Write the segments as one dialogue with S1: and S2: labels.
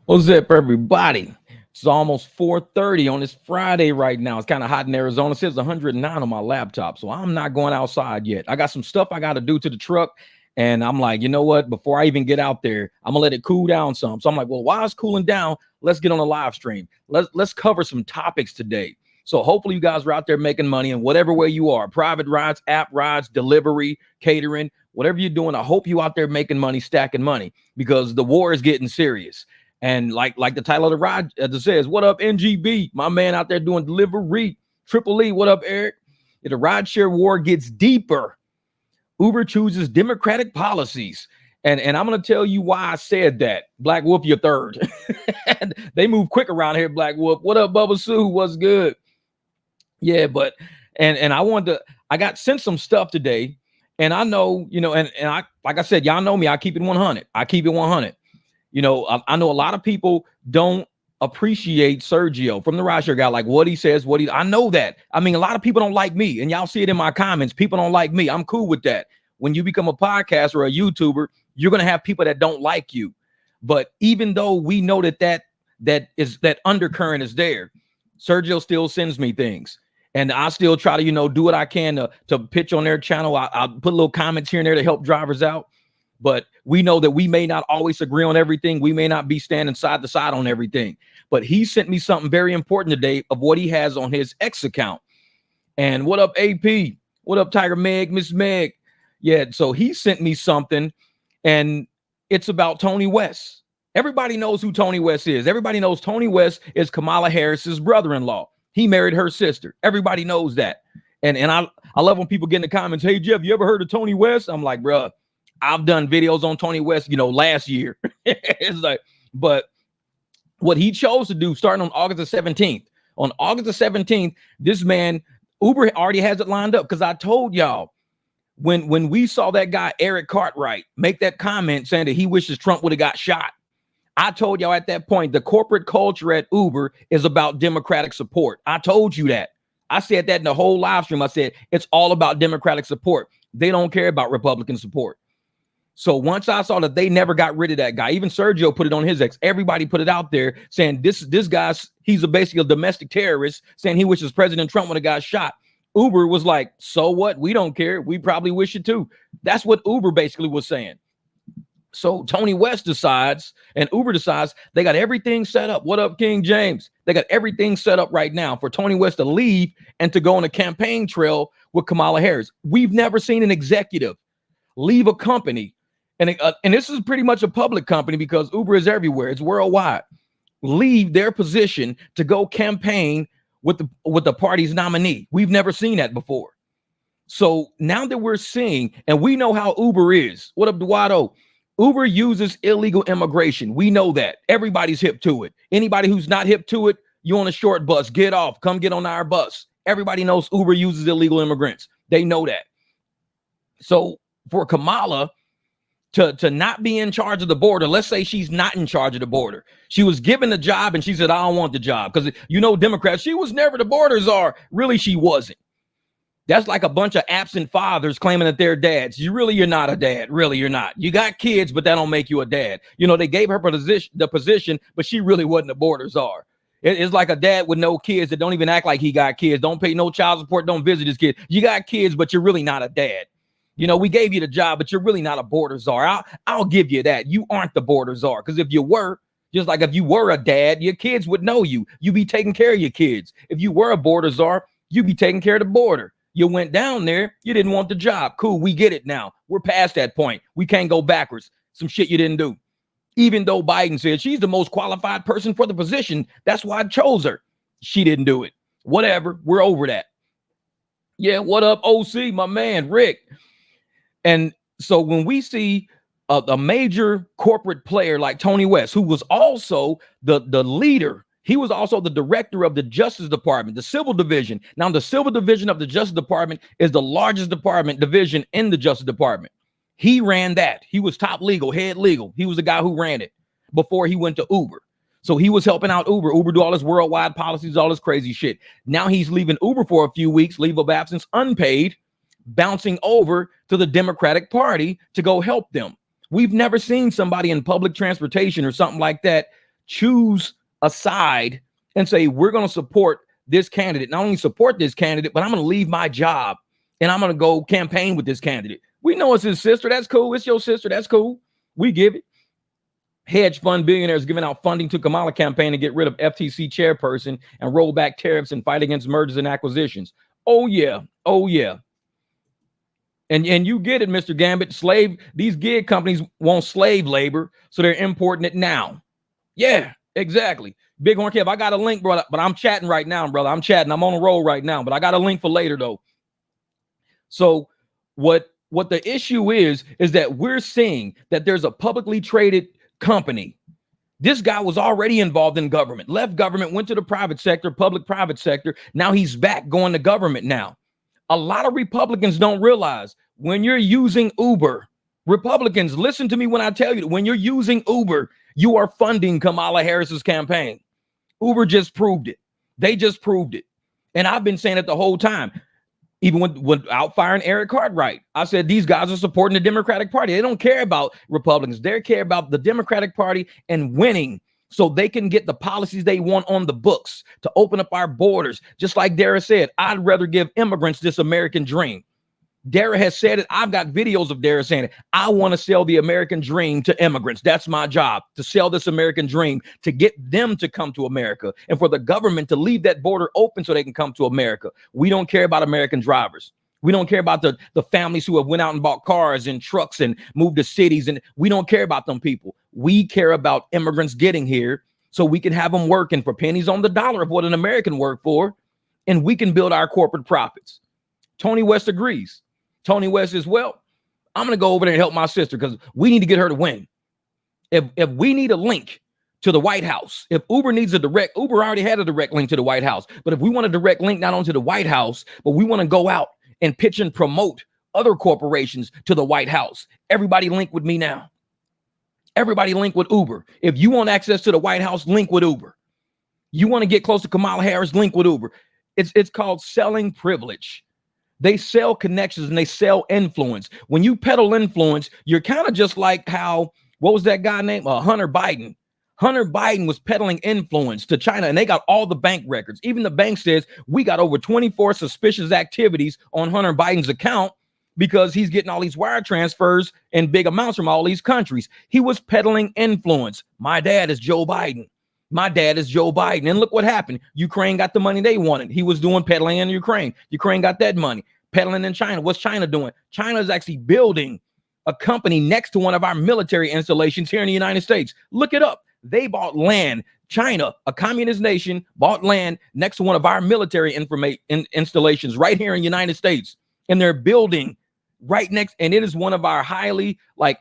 S1: What's up, everybody? It's almost 4:30 on this Friday right now. It's kind of hot in Arizona. It says 109 on my laptop, so I'm not going outside yet. I got some stuff I got to do to the truck, and I'm like, you know what? Before I even get out there, I'm gonna let it cool down some. So I'm like, well, while it's cooling down, let's get on a live stream. Let's cover some topics today. So hopefully you guys are out there making money in whatever way you are: private rides, app rides, delivery, catering, whatever you're doing. I hope you out there making money, stacking money, because the war is getting serious. And like the title of the ride says, what up, NGB? My man out there doing delivery. Triple E, what up, Eric? The rideshare war gets deeper. Uber chooses democratic policies. And I'm going to tell you why I said that. Black Wolf, you're third. They move quick around here, Black Wolf. What up, Bubba Sue? What's good? Yeah, but and I got sent some stuff today. And I know, and I, like I said, y'all know me. I keep it 100. I keep it 100. I know a lot of people don't appreciate Sergio from the Rideshare guy, like what he says, I know that. I mean, a lot of people don't like me, and y'all see it in my comments. People don't like me. I'm cool with that. When you become a podcaster or a YouTuber, you're going to have people that don't like you. But even though we know that undercurrent is there, Sergio still sends me things. And I still try to, do what I can to pitch on their channel. I'll put little comments here and there to help drivers out. But we know that we may not always agree on everything. We may not be standing side to side on everything. But he sent me something very important today of what he has on his X account. And what up, AP? What up, Tiger Meg, Miss Meg? Yeah, so he sent me something, and it's about Tony West. Everybody knows who Tony West is. Everybody knows Tony West is Kamala Harris's brother-in-law. He married her sister. Everybody knows that. And I love when people get in the comments, hey, Jeff, you ever heard of Tony West? I'm like, bruh, I've done videos on Tony West, last year. It's like, but what he chose to do starting on August the 17th, on August the 17th, this man, Uber already has it lined up. Because I told y'all when we saw that guy, Eric Cartwright, make that comment saying that he wishes Trump would have got shot. I told y'all at that point, the corporate culture at Uber is about Democratic support. I told you that. I said that in the whole live stream. I said, it's all about Democratic support. They don't care about Republican support. So once I saw that they never got rid of that guy, even Sergio put it on his X. Everybody put it out there saying this guy's basically a domestic terrorist, saying he wishes President Trump would have got shot. Uber was like, so what? We don't care. We probably wish it too. That's what Uber basically was saying. So Tony West decides, and Uber decides, they got everything set up. What up, King James? They got everything set up right now for Tony West to leave and to go on a campaign trail with Kamala Harris. We've never seen an executive leave a company. And this is pretty much a public company because Uber is everywhere. It's worldwide. Leave their position to go campaign with the party's nominee. We've never seen that before. So now that we're seeing, and we know how Uber is. What up, Duado? Uber uses illegal immigration. We know that. Everybody's hip to it. Anybody who's not hip to it, you on a short bus, get off. Come get on our bus. Everybody knows Uber uses illegal immigrants. They know that. So for Kamala to not be in charge of the border, let's say she's not in charge of the border. She was given the job and she said, I don't want the job. Because, Democrats, she was never the border czar. Really, she wasn't. That's like a bunch of absent fathers claiming that they're dads. You're not a dad. Really, you're not. You got kids, but that don't make you a dad. They gave her the position, but she really wasn't the border czar. It's like a dad with no kids that don't even act like he got kids. Don't pay no child support. Don't visit his kid. You got kids, but you're really not a dad. We gave you the job, but you're really not a border czar. I'll give you that. You aren't the border czar. Because if you were, just like if you were a dad, your kids would know you. You'd be taking care of your kids. If you were a border czar, you'd be taking care of the border. You went down there. You didn't want the job. Cool. We get it now. We're past that point. We can't go backwards. Some shit you didn't do. Even though Biden said she's the most qualified person for the position. That's why I chose her. She didn't do it. Whatever. We're over that. Yeah. What up, OC? My man, Rick. And so when we see a major corporate player like Tony West, who was also the leader, he was also the director of the Justice Department, the civil division. Now, the civil division of the Justice Department is the largest division in the Justice Department. He ran that. He was top legal, head legal. He was the guy who ran it before he went to Uber. So he was helping out Uber. Uber do all this worldwide policies, all this crazy shit. Now he's leaving Uber for a few weeks, leave of absence, unpaid, bouncing over to the Democratic Party to go help them. We've never seen somebody in public transportation or something like that choose a side and say, we're going to support this candidate. Not only support this candidate, but I'm going to leave my job and I'm going to go campaign with this candidate. We know it's his sister. That's cool. It's your sister. That's cool. We give it. Hedge fund billionaires giving out funding to Kamala campaign to get rid of FTC chairperson and roll back tariffs and fight against mergers and acquisitions. Oh, yeah. Oh, yeah. And you get it, Mr. Gambit. These gig companies want slave labor, so they're importing it now. Yeah, exactly. Bighorn Kev, I got a link, brother, but I'm chatting right now, brother. I'm chatting. I'm on a roll right now, but I got a link for later, though. So what the issue is that we're seeing that there's a publicly traded company. This guy was already involved in government, left government, went to the private sector, public-private sector. Now he's back going to government now. A lot of Republicans don't realize when you're using Uber, Republicans, listen to me when I tell you that when you're using Uber, you are funding Kamala Harris's campaign. Uber just proved it. They just proved it. And I've been saying it the whole time. Even without firing Eric Cartwright, I said these guys are supporting the Democratic Party. They don't care about Republicans. They care about the Democratic Party and winning so they can get the policies they want on the books to open up our borders. Just like Dara said, I'd rather give immigrants this American dream. Dara has said it. I've got videos of Dara saying it. I want to sell the American dream to immigrants. That's my job, to sell this American dream, to get them to come to America and for the government to leave that border open so they can come to America. We don't care about American drivers. We don't care about the families who have went out and bought cars and trucks and moved to cities. And we don't care about them people. We care about immigrants getting here so we can have them working for pennies on the dollar of what an American worked for. And we can build our corporate profits. Tony West agrees. Tony West says, well, I'm going to go over there and help my sister because we need to get her to win. If we need a link to the White House, if Uber needs a direct, Uber already had a direct link to the White House. But if we want a direct link not only to the White House, but we want to go out and pitch and promote other corporations to the White House, everybody link with me now. Everybody link with Uber. If you want access to the White House, link with Uber. You want to get close to Kamala Harris, link with Uber. It's called selling privilege. They sell connections and they sell influence. When you peddle influence, you're kind of just like how, what was that guy named? Hunter Biden. Hunter Biden was peddling influence to China and they got all the bank records. Even the bank says we got over 24 suspicious activities on Hunter Biden's account because he's getting all these wire transfers in big amounts from all these countries. He was peddling influence. My dad is Joe Biden. My dad is Joe Biden. And look what happened. Ukraine got the money they wanted. He was doing peddling in Ukraine. Ukraine got that money. Peddling in China. What's China doing? China is actually building a company next to one of our military installations here in the United States. Look it up. They bought land. China, a communist nation, bought land next to one of our military installations right here in the United States. And they're building right next, and it is one of our highly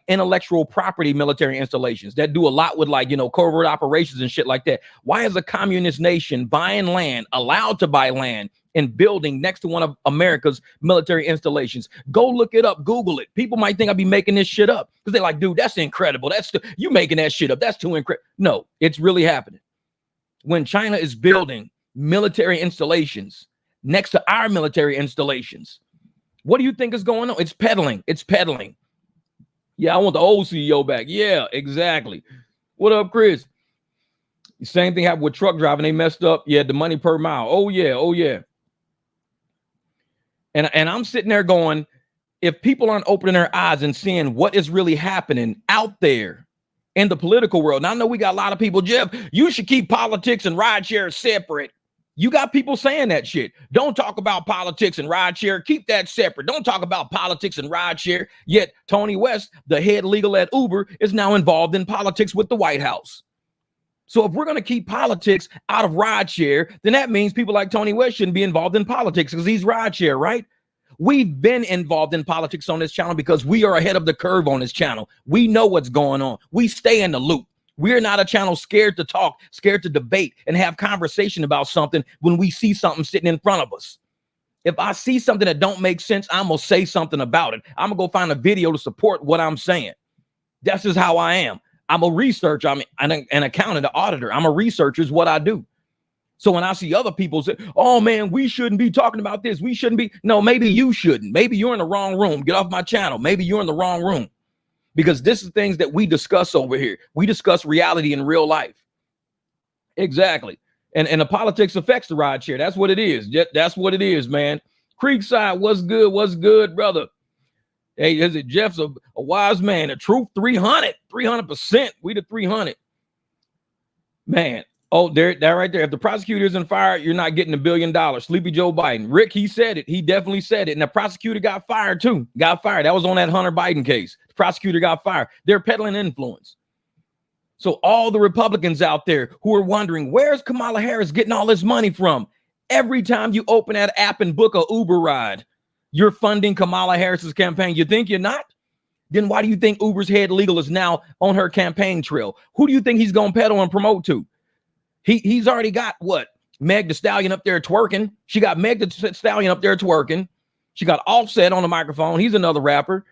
S1: intellectual property military installations that do a lot with covert operations and shit like that. Why is a communist nation buying land, allowed to buy land and building next to one of America's military installations? Go look it up, Google it. People might think I'd be making this shit up because they're like, dude, that's incredible. You making that shit up. That's too incredible. No, it's really happening. When China is building military installations next to our military installations, what do you think is going on? It's peddling. It's peddling. Yeah, I want the old CEO back. Yeah, exactly. What up, Chris? The same thing happened with truck driving. They messed up. Yeah, the money per mile. Oh, yeah. Oh, yeah. And I'm sitting there going, if people aren't opening their eyes and seeing what is really happening out there in the political world. Now, I know we got a lot of people, Jeff, you should keep politics and rideshare separate. You got people saying that shit. Don't talk about politics and rideshare. Keep that separate. Don't talk about politics and rideshare. Yet Tony West, the head legal at Uber, is now involved in politics with the White House. So if we're going to keep politics out of rideshare, then that means people like Tony West shouldn't be involved in politics because he's rideshare, right? We've been involved in politics on this channel because we are ahead of the curve on this channel. We know what's going on. We stay in the loop. We're not a channel scared to talk, scared to debate and have conversation about something when we see something sitting in front of us. If I see something that don't make sense, I'm going to say something about it. I'm going to go find a video to support what I'm saying. That's just how I am. I'm a researcher. I'm an accountant, an auditor. I'm a researcher is what I do. So when I see other people say, oh, man, we shouldn't be talking about this. We shouldn't be. No, maybe you shouldn't. Maybe you're in the wrong room. Get off my channel. Maybe you're in the wrong room. Because this is things that we discuss over here. We discuss reality in real life. Exactly. And the politics affects the ride share. That's what it is. That's what it is, man. Creekside, what's good? What's good, brother? Hey, is it Jeff's a wise man? The truth, 300%. We the 300. Man. Oh, there right there. If the prosecutor isn't fired, you're not getting $1 billion. Sleepy Joe Biden. Rick, he said it. He definitely said it. And the prosecutor got fired too. Got fired. That was on that Hunter Biden case. The prosecutor got fired. They're peddling influence. So all the Republicans out there who are wondering, where's Kamala Harris getting all this money from? Every time you open that app and book a Uber ride, you're funding Kamala Harris's campaign. You think you're not? Then why do you think Uber's head legal is now on her campaign trail? Who do you think he's going to peddle and promote to? He's already got what? Meg Thee Stallion up there twerking. She got Meg Thee Stallion up there twerking. She got Offset on the microphone. He's another rapper.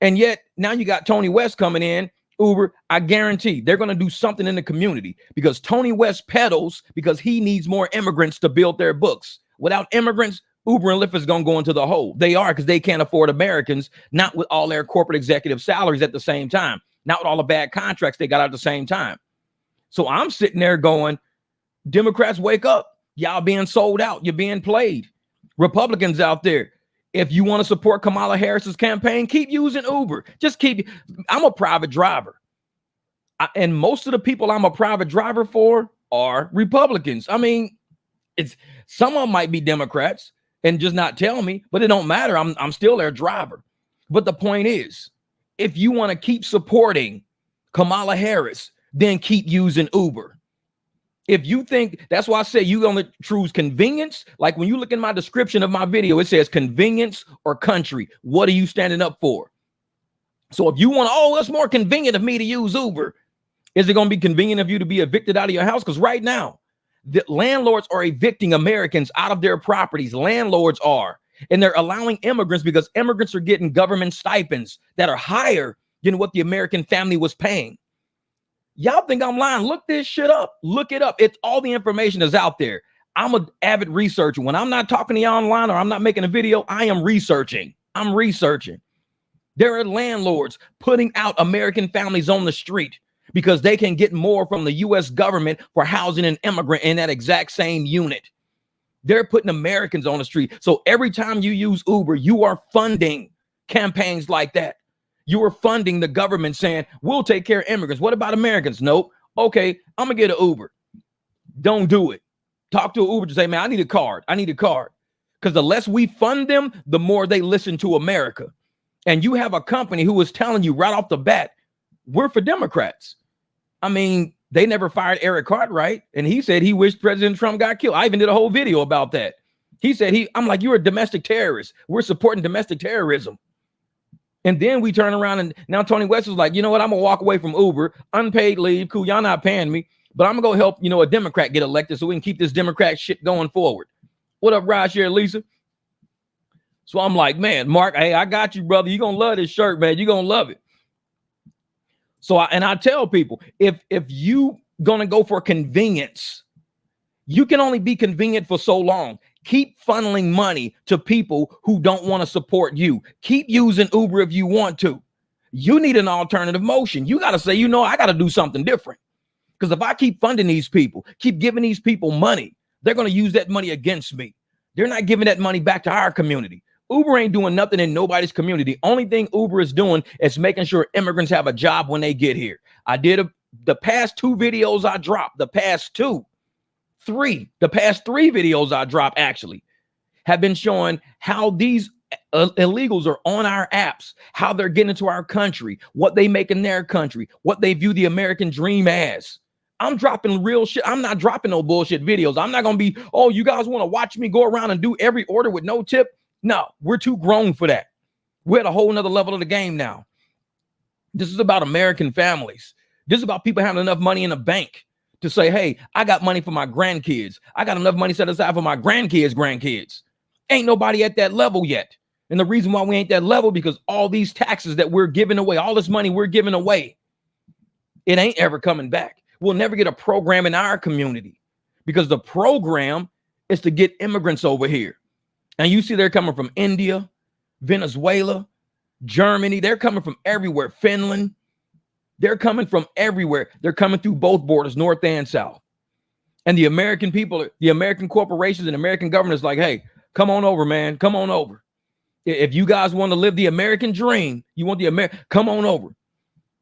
S1: And yet now you got Tony West coming in. Uber, I guarantee they're going to do something in the community because Tony West peddles because he needs more immigrants to build their books. Without immigrants, Uber and Lyft is going to go into the hole. They are, because they can't afford Americans, not with all their corporate executive salaries at the same time, not with all the bad contracts they got at the same time. So I'm sitting there going, Democrats, wake up. Y'all being sold out. You're being played. Republicans out there, if you want to support Kamala Harris's campaign, keep using Uber. Just keep. I'm a private driver. And most of the people I'm a private driver for are Republicans. I mean, it's some of them might be Democrats and just not tell me, but it don't matter. I'm still their driver. But the point is, if you want to keep supporting Kamala Harris, then keep using Uber. If you think, that's why I say you only choose convenience. Like when you look in my description of my video, it says convenience or country. What are you standing up for? So if you want, oh, it's more convenient of me to use Uber. Is it going to be convenient of you to be evicted out of your house? Because right now, the landlords are evicting Americans out of their properties. Landlords are. And they're allowing immigrants because immigrants are getting government stipends that are higher than what the American family was paying. Y'all think I'm lying? Look this shit up. Look it up. It's all the information is out there. I'm an avid researcher. When I'm not talking to you online or I'm not making a video, I am researching. I'm researching. There are landlords putting out American families on the street because they can get more from the U.S. government for housing an immigrant in that exact same unit. They're putting Americans on the street. So every time you use Uber, you are funding campaigns like that. You are funding the government saying, we'll take care of immigrants. What about Americans? Nope. Okay, I'm going to get an Uber. Don't do it. Talk to an Uber to say, man, I need a card. I need a card. Because the less we fund them, the more they listen to America. And you have a company who is telling you right off the bat, we're for Democrats. I mean, they never fired Eric Cartwright. And he said he wished President Trump got killed. I even did a whole video about that. He said, I'm like, you're a domestic terrorist. We're supporting domestic terrorism. And then we turn around and now Tony West is like, you know what? I'm going to walk away from Uber, unpaid leave. Cool. Y'all not paying me, but I'm going to go help, a Democrat get elected so we can keep this Democrat shit going forward. What up, Rideshare, Lisa? So I'm like, man, Mark, hey, I got you, brother. You're going to love this shirt, man. You're going to love it. So I tell people, if you going to go for convenience, you can only be convenient for so long. Keep funneling money to people who don't want to support you. Keep using Uber if you want to. You need an alternative motion. You got to say, I got to do something different. Because if I keep funding these people, keep giving these people money, they're going to use that money against me. They're not giving that money back to our community. Uber ain't doing nothing in nobody's community. Only thing Uber is doing is making sure immigrants have a job when they get here. I did the past 2 videos I dropped, the past 3 videos I dropped actually have been showing how these illegals are on our apps, how they're getting into our country, what they make in their country, what they view the American dream as. I'm dropping real shit. I'm not dropping no bullshit videos. I'm not going to be, oh, you guys want to watch me go around and do every order with no tip? No, we're too grown for that. We're at a whole nother level of the game now. This is about American families. This is about people having enough money in the bank to say, hey, I got money for my grandkids. I got enough money set aside for my grandkids. Ain't nobody at that level yet. And the reason why we ain't that level, because all these taxes that we're giving away, all this money we're giving away, it ain't ever coming back. We'll never get a program in our community because the program is to get immigrants over here. And you see they're coming from India, Venezuela, Germany. They're coming from everywhere. Finland. They're coming from everywhere. They're coming through both borders, north and south. And the American people, the American corporations and American government is like, hey, come on over, man. Come on over. If you guys want to live the American dream, you want the American, come on over.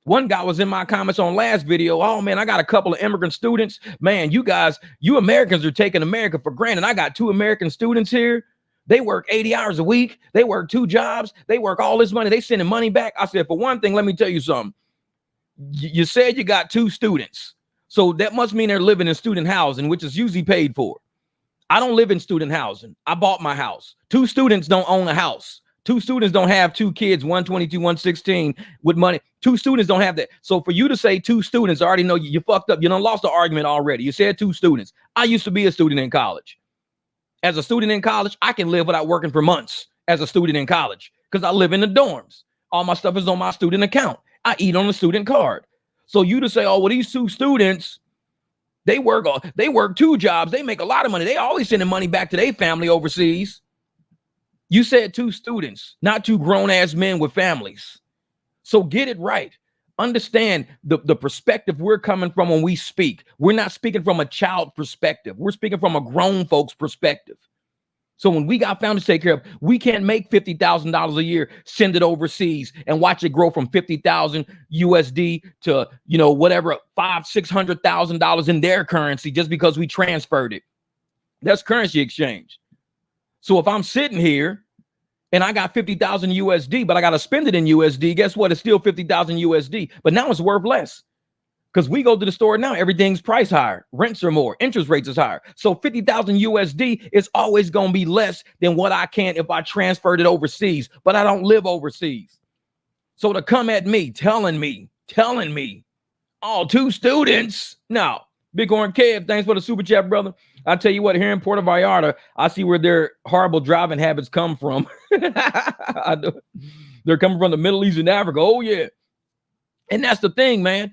S1: One guy was in my comments on last video. Oh man, I got a couple of immigrant students. Man, you guys, you Americans are taking America for granted. I got 2 American students here. They work 80 hours a week. They work 2 jobs. They work all this money. They sending money back. I said, for one thing, let me tell you something. You said you got 2 students. So that must mean they're living in student housing, which is usually paid for. I don't live in student housing. I bought my house. 2 students don't own a house. 2 students don't have 2 kids, 122, 116 with money. 2 students don't have that. So for you to say 2 students, I already know you fucked up. You done lost the argument already. You said 2 students. I used to be a student in college. As a student in college, I can live without working for months as a student in college because I live in the dorms. All my stuff is on my student account. I eat on the student card. So you to say, oh, well, these 2 students, they work 2 jobs. They make a lot of money. They always sending money back to their family overseas. You said 2 students, not 2 grown-ass men with families. So get it right. Understand the perspective we're coming from when we speak. We're not speaking from a child perspective. We're speaking from a grown folks perspective. So when we got families to take care of, we can't make $50,000 a year, send it overseas and watch it grow from 50,000 USD to, whatever, $500,000-$600,000 in their currency just because we transferred it. That's currency exchange. So if I'm sitting here and I got 50,000 USD, but I got to spend it in USD, guess what? It's still 50,000 USD, but now it's worth less because we go to the store now, everything's priced higher, rents are more, interest rates is higher. So 50,000 USD is always going to be less than what I can if I transferred it overseas, but I don't live overseas. So to come at me, telling me, oh, 2 students. No, Bighorn Kev, thanks for the super chat, brother. I tell you what, here in Puerto Vallarta, I see where their horrible driving habits come from. I do. They're coming from the Middle East and Africa. Oh, yeah. And that's the thing, man.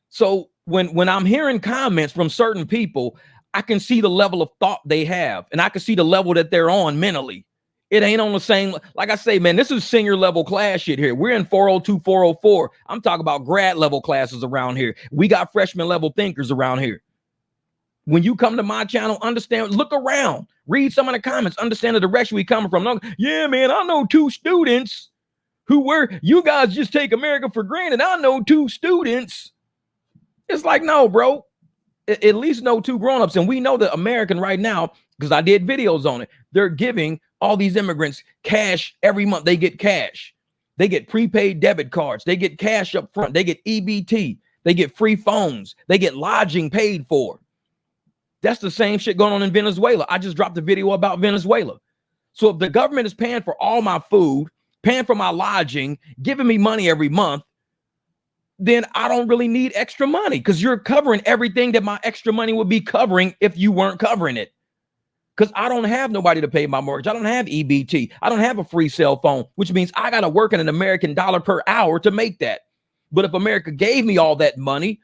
S1: So when I'm hearing comments from certain people, I can see the level of thought they have, and I can see the level that they're on mentally. It ain't on the same, like I say, man, this is senior level class shit here. We're in 402, 404. I'm talking about grad level classes around here. We got freshman level thinkers around here. When you come to my channel, understand, look around, read some of the comments, understand the direction we coming from. No, yeah, man, I know 2 students you guys just take America for granted. I know 2 students. It's like, no, bro, at least know 2 grownups. And we know that American right now, because I did videos on it, they're giving all these immigrants cash every month. They get cash. They get prepaid debit cards. They get cash up front. They get EBT. They get free phones. They get lodging paid for. That's the same shit going on in Venezuela. I just dropped a video about Venezuela. So if the government is paying for all my food, paying for my lodging, giving me money every month, then I don't really need extra money because you're covering everything that my extra money would be covering if you weren't covering it. Because I don't have nobody to pay my mortgage. I don't have EBT. I don't have a free cell phone, which means I got to work in an American dollar per hour to make that. But if America gave me all that money,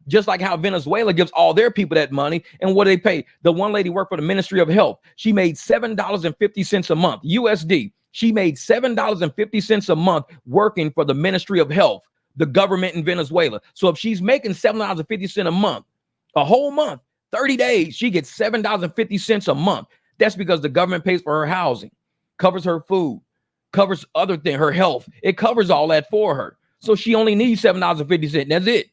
S1: just like how Venezuela gives all their people that money, and what do they pay? The one lady worked for the Ministry of Health. She made $7.50 a month, USD. She made $7.50 a month working for the Ministry of Health, the government in Venezuela. So if she's making $7.50 a month, a whole month, 30 days, she gets $7.50 a month. That's because the government pays for her housing, covers her food, covers other things, her health. It covers all that for her. So she only needs $7.50. That's it.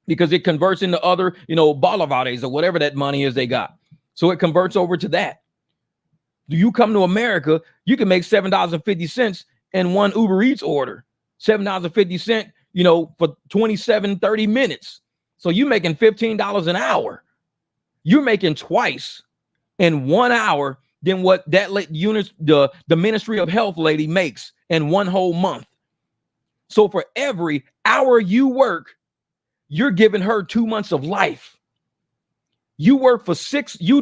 S1: Because it converts into other, bolivares or whatever that money is they got. So it converts over to that. Do you come to America, you can make $7.50 in one Uber Eats order. $7.50, for 27, 30 minutes. So you're making $15 an hour. You're making twice in 1 hour than what that the Ministry of Health lady makes in one whole month. So for every hour you work, you're giving her 2 months of life. You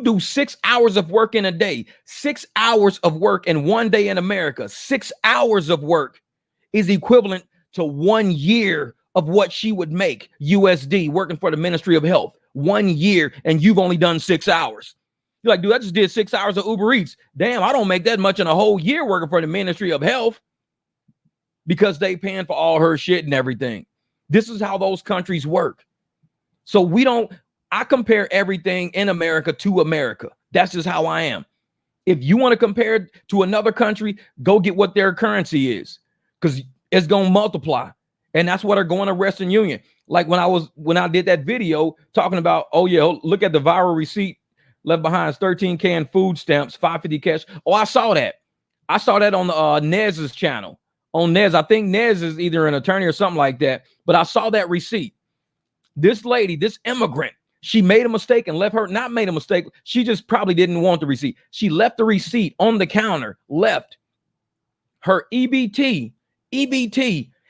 S1: do 6 hours of work in a day, 6 hours of work in one day in America. 6 hours of work is equivalent to 1 year of what she would make USD working for the Ministry of Health. 1 year, and you've only done 6 hours. You're like, dude, I just did 6 hours of Uber Eats. Damn, I don't make that much in a whole year working for the Ministry of Health because they paying for all her shit and everything. This is how those countries work. So I compare everything in America to America. That's just how I am. If you want to compare it to another country, go get what their currency is, because it's going to multiply. And that's what are going to Western Union. Like when I did that video talking about, oh yeah, look at the viral receipt left behind, 13 canned food stamps, 550 cash. Oh, I saw that. I saw that on the Nez's channel. On Nez, I think Nez is either an attorney or something like that. But I saw that receipt. This lady, this immigrant, she made a mistake and left her, not made a mistake. She just probably didn't want the receipt. She left the receipt on the counter, left her EBT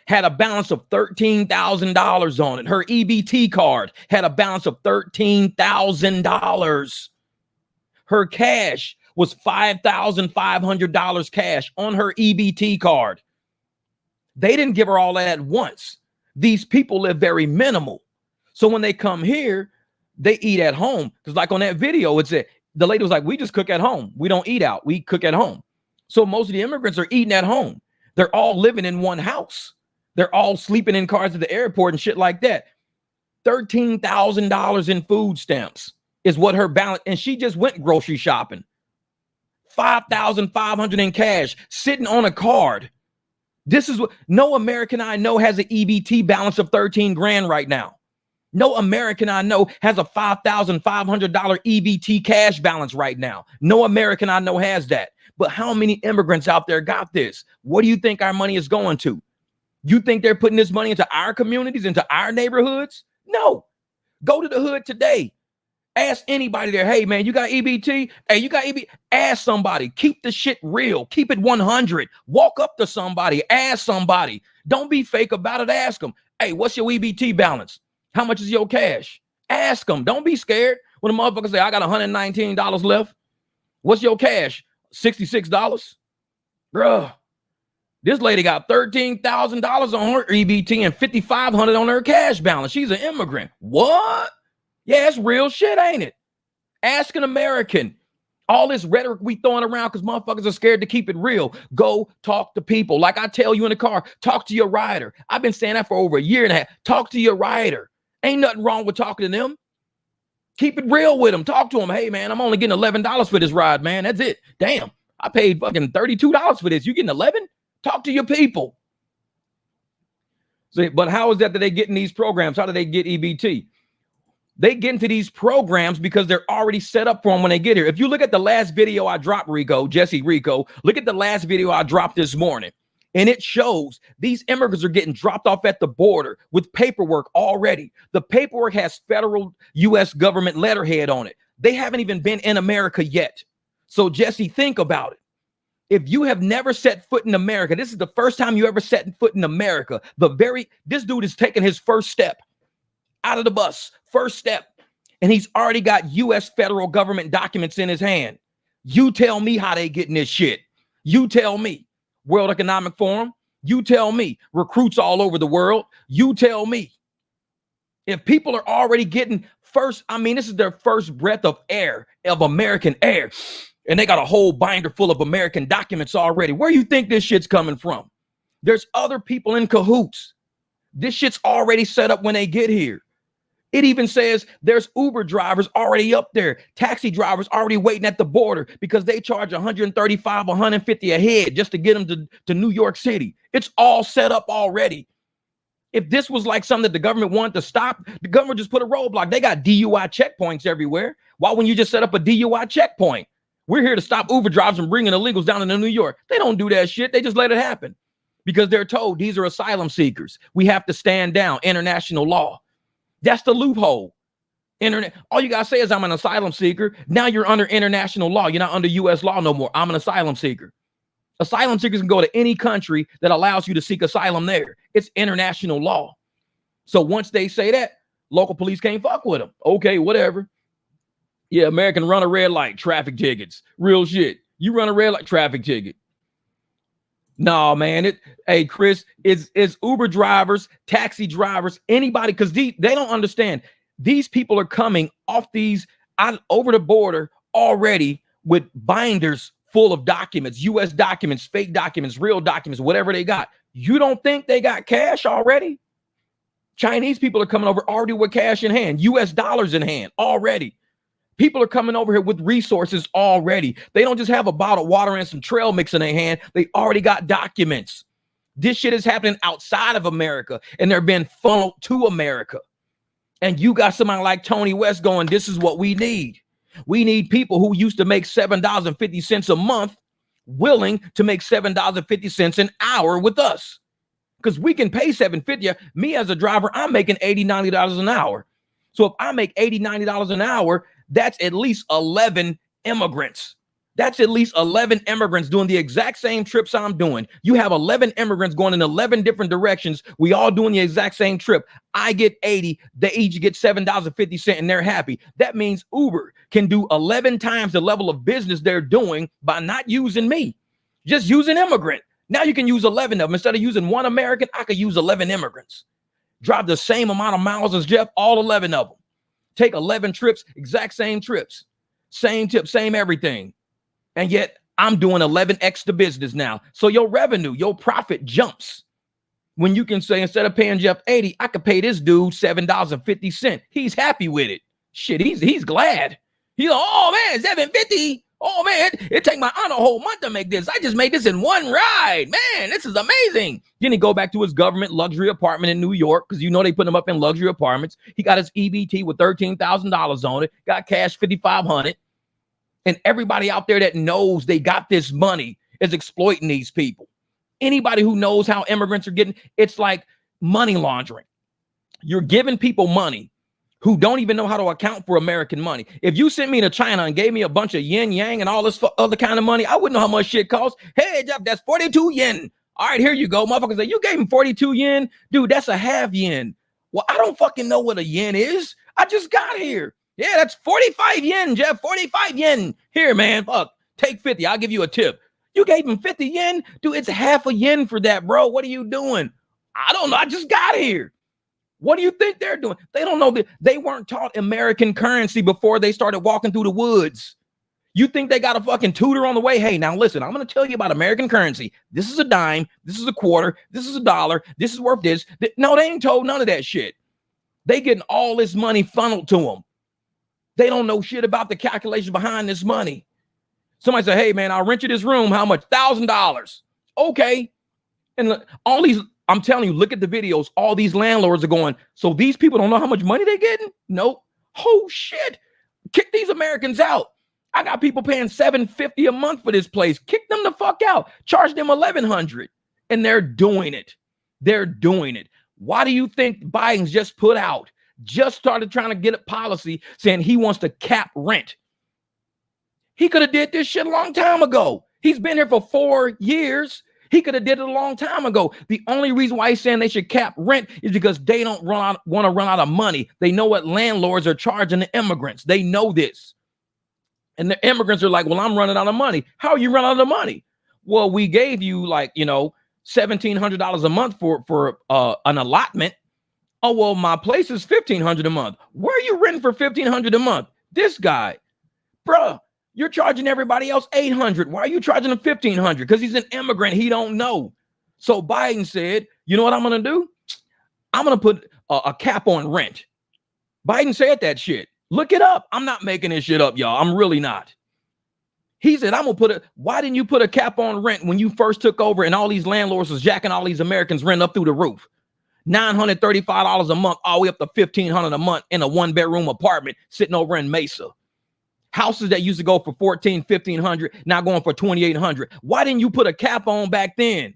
S1: had a balance of $13,000 on it. Her EBT card had a balance of $13,000. Her cash was $5,500 cash on her EBT card. They didn't give her all that at once. These people live very minimal. So when they come here, they eat at home. Because like on that video, it said, the lady was like, we just cook at home. We don't eat out. We cook at home. So most of the immigrants are eating at home. They're all living in one house. They're all sleeping in cars at the airport and shit like that. $13,000 in food stamps is what her balance. And she just went grocery shopping. $5,500 in cash sitting on a card. This is what no American I know has an EBT balance of 13 grand right now. No American I know has a $5,500 EBT cash balance right now. No American I know has that. But how many immigrants out there got this? What do you think our money is going to? You think they're putting this money into our communities, into our neighborhoods? No. Go to the hood today. Ask anybody there, hey, man, you got EBT? Hey, you got EBT? Ask somebody. Keep the shit real. Keep it 100. Walk up to somebody. Ask somebody. Don't be fake about it. Ask them, hey, what's your EBT balance? How much is your cash? Ask them. Don't be scared when a motherfucker say, I got $119 left. What's your cash? $66? Bruh, this lady got $13,000 on her EBT and $5,500 on her cash balance. She's an immigrant. What? Yeah, it's real shit, ain't it? Ask an American. All this rhetoric we throwing around because motherfuckers are scared to keep it real. Go talk to people. Like I tell you in the car, talk to your rider. I've been saying that for over a year and a half. Talk to your rider. Ain't nothing wrong with talking to them. Keep it real with them. Talk to them. Hey, man, I'm only getting $11 for this ride, man. That's it. Damn, I paid fucking $32 for this. You getting 11? Talk to your people. See, but how is that they get in these programs? How do they get EBT? They get into these programs because they're already set up for them when they get here. If you look at the last video I dropped, Jesse Rico, look at the last video I dropped this morning. And it shows these immigrants are getting dropped off at the border with paperwork already. The paperwork has federal U.S. government letterhead on it. They haven't even been in America yet. So, Jesse, think about it. If you have never set foot in America, this is the first time you ever set foot in America. This dude is taking his first step out of the bus, first step, and he's already got U.S. federal government documents in his hand. You tell me how they getting this shit. You tell me. World Economic Forum. You tell me. Recruits all over the world. You tell me. If people are already getting this is their first breath of air, of American air, and they got a whole binder full of American documents already. Where you think this shit's coming from? There's other people in cahoots. This shit's already set up when they get here. It even says there's Uber drivers already up there, taxi drivers already waiting at the border because they charge $135, $150 a head just to get them to New York City. It's all set up already. If this was like something that the government wanted to stop, the government just put a roadblock. They got DUI checkpoints everywhere. Why wouldn't you just set up a DUI checkpoint? We're here to stop Uber drivers from bringing illegals down into New York. They don't do that shit. They just let it happen because they're told these are asylum seekers. We have to stand down international law. That's the loophole. All you gotta say is I'm an asylum seeker. Now you're under international law. You're not under U.S. law no more. I'm an asylum seeker. Asylum seekers can go to any country that allows you to seek asylum there. It's international law. So once they say that, local police can't fuck with them. Okay, whatever. Yeah, American run a red light, traffic tickets. Real shit. You run a red light, traffic ticket. No, man. Hey, Chris, it's Uber drivers, taxi drivers, anybody, because they don't understand. These people are coming off over the border already with binders full of documents, U.S. documents, fake documents, real documents, whatever they got. You don't think they got cash already? Chinese people are coming over already with cash in hand, US dollars in hand already. People are coming over here with resources already. They don't just have a bottle of water and some trail mix in their hand. They already got documents. This shit is happening outside of America, and they're being funneled to America. And you got somebody like Tony West going, this is what we need. We need people who used to make $7.50 a month willing to make $7.50 an hour with us. Because we can pay $7.50. Me as a driver, I'm making $80, $90 an hour. So if I make $80, $90 an hour, that's at least 11 immigrants. That's at least 11 immigrants doing the exact same trips I'm doing. You have 11 immigrants going in 11 different directions. We all doing the exact same trip. I get 80. They each get $7.50 and they're happy. That means Uber can do 11 times the level of business they're doing by not using me, just using immigrant. Now you can use 11 of them. Instead of using one American, I could use 11 immigrants. Drive the same amount of miles as Jeff, all 11 of them. Take 11 trips, exact same trips, same tip, same everything. And yet I'm doing 11x the business now. So your revenue, your profit jumps. When you can say, instead of paying Jeff 80, I could pay this dude $7.50. He's happy with it. Shit, he's glad. He's like, oh man, $7.50. Oh man, it take my aunt a whole month to make this. I just made this in one ride. Man, this is amazing. Then he go back to his government luxury apartment in New York, because you know they put him up in luxury apartments. He got his EBT with $13,000 on it, got cash $5,500. And everybody out there that knows they got this money is exploiting these people. Anybody who knows how immigrants are getting, it's like money laundering. You're giving people money who don't even know how to account for American money. If you sent me to China and gave me a bunch of yin yang and all this other kind of money, I wouldn't know how much shit costs. Hey, Jeff, that's 42 yen. All right, here you go. Motherfuckers say, you gave him 42 yen? Dude, that's a half yen. Well, I don't fucking know what a yen is. I just got here. Yeah, that's 45 yen, Jeff, 45 yen. Here, man, fuck, take 50. I'll give you a tip. You gave him 50 yen? Dude, it's half a yen for that, bro. What are you doing? I don't know. I just got here. What do you think they're doing? They don't know that they weren't taught American currency before they started walking through the woods. You think they got a fucking tutor on the way? Hey, now listen, I'm going to tell you about American currency. This is a dime. This is a quarter. This is a dollar. This is worth this. No, they ain't told none of that shit. They getting all this money funneled to them. They don't know shit about the calculation behind this money. Somebody say, hey, man, I'll rent you this room. How much? $1,000. Okay. And look, all these, I'm telling you, look at the videos. All these landlords are going, so these people don't know how much money they're getting? Nope. Oh, shit. Kick these Americans out. I got people paying $750 a month for this place. Kick them the fuck out. Charge them $1,100. And they're doing it. They're doing it. Why do you think Biden's just put out, just started trying to get a policy saying he wants to cap rent? He could have did this shit a long time ago. He's been here for 4 years. He could have did it a long time ago. The only reason why he's saying they should cap rent is because they don't want to run out of money. They know what landlords are charging the immigrants. They know this. And the immigrants are like, well, I'm running out of money. How are you running out of money? Well, we gave you $1,700 a month for an allotment. Oh, well, my place is $1,500 a month. Where are you renting for $1,500 a month? This guy, bruh. You're charging everybody else $800. Why are you charging him $1,500? Because he's an immigrant. He don't know. So Biden said, you know what I'm going to do? I'm going to put a cap on rent. Biden said that shit. Look it up. I'm not making this shit up, y'all. I'm really not. He said, I'm going to why didn't you put a cap on rent when you first took over and all these landlords was jacking all these Americans rent up through the roof? $935 a month, all the way up to $1,500 a month in a 1-bedroom apartment sitting over in Mesa. Houses that used to go for $1,400, $1,500, now going for $2,800. Why didn't you put a cap on back then?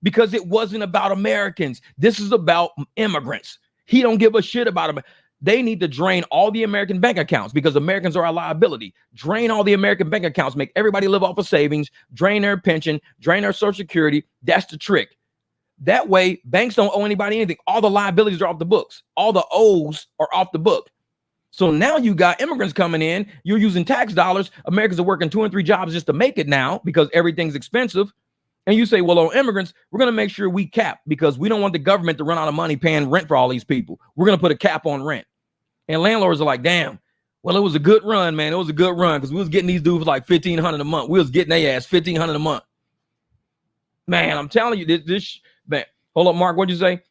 S1: Because it wasn't about Americans. This is about immigrants. He don't give a shit about them. They need to drain all the American bank accounts because Americans are a liability. Drain all the American bank accounts, make everybody live off of savings, drain their pension, drain their Social Security. That's the trick. That way, banks don't owe anybody anything. All the liabilities are off the books. All the O's are off the book. So now you got immigrants coming in. You're using tax dollars. Americans are working 2 and 3 jobs just to make it now because everything's expensive. And you say, well, on immigrants, we're going to make sure we cap because we don't want the government to run out of money paying rent for all these people. We're going to put a cap on rent. And landlords are like, damn, well, it was a good run, man. It was a good run because we was getting these dudes like $1,500 a month. We was getting their ass $1,500 a month. Man, I'm telling you, this man. Hold up, Mark, what'd you say?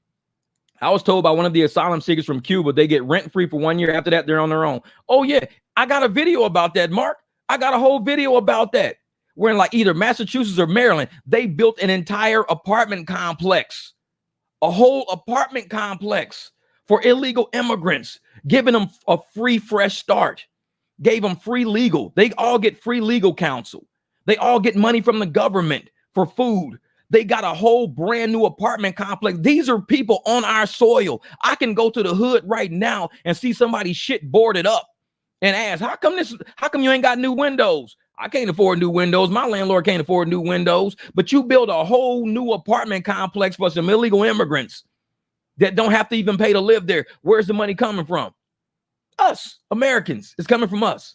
S1: I was told by one of the asylum seekers from Cuba, they get rent-free for 1 year. After that, they're on their own. Oh, yeah. I got a video about that, Mark. I got a whole video about that. We're in like either Massachusetts or Maryland. They built an entire apartment complex, a whole apartment complex for illegal immigrants, giving them a free, fresh start. Gave them free legal. They all get free legal counsel. They all get money from the government for food. They got a whole brand new apartment complex. These are people on our soil. I can go to the hood right now and see somebody's shit boarded up and ask, how come you ain't got new windows? I can't afford new windows. My landlord can't afford new windows, but you build a whole new apartment complex for some illegal immigrants that don't have to even pay to live there. Where's the money coming from? Us, Americans. It's coming from us.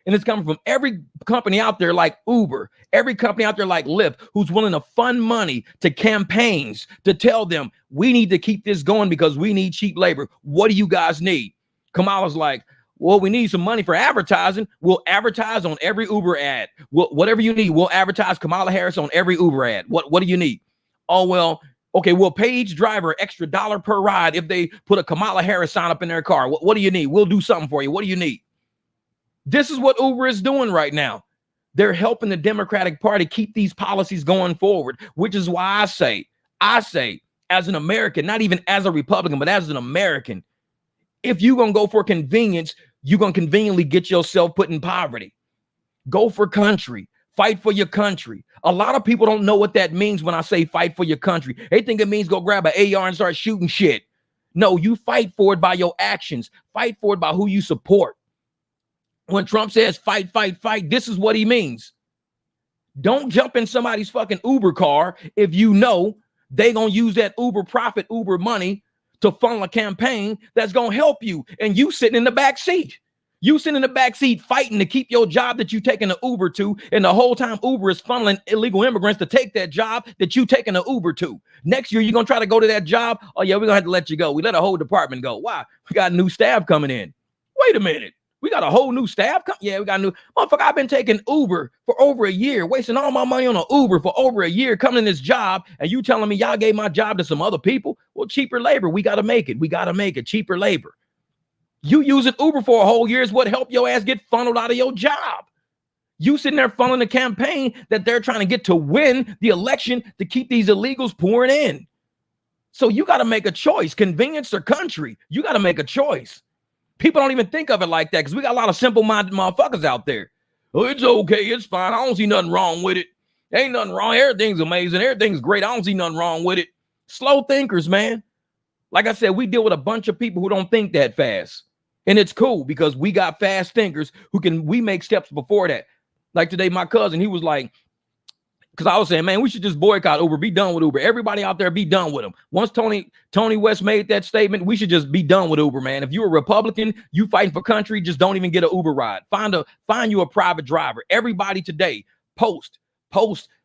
S1: And it's coming from every company out there like Uber, every company out there like Lyft, who's willing to fund money to campaigns to tell them, we need to keep this going because we need cheap labor. What do you guys need? Kamala's like, well, we need some money for advertising. We'll advertise on every Uber ad. Whatever you need, we'll advertise Kamala Harris on every Uber ad. What do you need? Oh, well, okay, we'll pay each driver an extra $1 per ride if they put a Kamala Harris sign up in their car. What do you need? We'll do something for you. What do you need? This is what Uber is doing right now. They're helping the Democratic Party keep these policies going forward, which is why I say, as an American, not even as a Republican, but as an American, if you're going to go for convenience, you're going to conveniently get yourself put in poverty. Go for country. Fight for your country. A lot of people don't know what that means when I say fight for your country. They think it means go grab an AR and start shooting shit. No, you fight for it by your actions. Fight for it by who you support. When Trump says fight, fight, fight, this is what he means. Don't jump in somebody's fucking Uber car if you know they're going to use that Uber profit, Uber money to funnel a campaign that's going to help you. And you sitting in the back seat. You sitting in the back seat fighting to keep your job that you taking an Uber to. And the whole time Uber is funneling illegal immigrants to take that job that you taking an Uber to. Next year, you're going to try to go to that job. Oh, yeah, we're going to have to let you go. We let a whole department go. Why? We got new staff coming in. Wait a minute. We got a whole new staff. Yeah, we got new. Motherfucker, I've been taking Uber for over a year, wasting all my money on an Uber for over a year, coming in this job, and you telling me y'all gave my job to some other people? Well, cheaper labor. We got to make it. We got to make it. Cheaper labor. You using Uber for a whole year is what helped your ass get funneled out of your job. You sitting there funneling a campaign that they're trying to get to win the election to keep these illegals pouring in. So you got to make a choice, convenience or country. You got to make a choice. People don't even think of it like that because we got a lot of simple-minded motherfuckers out there. Oh, it's okay. It's fine. I don't see nothing wrong with it. Ain't nothing wrong. Everything's amazing. Everything's great. I don't see nothing wrong with it. Slow thinkers, man. Like I said, we deal with a bunch of people who don't think that fast. And it's cool because we got fast thinkers we make steps before that. Like today, my cousin, he was like, because I was saying, man, we should just boycott Uber, be done with Uber. Everybody out there, be done with them. Once Tony West made that statement, we should just be done with Uber, man. If you're a Republican, you fighting for country, just don't even get an Uber ride. Find you a private driver. Everybody today, post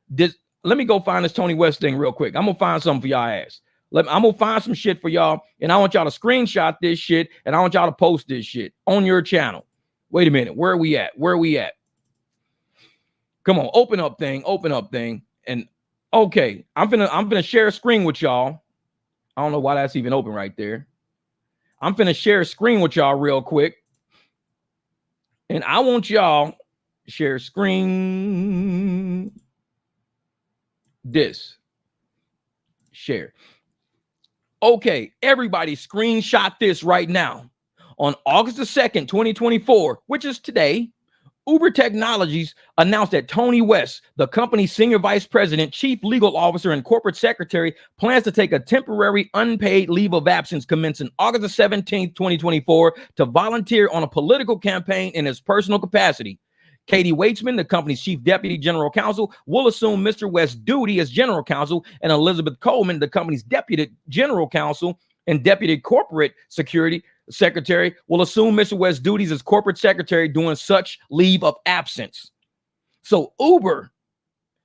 S1: this. Let me go find this Tony West thing real quick. I'm going to find something for y'all ass. I'm going to find some shit for y'all, and I want y'all to screenshot this shit, and I want y'all to post this shit on your channel. Wait a minute. Where are we at? Come on, open up thing. And okay, I'm gonna share a screen with y'all. I don't know why that's even open right there. I'm gonna share a screen with y'all real quick. And I want y'all to share screen. Share. Okay, everybody screenshot this right now. On August the 2nd, 2024, which is today, Uber Technologies announced that Tony West, the company's senior vice president, chief legal officer, and corporate secretary, plans to take a temporary unpaid leave of absence commencing August the 17th, 2024, to volunteer on a political campaign in his personal capacity. Katie Weitzman, the company's chief deputy general counsel, will assume Mr. West's duty as general counsel, and Elizabeth Coleman, the company's deputy general counsel and deputy corporate secretary, will assume Mr. West's duties as corporate secretary during such leave of absence. So Uber,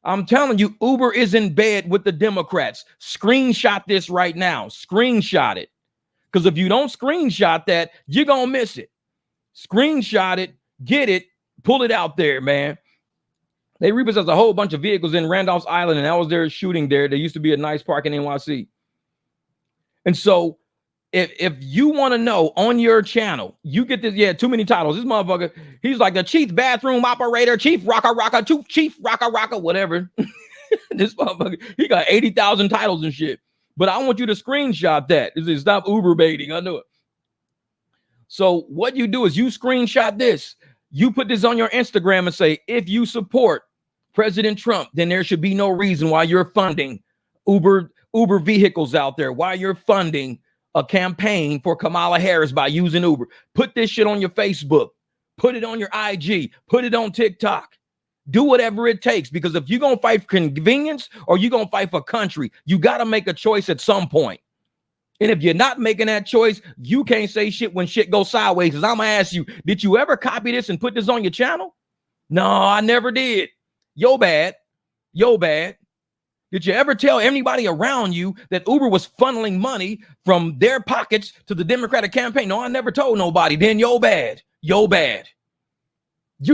S1: I'm telling you, Uber is in bed with the Democrats. Screenshot this right now. Screenshot it. Because if you don't screenshot that, you're going to miss it. Screenshot it, get it, pull it out there, man. They repossessed a whole bunch of vehicles in Randolph's Island, and that was their shooting there. There used to be a nice park in NYC. And so if you want to know on your channel, you get this, yeah, too many titles. This motherfucker, he's like the chief bathroom operator, chief rocka, chief rocka, whatever. This motherfucker, he got 80,000 titles and shit. But I want you to screenshot that. Stop Uber baiting. I know it. So what you do is you screenshot this. You put this on your Instagram and say, if you support President Trump, then there should be no reason why you're funding Uber vehicles out there, why you're funding a campaign for Kamala Harris by using Uber. Put this shit on your Facebook. Put it on your IG. Put it on TikTok. Do whatever it takes, because if you're going to fight for convenience or you're going to fight for country, you got to make a choice at some point. And if you're not making that choice, you can't say shit when shit goes sideways. Because I'm going to ask you, did you ever copy this and put this on your channel? No, I never did. Yo bad. Did you ever tell anybody around you that Uber was funneling money from their pockets to the Democratic campaign? No, I never told nobody. Then yo bad. You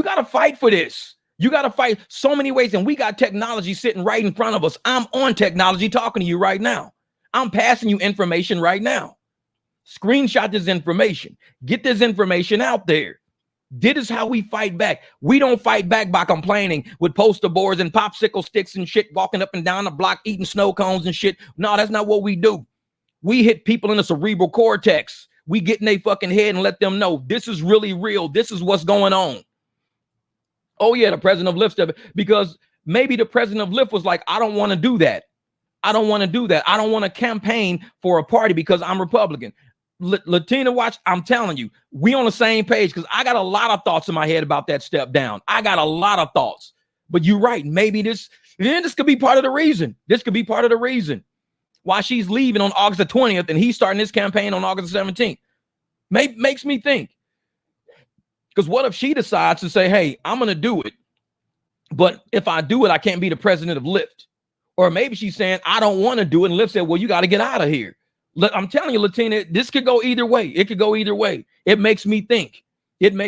S1: got to fight for this. You got to fight so many ways. And we got technology sitting right in front of us. I'm on technology talking to you right now. I'm passing you information right now. Screenshot this information. Get this information out there. This is how we fight back. We don't fight back by complaining with poster boards and popsicle sticks and shit, walking up and down the block, eating snow cones and shit. No, that's not what we do. We hit people in the cerebral cortex. We get in their fucking head and let them know this is really real. This is what's going on. Oh, yeah, the president of Lyft stepped, because maybe the president of Lyft was like, I don't want to do that. I don't want to campaign for a party because I'm Republican. Latina Watch, I'm telling you, we on the same page, because I got a lot of thoughts in my head about that step down. I got a lot of thoughts. But you're right. Maybe this could be part of the reason. This could be part of the reason why she's leaving on August the 20th and he's starting his campaign on August the 17th. Makes me think. Because what if she decides to say, hey, I'm going to do it, but if I do it, I can't be the president of Lyft. Or maybe she's saying, I don't want to do it. And Lyft said, well, you got to get out of here. I'm telling you, Latina, this could go either way. It could go either way. It makes me think. And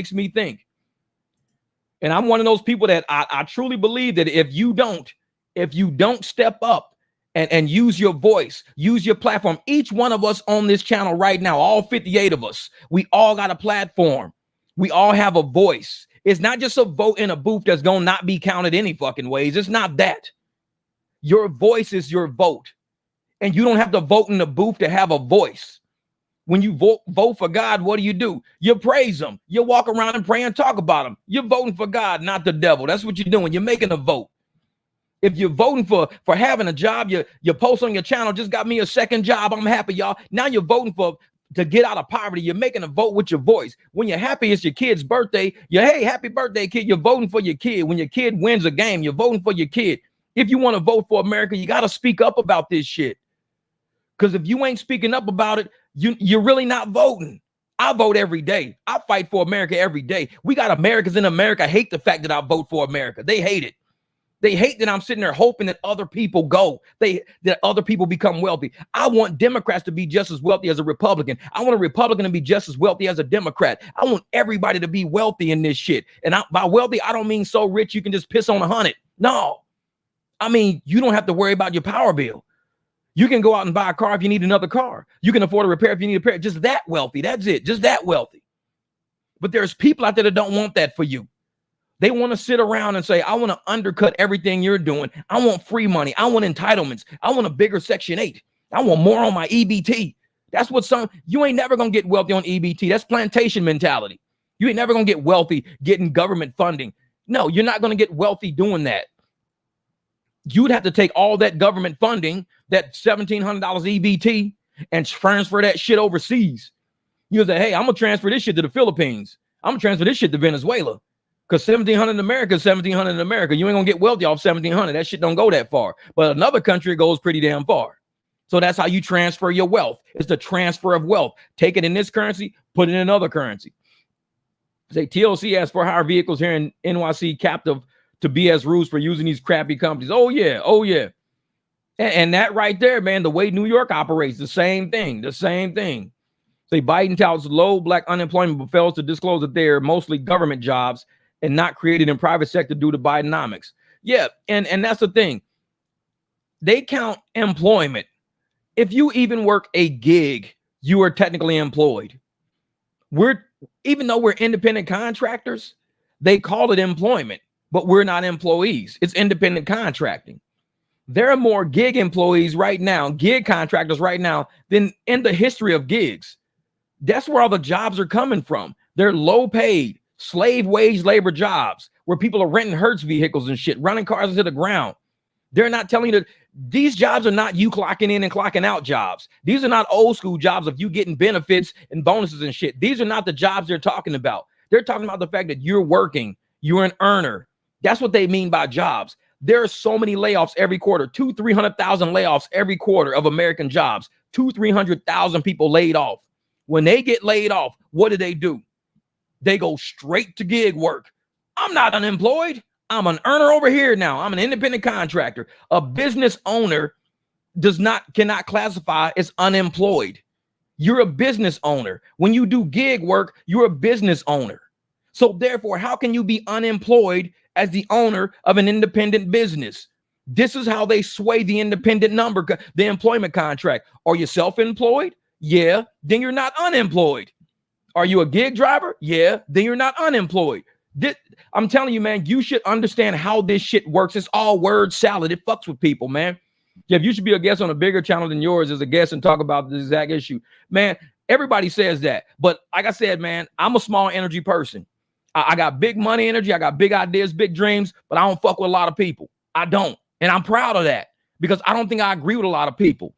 S1: I'm one of those people that I truly believe that if you don't step up and use your voice, use your platform, each one of us on this channel right now, all 58 of us, we all got a platform. We all have a voice. It's not just a vote in a booth that's going to not be counted any fucking ways. It's not that. Your voice is your vote. And you don't have to vote in the booth to have a voice. When you vote for God, what do? You praise him. You walk around and pray and talk about him. You're voting for God, not the devil. That's what you're doing. You're making a vote. If you're voting for having a job, you post on your channel, just got me a second job. I'm happy, y'all. Now you're voting to get out of poverty. You're making a vote with your voice. When you're happy, it's your kid's birthday. Hey, happy birthday, kid. You're voting for your kid. When your kid wins a game, you're voting for your kid. If you want to vote for America, you got to speak up about this shit. Because if you ain't speaking up about it, you're really not voting. I vote every day. I fight for America every day. We got Americans in America hate the fact that I vote for America. They hate it. They hate that I'm sitting there hoping that other people go, that other people become wealthy. I want Democrats to be just as wealthy as a Republican. I want a Republican to be just as wealthy as a Democrat. I want everybody to be wealthy in this shit. And by wealthy, I don't mean so rich you can just piss on 100. No. I mean, you don't have to worry about your power bill. You can go out and buy a car if you need another car. You can afford a repair if you need a repair. Just that wealthy. That's it. Just that wealthy. But there's people out there that don't want that for you. They want to sit around and say, I want to undercut everything you're doing. I want free money. I want entitlements. I want a bigger Section 8. I want more on my EBT. That's what you ain't never going to get wealthy on EBT. That's plantation mentality. You ain't never going to get wealthy getting government funding. No, you're not going to get wealthy doing that. You'd have to take all that government funding, that $1,700 EBT, and transfer that shit overseas. You say, hey, I'm going to transfer this shit to the Philippines. I'm going to transfer this shit to Venezuela. Because $1,700 in America is $1,700 in America. You ain't going to get wealthy off $1,700. That shit don't go that far. But another country, it goes pretty damn far. So that's how you transfer your wealth. It's the transfer of wealth. Take it in this currency, put it in another currency. Say TLC asks for hire vehicles here in NYC captive to BS rules for using these crappy companies. Oh, yeah. And that right there, man, the way New York operates, the same thing. Say Biden touts low black unemployment but fails to disclose that they're mostly government jobs and not created in private sector due to Bidenomics. Yeah, and that's the thing. They count employment If you even work a gig, you are technically employed. Even though we're independent contractors, they call it employment, but we're not employees. It's independent contracting. There are more gig employees right now, gig contractors right now, than in the history of gigs. That's where all the jobs are coming from. They're low paid, slave wage labor jobs where people are renting Hertz vehicles and shit, running cars into the ground. They're not telling you that these jobs are not you clocking in and clocking out jobs. These are not old school jobs of you getting benefits and bonuses and shit. These are not the jobs they're talking about. They're talking about the fact that you're working, you're an earner. That's what they mean by jobs. There are so many layoffs every quarter, 300,000 layoffs every quarter of American jobs, 300,000 people laid off. When they get laid off, what do? They go straight to gig work. I'm not unemployed. I'm an earner over here now. I'm an independent contractor. A business owner cannot classify as unemployed. You're a business owner. When you do gig work, you're a business owner. So therefore, how can you be unemployed as the owner of an independent business? This is how they sway the independent number, the employment contract. Are you self-employed? Yeah, then you're not unemployed. Are you a gig driver? Yeah, then you're not unemployed. I'm telling you, man, you should understand how this shit works. It's all word salad. It fucks with people, man. Jeff, you should be a guest on a bigger channel than yours as a guest and talk about the exact issue. Man, everybody says that. But like I said, man, I'm a small energy person. I got big money energy. I got big ideas, big dreams, but I don't fuck with a lot of people. I don't. And I'm proud of that because I don't think I agree with a lot of people.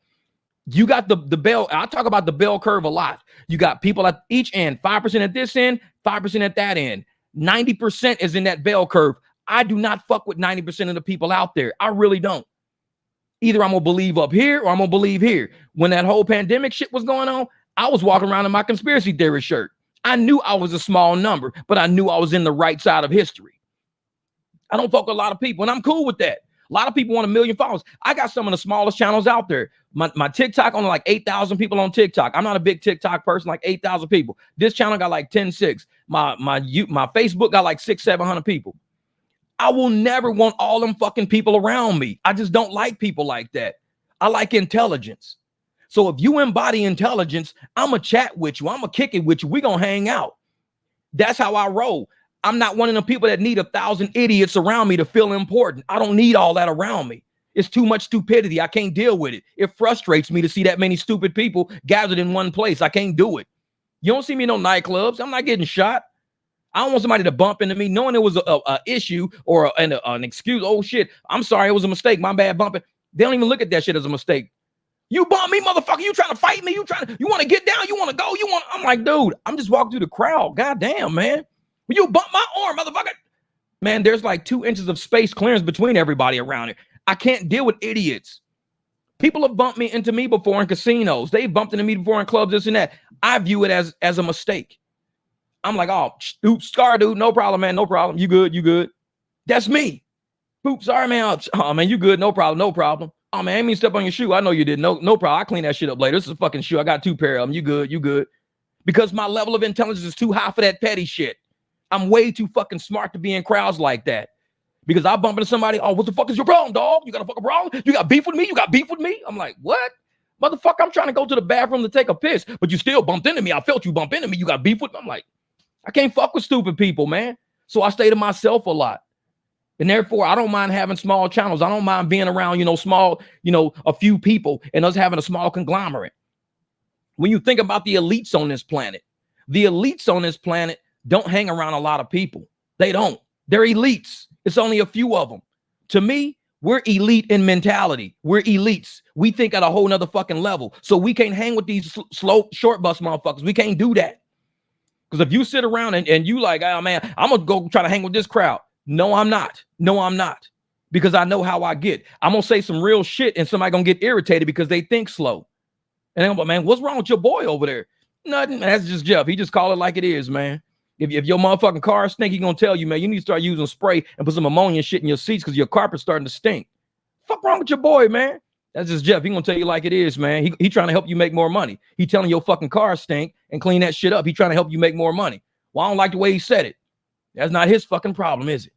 S1: You got the bell. I talk about the bell curve a lot. You got people at each end, 5% at this end, 5% at that end. 90% is in that bell curve. I do not fuck with 90% of the people out there. I really don't. Either I'm going to believe up here or I'm going to believe here. When that whole pandemic shit was going on, I was walking around in my conspiracy theory shirt. I knew I was a small number, but I knew I was in the right side of history. I don't fuck with a lot of people, and I'm cool with that. A lot of people want 1 million followers. I got some of the smallest channels out there. My TikTok only like 8,000 people on TikTok. I'm not a big TikTok person, like 8,000 people. This channel got like 10.6. My Facebook got like 600-700 people. I will never want all them fucking people around me. I just don't like people like that. I like intelligence. So if you embody intelligence, I'm going to chat with you. I'm going to kick it with you. We're going to hang out. That's how I roll. I'm not one of the people that need 1,000 idiots around me to feel important. I don't need all that around me. It's too much stupidity. I can't deal with it. It frustrates me to see that many stupid people gathered in one place. I can't do it. You don't see me in no nightclubs. I'm not getting shot. I don't want somebody to bump into me knowing it was a issue or an excuse. Oh, shit. I'm sorry. It was a mistake. My bad bumping. They don't even look at that shit as a mistake. You bump me, motherfucker. You trying to fight me? You want to get down? You want to go? I'm like, dude, I'm just walking through the crowd. God damn, man. You bump my arm, motherfucker. Man, there's like 2 inches of space clearance between everybody around it. I can't deal with idiots. People have bumped into me before in casinos. They've bumped into me before in clubs, this and that. I view it as a mistake. I'm like, oh, oops, scar, dude. No problem, man. No problem. You good. That's me. Oops, sorry, man. Oh, man, you good. No problem. Oh, man, I ain't mean to step on your shoe. I know you did. No problem. I'll clean that shit up later. This is a fucking shoe. I got 2 pair of them. You good. Because my level of intelligence is too high for that petty shit. I'm way too fucking smart to be in crowds like that. Because I bump into somebody, oh, what the fuck is your problem, dog? You got a fucking problem? You got beef with me? I'm like, what? Motherfucker, I'm trying to go to the bathroom to take a piss, but you still bumped into me. I felt you bump into me. You got beef with me? I'm like, I can't fuck with stupid people, man. So I stay to myself a lot. And therefore, I don't mind having small channels. I don't mind being around, small, a few people and us having a small conglomerate. When you think about the elites on this planet don't hang around a lot of people. They don't. They're elites. It's only a few of them. To me, we're elite in mentality. We're elites. We think at a whole nother fucking level. So we can't hang with these slow, short bus motherfuckers. We can't do that. Because if you sit around and you like, oh man, I'm going to go try to hang with this crowd. No, I'm not. Because I know how I get. I'm going to say some real shit and somebody going to get irritated because they think slow. And they're like, man, what's wrong with your boy over there? Nothing. That's just Jeff. He just call it like it is, man. If your motherfucking car stink, he gonna tell you, man, you need to start using spray and put some ammonia shit in your seats because your carpet's starting to stink. Fuck wrong with your boy, man? That's just Jeff. He gonna tell you like it is, man. He trying to help you make more money. He telling your fucking car stink and clean that shit up. He trying to help you make more money. Well, I don't like the way he said it. That's not his fucking problem, is it?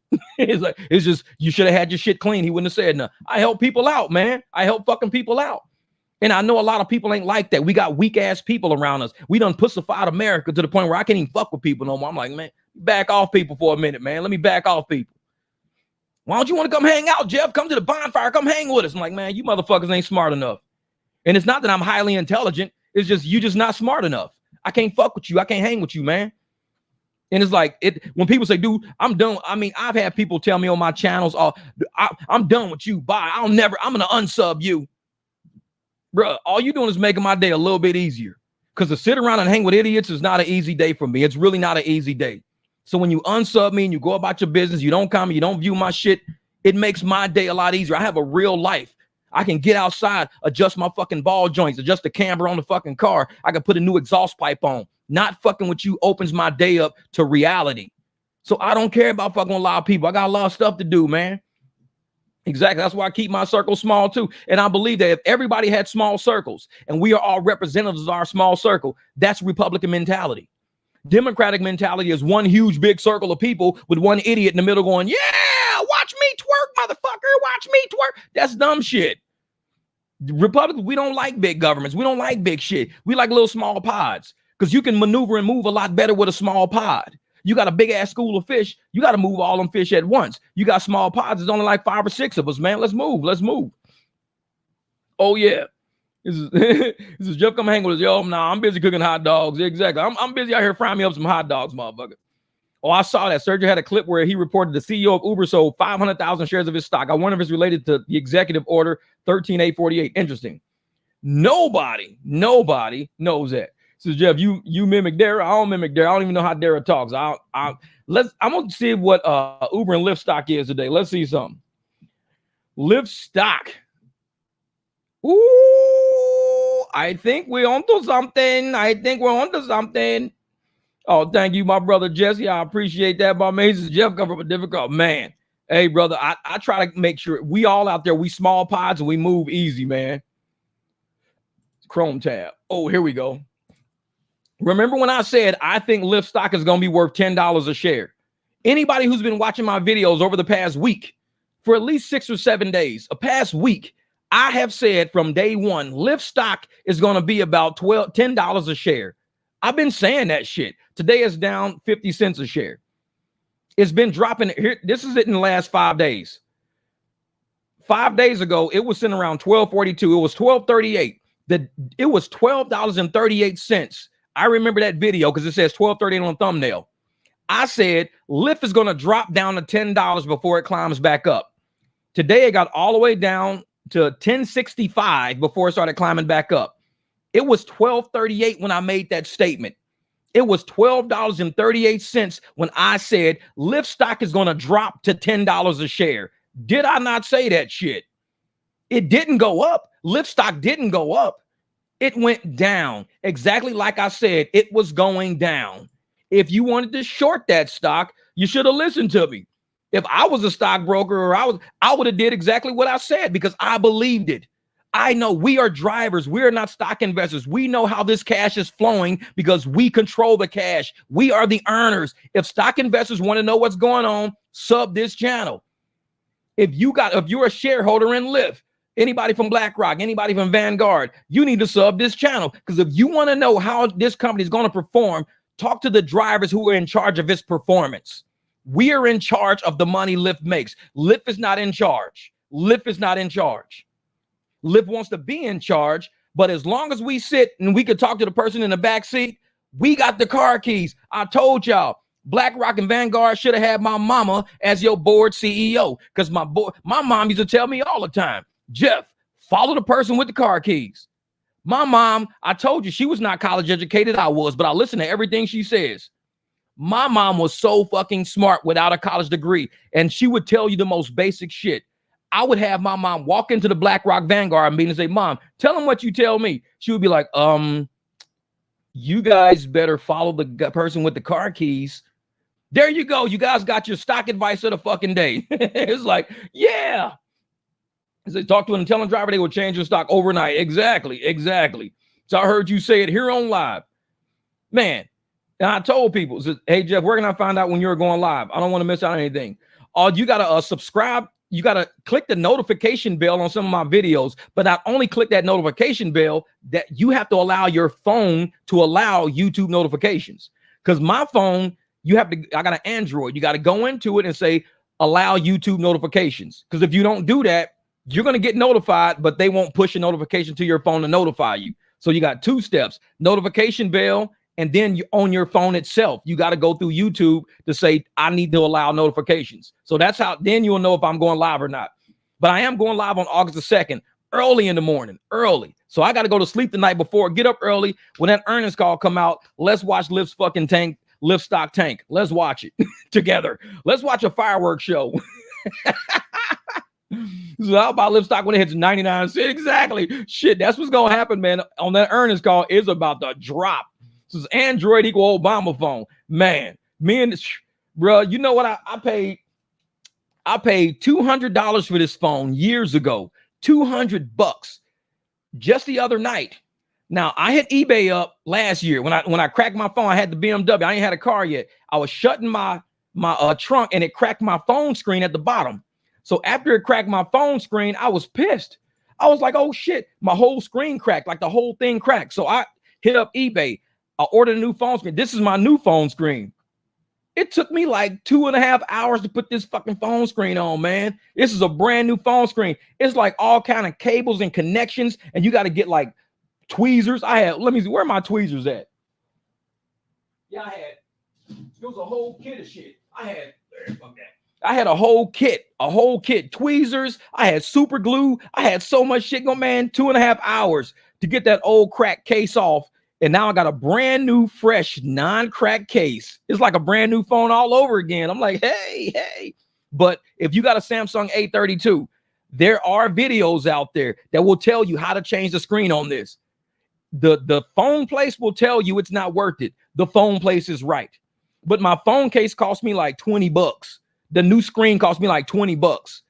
S1: it's just you should have had your shit clean. He wouldn't have said nothing. I help people out, man. I help fucking people out. And I know a lot of people ain't like that. We got weak ass people around us. We done pussified America to the point where I can't even fuck with people no more. I'm like, man, back off people for a minute, man. Let me back off people. Why don't you want to come hang out, Jeff? Come to the bonfire. Come hang with us. I'm like, man, you motherfuckers ain't smart enough. And it's not that I'm highly intelligent. It's just you just not smart enough. I can't fuck with you. I can't hang with you, man. And it's like when people say, dude, I'm done. I mean, I've had people tell me on my channels, I'm done with you. Bye. I'm going to unsub you. Bro, all you doing is making my day a little bit easier. Because to sit around and hang with idiots is not an easy day for me. It's really not an easy day. So when you unsub me and you go about your business, you don't comment, you don't view my shit, it makes my day a lot easier. I have a real life. I can get outside, adjust my fucking ball joints, adjust the camber on the fucking car. I can put a new exhaust pipe on. Not fucking with you opens my day up to reality. So I don't care about fucking with a lot of people. I got a lot of stuff to do, man. Exactly. That's why I keep my circle small too. And I believe that if everybody had small circles and we are all representatives of our small circle, that's Republican mentality. Democratic mentality is one huge big circle of people with one idiot in the middle going, yeah, watch me twerk, motherfucker. Watch me twerk. That's dumb shit. Republicans, we don't like big governments. We don't like big shit. We like little small pods because you can maneuver and move a lot better with a small pod. You got a big ass school of fish. You got to move all them fish at once. You got small pods. There's only like 5 or 6 of us, man. Let's move. Let's move. Oh, yeah. This is Jeff come hang with us. Yo, nah, I'm busy cooking hot dogs. Exactly. I'm busy out here frying me up some hot dogs, motherfucker. Oh, I saw that. Sergio had a clip where he reported the CEO of Uber sold 500,000 shares of his stock. I wonder if it's related to the executive order 13848. Interesting. Nobody knows that. So Jeff, you mimic Dara. I don't mimic Dara. I don't even know how Dara talks. I'm gonna see what Uber and Lyft stock is today. Let's see something. Lyft stock. Ooh, I think we're onto something. Oh, thank you, my brother Jesse. I appreciate that, my man. This is Jeff come from a difficult man. Hey, brother, I try to make sure we all out there, we small pods and we move easy, man. Chrome tab. Oh, here we go. Remember when I said I think Lyft stock is going to be worth $10 a share? Anybody who's been watching my videos over the past week, for at least 6 or 7 days, a past week, I have said from day one, Lyft stock is going to be about $10 a share. I've been saying that shit. Today it's down 50 cents a share. It's been dropping. Here, this is it in the last 5 days. 5 days ago, it was sitting around 12.42. It was 12.38. It was $12.38. I remember that video because it says 12.38 on the thumbnail. I said Lyft is going to drop down to $10 before it climbs back up. Today it got all the way down to 10.65 before it started climbing back up. It was 12.38 when I made that statement. It was $12.38 when I said Lyft stock is going to drop to $10 a share. Did I not say that shit? It didn't go up. Lyft stock didn't go up. It went down. Exactly like I said, it was going down. If you wanted to short that stock, you should have listened to me. If I was a stockbroker or I would have did exactly what I said because I believed it. I know we are drivers. We are not stock investors. We know how this cash is flowing because we control the cash. We are the earners. If stock investors want to know what's going on, sub this channel. If you're a shareholder in Lyft, anybody from BlackRock, anybody from Vanguard, you need to sub this channel because if you want to know how this company is going to perform, talk to the drivers who are in charge of its performance. We are in charge of the money Lyft makes. Lyft is not in charge. Lyft is not in charge. Lyft wants to be in charge, but as long as we sit and we could talk to the person in the back seat, we got the car keys. I told y'all, BlackRock and Vanguard should have had my mama as your board CEO because my mom used to tell me all the time, Jeff, follow the person with the car keys. My mom, I told you she was not college educated. I was, but I listen to everything she says. My mom was so fucking smart without a college degree, and she would tell you the most basic shit. I would have my mom walk into the BlackRock Vanguard meeting and say, Mom, tell them what you tell me. She would be like, you guys better follow the person with the car keys. There you go. You guys got your stock advice of the fucking day. It's like, yeah. As they talk to an intelligent driver, they will change your stock overnight. Exactly. So I heard you say it here on live. Man, and I told people, hey, Jeff, where can I find out when you're going live? I don't want to miss out on anything. You got to subscribe you got to click the notification bell on some of my videos, but not only click that notification bell, that you have to allow your phone to allow YouTube notifications. Because my phone, I got an Android. You got to go into it and say, allow YouTube notifications. Because if you don't do that, you're going to get notified, but they won't push a notification to your phone to notify you. So you got 2 steps, notification bell, and then on your phone itself, you got to go through YouTube to say, I need to allow notifications. So that's how, then you'll know if I'm going live or not. But I am going live on August the 2nd, early in the morning, early. So I got to go to sleep the night before, get up early. When that earnings call come out, let's watch Lyft's fucking tank, Lyft stock tank. Let's watch it together. Let's watch a fireworks show. So how about Lyft stock when it hits 99 cents? Exactly. Shit, that's what's going to happen, man. On that earnings call is about to drop. This is Android equal Obama phone. Man, bro, you know what I paid? I paid $200 for this phone years ago. $200 just the other night. Now, I hit eBay up last year when I cracked my phone. I had the BMW. I ain't had a car yet. I was shutting my trunk and it cracked my phone screen at the bottom. So after it cracked my phone screen, I was pissed. I was like, oh shit, my whole screen cracked, like the whole thing cracked. So I hit up eBay. I ordered a new phone screen. This is my new phone screen. It took me like 2.5 hours to put this fucking phone screen on, man. This is a brand new phone screen. It's like all kind of cables and connections, and you got to get like tweezers. Let me see, where are my tweezers at? Yeah, it was a whole kit of shit. I had a whole kit, tweezers. I had super glue. I had so much shit going, man. 2.5 hours to get that old crack case off. And now I got a brand new, fresh, non-crack case. It's like a brand new phone all over again. I'm like, hey. But if you got a Samsung A32, there are videos out there that will tell you how to change the screen on this. The phone place will tell you it's not worth it. The phone place is right. But my phone case cost me like $20. The new screen cost me like $20.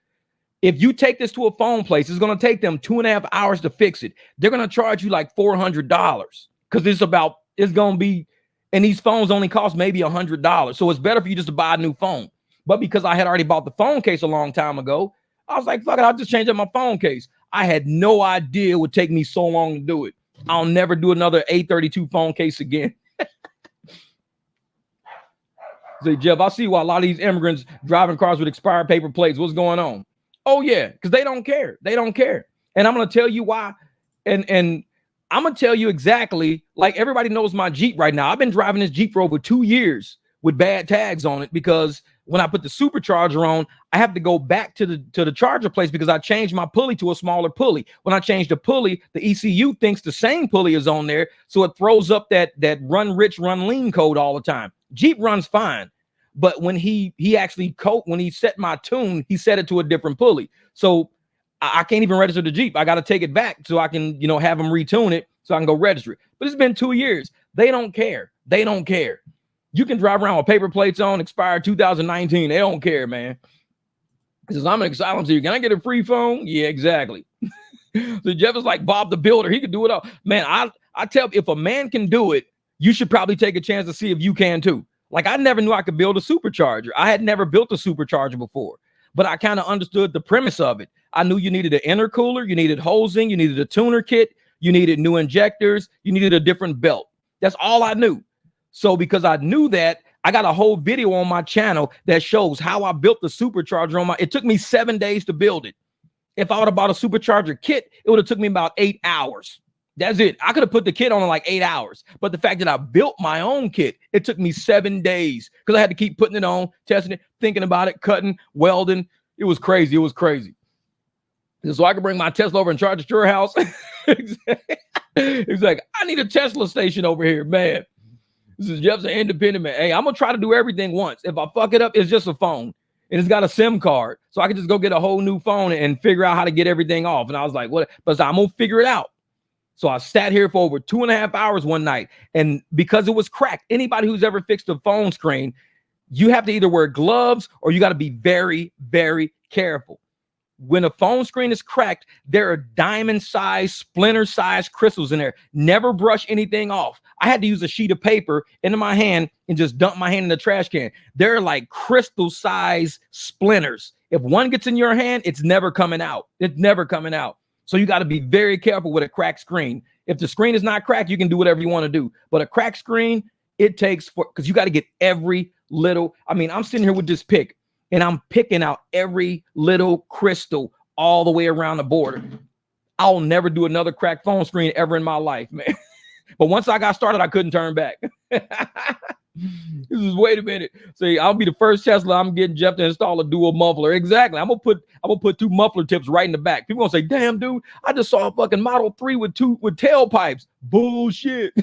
S1: If you take this to a phone place, it's going to take them 2.5 hours to fix it. They're going to charge you like $400. Because it's going to be, and these phones only cost maybe $100. So it's better for you just to buy a new phone. But because I had already bought the phone case a long time ago, I was like, fuck it, I'll just change up my phone case. I had no idea it would take me so long to do it. I'll never do another A32 phone case again. Say, Jeff, I see why a lot of these immigrants driving cars with expired paper plates. What's going on? Oh, yeah, because they don't care. They don't care. And I'm going to tell you why. And I'm going to tell you exactly, like everybody knows my Jeep right now. I've been driving this Jeep for over 2 years with bad tags on it because when I put the supercharger on, I have to go back to the charger place because I changed my pulley to a smaller pulley. When I changed the pulley, the ECU thinks the same pulley is on there. So it throws up that run rich, run lean code all the time. Jeep runs fine. But when he set my tune, he set it to a different pulley. So I can't even register the Jeep. I got to take it back so I can, have them retune it so I can go register it. But it's been 2 years. They don't care. They don't care. You can drive around with paper plates on, expired 2019. They don't care, man. He says, I'm an asylum seeker. Can I get a free phone? Yeah, exactly. So Jeff is like Bob the Builder. He could do it all. Man, I tell you, if a man can do it, you should probably take a chance to see if you can too. Like I never knew I could build a supercharger. I had never built a supercharger before, but I kind of understood the premise of it. I knew you needed an intercooler, you needed hosing, you needed a tuner kit, you needed new injectors, you needed a different belt. That's all I knew. So because I knew that, I got a whole video on my channel that shows how I built the supercharger it took me 7 days to build it. If I would have bought a supercharger kit, it would have took me about 8 hours. That's it. I could have put the kit on in like 8 hours. But the fact that I built my own kit, it took me 7 days because I had to keep putting it on, testing it, thinking about it, cutting, welding. It was crazy. It was crazy. So I could bring my Tesla over and charge at your house. It's like, I need a Tesla station over here, man. This is Jeff's an independent man. Hey, I'm going to try to do everything once. If I fuck it up, it's just a phone. And it's got a SIM card. So I can just go get a whole new phone and figure out how to get everything off. And I was like, what? But I'm going to figure it out. So I sat here for over 2.5 hours one night. And because it was cracked, anybody who's ever fixed a phone screen, you have to either wear gloves or you got to be very, very careful. When a phone screen is cracked, there are diamond-sized, splinter-sized crystals in there. Never brush anything off. I had to use a sheet of paper into my hand and just dump my hand in the trash can. They're like crystal-sized splinters. If one gets in your hand, it's never coming out. It's never coming out. So you got to be very careful with a cracked screen. If the screen is not cracked, you can do whatever you want to do. But a cracked screen, it takes because you got to get every little. I mean, I'm sitting here with this pick, and I'm picking out every little crystal all the way around the border. I'll never do another cracked phone screen ever in my life, man. But once I got started, I couldn't turn back. This is, wait a minute. See, I'll be the first Tesla I'm getting Jeff to install a dual muffler. Exactly. I'm gonna put 2 muffler tips right in the back. People gonna say, damn, dude, I just saw a fucking Model 3 with tailpipes. Bullshit.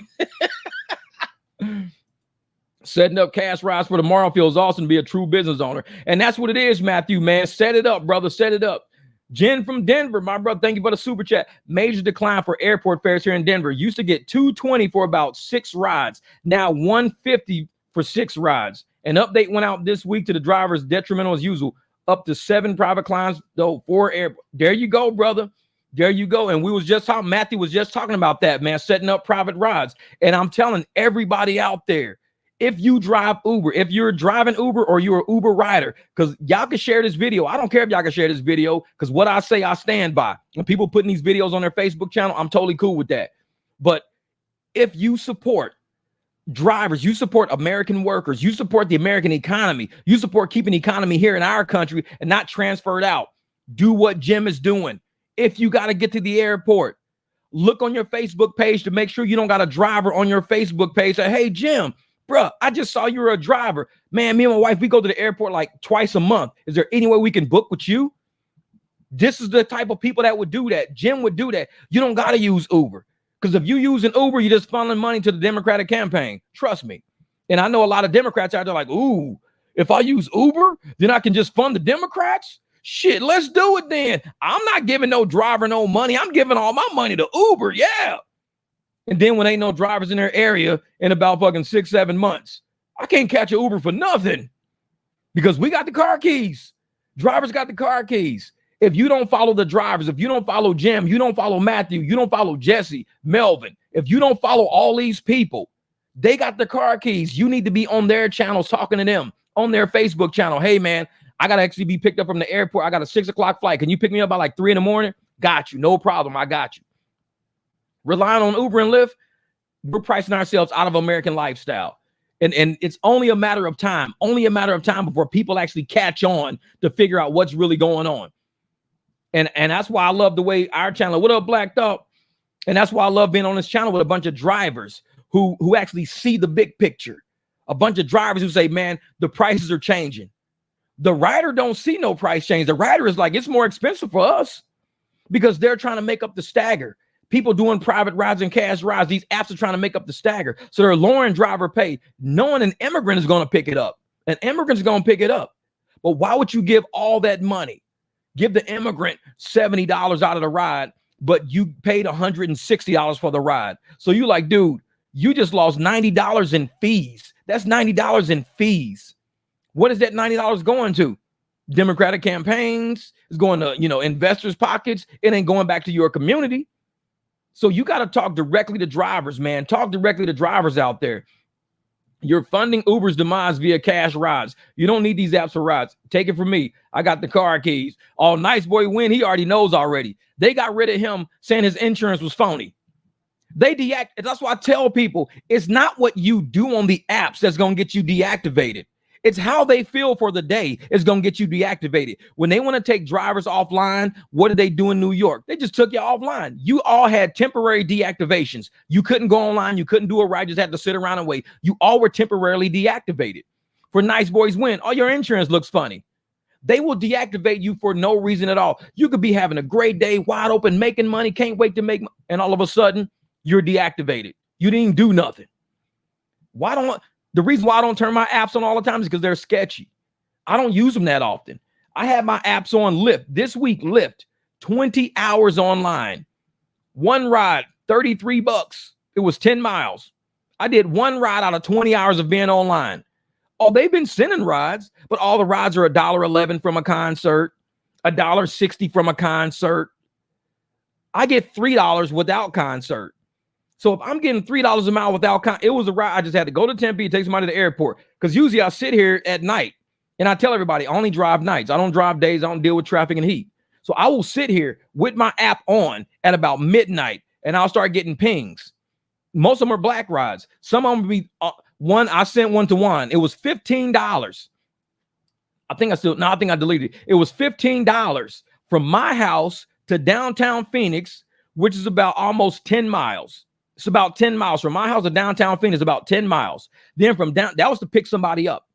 S1: Setting up cash rides for tomorrow feels awesome to be a true business owner. And that's what it is, Matthew, man. Set it up, brother. Set it up. Jen from Denver, my brother, thank you for the super chat. Major decline for airport fares here in Denver. Used to get $220 for about 6 rides. Now $150 for 6 rides. An update went out this week to the drivers, detrimental as usual. Up to 7 private clients, though, 4 airport. There you go, brother. There you go. And Matthew was just talking about that, man, setting up private rides. And I'm telling everybody out there, if you drive Uber, if you're driving Uber or you're an Uber rider, because y'all can share this video. I don't care if y'all can share this video, because what I say, I stand by. When people putting these videos on their Facebook channel, I'm totally cool with that. But if you support drivers, you support American workers, you support the American economy, you support keeping the economy here in our country and not transferred out, do what Jim is doing. If you got to get to the airport, look on your Facebook page to make sure you don't got a driver on your Facebook page. Say, hey, Jim, bruh, I just saw you were a driver. Man, me and my wife, we go to the airport like twice a month. Is there any way we can book with you? This is the type of people that would do that. Jim would do that. You don't got to use Uber. Because if you use an Uber, you're just funneling money to the Democratic campaign. Trust me. And I know a lot of Democrats out there like, ooh, if I use Uber, then I can just fund the Democrats? Shit, let's do it then. I'm not giving no driver no money. I'm giving all my money to Uber. Yeah. And then when ain't no drivers in their area in about fucking 6-7 months, I can't catch an Uber for nothing because we got the car keys. Drivers got the car keys. If you don't follow the drivers, if you don't follow Jim, you don't follow Matthew, you don't follow Jesse, Melvin, if you don't follow all these people, they got the car keys. You need to be on their channels talking to them, on their Facebook channel. Hey, man, I got to actually be picked up from the airport. I got a 6 o'clock flight. Can you pick me up by like 3 in the morning? Got you. No problem. I got you. Relying on Uber and Lyft, we're pricing ourselves out of American lifestyle. And it's only a matter of time, before people actually catch on to figure out what's really going on. And that's why I love the way our channel, what up, Black Thought? And that's why I love being on this channel with a bunch of drivers who actually see the big picture. A bunch of drivers who say, man, the prices are changing. The rider don't see no price change. The rider is like, it's more expensive for us because they're trying to make up the stagger. People doing private rides and cash rides, these apps are trying to make up the stagger. So they're lowering driver pay, knowing an immigrant is going to pick it up. An immigrant is going to pick it up. But why would you give all that money? Give the immigrant $70 out of the ride, but you paid $160 for the ride. So you like, dude, you just lost $90 in fees. That's $90 in fees. What is that $90 going to? Democratic campaigns. It's going to, investors' pockets. It ain't going back to your community. So you got to talk directly to drivers, man. Talk directly to drivers out there. You're funding Uber's demise via cash rides. You don't need these apps for rides. Take it from me. I got the car keys. Oh, nice boy Win. He already knows already. They got rid of him saying his insurance was phony. They deactivate. That's why I tell people it's not what you do on the apps that's going to get you deactivated. It's how they feel for the day is going to get you deactivated. When they want to take drivers offline, what did they do in New York? They just took you offline. You all had temporary deactivations. You couldn't go online. You couldn't do a ride. Just had to sit around and wait. You all were temporarily deactivated. For Nice Boys Win, oh, your insurance looks funny. They will deactivate you for no reason at all. You could be having a great day, wide open, making money, can't wait to make money, and all of a sudden, you're deactivated. You didn't do nothing. The reason why I don't turn my apps on all the time is because they're sketchy. I don't use them that often. I have my apps on Lyft. This week, Lyft, 20 hours online. One ride, $33. It was 10 miles. I did one ride out of 20 hours of being online. Oh, they've been sending rides, but all the rides are $1.11 from a concert. $1.60 from a concert. I get $3 without concert. So if I'm getting $3 a mile without it was a ride. I just had to go to Tempe, take somebody to the airport. Because usually I sit here at night and I tell everybody I only drive nights. I don't drive days. I don't deal with traffic and heat. So I will sit here with my app on at about midnight and I'll start getting pings. Most of them are black rides. Some of them will be one. I sent one to one. It was $15. I think I deleted it. It was $15 from my house to downtown Phoenix, which is about almost 10 miles. It's about 10 miles from my house to downtown Phoenix, about 10 miles. Then from down, that was to pick somebody up.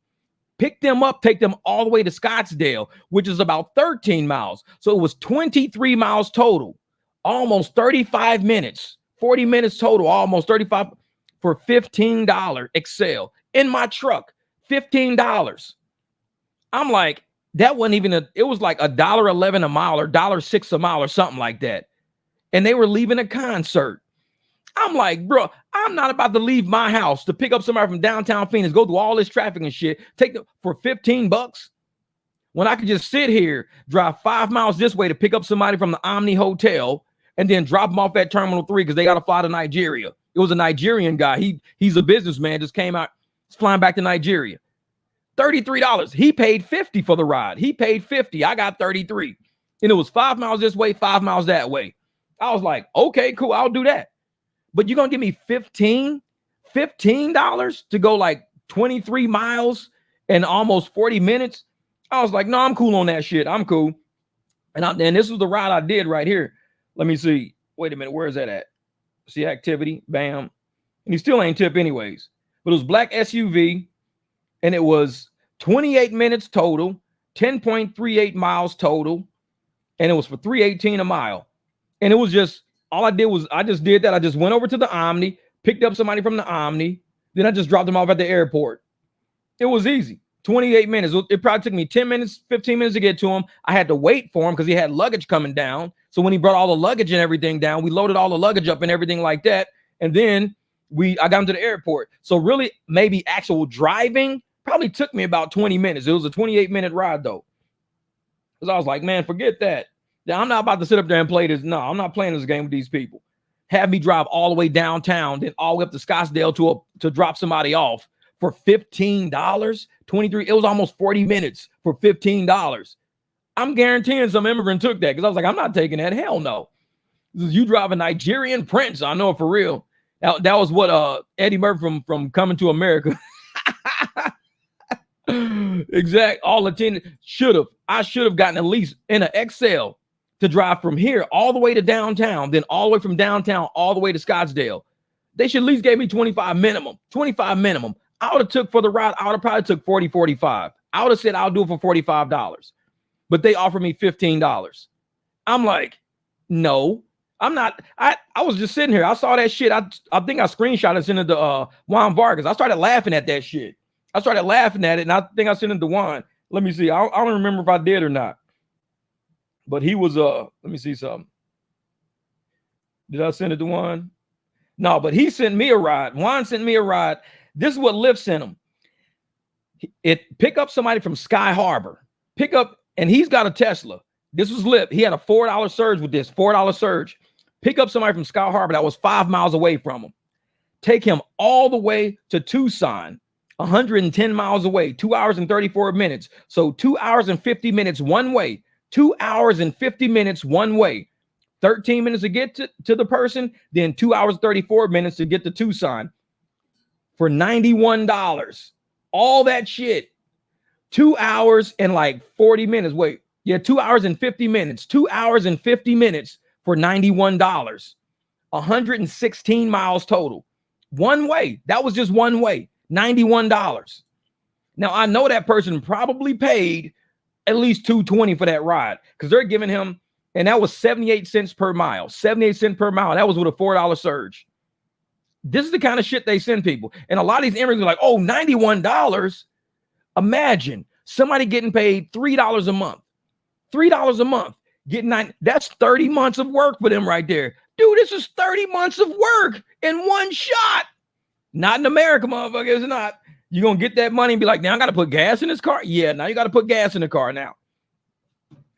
S1: Pick them up, take them all the way to Scottsdale, which is about 13 miles. So it was 23 miles total, almost 35 minutes, 40 minutes total, almost 35 for $15 Excel in my truck, $15. I'm like, that wasn't even it was like $1.11 a mile or $1.06 a mile or something like that. And they were leaving a concert. I'm like, bro, I'm not about to leave my house to pick up somebody from downtown Phoenix, go through all this traffic and shit, take them for $15 when I could just sit here, drive 5 miles this way to pick up somebody from the Omni Hotel and then drop them off at Terminal 3 because they got to fly to Nigeria. It was a Nigerian guy. He's a businessman, just came out, flying back to Nigeria. $33. He paid $50 for the ride. He paid $50. I got $33. And it was 5 miles this way, 5 miles that way. I was like, okay, cool, I'll do that. But you're going to give me $15 to go like 23 miles and almost 40 minutes? I was like, no, I'm cool on that shit. I'm cool. And this was the ride I did right here. Let me see. Wait a minute. Where is that at? See activity. Bam. And he still ain't tip anyways. But it was black SUV. And it was 28 minutes total, 10.38 miles total. And it was for $3.18 a mile. And it was just, all I did was I just did that. I just went over to the Omni, picked up somebody from the Omni. Then I just dropped them off at the airport. It was easy. 28 minutes. It probably took me 10 minutes, 15 minutes to get to him. I had to wait for him because he had luggage coming down. So when he brought all the luggage and everything down, we loaded all the luggage up and everything like that. And then I got him to the airport. So really maybe actual driving probably took me about 20 minutes. It was a 28-minute ride though. Because I was like, man, forget that. I'm not about to sit up there and play this. No, I'm not playing this game with these people. Have me drive all the way downtown, then all the way up to Scottsdale to drop somebody off for $15, 23. It was almost 40 minutes for $15. I'm guaranteeing some immigrant took that because I was like, I'm not taking that. Hell no. You drive a Nigerian prince. I know it for real. That was what Eddie Murphy from Coming to America. Exact. All attended. I should have gotten at least in an Excel to drive from here all the way to downtown, then all the way from downtown all the way to Scottsdale. They should at least give me 25 minimum. 25 minimum. I would have took for the ride. I would have probably took 40, 45. I would have said I'll do it for $45. But they offered me $15. I'm like, no, I'm not. I was just sitting here. I saw that shit. I think I screenshot it, sent it to Juan Vargas. I started laughing at that shit. I started laughing at it, and I think I sent it to Juan. Let me see. I don't remember if I did or not. But he was let me see something. Did I send it to Juan? No, but he sent me a ride. Juan sent me a ride. This is what Lyft sent him. Pick up somebody from Sky Harbor. Pick up, and he's got a Tesla. This was Lyft. He had a $4 surge with this, $4 surge. Pick up somebody from Sky Harbor that was 5 miles away from him. Take him all the way to Tucson, 110 miles away, 2 hours and 34 minutes. So 2 hours and 50 minutes one way. 2 hours and 50 minutes one way. 13 minutes to get to the person, then 2 hours 34 minutes to get to Tucson for $91. All that shit. 2 hours and like 40 minutes. Wait, yeah, 2 hours and 50 minutes. 2 hours and 50 minutes for $91. 116 miles total. One way. That was just one way. $91. Now I know that person probably paid at least $2.20 for that ride because they're giving him, and that was 78 cents per mile. 78 cents per mile. That was with a $4 surge. This is the kind of shit they send people. And a lot of these immigrants are like, oh, $91. Imagine somebody getting paid $3 a month. $3 a month. That's 30 months of work for them right there. Dude, this is 30 months of work in one shot. Not in America, motherfucker. It's not. You're going to get that money and be like, now I got to put gas in this car? Yeah, now you got to put gas in the car now.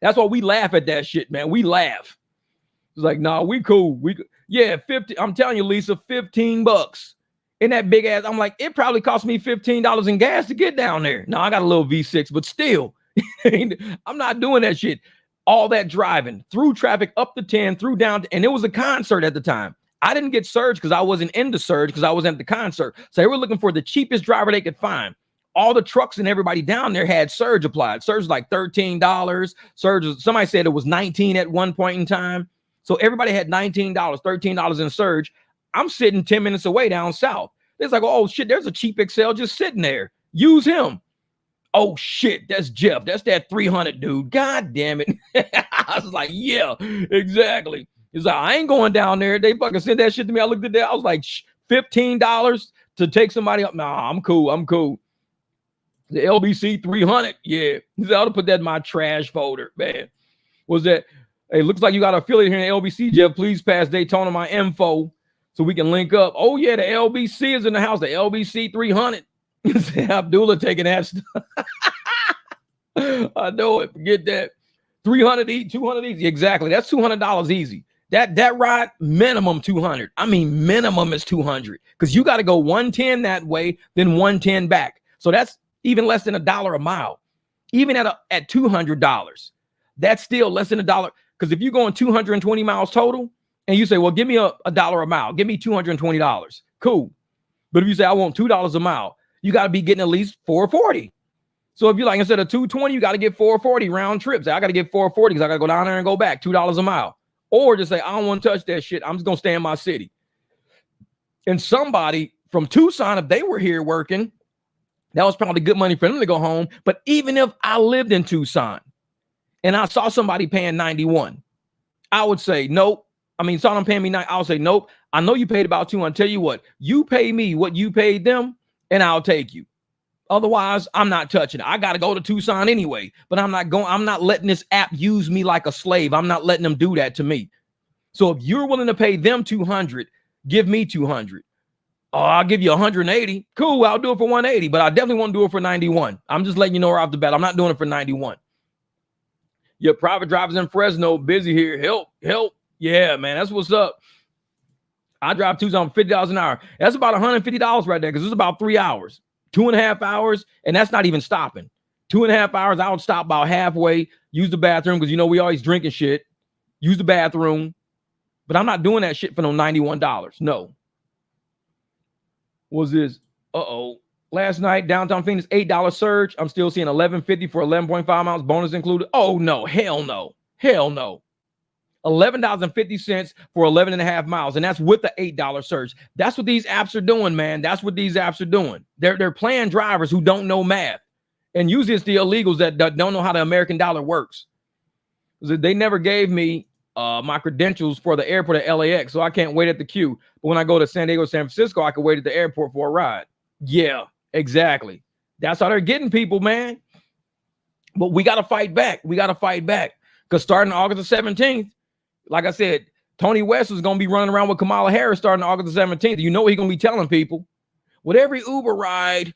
S1: That's why we laugh at that shit, man. We laugh. It's like, nah, we cool. Yeah, 50. I'm telling you, Lisa, $15 in that big ass. I'm like, it probably cost me $15 in gas to get down there. No, I got a little V6, but still, I'm not doing that shit. All that driving through traffic up to 10, through down, and it was a concert at the time. I didn't get surge because I wasn't into surge because I was at the concert. So they were looking for the cheapest driver they could find. All the trucks and everybody down there had surge applied. Surge was like $13. Surge was, somebody said it was $19 at one point in time. So everybody had $19, $13 in surge. I'm sitting 10 minutes away down south. It's like, oh shit, there's a cheap XL just sitting there. Use him. Oh shit, that's Jeff. That's that 300 dude. God damn it. I was like, yeah, exactly. He's like, I ain't going down there. They fucking sent that shit to me. I looked at that. I was like, $15 to take somebody up. Nah, I'm cool. I'm cool. The LBC 300. Yeah. He said, I ought to put that in my trash folder, man. Was that? Hey, looks like you got an affiliate here in the LBC, Jeff. Please pass Daytona my info so we can link up. Oh, yeah, the LBC is in the house. The LBC 300. Abdullah taking that stuff. I know it. Forget that. 300 each, 200 easy. Exactly. That's $200 easy. That ride, minimum 200. I mean, minimum is 200 because you got to go 110 that way, then 110 back. So that's even less than $1 a mile. Even at $200, that's still less than $1. Because if you're going 220 miles total and you say, well, give me $1 a mile, give me $220. Cool. But if you say, I want $2 a mile, you got to be getting at least $440. So if you like, instead of 220, you got to get 440 round trips. I got to get 440 because I got to go down there and go back $2 a mile. Or just say, I don't want to touch that shit. I'm just going to stay in my city. And somebody from Tucson, if they were here working, that was probably good money for them to go home. But even if I lived in Tucson and I saw somebody paying 91, I would say, nope. I mean, saw them paying me 9. I would say, nope. I know you paid about 200. Tell you what, you pay me what you paid them and I'll take you. Otherwise, I'm not touching it. I got to go to Tucson anyway, but I'm not letting this app use me like a slave. I'm not letting them do that to me. So if you're willing to pay them 200, give me 200. Oh, I'll give you 180. Cool. I'll do it for 180, but I definitely won't do it for 91. I'm just letting you know right off the bat. I'm not doing it for 91. Your private drivers in Fresno, busy here. Help. Yeah, man. That's what's up. I drive Tucson $50 an hour. That's about $150 right there because it's about 3 hours. 2.5 hours, and that's not even stopping. 2.5 hours, I would stop about halfway, use the bathroom, because you know we always drinking shit. Use the bathroom. But I'm not doing that shit for no $91. No. What's this? Uh-oh. Last night, downtown Phoenix, $8 surge. I'm still seeing $11.50 for 11.5 miles, bonus included. Oh, no. Hell no. Hell no. $11.50 for 11.5 miles. And that's with the $8 surge. That's what these apps are doing, man. That's what these apps are doing. They're playing drivers who don't know math. And usually it's the illegals that don't know how the American dollar works. They never gave me my credentials for the airport at LAX, so I can't wait at the queue. But when I go to San Diego, San Francisco, I can wait at the airport for a ride. Yeah, exactly. That's how they're getting people, man. But we got to fight back. We got to fight back. Because starting August the 17th, like I said, Tony West is going to be running around with Kamala Harris starting August the 17th. You know what he's going to be telling people? With every Uber ride,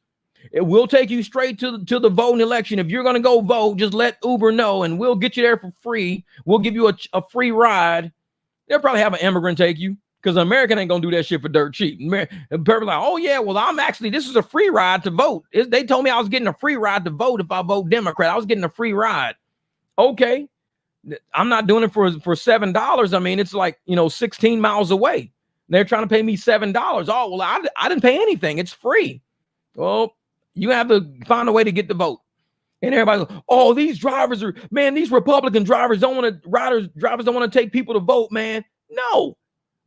S1: it will take you straight to the voting election. If you're going to go vote, just let Uber know, and we'll get you there for free. We'll give you a free ride. They'll probably have an immigrant take you because an American ain't going to do that shit for dirt cheap. And people like, oh, yeah, well, this is a free ride to vote. They told me I was getting a free ride to vote if I vote Democrat. I was getting a free ride. Okay. I'm not doing it for $7. I mean, it's like, 16 miles away. They're trying to pay me $7. Oh, well, I didn't pay anything. It's free. Well, you have to find a way to get the vote. And everybody goes, oh, these Republican drivers drivers don't want to take people to vote, man. No,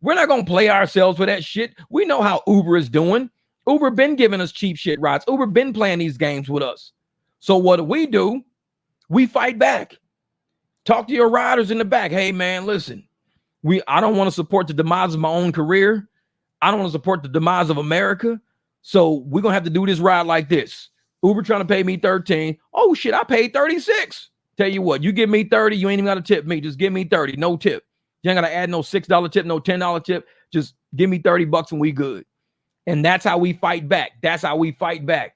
S1: we're not going to play ourselves for that shit. We know how Uber is doing. Uber been giving us cheap shit rides. Uber been playing these games with us. So what do? We fight back. Talk to your riders in the back. Hey, man, listen, I don't want to support the demise of my own career. I don't want to support the demise of America. So we're going to have to do this ride like this. Uber trying to pay me 13. Oh, shit, I paid 36. Tell you what, you give me 30, you ain't even got to tip me. Just give me 30, no tip. You ain't got to add no $6 tip, no $10 tip. Just give me $30 and we good. And that's how we fight back. That's how we fight back.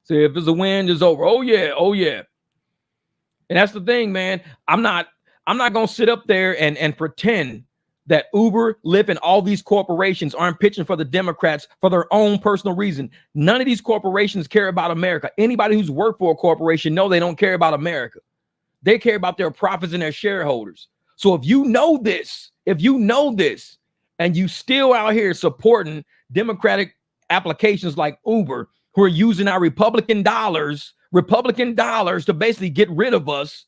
S1: So if it's a win, it's over. Oh, yeah. And that's the thing, man. I'm not gonna sit up there and pretend that Uber, Lyft, and all these corporations aren't pitching for the Democrats for their own personal reason. None of these corporations care about America. Anybody who's worked for a corporation know they don't care about America. They care about their profits and their shareholders. So if you know this, and you still out here supporting Democratic applications like Uber, who are using our Republican dollars to basically get rid of us,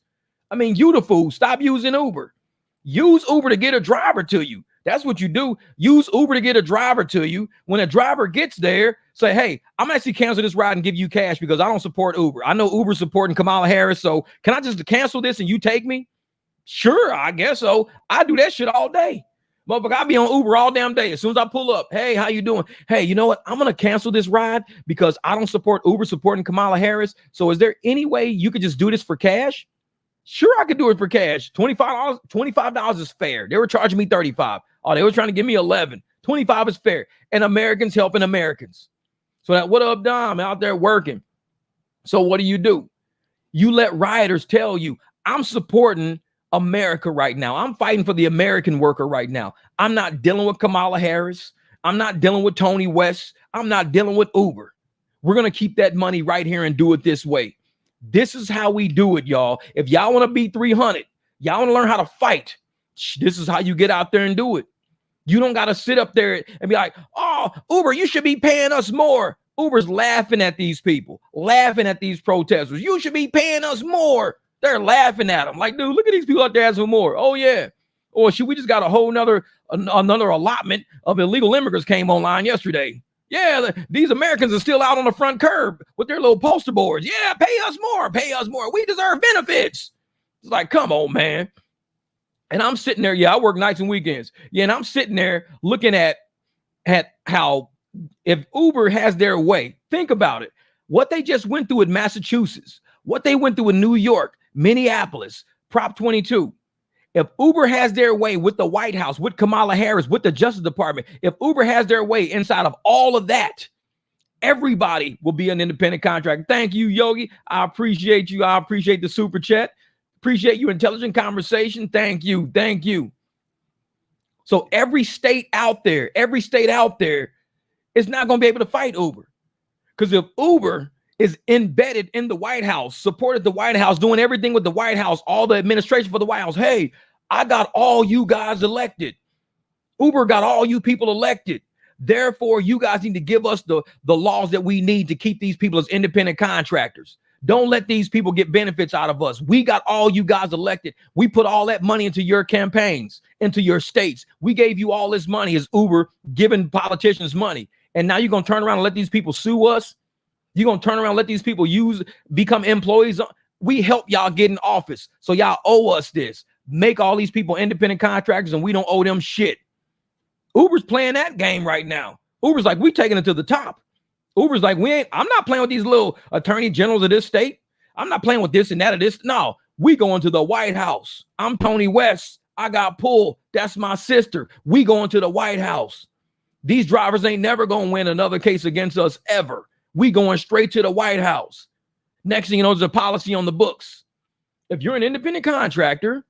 S1: I mean, you the fool. Stop using Uber. Use Uber to get a driver to you. That's what you do. Use Uber to get a driver to you. When a driver gets there, say, hey, I'm actually cancel this ride and give you cash because I don't support Uber. I know Uber's supporting Kamala Harris, so can I just cancel this and you take me? Sure, I guess so. I do that shit all day. Motherfucker, I be on Uber all damn day. As soon as I pull up, hey, how you doing? Hey, you know what? I'm going to cancel this ride because I don't support Uber supporting Kamala Harris. So is there any way you could just do this for cash? Sure, I could do it for cash. $25 is fair. They were charging me $35. Oh, they were trying to give me $11. $25 is fair. And Americans helping Americans. So that, what up, Dom? Out there working. So what do? You let rioters tell you, I'm supporting America right now. I'm fighting for the American worker right now. I'm not dealing with Kamala Harris. I'm not dealing with Tony West. I'm not dealing with Uber. We're going to keep that money right here and do it this way. This is how we do it, y'all. If y'all want to be 300, y'all want to learn how to fight, this is how you get out there and do it. You don't got to sit up there and be like, oh, Uber, you should be paying us more. Uber's laughing at these people, laughing at these protesters. You should be paying us more. They're laughing at them. Like, dude, look at these people out there asking for more. Oh, yeah. Or should we just got a whole another allotment of illegal immigrants came online yesterday. Yeah, these Americans are still out on the front curb with their little poster boards. Yeah, pay us more. Pay us more. We deserve benefits. It's like, come on, man. And I'm sitting there. Yeah, I work nights and weekends. Yeah, and I'm sitting there looking at how if Uber has their way, think about it. What they just went through in Massachusetts, what they went through in New York, Minneapolis, Prop 22. If Uber has their way with the White House, with Kamala Harris, with the Justice Department, if Uber has their way inside of all of that, everybody will be an independent contractor. Thank you, Yogi. I appreciate you. I appreciate the super chat. Appreciate your intelligent conversation. Thank you. Thank you. So every state out there is not going to be able to fight Uber. Because if Uber is embedded in the White House, supported the White House, doing everything with the White House, all the administration for the White House. Hey, I got all you guys elected. Uber got all you people elected. Therefore, you guys need to give us the laws that we need to keep these people as independent contractors. Don't let these people get benefits out of us. We got all you guys elected. We put all that money into your campaigns, into your states. We gave you all this money as Uber giving politicians money. And now you're going to turn around and let these people sue us? You're going to turn around and let these people become employees? We help y'all get in office. So y'all owe us this. Make all these people independent contractors and we don't owe them shit. Uber's playing that game right now. Uber's like, we taking it to the top. Uber's like, I'm not playing with these little attorney generals of this state. I'm not playing with this and that of this. No, we going to the White House. I'm Tony West. I got pulled. That's my sister. We going to the White House. These drivers ain't never going to win another case against us ever. We going straight to the White House. Next thing you know, there's a policy on the books. If you're an independent contractor,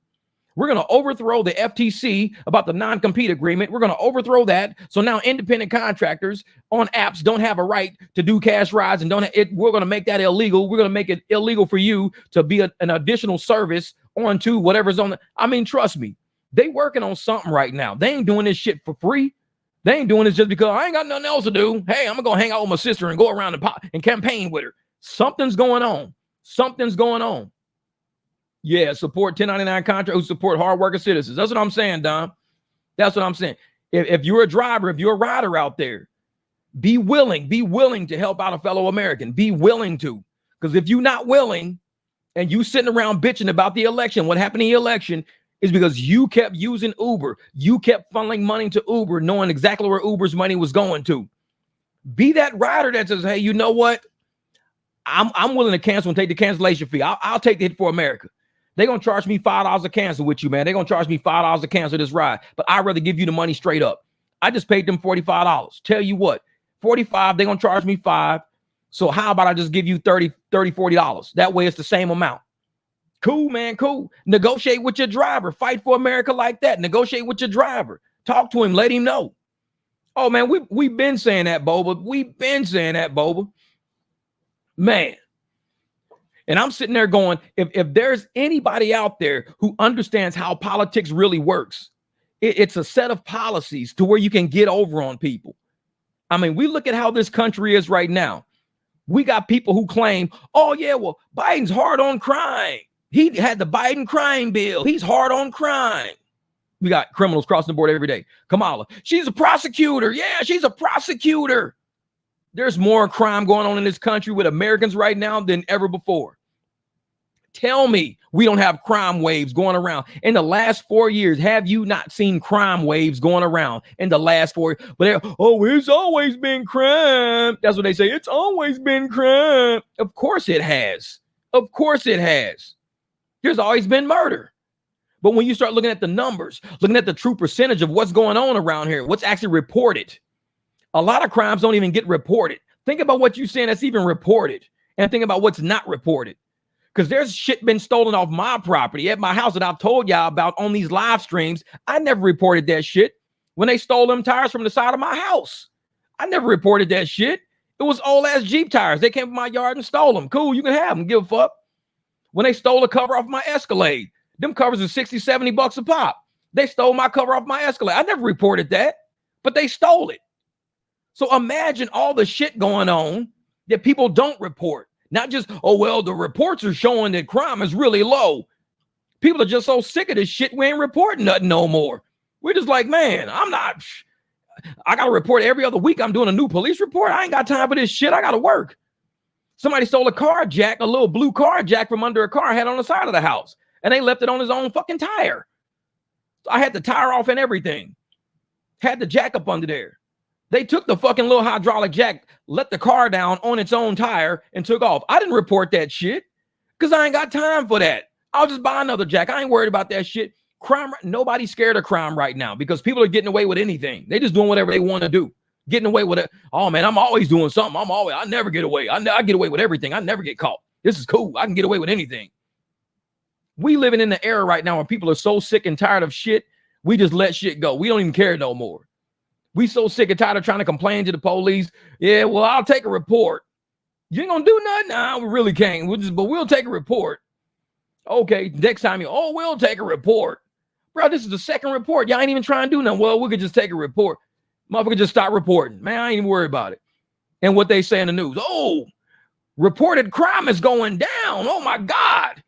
S1: we're going to overthrow the FTC about the non-compete agreement. We're going to overthrow that. So now independent contractors on apps don't have a right to do cash rides and we're going to make that illegal. We're going to make it illegal for you to be an additional service onto whatever's on the. I mean, trust me, they working on something right now. They ain't doing this shit for free. They ain't doing this just because I ain't got nothing else to do. Hey, I'm going to go hang out with my sister and go around and campaign with her. Something's going on. Something's going on. Yeah, support 1099 contractors who support hardworking citizens. That's what I'm saying, Don. That's what I'm saying. If you're a driver, if you're a rider out there, be willing to help out a fellow American. Be willing to. Because if you're not willing and you sitting around bitching about the election, what happened in the election is because you kept using Uber. You kept funneling money to Uber, knowing exactly where Uber's money was going to. Be that rider that says, hey, you know what? I'm willing to cancel and take the cancellation fee. I'll take the hit for America. They're going to charge me $5 to cancel with you, man. They're going to charge me $5 to cancel this ride. But I'd rather give you the money straight up. I just paid them $45. Tell you what, $45, they're going to charge me $5. So how about I just give you $30, $40? That way it's the same amount. Cool, man, cool. Negotiate with your driver. Fight for America like that. Negotiate with your driver. Talk to him. Let him know. Oh, man, we've been saying that, Boba. We've been saying that, Boba. Man. And I'm sitting there going, if there's anybody out there who understands how politics really works, it's a set of policies to where you can get over on people. I mean, we look at how this country is right now. We got people who claim, oh, yeah, well, Biden's hard on crime. He had the Biden crime bill. He's hard on crime. We got criminals crossing the border every day. Kamala, she's a prosecutor. Yeah, she's a prosecutor. There's more crime going on in this country with Americans right now than ever before. Tell me we don't have crime waves going around. In the last 4 years, have you not seen crime waves going around in the last 4 years? But oh, it's always been crime. That's what they say. It's always been crime. Of course it has. Of course it has. There's always been murder. But when you start looking at the numbers, looking at the true percentage of what's going on around here, what's actually reported, a lot of crimes don't even get reported. Think about what you're saying that's even reported and think about what's not reported. Because there's shit been stolen off my property at my house that I've told y'all about on these live streams. I never reported that shit. When they stole them tires from the side of my house, I never reported that shit. It was old ass Jeep tires. They came from my yard and stole them. Cool, you can have them. Give a fuck. When they stole a cover off my Escalade, them covers are 60, 70 bucks a pop. They stole my cover off my Escalade. I never reported that, but they stole it. So imagine all the shit going on that people don't report. Not just, oh, well, the reports are showing that crime is really low. People are just so sick of this shit, we ain't reporting nothing no more. We're just like, man, I got to report every other week. I'm doing a new police report. I ain't got time for this shit. I got to work. Somebody stole a car jack, a little blue car jack from under a car I had on the side of the house. And they left it on his own fucking tire. So I had the tire off and everything. Had the jack up under there. They took the fucking little hydraulic jack, let the car down on its own tire and took off. I didn't report that shit because I ain't got time for that. I'll just buy another jack. I ain't worried about that shit. Crime, nobody's scared of crime right now because people are getting away with anything. They just doing whatever they want to do. Getting away with it. Oh, man, I'm always doing something. I never get away. I get away with everything. I never get caught. This is cool. I can get away with anything. We living in the era right now where people are so sick and tired of shit. We just let shit go. We don't even care no more. We so sick and tired of trying to complain to the police. Yeah, well, I'll take a report. You ain't gonna do nothing? Nah, we really can't. But we'll take a report. Okay, next time we'll take a report. Bro, this is the second report. Y'all ain't even trying to do nothing. Well, we could just take a report. Motherfucker, just stop reporting. Man, I ain't even worried about it. And what they say in the news. Oh, reported crime is going down. Oh, my God.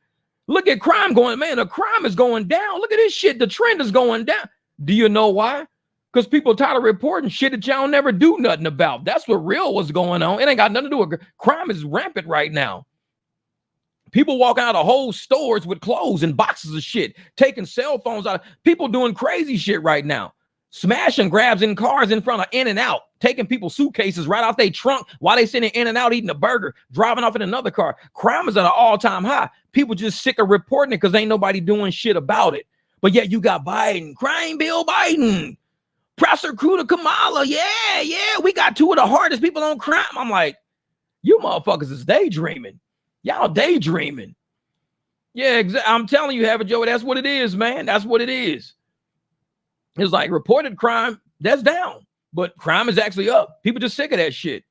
S1: Look at crime going. Man, the crime is going down. Look at this shit. The trend is going down. Do you know why? Because people are tired of reporting shit that y'all never do nothing about. That's what real was going on. It ain't got nothing to do with crime. Is rampant right now. People walking out of whole stores with clothes and boxes of shit, taking cell phones out. People doing crazy shit right now. Smashing grabs in cars in front of In-N-Out, taking people's suitcases right out their trunk while they sitting in In-N-Out eating a burger, driving off in another car. Crime is at an all-time high. People just sick of reporting it because ain't nobody doing shit about it. But yet you got Biden, crime bill Biden, prosecutor Kamala. Yeah, we got two of the hardest people on crime. I'm like, you motherfuckers is daydreaming. Y'all daydreaming. Yeah, I'm telling you, Having Joe, that's what it is, man. That's what it is. It's like reported crime, that's down, but crime is actually up. People just sick of that shit.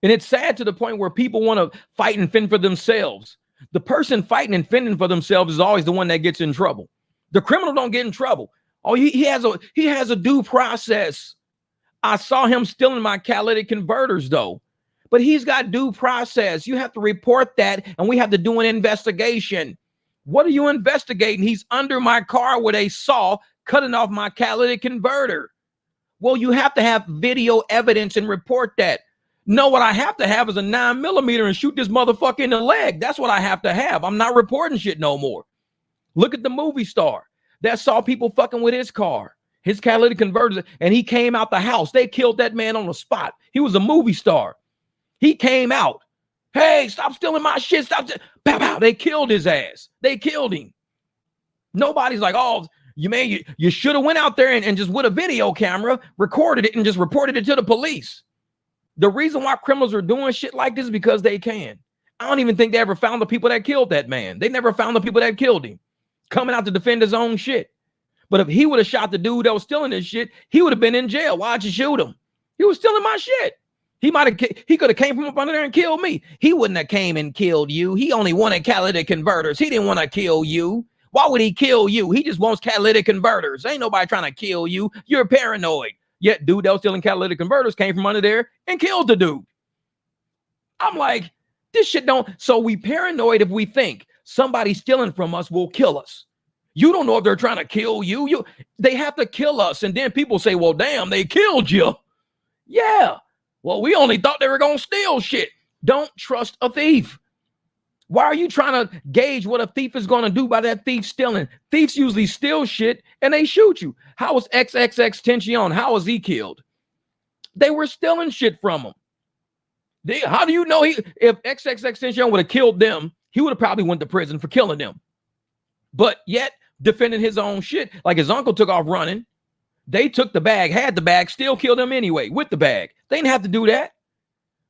S1: And it's sad to the point where people want to fight and fend for themselves. The person fighting and fending for themselves is always the one that gets in trouble. The criminal don't get in trouble. Oh, he has a due process. I saw him stealing my catalytic converters though, but he's got due process. You have to report that and we have to do an investigation. What are you investigating? He's under my car with a saw cutting off my catalytic converter. Well, you have to have video evidence and report that. No, what I have to have is a 9mm and shoot this motherfucker in the leg. That's what I have to have. I'm not reporting shit no more. Look at the movie star that saw people fucking with his car, his catalytic converter, and he came out the house. They killed that man on the spot. He was a movie star. He came out. Hey, stop stealing my shit. Stop. Pow, pow. They killed his ass. They killed him. Nobody's like, oh, you should have went out there and just with a video camera, recorded it and just reported it to the police. The reason why criminals are doing shit like this is because they can. I don't even think they ever found the people that killed that man. They never found the people that killed him, coming out to defend his own shit. But if he would have shot the dude that was stealing his shit, he would have been in jail. Why'd you shoot him? He was stealing my shit. He could have came from up under there and killed me. He wouldn't have came and killed you. He only wanted catalytic converters. He didn't want to kill you. Why would he kill you? He just wants catalytic converters. Ain't nobody trying to kill you. You're paranoid. Yet dude that was stealing catalytic converters came from under there and killed the dude. I'm like, this shit don't. So we paranoid if we think somebody stealing from us will kill us. You don't know if they're trying to kill you. They have to kill us. And then people say, well, damn, they killed you. Yeah. Well, we only thought they were going to steal shit. Don't trust a thief. Why are you trying to gauge what a thief is going to do by that thief stealing? Thieves usually steal shit and they shoot you. How was XXX Tension? How was he killed? They were stealing shit from him. How do you know if XXX Tension would have killed them, he would have probably went to prison for killing them. But yet, defending his own shit, like his uncle took off running. They took the bag, had the bag, still killed him anyway with the bag. They didn't have to do that.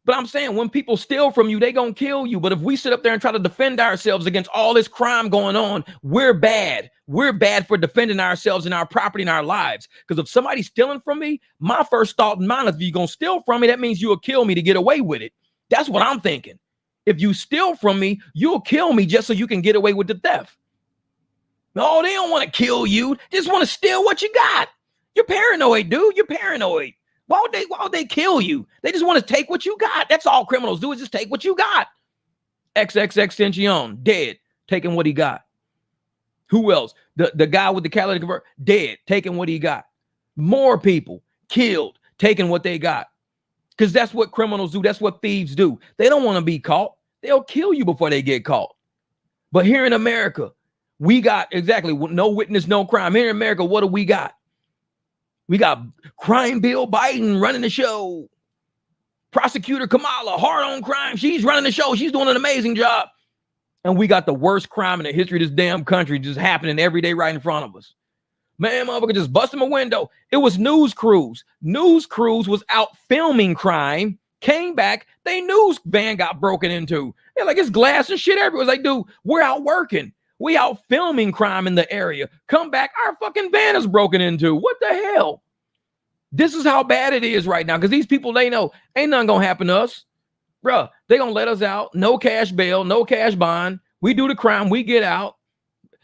S1: But I'm saying when people steal from you, they gonna kill you. But if we sit up there and try to defend ourselves against all this crime going on, we're bad. We're bad for defending ourselves and our property and our lives. Because if somebody's stealing from me, my first thought in mind is if you're gonna steal from me, that means you'll kill me to get away with it. That's what I'm thinking. If you steal from me, you'll kill me just so you can get away with the theft. No, they don't want to kill you. They just want to steal what you got. You're paranoid, dude. You're paranoid. Why would they kill you? They just want to take what you got. That's all criminals do is just take what you got. XXX Tension, dead, taking what he got. Who else? The guy with the catalytic converter, dead, taking what he got. More people killed, taking what they got. Because that's what criminals do. That's what thieves do. They don't want to be caught. They'll kill you before they get caught. But here in America, we got exactly no witness, no crime. Here in America, what do we got? We got crime bill Biden running the show. Prosecutor Kamala, hard on crime. She's running the show. She's doing an amazing job. And we got the worst crime in the history of this damn country just happening every day right in front of us. Man, motherfucker just busted my window. It was news crews. News crews was out filming crime, came back. They news van got broken into. They're like, it's glass and shit everywhere. It's like, dude, we're out working. We out filming crime in the area. Come back, our fucking van is broken into. What the hell? This is how bad it is right now. Because these people, they know ain't nothing gonna happen to us. Bruh, they gonna let us out. No cash bail, no cash bond. We do the crime, we get out.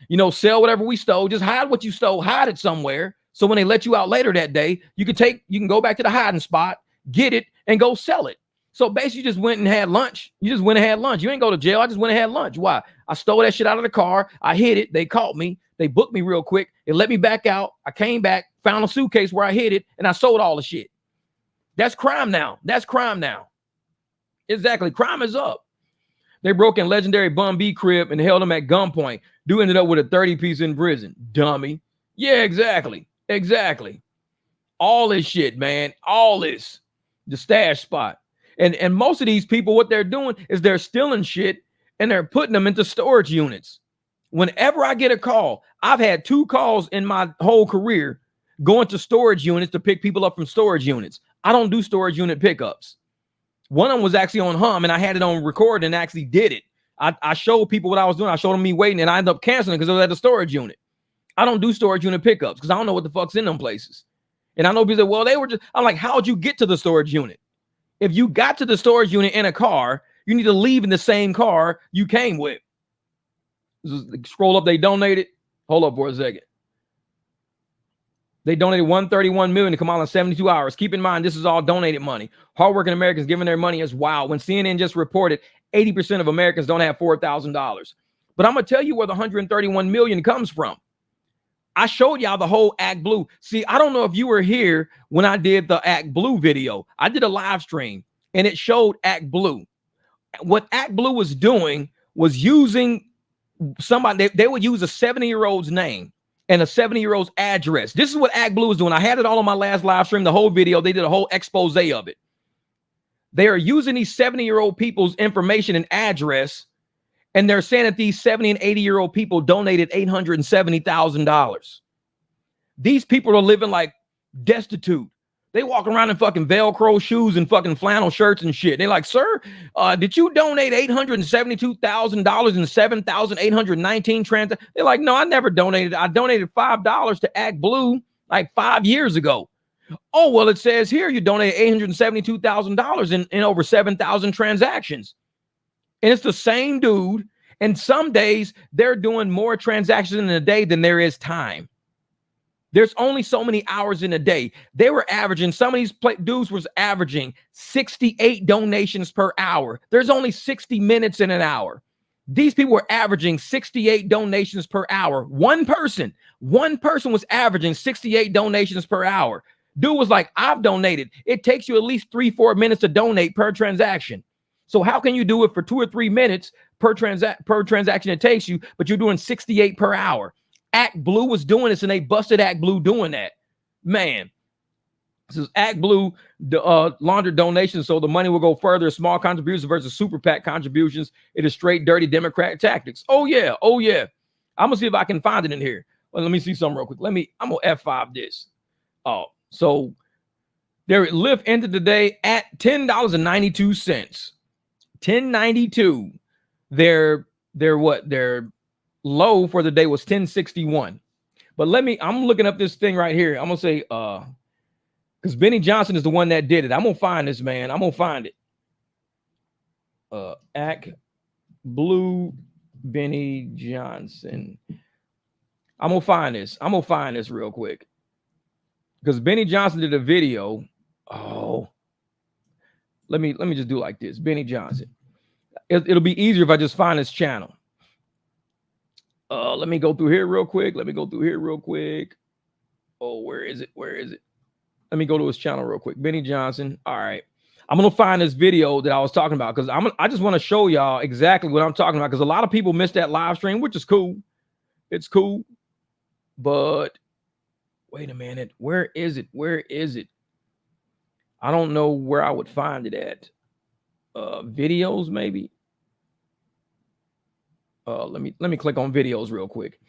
S1: You know, sell whatever we stole. Just hide what you stole, hide it somewhere. So when they let you out later that day, you can go back to the hiding spot, get it, and go sell it. So basically, you just went and had lunch. You just went and had lunch. You ain't go to jail. I just went and had lunch. Why? I stole that shit out of the car. I hid it. They caught me. They booked me real quick. It let me back out. I came back, found a suitcase where I hid it, and I sold all the shit. That's crime now. That's crime now. Exactly. Crime is up. They broke in legendary Bun B crib and held him at gunpoint. Dude ended up with a 30-piece in prison. Dummy. Yeah, exactly. Exactly. All this shit, man. All this. The stash spot. And most of these people, what they're doing is they're stealing shit and they're putting them into storage units. Whenever I get a call, I've had 2 calls in my whole career going to storage units to pick people up from storage units. I don't do storage unit pickups. One of them was actually on Hum and I had it on record and actually did it. I showed people what I was doing. I showed them me waiting and I ended up canceling because I was at the storage unit. I don't do storage unit pickups because I don't know what the fuck's in them places. And I know people say, well, they were just, I'm like, how'd you get to the storage unit? If you got to the storage unit in a car, you need to leave in the same car you came with. Scroll up, they donated. Hold up for a second. They donated $131 million to Kamala in 72 hours. Keep in mind, this is all donated money. Hardworking Americans giving their money is wild. When CNN just reported 80% of Americans don't have $4,000. But I'm going to tell you where the $131 million comes from. I showed y'all the whole Act Blue. See, I don't know if you were here when I did the Act Blue video. I did a live stream and it showed Act Blue. What Act Blue was doing was using somebody, they would use a 70-year-old's name and a 70-year-old's address. This is what Act Blue is doing. I had it all on my last live stream, the whole video. They did a whole expose of it. They are using these 70-year-old people's information and address. And they're saying that these 70 and 80-year-old people donated $870,000. These people are living like destitute, They walk around in fucking Velcro shoes and fucking flannel shirts and shit. They're like, sir, did you donate $872,000 and 7,819 transactions? They're like, no, I never donated. I donated $5 to Act Blue like 5 years ago. Oh, well, it says here you donated $872,000 in over 7,000 transactions. And it's the same dude. And some days they're doing more transactions in a day than there is time. There's only so many hours in a day. They were averaging, some of these dudes was averaging 68 donations per hour. There's only 60 minutes in an hour. These people were averaging 68 donations per hour. One person was averaging 68 donations per hour. Dude was like, I've donated. It takes you at least 3-4 minutes to donate per transaction. So how can you do it for 2 or 3 minutes per transaction it takes you, but you're doing 68 per hour? Act Blue was doing this, and they busted Act Blue doing that. Man, this is Act Blue laundered donations, so the money will go further. Small contributions versus super PAC contributions. It is straight dirty Democratic tactics. Oh yeah. I'm gonna see if I can find it in here. Well, let me see something real quick. I'm gonna F5 this. Oh, so their Lyft ended the day at $10.92. $10.92. Their low for the day was $10.61. But I'm looking up this thing right here. I'm gonna say because Benny Johnson is the one that did it. I'm gonna find this, man. I'm gonna find it. Act Blue Benny Johnson. I'm gonna find this real quick. Because Benny Johnson did a video. Oh, let me just do it like this. Benny Johnson. It'll be easier if I just find his channel. Let me go through here real quick. Oh, where is it? Let me go to his channel real quick. Benny Johnson. All right. I'm going to find this video that I was talking about because I just want to show y'all exactly what I'm talking about because a lot of people missed that live stream, which is cool. It's cool. But wait a minute. Where is it? I don't know where I would find it at. Videos, maybe. Let me click on videos real quick.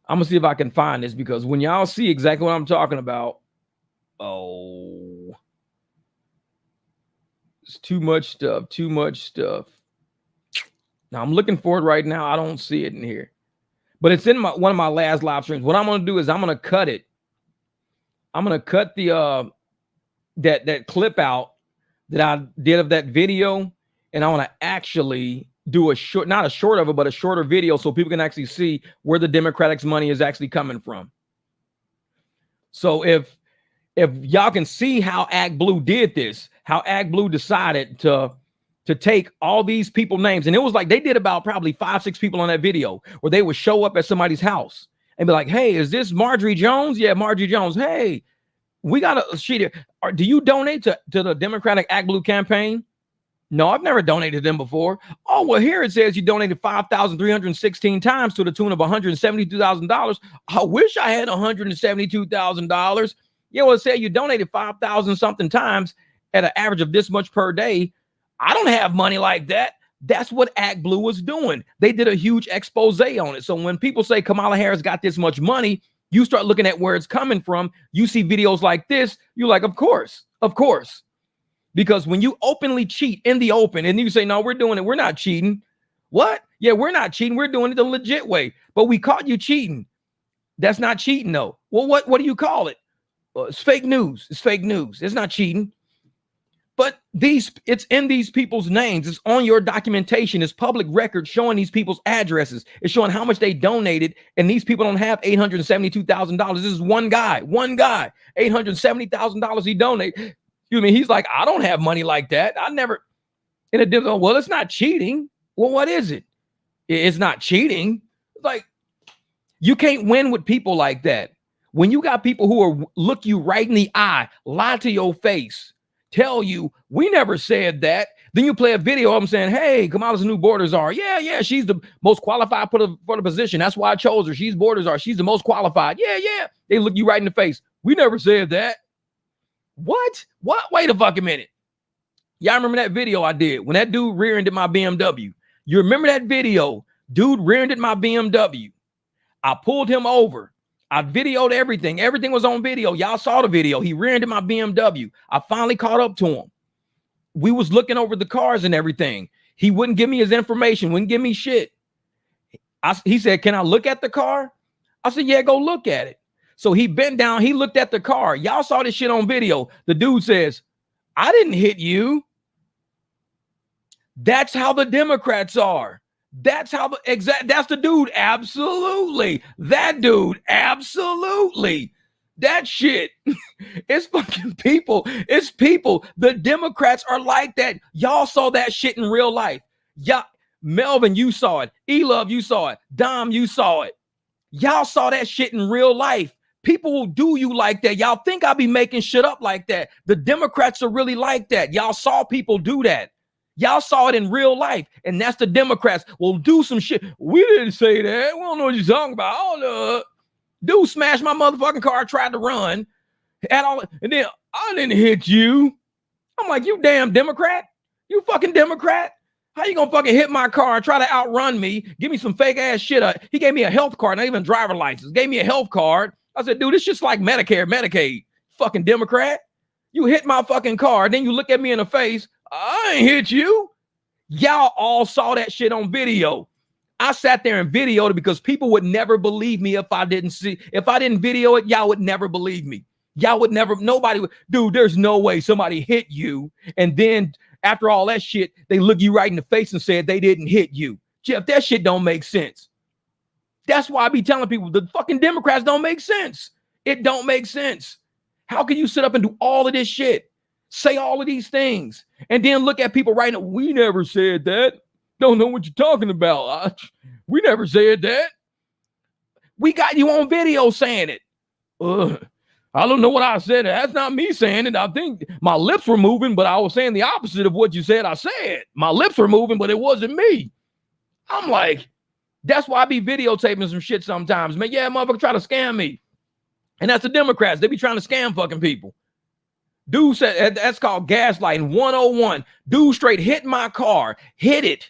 S1: I'm gonna see if I can find this because when y'all see exactly what I'm talking about, oh, it's too much stuff. Now I'm looking for it right now. I don't see it in here, but it's in one of my last live streams. What I'm gonna do is I'm gonna cut it. I'm gonna cut the that clip out that I did of that video, and I want to actually do a short, not a short of it, but a shorter video so people can actually see where the Democratic's money is actually coming from. So if y'all can see how Act Blue did this, how Act Blue decided to take all these people names, and it was like they did about probably 5-6 people on that video where they would show up at somebody's house and be like, hey, is this Marjorie Jones? Yeah, Marjorie Jones. Hey, we got a sheet here. Do you donate to the Democratic Act Blue campaign? No, I've never donated to them before. Oh, well, here it says you donated 5,316 times to the tune of $172,000. I wish I had $172,000. Yeah, well, it said you donated 5,000 something times at an average of this much per day. I don't have money like that. That's what Act Blue was doing. They did a huge expose on it. So when people say Kamala Harris got this much money, you start looking at where it's coming from. You see videos like this. You're like, of course. Because when you openly cheat in the open and you say, no, we're doing it. We're not cheating. What? Yeah, we're not cheating. We're doing it the legit way. But we caught you cheating. That's not cheating, though. Well, what do you call it? It's fake news. It's not cheating. But it's in these people's names. It's on your documentation. It's public record showing these people's addresses. It's showing how much they donated. And these people don't have $872,000. This is one guy, $870,000 he donated. He's like, I don't have money like that. I never. And it did. Well, it's not cheating. Well, what is it? It's not cheating. Like, you can't win with people like that. When you got people who look you right in the eye, lie to your face, tell you we never said that. Then you play a video of them saying, hey, Kamala's new border czar. Yeah, she's the most qualified for the position. That's why I chose her. She's border czar. She's the most qualified. Yeah. They look you right in the face. We never said that. What? Wait a fucking minute. Y'all remember that video I did when that dude rear-ended my BMW? You remember that video? Dude rear-ended my BMW. I pulled him over. I videoed everything. Everything was on video. Y'all saw the video. He rear-ended my BMW. I finally caught up to him. We was looking over the cars and everything. He wouldn't give me his information, wouldn't give me shit. He said, can I look at the car? I said, yeah, go look at it. So he bent down. He looked at the car. Y'all saw this shit on video. The dude says, I didn't hit you. That's how the Democrats are. That's how that's the dude. Absolutely. That dude. Absolutely. That shit. It's fucking people. It's people. The Democrats are like that. Y'all saw that shit in real life. Y'all, Melvin, you saw it. E-Love, you saw it. Dom, you saw it. Y'all saw that shit in real life. People will do you like that. Y'all think I'll be making shit up like that. The Democrats are really like that. Y'all saw people do that. Y'all saw it in real life, and that's the Democrats will do some shit. We didn't say that. We don't know what you're talking about. Oh no, dude smashed my motherfucking car, tried to run, and then I didn't hit you. I'm like, you damn Democrat, you fucking Democrat. How you gonna fucking hit my car and try to outrun me? Give me some fake ass shit. He gave me a health card, not even a driver license. Gave me a health card. I said, dude, this shit's like Medicare, Medicaid. Fucking Democrat. You hit my fucking car, then you look at me in the face. I ain't hit you. Y'all all saw that shit on video. I sat there and videoed it because people would never believe me if I didn't video it. Y'all would never believe me. Y'all would never, nobody would, dude, there's no way somebody hit you. And then after all that shit, they look you right in the face and said they didn't hit you. Jeff, that shit don't make sense. That's why I be telling people the fucking Democrats don't make sense. It don't make sense. How can you sit up and do all of this shit? Say all of these things and then look at people right now. We never said that. Don't know what you're talking about. We never said that. We got you on video saying it. I don't know what I said. That's not me saying it. I think my lips were moving, but I was saying the opposite of what you said. I said my lips were moving, but it wasn't me. I'm like, that's why I be videotaping some shit sometimes, man. Yeah, motherfucker try to scam me. And that's the Democrats. They be trying to scam fucking people. Dude said that's called gaslighting 101. Dude straight hit my car, hit it.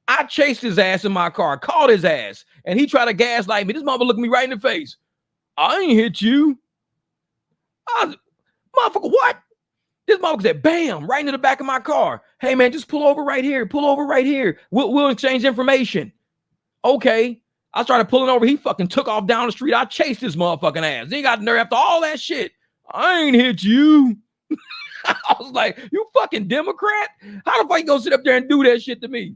S1: I chased his ass in my car, caught his ass, and he tried to gaslight me. This motherfucker looked me right in the face. I ain't hit you. Motherfucker, what? This motherfucker said, bam, right into the back of my car. Hey, man, just pull over right here. Pull over right here. We'll exchange information. Okay. I started pulling over. He fucking took off down the street. I chased his motherfucking ass. He got nerve after all that shit. I ain't hit you. I was like, you fucking Democrat? How the fuck you gonna sit up there and do that shit to me?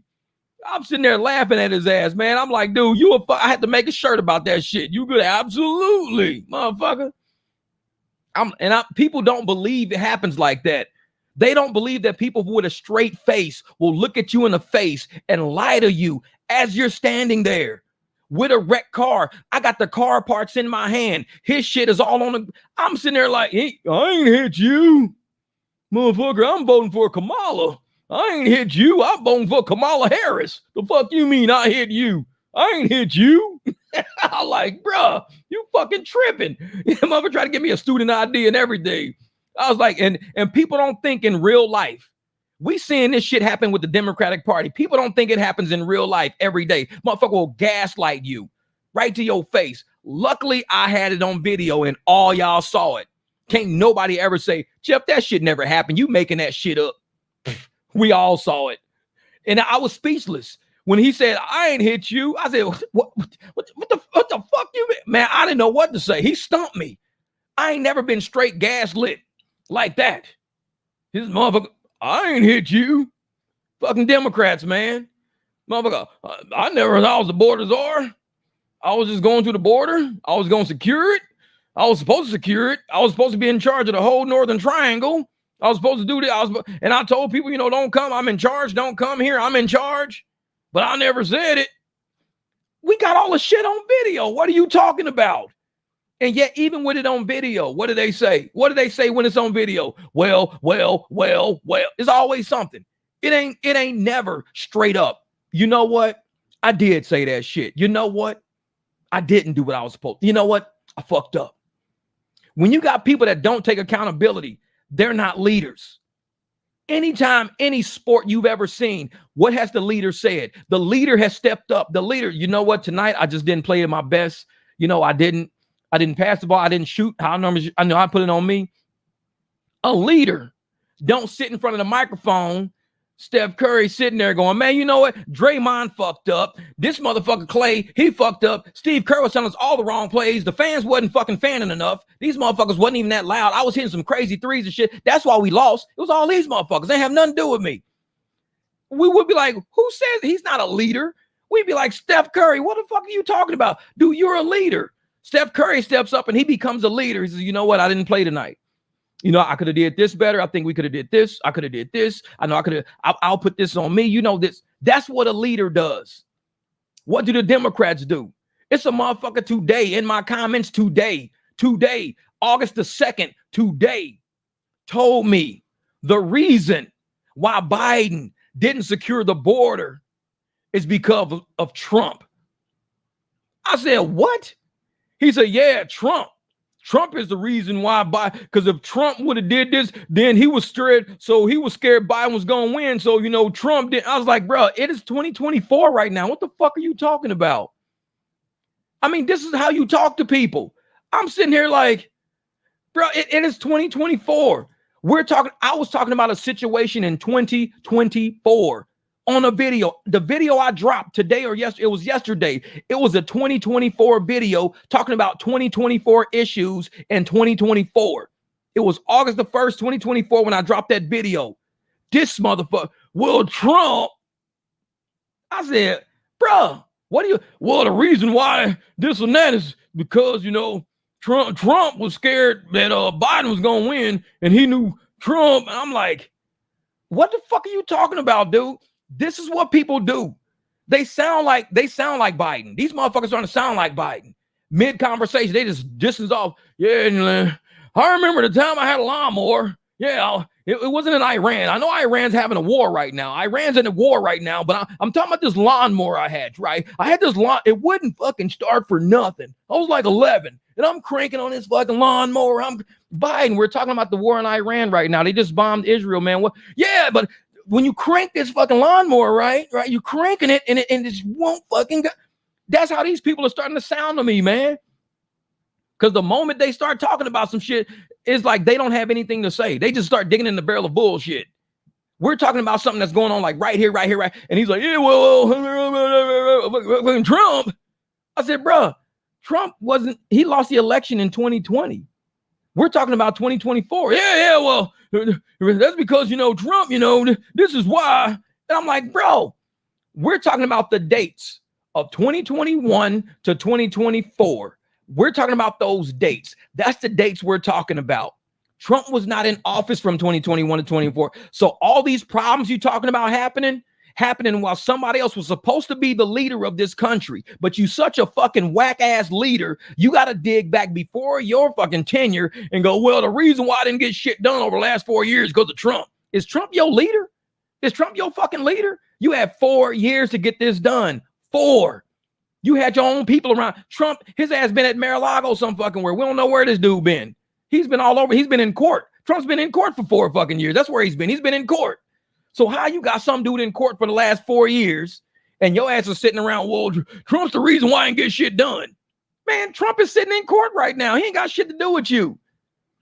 S1: I'm sitting there laughing at his ass, man. I'm like, dude, I had to make a shirt about that shit. You good? Absolutely, motherfucker. People don't believe it happens like that. They don't believe that people with a straight face will look at you in the face and lie to you as you're standing there with a wrecked car. I got the car parts in my hand. His shit is all on the. I'm sitting there like, hey, I ain't hit you, motherfucker. I'm voting for Kamala. I ain't hit you. I'm voting for Kamala Harris. The fuck you mean I hit you? I ain't hit you. I'm like, bruh, you fucking tripping. Mother tried to give me a student ID and everything. I was like, and people don't think in real life. We seeing this shit happen with the Democratic Party. People don't think it happens in real life every day. Motherfucker will gaslight you right to your face. Luckily, I had it on video and all y'all saw it. Can't nobody ever say, Jeff, that shit never happened. You making that shit up. We all saw it. And I was speechless. When he said, I ain't hit you, I said, what the fuck you mean? Man, I didn't know what to say. He stumped me. I ain't never been straight gaslit like that. His motherfucker, I ain't hit you. Fucking Democrats, man. Motherfucker, I never thought I was the border czar. I was just going to the border. I was going to secure it. I was supposed to secure it. I was supposed to be in charge of the whole Northern Triangle. I was supposed to do this. And I told people, don't come. I'm in charge. Don't come here. I'm in charge. But I never said it. We got all the shit on video. What are you talking about? And yet, even with it on video, what do they say? What do they say when it's on video? Well. It's always something. It ain't never straight up. You know what? I did say that shit. You know what? I didn't do what I was supposed to. You know what? I fucked up. When you got people that don't take accountability, they're not leaders. Anytime, any sport you've ever seen, what has the leader said? The leader has stepped up. The leader, you know what? Tonight, I just didn't play at my best. I didn't. I didn't pass the ball. I didn't shoot. How numbers? I know I put it on me. A leader don't sit in front of the microphone. Steph Curry sitting there going, man, you know what? Draymond fucked up. This motherfucker Clay, he fucked up. Steve Kerr was telling us all the wrong plays. The fans wasn't fucking fanning enough. These motherfuckers wasn't even that loud. I was hitting some crazy threes and shit. That's why we lost. It was all these motherfuckers. They have nothing to do with me. We would be like, who says he's not a leader? We'd be like, Steph Curry, what the fuck are you talking about? Dude, you're a leader. Steph Curry steps up and he becomes a leader. He says, you know what? I didn't play tonight. You know, I could have did this better. I think we could have did this. I could have did this. I know I could have. I'll put this on me. You know this. That's what a leader does. What do the Democrats do? It's a motherfucker today in my comments today, August the 2nd, today, told me the reason why Biden didn't secure the border is because of Trump. I said, what? He said, yeah, Trump. Trump is the reason why, because if Trump would have did this, then he was scared. So he was scared Biden was going to win. So, you know, Trump did. I was like, bro, it is 2024 right now. What the fuck are you talking about? I mean, this is how you talk to people. I'm sitting here like, bro, it is 2024. I was talking about a situation in 2024 on a video. The video I dropped today or yesterday, it was yesterday. It was a 2024 video talking about 2024 issues in 2024. It was August the 1st, 2024 when I dropped that video. This motherfucker, well, Trump. I said, bro, well, the reason why this and that is because, you know, Trump was scared that Biden was going to win and he knew Trump. And I'm like, what the fuck are you talking about, dude? This is what people do. They sound like Biden. These motherfuckers are trying to sound like Biden. Mid-conversation, they just distance off. Yeah, I remember the time I had a lawnmower. Yeah, it wasn't in Iran. I know Iran's having a war right now. Iran's in a war right now, but I'm talking about this lawnmower I had, right? I had this it wouldn't fucking start for nothing. I was like 11, and I'm cranking on this fucking lawnmower. I'm Biden. We're talking about the war in Iran right now. They just bombed Israel, man. Yeah, but when you crank this fucking lawnmower, right, you're cranking it and it just won't fucking go. That's how these people are starting to sound to me, man. Because the moment they start talking about some shit, it's like they don't have anything to say. They just start digging in the barrel of bullshit. We're talking about something that's going on like right here. And he's like, yeah, well, Trump. I said, bro, Trump he lost the election in 2020. We're talking about 2024. Yeah, well, that's because, you know, Trump, you know, this is why. And I'm like, bro, we're talking about the dates of 2021 to 2024. We're talking about those dates. That's the dates we're talking about. Trump was not in office from 2021 to 24. So all these problems you're talking about happening while somebody else was supposed to be the leader of this country, but you such a fucking whack-ass leader, you got to dig back before your fucking tenure and go, well, the reason why I didn't get shit done over the last 4 years is because of Trump. Is Trump your leader? Is Trump your fucking leader? You had 4 years to get this done. 4. You had your own people around. Trump, his ass been at Mar-a-Lago some fucking where. We don't know where this dude been. He's been all over. He's been in court. Trump's been in court for 4 fucking years. That's where he's been. He's been in court. So how you got some dude in court for the last 4 years and your ass is sitting around, well, Trump's the reason why I ain't get shit done. Man, Trump is sitting in court right now. He ain't got shit to do with you.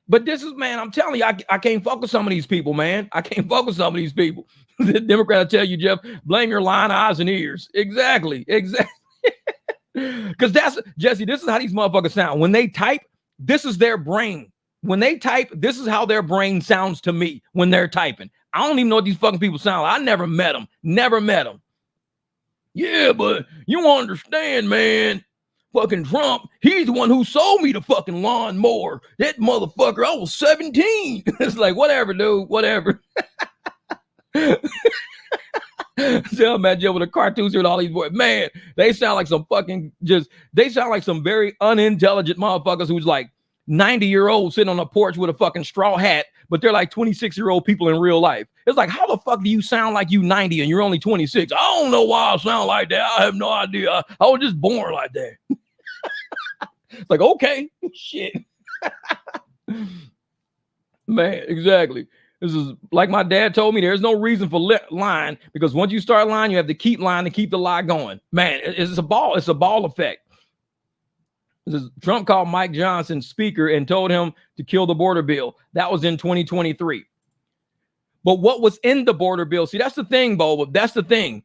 S1: But this is, man, I'm telling you, I can't fuck with some of these people, man. I can't fuck with some of these people. The Democrat will tell you, Jeff, blame your lying eyes and ears. Exactly. Because that's, Jesse, this is how these motherfuckers sound. When they type, this is their brain. When they type, this is how their brain sounds to me when they're typing. I don't even know what these fucking people sound like. I never met them. Never met them. Yeah, but you won't understand, man. Fucking Trump, he's the one who sold me the fucking lawnmower. That motherfucker, I was 17. It's like, whatever, dude, whatever. So imagine with the cartoons here with all these boys. Man, they sound like some fucking they sound like some very unintelligent motherfuckers who's like 90-year-olds sitting on a porch with a fucking straw hat, but they're like 26-year-old people in real life. It's like, how the fuck do you sound like you 90 and you're only 26? I don't know why I sound like that. I have no idea. I was just born like that. It's like, okay, shit. Man, exactly. This is like my dad told me, there's no reason for lying, because once you start lying, you have to keep lying to keep the lie going. Man, it's a ball effect. Trump called Mike Johnson speaker and told him to kill the border bill. That was in 2023. But what was in the border bill? See, that's the thing, Bo. That's the thing.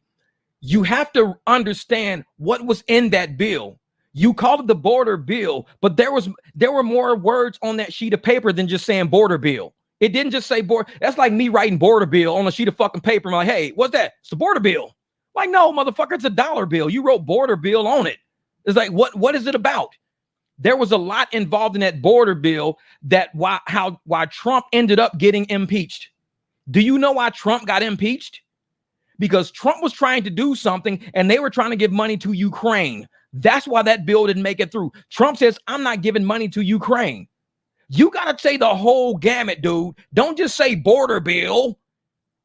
S1: You have to understand what was in that bill. You called it the border bill, but there were more words on that sheet of paper than just saying border bill. It didn't just say border. That's like me writing border bill on a sheet of fucking paper. I'm like, hey, what's that? It's the border bill. Like, no, motherfucker, it's a dollar bill. You wrote border bill on it. It's like, what is it about? There was a lot involved in that border bill that why Trump ended up getting impeached. Do you know why Trump got impeached? Because Trump was trying to do something and they were trying to give money to Ukraine. That's why that bill didn't make it through. Trump says, I'm not giving money to Ukraine. You got to say the whole gamut, dude. Don't just say border bill.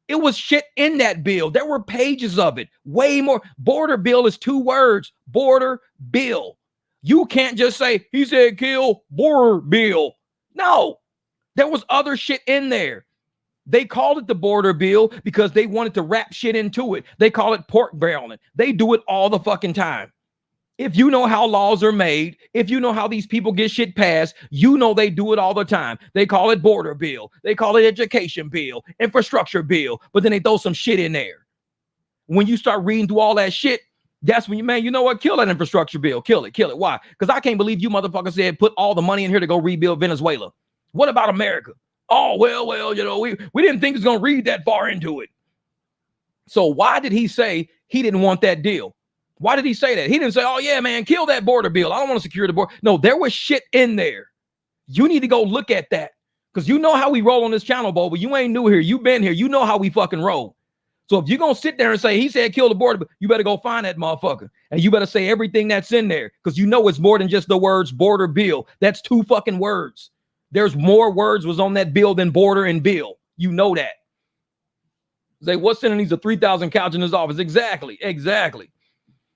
S1: It was shit in that bill. There were pages of it. Way more. Border bill is 2 words. Border bill. You can't just say, he said kill border bill. No, there was other shit in there. They called it the border bill because they wanted to wrap shit into it. They call it pork barreling. They do it all the fucking time. If you know how laws are made, if you know how these people get shit passed, you know they do it all the time. They call it border bill. They call it education bill, infrastructure bill, but then they throw some shit in there. When you start reading through all that shit, that's when you know what? Kill that infrastructure bill. Kill it. Why? Because I can't believe you motherfuckers said put all the money in here to go rebuild Venezuela. What about America? Oh, well, we didn't think it was going to read that far into it. So why did he say he didn't want that deal? Why did he say that? He didn't say, oh, yeah, man, kill that border bill. I don't want to secure the border. No, there was shit in there. You need to go look at that because you know how we roll on this channel, Bo, but you ain't new here. You've been here. You know how we fucking roll. So if you're going to sit there and say, he said kill the border, you better go find that motherfucker. And you better say everything that's in there because you know it's more than just the words border bill. That's 2 fucking words. There's more words was on that bill than border and bill. You know that. Say, what's in needs a 3,000 couch in his office? Exactly.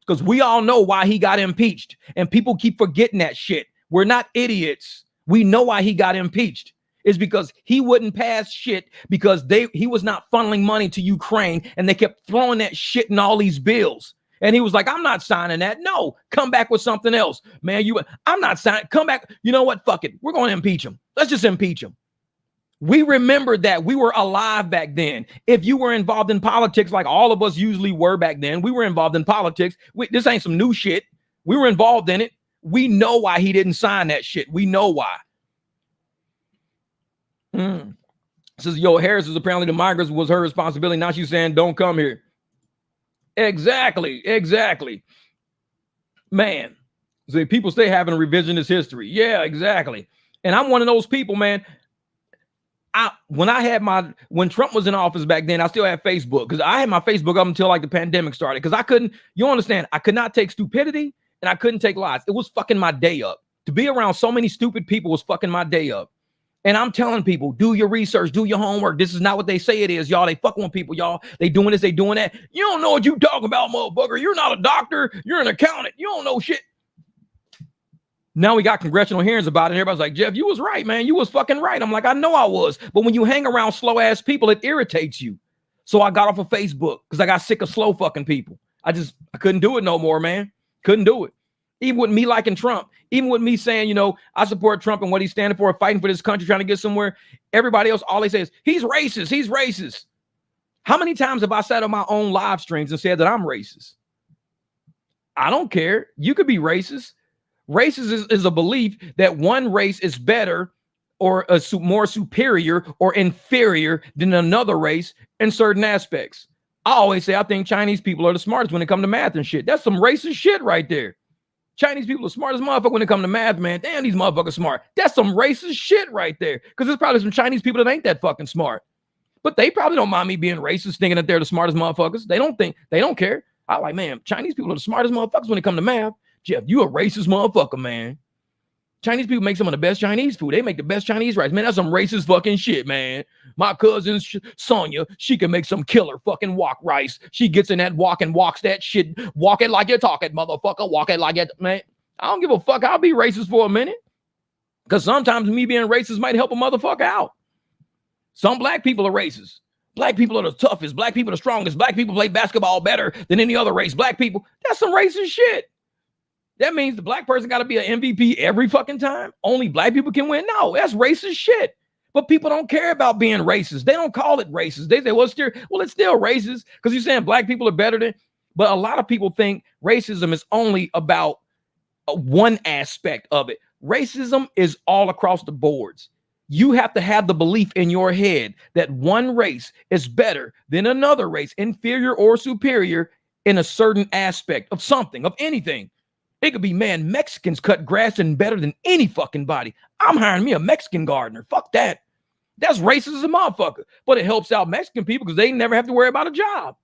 S1: Because we all know why he got impeached. And people keep forgetting that shit. We're not idiots. We know why he got impeached. It's because he wouldn't pass shit because he was not funneling money to Ukraine and they kept throwing that shit in all these bills. And he was like, I'm not signing that. No, come back with something else. Man, I'm not signing. Come back. You know what? Fuck it. We're going to impeach him. Let's just impeach him. We remember that we were alive back then. If you were involved in politics like all of us usually were back then, we were involved in politics. This ain't some new shit. We were involved in it. We know why he didn't sign that shit. We know why. Says, yo, Harris is apparently the migrants was her responsibility. Now she's saying, don't come here. Exactly. Man, so people stay having a revisionist history. Yeah, exactly. And I'm one of those people, man. When Trump was in office back then, I still had Facebook because I had my Facebook up until like the pandemic started because I couldn't, you understand, I could not take stupidity and I couldn't take lies. It was fucking my day up. To be around so many stupid people was fucking my day up. And I'm telling people, do your research, do your homework. This is not what they say it is, y'all. They fucking with people, y'all. They doing this, they doing that. You don't know what you talking about, motherfucker. You're not a doctor. You're an accountant. You don't know shit. Now we got congressional hearings about it. Everybody's like, Jeff, you was right, man. You was fucking right. I'm like, I know I was. But when you hang around slow ass people, it irritates you. So I got off of Facebook because I got sick of slow fucking people. I couldn't do it no more, man. Couldn't do it. Even with me liking Trump, even with me saying, you know, I support Trump and what he's standing for, fighting for this country, trying to get somewhere. Everybody else, all they say is, he's racist. He's racist. How many times have I sat on my own live streams and said that I'm racist? I don't care. You could be racist. Racist is a belief that one race is better or more superior or inferior than another race in certain aspects. I always say I think Chinese people are the smartest when it comes to math and shit. That's some racist shit right there. Chinese people are smart as motherfucker when it comes to math, man. Damn, these motherfuckers smart. That's some racist shit right there. Because there's probably some Chinese people that ain't that fucking smart. But they probably don't mind me being racist, thinking that they're the smartest motherfuckers. They don't care. I like, man, Chinese people are the smartest motherfuckers when it comes to math. Jeff, you a racist motherfucker, man. Chinese people make some of the best Chinese food. They make the best Chinese rice. Man, that's some racist fucking shit, man. My cousin Sonia, she can make some killer fucking wok rice. She gets in that wok and walks that shit. Walk it like you're talking, motherfucker. Walk it like it, man. I don't give a fuck. I'll be racist for a minute. Because sometimes me being racist might help a motherfucker out. Some black people are racist. Black people are the toughest. Black people are the strongest. Black people play basketball better than any other race. Black people, that's some racist shit. That means the black person got to be an MVP every fucking time. Only black people can win. No, that's racist shit. But people don't care about being racist. They don't call it racist. They say, well, it's still racist because you're saying black people are better than. But a lot of people think racism is only about one aspect of it. Racism is all across the boards. You have to have the belief in your head that one race is better than another race, inferior or superior in a certain aspect of something, of anything. It could be, man, Mexicans cut grass and better than any fucking body. I'm hiring me a Mexican gardener. Fuck that. That's racist as a motherfucker. But it helps out Mexican people because they never have to worry about a job.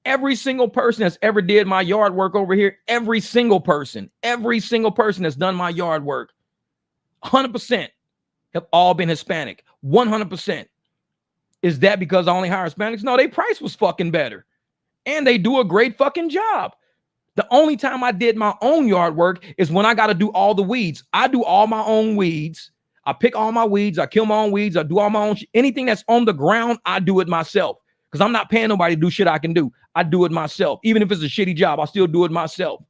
S1: Every single person that's ever did my yard work over here, every single person that's done my yard work, 100% have all been Hispanic. 100%. Is that because I only hire Hispanics? No, their price was fucking better. And they do a great fucking job. The only time I did my own yard work is when I got to do all the weeds. I do all my own weeds. I pick all my weeds. I kill my own weeds. I do all my own anything that's on the ground, I do it myself. Because I'm not paying nobody to do shit I can do. I do it myself. Even if it's a shitty job, I still do it myself.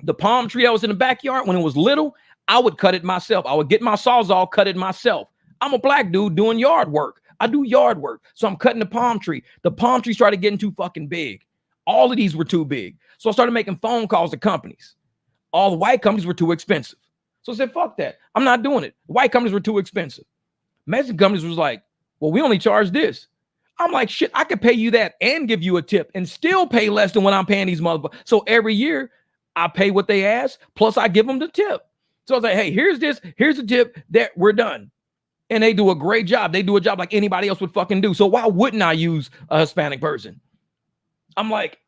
S1: The palm tree that was in the backyard, when it was little, I would cut it myself. I would get my sawzall, cut it myself. I'm a black dude doing yard work. I do yard work. So I'm cutting the palm tree. The palm tree started getting too fucking big. All of these were too big. So I started making phone calls to companies. All the white companies were too expensive. So I said, fuck that. I'm not doing it. The white companies were too expensive. Mexican companies was like, well, we only charge this. I'm like, shit, I could pay you that and give you a tip and still pay less than what I'm paying these motherfuckers. So every year I pay what they ask, plus I give them the tip. So I was like, hey, here's the tip, that we're done. And they do a great job. They do a job like anybody else would fucking do. So why wouldn't I use a Hispanic person? I'm like,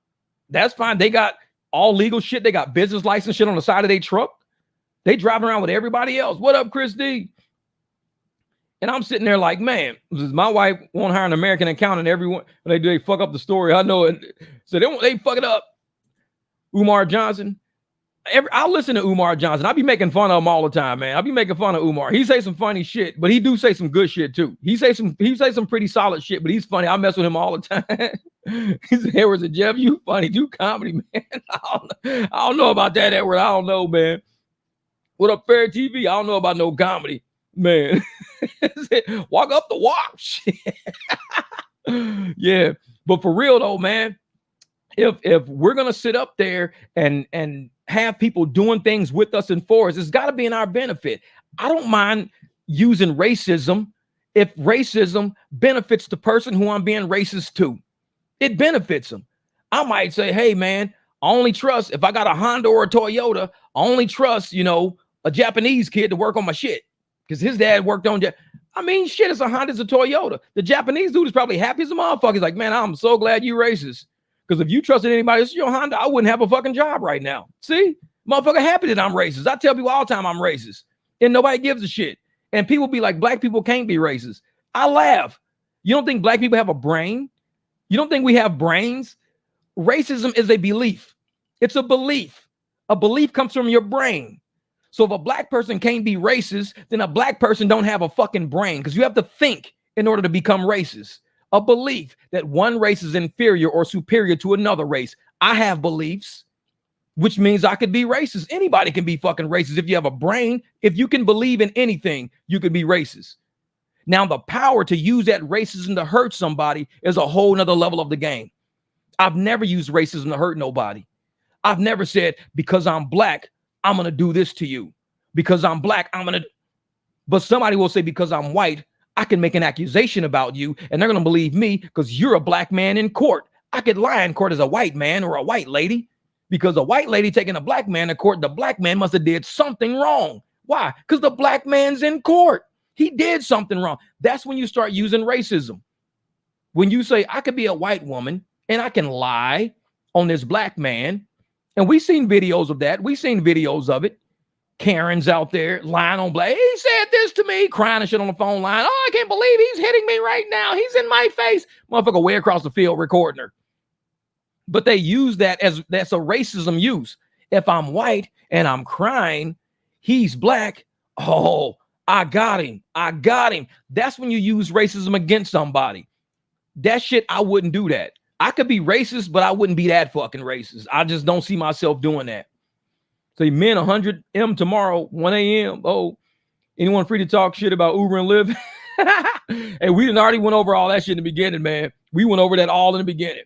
S1: that's fine. They got all legal shit. They got business license shit on the side of their truck. They driving around with everybody else. What up, Chris D? And I'm sitting there like, man, my wife won't hire an American accountant. Everyone, when they fuck up the story. I know it. So they fuck it up. Umar Johnson. I'll listen to Umar Johnson. I be making fun of him all the time, man. I be making fun of Umar. He say some funny shit, but he do say some good shit too. He say some pretty solid shit, but he's funny. I mess with him all the time. He said, Edward said, Jeff, you funny. Do comedy, man. I don't know about that, Edward. I don't know, man. What up, Fair TV? I don't know about no comedy, man. Walk up the walk. Yeah. But for real though, man, if we're gonna sit up there and have people doing things with us and for us, it's got to be in our benefit. I don't mind using racism if racism benefits the person who I'm being racist to. It benefits them. I might say, hey man, I only trust, if I got a Honda or a Toyota, I only trust, a Japanese kid to work on my shit because his dad worked on shit, it's a Honda, it's a Toyota. The Japanese dude is probably happy as a motherfucker. He's like, man, I'm so glad you racist. Because if you trusted anybody else, your Honda, I wouldn't have a fucking job right now. See? Motherfucker happy that I'm racist. I tell people all the time I'm racist. And nobody gives a shit. And people be like, black people can't be racist. I laugh. You don't think black people have a brain? You don't think we have brains? Racism is a belief. It's a belief. A belief comes from your brain. So if a black person can't be racist, then a black person don't have a fucking brain. Because you have to think in order to become racist. A belief that one race is inferior or superior to another race. I have beliefs, which means I could be racist. Anybody can be fucking racist if you have a brain. If you can believe in anything, you could be racist. Now, the power to use that racism to hurt somebody is a whole nother level of the game. I've never used racism to hurt nobody. I've never said, because I'm black, I'm going to do this to you. Because I'm black, I'm going to. But somebody will say, because I'm white, I can make an accusation about you and they're going to believe me because you're a black man in court. I could lie in court as a white man or a white lady because a white lady taking a black man to court, the black man must have did something wrong. Why? Because the black man's in court. He did something wrong. That's when you start using racism. When you say, I could be a white woman and I can lie on this black man. And we've seen videos of that. We've seen videos of it. Karen's out there lying on black. He said this to me, crying and shit on the phone line. Oh, I can't believe he's hitting me right now. He's in my face. Motherfucker way across the field recording her. But they use that as that's a racism use. If I'm white and I'm crying, he's black. Oh, I got him. I got him. That's when you use racism against somebody. That shit, I wouldn't do that. I could be racist, but I wouldn't be that fucking racist. I just don't see myself doing that. Say men 100 M tomorrow, 1 a.m. Oh, anyone free to talk shit about Uber and Lyft? Hey, we done already went over all that shit in the beginning, man. We went over that all in the beginning.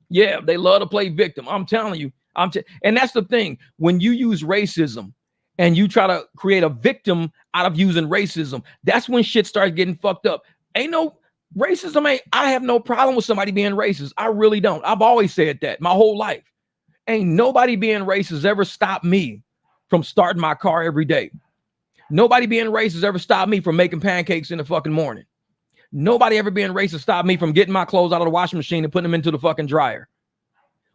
S1: Yeah, they love to play victim. I'm telling you. And that's the thing. When you use racism and you try to create a victim out of using racism, that's when shit starts getting fucked up. Ain't no racism. I have no problem with somebody being racist. I really don't. I've always said that my whole life. Ain't nobody being racist ever stopped me from starting my car every day. Nobody being racist ever stopped me from making pancakes in the fucking morning. Nobody ever being racist stopped me from getting my clothes out of the washing machine and putting them into the fucking dryer.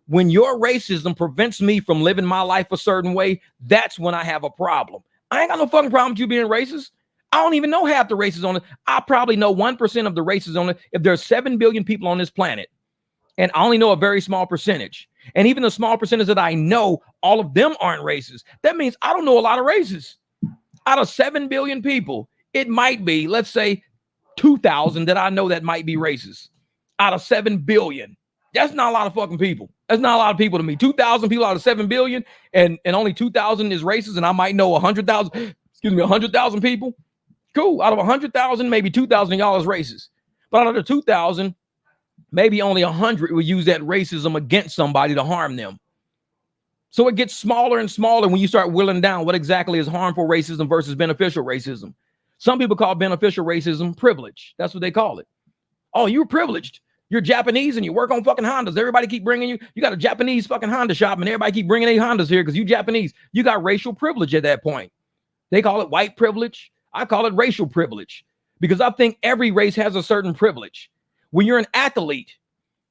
S1: When your racism prevents me from living my life a certain way, that's when I have a problem. I ain't got no fucking problem with you being racist. I don't even know half the races on it. I probably know 1% of the races on it. If there's 7 billion people on this planet, and I only know a very small percentage, and even the small percentage that I know, all of them aren't racist. That means I don't know a lot of races. Out of 7 billion people, it might be, let's say, 2,000 that I know that might be racist. Out of 7 billion. That's not a lot of fucking people. That's not a lot of people to me. 2,000 people out of 7 billion, and only 2,000 is racist, and I might know 100,000 people. Cool. Out of 100,000, maybe 2,000 of y'all is racist. But out of the 2,000, maybe only 100 will use that racism against somebody to harm them. So it gets smaller and smaller when you start whittling down what exactly is harmful racism versus beneficial racism. Some people call beneficial racism privilege. That's what they call it. Oh, you're privileged. You're Japanese and you work on fucking Hondas. Everybody keep bringing you. You got a Japanese fucking Honda shop and everybody keep bringing their Hondas here because you Japanese. You got racial privilege at that point. They call it white privilege. I call it racial privilege because I think every race has a certain privilege. When you're an athlete,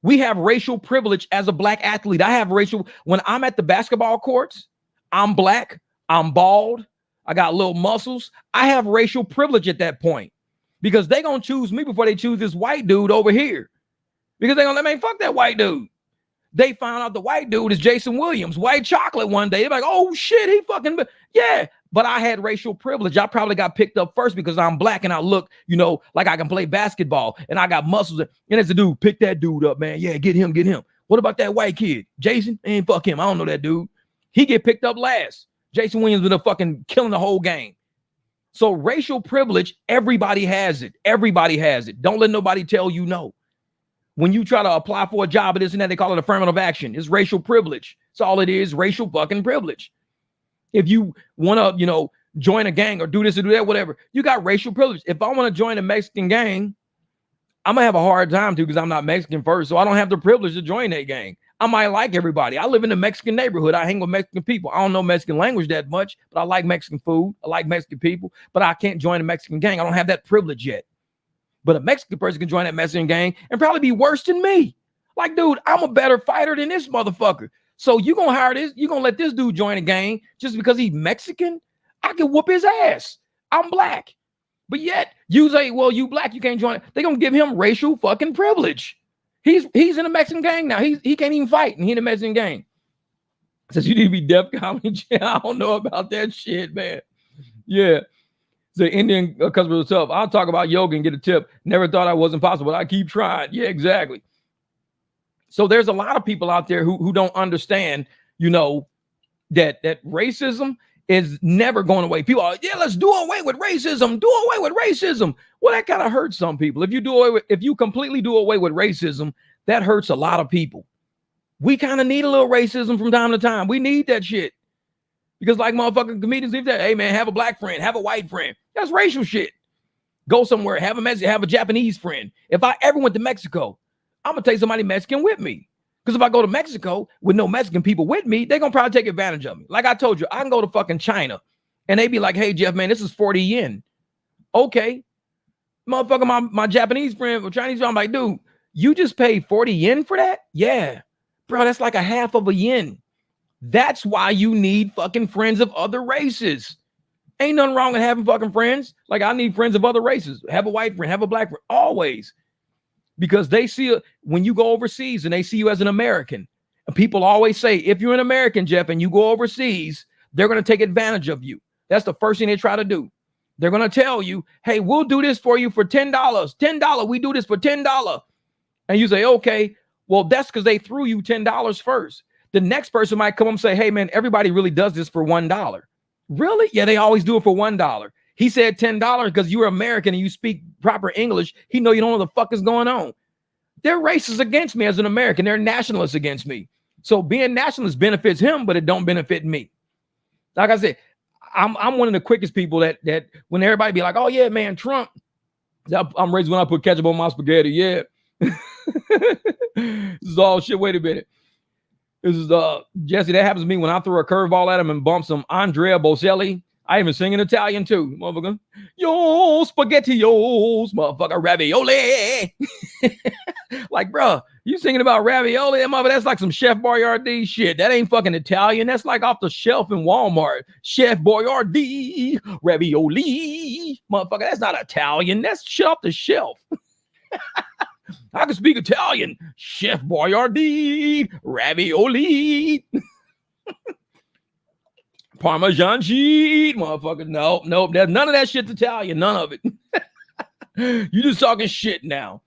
S1: we have racial privilege as a black athlete. I have racial. When I'm at the basketball courts, I'm black. I'm bald. I got little muscles. I have racial privilege at that point because they going to choose me before they choose this white dude over here. Because they're going to let me fuck that white dude. They found out the white dude is Jason Williams, white chocolate one day. They're like, oh shit, he fucking, yeah. But I had racial privilege. I probably got picked up first because I'm black and I look, like I can play basketball and I got muscles. And it's a dude, pick that dude up, man. Yeah, get him. What about that white kid? Jason? Ain't fuck him. I don't know that dude. He get picked up last. Jason Williams been fucking killing the whole game. So racial privilege, everybody has it. Everybody has it. Don't let nobody tell you no. When you try to apply for a job and this and that, they call it affirmative action. It's racial privilege. That's all it is, racial fucking privilege. If you want to, join a gang or do this or do that, whatever, you got racial privilege. If I want to join a Mexican gang, I'm going to have a hard time too because I'm not Mexican first. So I don't have the privilege to join that gang. I might like everybody. I live in a Mexican neighborhood. I hang with Mexican people. I don't know Mexican language that much, but I like Mexican food. I like Mexican people, but I can't join a Mexican gang. I don't have that privilege yet. But a Mexican person can join that Mexican gang and probably be worse than me. Like, dude, I'm a better fighter than this motherfucker. So you going to hire this? You going to let this dude join a gang just because he's Mexican? I can whoop his ass. I'm black. But yet you say, well, you black, you can't join it. They're going to give him racial fucking privilege. He's in a Mexican gang now. He can't even fight and he in a Mexican gang. Says you need to be deaf comedy. I don't know about that shit, man. Yeah. The Indian customer himself. I'll talk about yoga and get a tip. Never thought I wasn't possible, but I keep trying. Yeah, exactly. So there's a lot of people out there who don't understand, that racism is never going away. People are, yeah, let's do away with racism. Do away with racism. Well, that kind of hurts some people. If you completely do away with racism, that hurts a lot of people. We kind of need a little racism from time to time. We need that shit. Because like motherfucking comedians leave that, hey man, have a black friend, have a white friend. That's racial shit. Go somewhere, have a Japanese friend. If I ever went to Mexico, I'm gonna take somebody Mexican with me. Because if I go to Mexico with no Mexican people with me, they're gonna probably take advantage of me. Like I told you, I can go to fucking China and they be like, hey Jeff, man, this is 40 yen. Okay. Motherfucker, my Japanese friend or Chinese friend, I'm like, dude, you just paid 40 yen for that? Yeah. Bro, that's like a half of a yen. That's why you need fucking friends of other races. Ain't nothing wrong with having fucking friends. Like I need friends of other races. Have a white friend, have a black friend, always. Because they see when you go overseas and they see you as an American. And people always say, if you're an American, Jeff, and you go overseas, they're going to take advantage of you. That's the first thing they try to do. They're going to tell you, hey, we'll do this for you for $10. $10. We do this for $10. And you say, okay, well, that's because they threw you $10 first. The next person might come up and say, hey, man, everybody really does this for $1. Really? Yeah, they always do it for $1. He said $10 because you're American and you speak proper English. He know you don't know what the fuck is going on. They're racist against me as an American. They're nationalists against me. So being nationalist benefits him, but it don't benefit me. Like I said, I'm one of the quickest people that when everybody be like, oh yeah, man, Trump. I'm raised when I put ketchup on my spaghetti. Yeah. This is all shit. Wait a minute. This is Jesse. That happens to me when I throw a curveball at him and bump some Andrea Bocelli. I even sing in Italian too, motherfucker. Yo, spaghettios, motherfucker, ravioli. Like, bro, you singing about ravioli? Motherfucker, that's like some Chef Boyardee shit. That ain't fucking Italian. That's like off the shelf in Walmart. Chef Boyardee, ravioli. Motherfucker, that's not Italian. That's shit off the shelf. I can speak Italian. Chef Boyardee, ravioli. Parmesan cheese, motherfucker. Nope. There's none of that shit's Italian. None of it. You just talking shit now.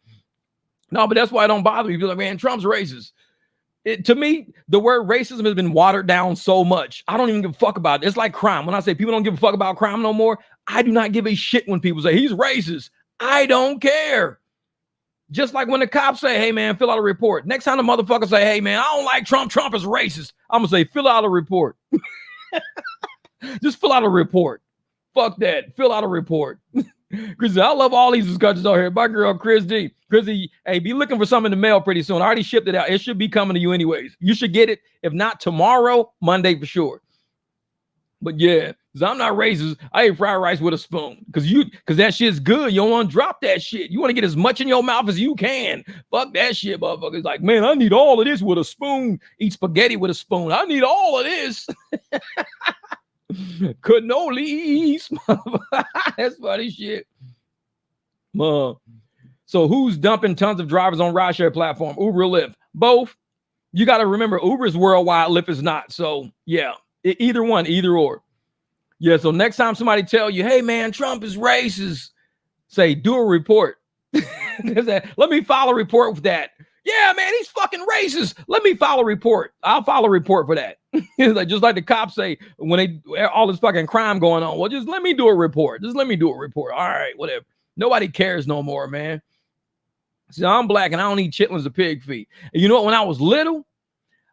S1: No, but that's why I don't bother me. People like, man, Trump's racist. To me, the word racism has been watered down so much. I don't even give a fuck about it. It's like crime. When I say people don't give a fuck about crime no more, I do not give a shit when people say he's racist. I don't care. Just like when the cops say, hey, man, fill out a report. Next time the motherfucker say, hey, man, I don't like Trump. Trump is racist. I'm going to say, fill out a report. Just fill out a report. Fuck that. Fill out a report. Chris, I love all these discussions out here. My girl, Chris D. Chrissy, hey, be looking for something in the mail pretty soon. I already shipped it out. It should be coming to you anyways. You should get it. If not tomorrow, Monday for sure. But yeah, because I'm not racist. I eat fried rice with a spoon. Because that shit's good. You don't want to drop that shit. You want to get as much in your mouth as you can. Fuck that shit, motherfuckers. Like, man, I need all of this with a spoon. Eat spaghetti with a spoon. I need all of this. Cannolis. That's funny shit. So who's dumping tons of drivers on rideshare platform? Uber or Lyft? Both. You got to remember, Uber is worldwide, Lyft is not. So yeah, either one, either or. Yeah, so next time somebody tell you, hey man, Trump is racist, say, do a report. Let me file a report with that. Yeah, man, he's fucking racist. Let me file a report. I'll file a report for that. Like, just like the cops say when all this fucking crime going on. Well, just let me do a report. Just let me do a report. All right, whatever. Nobody cares no more, man. See, I'm black and I don't eat chitlins or pig feet. And you know what? When I was little,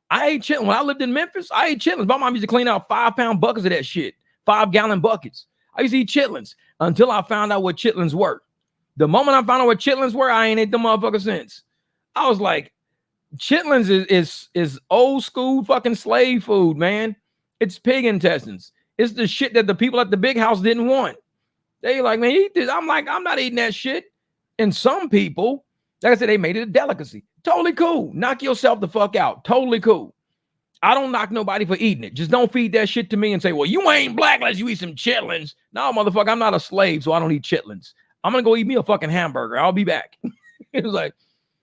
S1: I ate chitlins. When I lived in Memphis, I ate chitlins. My mom used to clean out 5-pound buckets of that shit. 5-gallon buckets. I used to eat chitlins until I found out what chitlins were. The moment I found out what chitlins were, I ain't ate them motherfuckers since. I was like, chitlins is old school fucking slave food, man. It's pig intestines. It's the shit that the people at the big house didn't want. They like, man, eat this. I'm like, I'm not eating that shit. And some people, like I said, they made it a delicacy. Totally cool. Knock yourself the fuck out. Totally cool. I don't knock nobody for eating it. Just don't feed that shit to me and say, well, you ain't black unless you eat some chitlins. No, motherfucker, I'm not a slave, so I don't eat chitlins. I'm going to go eat me a fucking hamburger. I'll be back. It was like,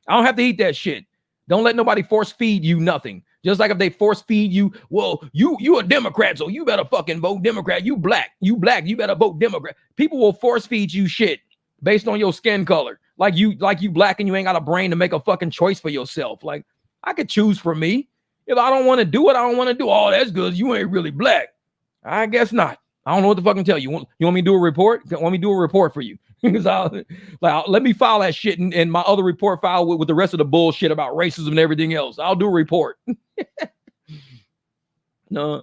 S1: I don't have to eat that shit. Don't let nobody force feed you nothing. Just like if they force feed you, well, you a Democrat, so you better fucking vote Democrat. You black, you better vote Democrat. People will force feed you shit based on your skin color. Like you black and you ain't got a brain to make a fucking choice for yourself. Like, I could choose for me. If I don't want to do it, I don't want to do. Oh, that's good. You ain't really black. I guess not. I don't know what to fucking tell you. You want me to do a report? Want me to do a report for you? Because let me file that shit in my other report file with the rest of the bullshit about racism and everything else. I'll do a report. No.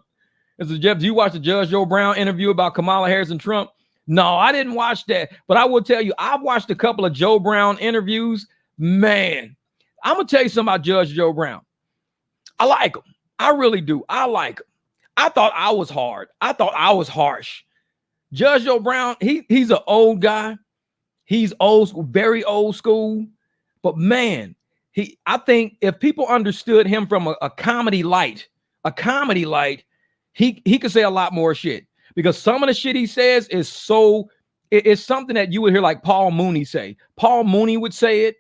S1: This is Jeff. Do you watch the Judge Joe Brown interview about Kamala Harris and Trump? No, I didn't watch that. But I will tell you, I've watched a couple of Joe Brown interviews. Man, I'm going to tell you something about Judge Joe Brown. I like him. I really do. I like him. I thought I was hard. I thought I was harsh. Judge Joe Brown, he's an old guy. He's old school, very old school. But man, I think if people understood him from a comedy light, he could say a lot more shit. Because some of the shit he says is it's something that you would hear like Paul Mooney say. Paul Mooney would say it,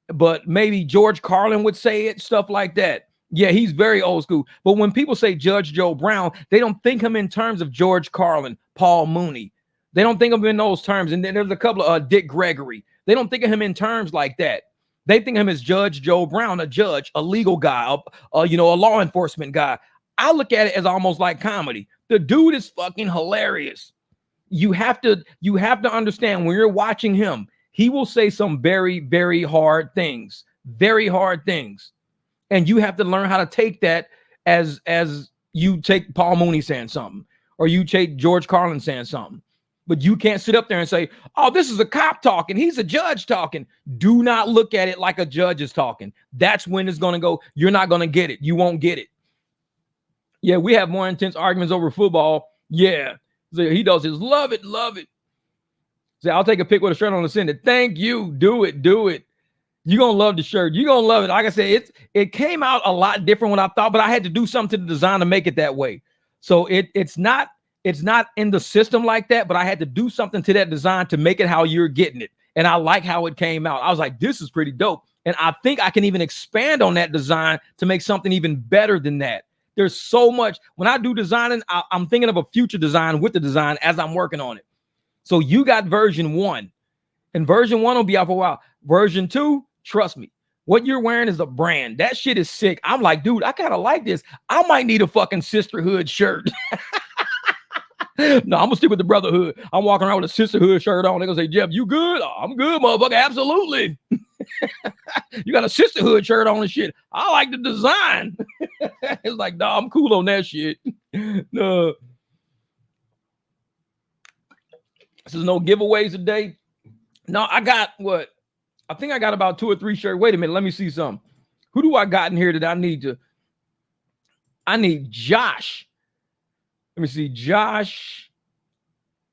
S1: but maybe George Carlin would say it, stuff like that. Yeah, he's very old school. But when people say Judge Joe Brown, they don't think him in terms of George Carlin, Paul Mooney. They don't think of him in those terms. And then there's a couple of Dick Gregory. They don't think of him in terms like that. They think of him as Judge Joe Brown, a judge, a legal guy, a law enforcement guy. I look at it as almost like comedy. The dude is fucking hilarious. You have to understand when you're watching him, he will say some very, very hard things, and you have to learn how to take that as you take Paul Mooney saying something, or you take George Carlin saying something. But you can't sit up there and say, oh, this is a cop talking, he's a judge talking. Do not look at it like a judge is talking. That's when it's going to go. You're not going to get it. You won't get it. Yeah, we have more intense arguments over football. Yeah. So he does his love it. Say, I'll take a pic with a shirt on and send it. Thank you. Do it. You're going to love the shirt. You're going to love it. Like I said, it came out a lot different than I thought, but I had to do something to the design to make it that way. So it's not in the system like that, but I had to do something to that design to make it how you're getting it. And I like how it came out. I was like, this is pretty dope. And I think I can even expand on that design to make something even better than that. There's so much. When I do designing, I'm thinking of a future design with the design as I'm working on it. So you got version 1, and version 1 will be out for a while. Version 2, trust me, what you're wearing is a brand. That shit is sick. I'm like, dude, I kind of like this. I might need a fucking sisterhood shirt. No, I'm gonna stick with the brotherhood. I'm walking around with a sisterhood shirt on. They're gonna say, Jeff, you good? Oh, I'm good, motherfucker. Absolutely. You got a sisterhood shirt on and shit. I like the design. It's like, nah, I'm cool on that shit. No. This is no giveaways today. No, I got what? I think I got about 2 or 3 shirts. Wait a minute. Let me see something. Who do I got in here that I need to? I need Josh. Let me see. Josh.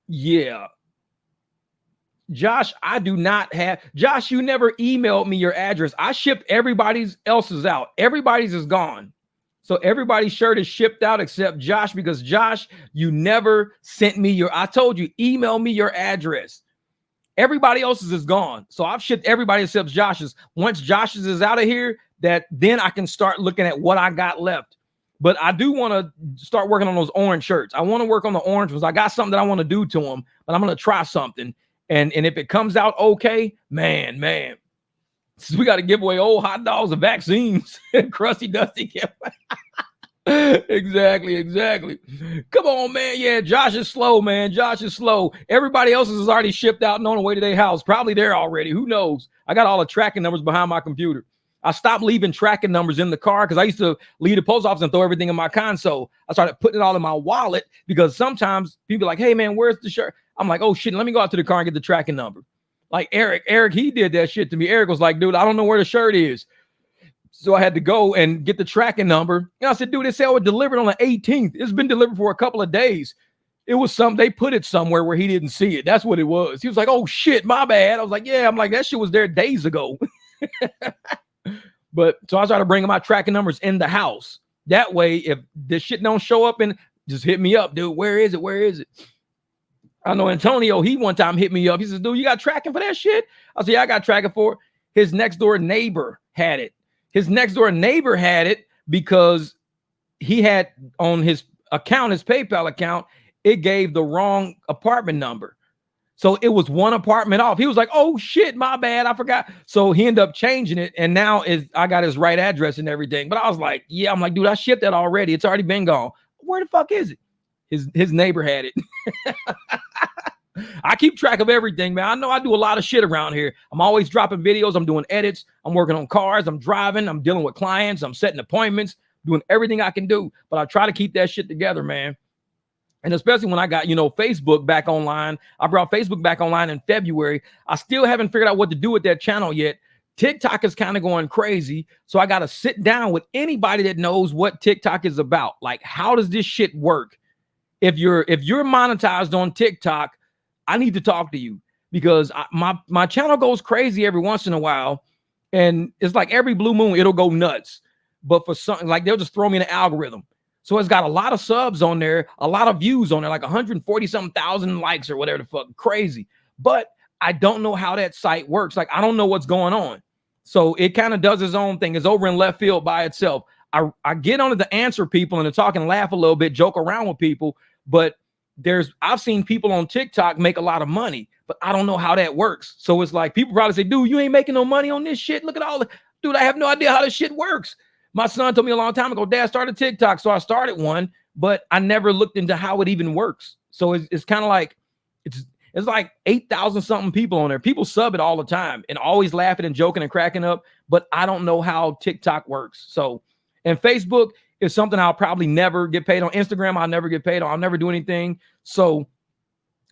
S1: Yeah. Josh, I do not have. Josh, you never emailed me your address. I shipped everybody's else's out. Everybody's is gone. So everybody's shirt is shipped out except Josh, because Josh, you never sent me I told you, email me your address. Everybody else's is gone. So I've shipped everybody except Josh's. Once Josh's is out of here, then I can start looking at what I got left. But I do want to start working on those orange shirts. I want to work on the orange ones. I got something that I want to do to them, but I'm going to try something. And if it comes out okay, man, we got to give away old hot dogs and vaccines. Crusty Dusty giveaway. Exactly. Come on, man. Yeah, Josh is slow, man. Josh is slow. Everybody else is already shipped out and on the way to their house. Probably there already. Who knows? I got all the tracking numbers behind my computer. I stopped leaving tracking numbers in the car because I used to leave the post office and throw everything in my console. I started putting it all in my wallet because sometimes people are like, hey, man, where's the shirt? I'm like, oh, shit, let me go out to the car and get the tracking number. Like Eric, he did that shit to me. Eric was like, dude, I don't know where the shirt is. So I had to go and get the tracking number. And I said, dude, they said it was delivered on the 18th. It's been delivered for a couple of days. It was they put it somewhere where he didn't see it. That's what it was. He was like, oh, shit, my bad. I was like, yeah. I'm like, that shit was there days ago. But so I started bringing my tracking numbers in the house. That way, if this shit don't show up, and just hit me up, dude. Where is it? I know Antonio, he one time hit me up. He says, dude, you got tracking for that shit? I said, yeah, I got tracking for it. His next door neighbor had it. His next door neighbor had it because he had on his account, his PayPal account, it gave the wrong apartment number. So it was one apartment off. He was like, oh shit, my bad, I forgot. So he ended up changing it, and now I got his right address and everything. But I was like, yeah, I'm like, dude, I shipped that already. It's already been gone. Where the fuck is it? His neighbor had it. I keep track of everything, man. I know I do a lot of shit around here. I'm always dropping videos. I'm doing edits. I'm working on cars. I'm driving. I'm dealing with clients. I'm setting appointments, doing everything I can do. But I try to keep that shit together, man. And especially when I got, Facebook back online. I brought Facebook back online in February. I still haven't figured out what to do with that channel yet. TikTok is kind of going crazy. So I got to sit down with anybody that knows what TikTok is about. Like, how does this shit work? If you're monetized on TikTok, I need to talk to you, because my channel goes crazy every once in a while. And it's like every blue moon, it'll go nuts. But for something like, they'll just throw me in the algorithm. So it's got a lot of subs on there, a lot of views on there, like 140-something thousand likes or whatever the fuck, crazy. But I don't know how that site works. Like, I don't know what's going on. So it kind of does its own thing. It's over in left field by itself. I get on it to answer people and to talk and laugh a little bit, joke around with people. But I've seen people on TikTok make a lot of money, but I don't know how that works. So it's like people probably say, dude, you ain't making no money on this shit. Look at all the dude. I have no idea how this shit works. My son told me a long time ago, Dad, started TikTok. So I started one, but I never looked into how it even works. So it's kind of like it's like 8,000 something people on there. People sub it all the time and always laughing and joking and cracking up. But I don't know how TikTok works. So, and Facebook is something I'll probably never get paid on. Instagram, I'll never get paid on. I'll never do anything. So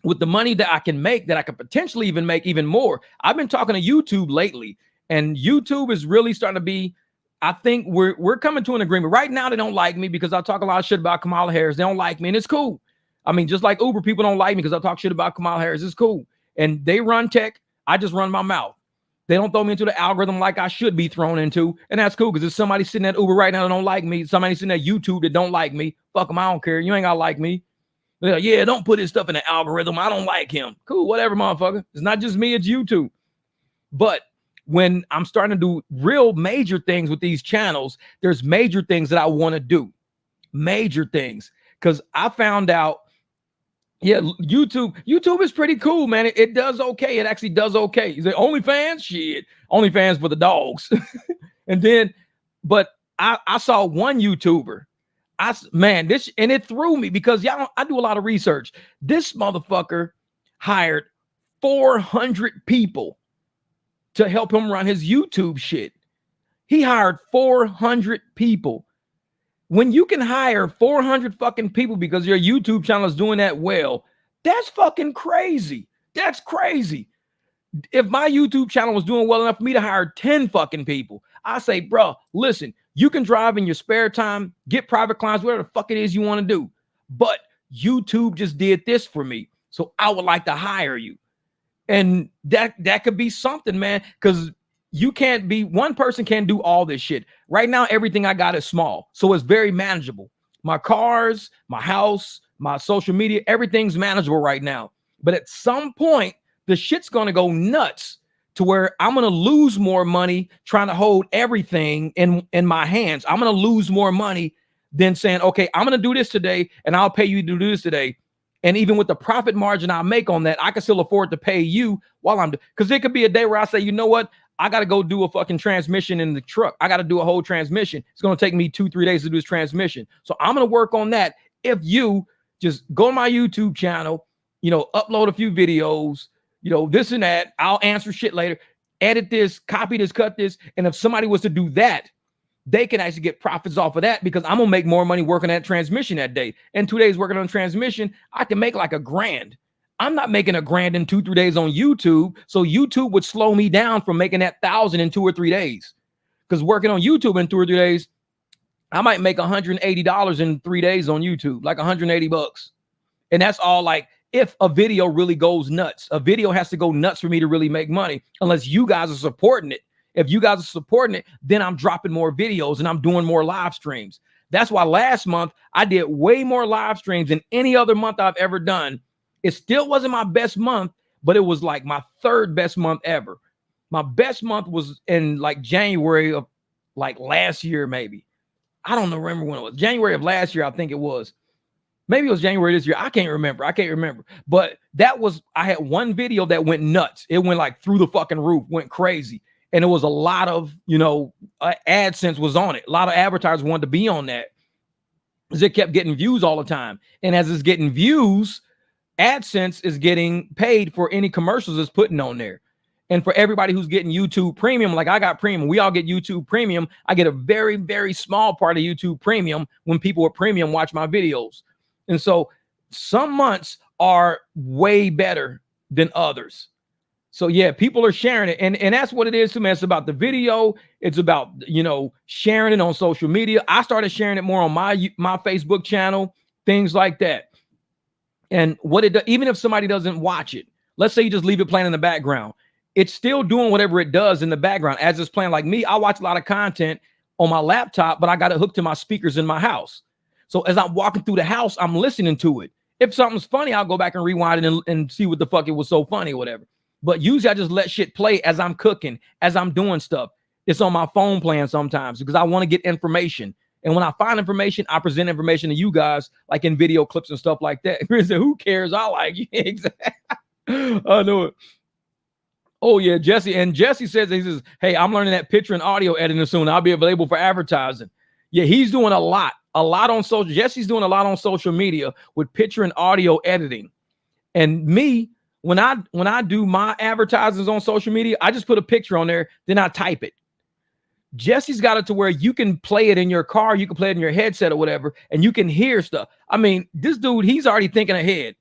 S1: with the money that I can make, that I could potentially even make even more, I've been talking to YouTube lately, and YouTube is really starting to be, I think we're coming to an agreement. Right now, they don't like me because I talk a lot of shit about Kamala Harris. They don't like me, and it's cool. I mean, just like Uber, people don't like me because I talk shit about Kamala Harris. It's cool. And they run tech. I just run my mouth. They don't throw me into the algorithm like I should be thrown into. And that's cool because there's somebody sitting at Uber right now that don't like me. Somebody sitting at YouTube that don't like me. Fuck them. I don't care. You ain't got to like me. They're like, yeah, don't put his stuff in the algorithm. I don't like him. Cool. Whatever, motherfucker. It's not just me. It's YouTube. But when I'm starting to do real major things with these channels, there's major things that I want to do. Major things. Because I found out, yeah, YouTube is pretty cool, man. It does okay. It actually does okay. You say OnlyFans? Shit. OnlyFans for the dogs. And then, but I saw one YouTuber. This, and it threw me because I do a lot of research. This motherfucker hired 400 people to help him run his YouTube shit. He hired 400 people. When you can hire 400 fucking people because your YouTube channel is doing that well, that's fucking crazy. That's crazy. If my YouTube channel was doing well enough for me to hire 10 fucking people, I say, bro, listen, you can drive in your spare time, get private clients, whatever the fuck it is you want to do. But YouTube just did this for me. So I would like to hire you. And that could be something, man, because you can't be, one person can't do all this shit. Right now, everything I got is small. So it's very manageable. My cars, my house, my social media, everything's manageable right now. But at some point, the shit's going to go nuts to where I'm going to lose more money trying to hold everything in my hands. I'm going to lose more money than saying, okay, I'm going to do this today and I'll pay you to do this today. And even with the profit margin I make on that, I can still afford to pay you while I'm, because it could be a day where I say, you know what? I got to go do a fucking transmission in the truck. I got to do a whole transmission. It's going to take me 2-3 days to do this transmission. So I'm going to work on that. If you just go to my YouTube channel, upload a few videos, this and that, I'll answer shit later, edit this, copy this, cut this. And if somebody was to do that, they can actually get profits off of that because I'm going to make more money working that transmission that day. And 2 days working on transmission, I can make like $1,000. I'm not making $1,000 in 2-3 days on YouTube. So YouTube would slow me down from making that 1,000 in 2 or 3 days. Because working on YouTube in 2 or 3 days, I might make $180 in 3 days on YouTube, like $180. And that's all like if a video really goes nuts. A video has to go nuts for me to really make money, unless you guys are supporting it. If you guys are supporting it, then I'm dropping more videos and I'm doing more live streams. That's why last month I did way more live streams than any other month I've ever done. It still wasn't my best month, but it was like my third best month ever. My best month was in like January of like last year, maybe. I don't remember when it was. January of last year, I think it was. Maybe it was January this year. I can't remember. But that was, I had one video that went nuts. It went like through the fucking roof, went crazy. And it was a lot of, AdSense was on it. A lot of advertisers wanted to be on that because it kept getting views all the time. And as it's getting views, AdSense is getting paid for any commercials it's putting on there. And for everybody who's getting YouTube Premium, like I got Premium, we all get YouTube Premium. I get a very, very small part of YouTube Premium when people with Premium watch my videos. And so some months are way better than others. So yeah, people are sharing it. And that's what it is to me. It's about the video. It's about, sharing it on social media. I started sharing it more on my Facebook channel, things like that. And what it does, even if somebody doesn't watch it, let's say you just leave it playing in the background, it's still doing whatever it does in the background as it's playing. Like me, I watch a lot of content on my laptop, but I got it hooked to my speakers in my house. So as I'm walking through the house, I'm listening to it. If something's funny, I'll go back and rewind it and see what the fuck it was so funny or whatever. But usually I just let shit play as I'm cooking, as I'm doing stuff. It's on my phone playing sometimes because I want to get information. And when I find information, I present information to you guys, like in video clips and stuff like that. Who cares? I like you. Exactly. I know it. Oh yeah, Jesse. And Jesse says, he says, hey, I'm learning that picture and audio editing soon. I'll be available for advertising. Yeah, he's doing a lot on social. Jesse's doing a lot on social media with picture and audio editing. And me, when I do my advertisements on social media, I just put a picture on there, then I type it. Jesse's got it to where you can play it in your car, you can play it in your headset or whatever, and you can hear stuff. I mean, this dude, he's already thinking ahead,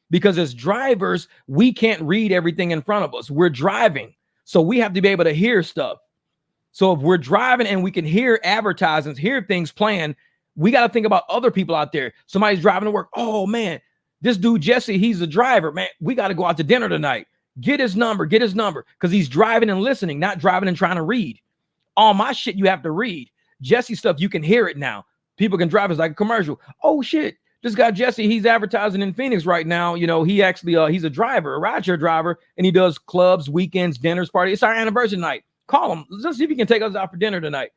S1: because as drivers, we can't read everything in front of us. We're driving, so we have to be able to hear stuff. So if we're driving and we can hear advertisements, hear things playing, we got to think about other people out there. Somebody's driving to work. Oh man, this dude Jesse, he's a driver, man. We got to go out to dinner tonight. Get his number, because he's driving and listening, not driving and trying to read. All my shit you have to read. Jesse stuff, you can hear it now. People can drive. It's like a commercial. Oh shit, this guy Jesse, he's advertising in Phoenix right now. You know, he actually he's a driver, a rideshare driver, and he does clubs, weekends, dinners, parties. It's our anniversary night. Call him. Let's see if he can take us out for dinner tonight.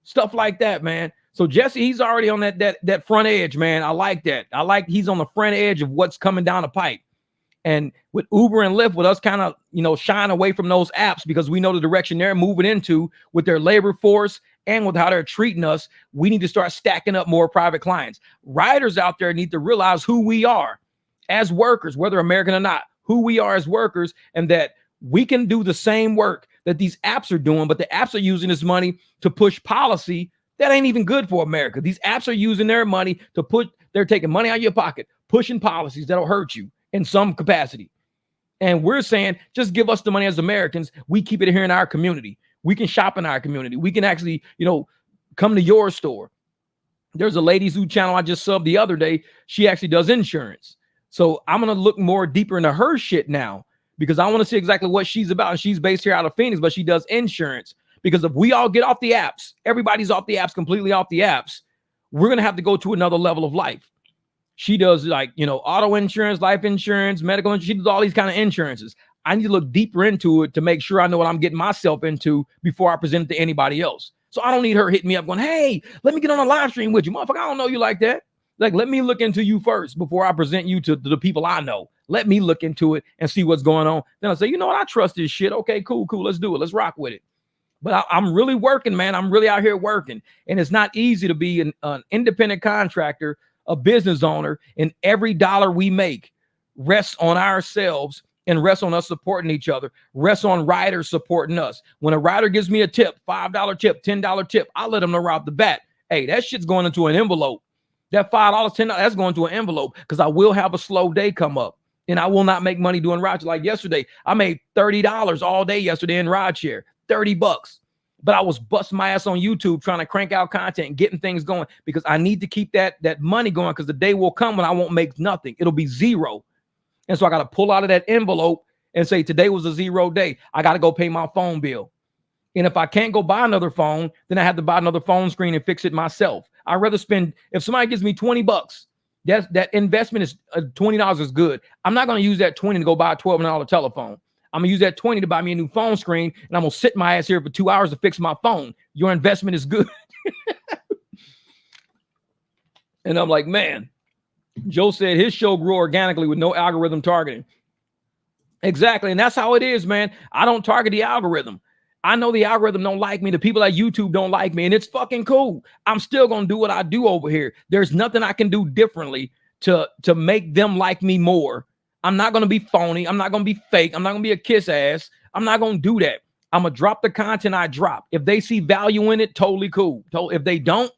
S1: Stuff like that, man. So Jesse, he's already on that front edge, man. I like that. I like he's on the front edge of what's coming down the pipe. And with Uber and Lyft, with us kind of, shying away from those apps because we know the direction they're moving into with their labor force and with how they're treating us, we need to start stacking up more private clients. Riders out there need to realize who we are as workers, whether American or not, who we are as workers, and that we can do the same work that these apps are doing, but the apps are using this money to push policy that ain't even good for America. These apps are using their money they're taking money out of your pocket, pushing policies that'll hurt you in some capacity. And we're saying, just give us the money as Americans. We keep it here in our community. We can shop in our community. We can actually, come to your store. There's a ladies who channel I just subbed the other day. She actually does insurance. So I'm going to look more deeper into her shit now, because I want to see exactly what she's about. And she's based here out of Phoenix, but she does insurance. Because if we all get off the apps, everybody's off the apps, completely off the apps, we're going to have to go to another level of life. She does auto insurance, life insurance, medical insurance. She does all these kind of insurances. I need to look deeper into it to make sure I know what I'm getting myself into before I present it to anybody else. So I don't need her hitting me up going, hey, let me get on a live stream with you. Motherfucker, I don't know you like that. Like, let me look into you first before I present you to the people I know. Let me look into it and see what's going on. Then I'll say, you know what? I trust this shit. Okay, cool. Let's do it. Let's rock with it. But I'm really working, man. I'm really out here working. And it's not easy to be an independent contractor, a business owner, and every dollar we make rests on ourselves and rests on us supporting each other, rests on riders supporting us. When a rider gives me a tip, $5 tip, $10 tip, I let them know right off the bat, hey, that shit's going into an envelope. That $5, $10, that's going to an envelope, because I will have a slow day come up and I will not make money doing rideshare. Like yesterday, I made $30 all day yesterday in rideshare, $30. But I was busting my ass on YouTube trying to crank out content and getting things going, because I need to keep that money going, because the day will come when I won't make nothing. It'll be zero. And so I got to pull out of that envelope and say, today was a 0 day. I got to go pay my phone bill. And if I can't go buy another phone, then I have to buy another phone screen and fix it myself. I'd rather spend, if somebody gives me $20, that investment is $20 is good. I'm not going to use that 20 to go buy a $12 telephone. I'm gonna use that 20 to buy me a new phone screen, and I'm gonna sit my ass here for 2 hours to fix my phone. Your investment is good. And I'm like, man, Joe said his show grew organically with no algorithm targeting. Exactly. And that's how it is, man. I don't target the algorithm. I know the algorithm don't like me. The people at YouTube don't like me, and it's fucking cool. I'm still gonna do what I do over here. There's nothing I can do differently to make them like me more. I'm not going to be phony. I'm not going to be fake. I'm not going to be a kiss ass. I'm not going to do that. I'm going to drop the content I drop. If they see value in it, totally cool. If they don't,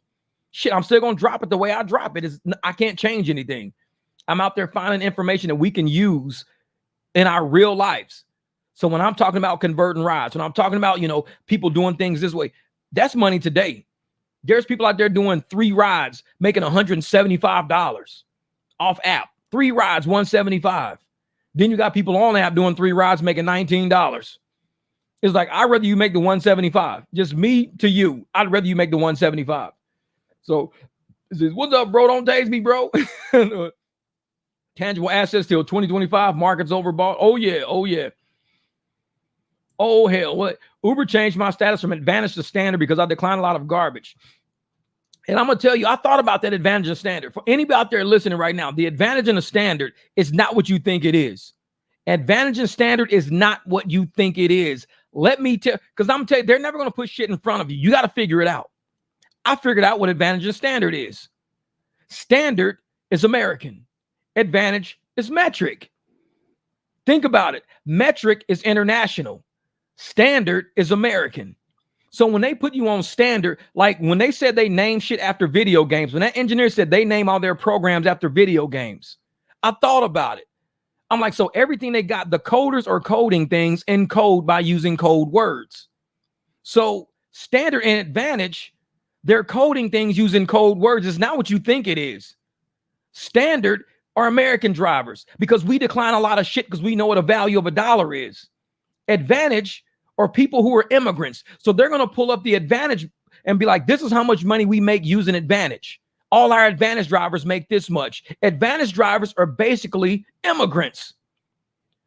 S1: shit, I'm still going to drop it the way I drop it. I can't change anything. I'm out there finding information that we can use in our real lives. So when I'm talking about converting rides, when I'm talking about, people doing things this way, that's money today. There's people out there doing 3 rides, making $175 off app. 3 rides, $175. Then you got people on the app doing 3 rides, making $19. It's like, I'd rather you make the $175. Just me to you. I'd rather you make the $175. So, what's up, bro? Don't tase me, bro. Tangible assets till 2025. Markets overbought. Oh, yeah. Oh, hell. What? Uber changed my status from advantage to standard because I declined a lot of garbage. And I'm going to tell you, I thought about that advantage and standard. For anybody out there listening right now, the advantage and the standard is not what you think it is. Advantage and standard is not what you think it is. Let me tell, because I'm telling you, they're never going to put shit in front of you. You got to figure it out. I figured out what advantage and standard is. Standard is American. Advantage is metric. Think about it. Metric is international. Standard is American. So when they put you on standard, like when they said they name shit after video games, when that engineer said they name all their programs after video games, I thought about it. I'm like, so everything they got, the coders are coding things in code by using code words. So standard and advantage, they're coding things using code words. It's not what you think it is. Standard are American drivers because we decline a lot of shit because we know what the value of a dollar is. Advantage are people who are immigrants. So they're going to pull up the advantage and be like, this is how much money we make using advantage. All our advantage drivers make this much. Advantage drivers are basically immigrants.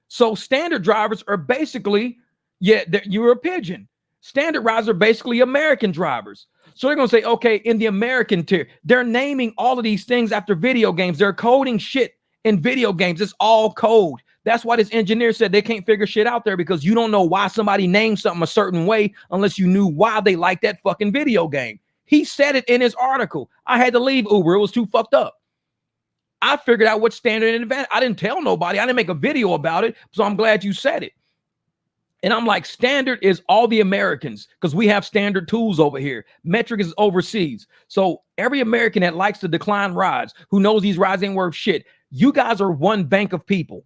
S1: So standard drivers are basically, you're a pigeon. Standard drivers are basically American drivers. So they're going to say, okay, in the American tier, they're naming all of these things after video games. They're coding shit in video games. It's all code. That's why this engineer said they can't figure shit out there because you don't know why somebody named something a certain way unless you knew why they like that fucking video game. He said it in his article. I had to leave Uber. It was too fucked up. I figured out what standard and advantage. I didn't tell nobody. I didn't make a video about it. So I'm glad you said it. And I'm like, standard is all the Americans because we have standard tools over here. Metric is overseas. So every American that likes to decline rides, who knows these rides ain't worth shit, you guys are one bank of people.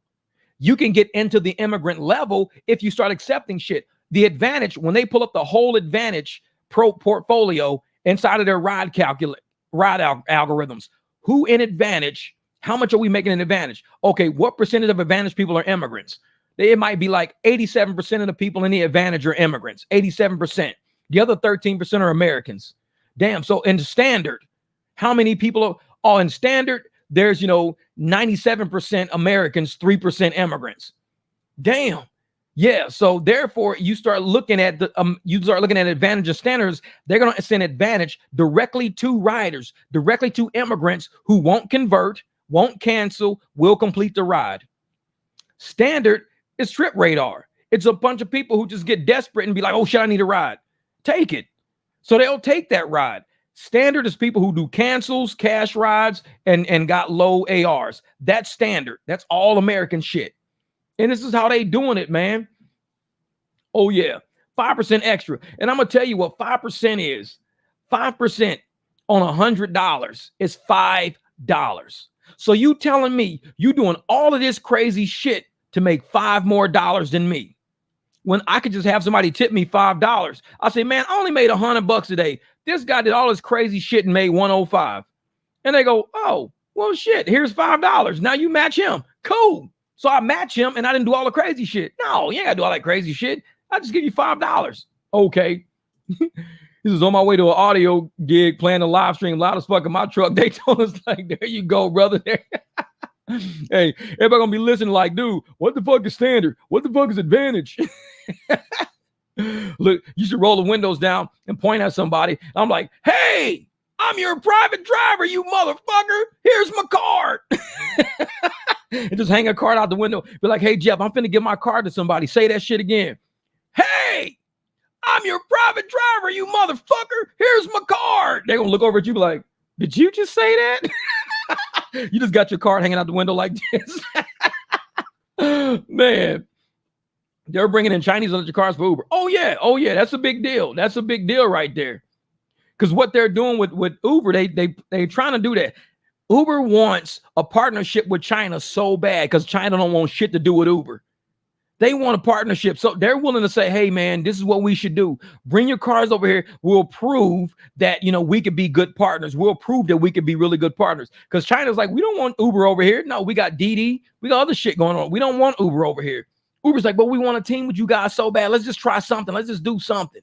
S1: You can get into the immigrant level if you start accepting shit. The advantage, when they pull up the whole advantage portfolio inside of their ride algorithms, who in advantage, how much are we making an advantage? Okay, what percentage of advantage people are immigrants? It might be like 87% of the people in the advantage are immigrants, 87%. The other 13% are Americans. Damn, so in standard, how many people are in standard? There's, 97% Americans, 3% immigrants. Damn. Yeah. So therefore, you start looking at advantage and standards. They're going to send advantage directly to riders, directly to immigrants who won't convert, won't cancel, will complete the ride. Standard is trip radar. It's a bunch of people who just get desperate and be like, oh shit, I need a ride. Take it. So they'll take that ride. Standard is people who do cancels, cash rides, and got low ARs. That's standard. That's all American shit. And this is how they doing it, man. Oh yeah, 5% extra. And I'm gonna tell you what 5% is. 5% on $100 is $5. So you telling me you doing all of this crazy shit to make $5 more than me, when I could just have somebody tip me $5. I say, man, I only made $100 a day. This guy did all this crazy shit and made $105. And they go, oh, well, shit, here's $5. Now you match him. Cool. So I match him and I didn't do all the crazy shit. No, you ain't gotta do all that crazy shit. I just give you $5. Okay. This is on my way to an audio gig playing a live stream loud as fuck in my truck. They told us, like, there you go, brother. Hey, everybody gonna be listening like, dude, what the fuck is standard? What the fuck is advantage? Look, you should roll the windows down and point at somebody. I'm like, hey, I'm your private driver, you motherfucker. Here's my card. And just hang a card out the window. Be like, hey, Jeff, I'm finna give my card to somebody. Say that shit again. Hey, I'm your private driver, you motherfucker. Here's my card. They're gonna look over at you like, did you just say that? You just got your card hanging out the window like this. Man, they're bringing in Chinese electric cars for Uber. Oh yeah, that's a big deal. That's a big deal right there. Because what they're doing with Uber, they trying to do that. Uber wants a partnership with China so bad because China don't want shit to do with Uber. They want a partnership. So they're willing to say, hey, man, this is what we should do. Bring your cars over here. We'll prove that, we could be good partners. We'll prove that we could be really good partners. Because China's like, we don't want Uber over here. No, we got Didi. We got other shit going on. We don't want Uber over here. Uber's like, but we want a team with you guys so bad. Let's just try something. Let's just do something.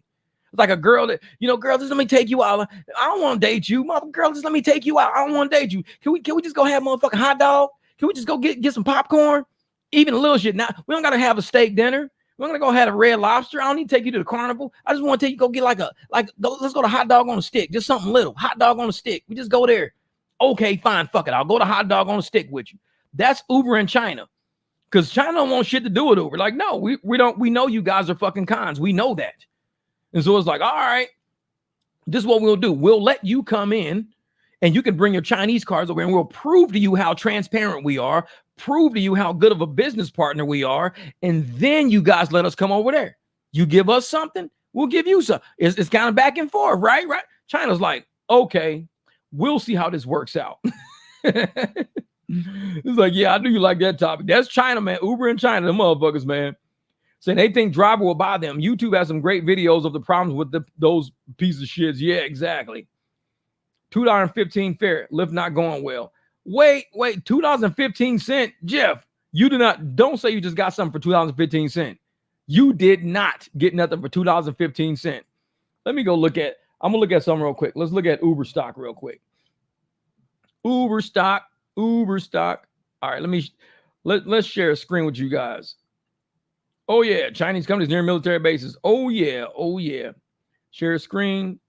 S1: It's like a girl that, girl, just let me take you out. I don't want to date you. Girl, just let me take you out. I don't want to date you. Can we just go have a motherfucking hot dog? Can we just go get some popcorn? Even a little shit. Now, we don't got to have a steak dinner. We're gonna go have a Red Lobster. I don't need to take you to the carnival. I just want to take you go get let's go to hot dog on a stick, just something little, hot dog on a stick. We just go there. Okay, fine, fuck it. I'll go to hot dog on a stick with you. That's Uber in China, because China don't want shit to do with Uber. Like, no, we don't. We know you guys are fucking cons. We know that, and so it's like, all right, this is what we'll do. We'll let you come in, and you can bring your Chinese cars over, and we'll prove to you how transparent we are. Prove to you how good of a business partner we are, and then you guys let us come over there. You give us something, we'll give you some. It's kind of back and forth, right? China's like, okay, we'll see how this works out. It's like, yeah, I knew you like that topic. That's China, man. Uber in China, the motherfuckers, man. Saying they think driver will buy them. YouTube has some great videos of the problems with those pieces of shits. Yeah, exactly. $2.15 fare. Lyft not going well. Wait, $2.15. Jeff, don't say you just got something for $2.15. You did not get nothing for $2.15. Let me go I'm gonna look at something real quick. Let's look at Uber stock real quick. Uber stock. All right, let's share a screen with you guys. Oh yeah, Chinese companies near military bases. Oh yeah. Share a screen.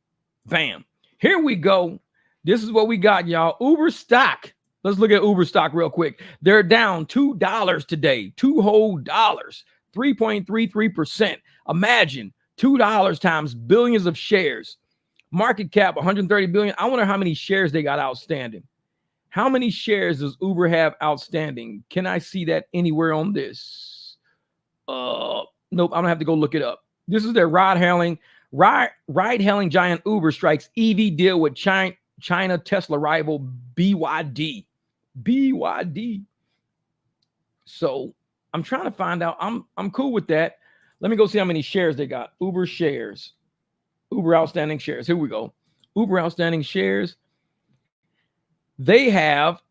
S1: Bam. Here we go. This is what we got, y'all. Uber stock. Let's look at Uber stock real quick. They're down $2 today, $2 whole, 3.33%. Imagine $2 times billions of shares. Market cap 130 billion. I wonder how many shares they got outstanding. How many shares does Uber have outstanding? Can I see that anywhere on this? Nope, I'm gonna have to go look it up. This is their ride-hailing giant Uber strikes EV deal with China Tesla rival BYD. So I'm trying to find out. I'm cool with that. Let me go see how many shares they got. Uber shares. Uber outstanding shares. Here we go. Uber outstanding shares. They have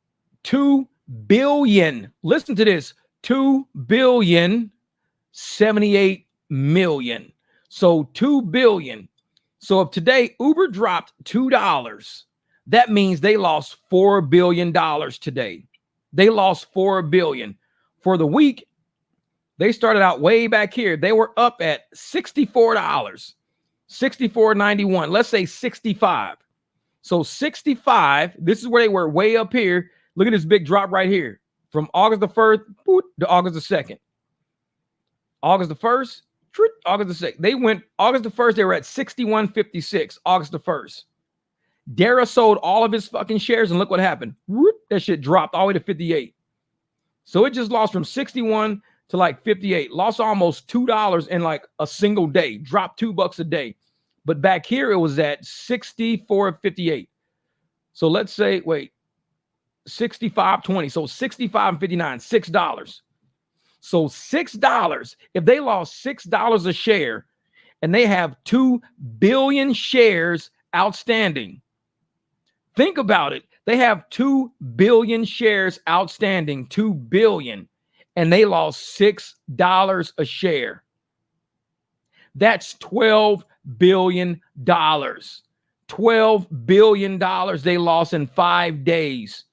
S1: 2 billion. Listen to this. 2,078 million. So 2 billion. So if today Uber dropped $2, that means they lost $4 billion today. They lost $4 billion. For the week, they started out way back here. They were up at $64, $64.91. Let's say 65. So 65, this is where they were way up here. Look at this big drop right here. From August the 1st to August the 2nd. August the 1st, August the 2nd. They went August the 1st, they were at 61.56, August the 1st. Dara sold all of his fucking shares, and look what happened. Whoop, that shit dropped all the way to 58. So it just lost from 61 to like 58. Lost almost $2 in like a single day. Dropped $2 a day. But back here it was at 64.58. So let's say, 65.20. So 65.59, $6. So $6. If they lost $6 a share and they have 2 billion shares outstanding. Think about it. They have 2 billion shares outstanding, 2 billion, and they lost $6 a share. That's $12 billion. $12 billion they lost in 5 days.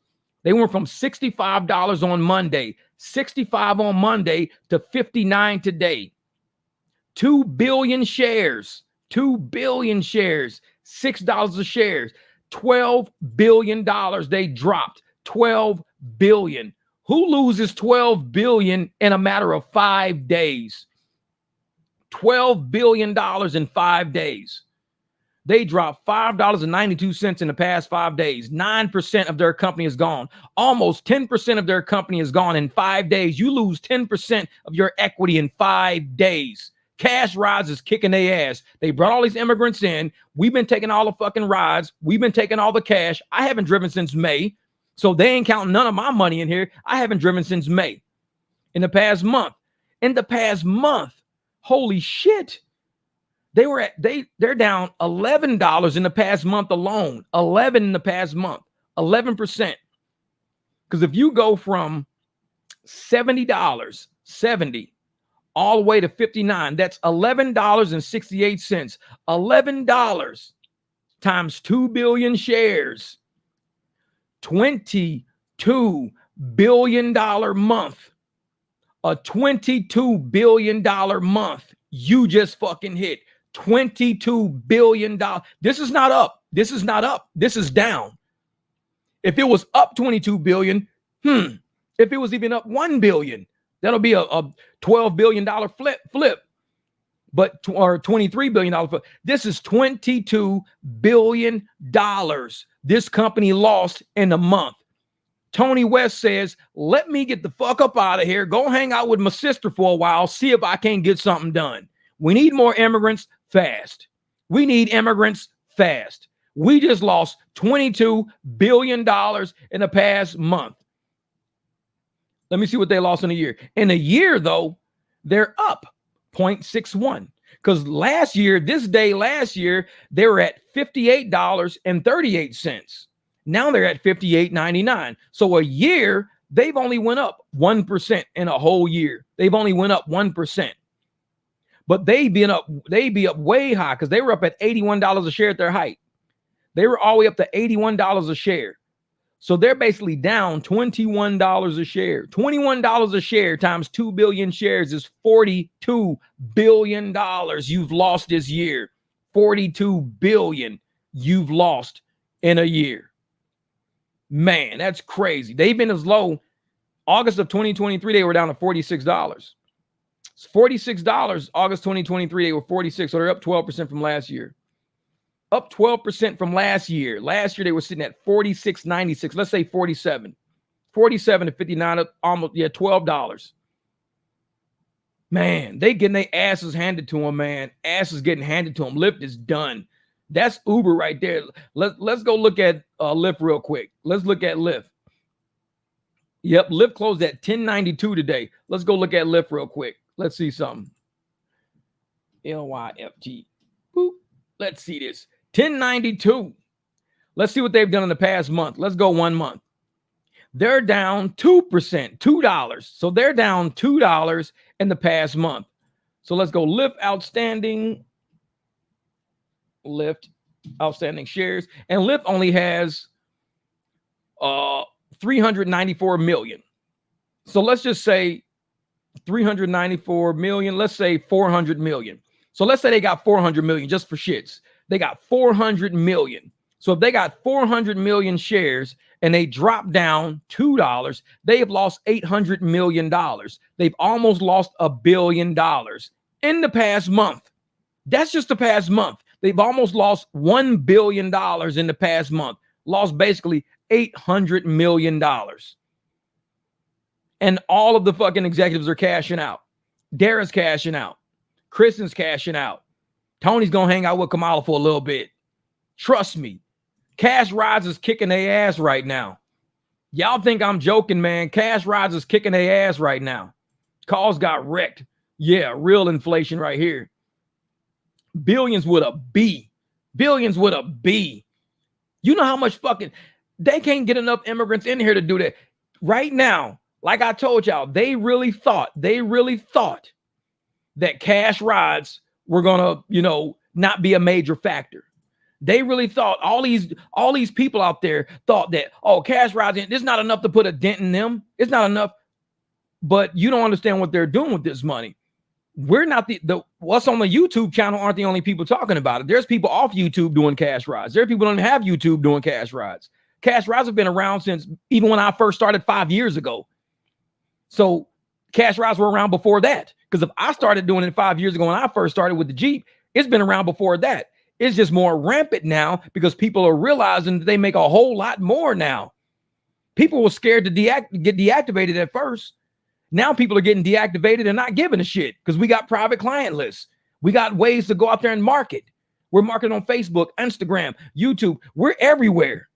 S1: They went from $65 on Monday, 65 on Monday to 59 today. 2 billion shares, 2 billion shares, $6 a share. $12 billion they dropped. 12 billion. Who loses 12 billion in a matter of 5 days? $12 billion in 5 days. They dropped $5.92 in the past 5 days. 9% of their company is gone. Almost 10% of their company is gone in 5 days. You lose 10% of your equity in 5 days. Cash rides is kicking their ass. They brought all these immigrants in. We've been taking all the fucking rides. We've been taking all the cash. I haven't driven since May. So they ain't counting none of my money in here. I haven't driven since May. In the past month. Holy shit. They're down $11 in the past month alone. 11 in the past month. 11%. Because if you go from $70, 70, all the way to 59, that's $11.68. $11 times 2 billion shares. $22 billion month. A $22 billion month you just fucking hit. $22 billion. This is not up. This is not up. This is down. If it was up 22 billion, if it was even up 1 billion, that'll be a $12 billion flip. But or $23 billion flip. This is $22 billion this company lost in a month. Tony West says, let me get the fuck up out of here. Go hang out with my sister for a while. See if I can't get something done. We need more immigrants fast. We need immigrants fast. We just lost $22 billion in the past month. Let me see what they lost in a year. In a year, though, they're up 0.61. Because last year, this day last year, they were at $58.38. Now they're at $58.99. So a year, they've only went up 1% in a whole year. They've only went up 1%. But they'd be up way high because they were up at $81 a share at their height. They were all the way up to $81 a share. So they're basically down $21 a share. $21 a share times 2 billion shares is $42 billion you've lost this year. $42 billion you've lost in a year. Man, that's crazy. They've been as low. August of 2023, they were down to $46. It's $46. August 2023, they were 46. So they're up 12% from last year. Up 12% from last year. Last year, they were sitting at $46.96. Let's say 47. 47 to 59, almost, $12. Man, they getting their asses handed to them, man. Asses getting handed to them. Lyft is done. That's Uber right there. Let's go look at Lyft real quick. Let's look at Lyft. Yep, Lyft closed at 1092 today. Let's go look at Lyft real quick. Let's see something. LYFT. Boop. Let's see this. 1092. Let's see what they've done in the past month. Let's go 1 month. They're down 2%, $2. So they're down $2 in the past month. So let's go Lyft outstanding. Lyft outstanding shares. And Lyft only has 394 million. So let's just say 394 million. Let's say 400 million. So let's say they got 400 million just for shits. They got 400 million. So if they got 400 million shares and they drop down $2, they have lost $800 million. They've almost lost $1 billion in the past month. That's just the past month. They've almost lost $1 billion in the past month. Lost basically $800 million. And all of the fucking executives are cashing out. Dara's cashing out. Kristen's cashing out. Tony's going to hang out with Kamala for a little bit. Trust me. Cash Rides is kicking their ass right now. Y'all think I'm joking, man. Cash Rides is kicking their ass right now. Calls got wrecked. Yeah, real inflation right here. Billions with a B. Billions with a B. You know how much fucking... They can't get enough immigrants in here to do that. Right now, like I told y'all, they really thought that Cash Rides were going to, not be a major factor. They really thought all these people out there thought that, Cash Rides, there's not enough to put a dent in them. It's not enough. But you don't understand what they're doing with this money. We're not the what's on the YouTube channel aren't the only people talking about it. There's people off YouTube doing Cash Rides. There are people who don't have YouTube doing Cash Rides. Cash Rides have been around since even when I first started 5 years ago. So Cash Rides were around before that. Because if I started doing it 5 years ago when I first started with the Jeep, it's been around before that. It's just more rampant now because people are realizing that they make a whole lot more now. People were scared to get deactivated at first. Now people are getting deactivated and not giving a shit because we got private client lists. We got ways to go out there and market. We're marketing on Facebook, Instagram, YouTube. We're everywhere.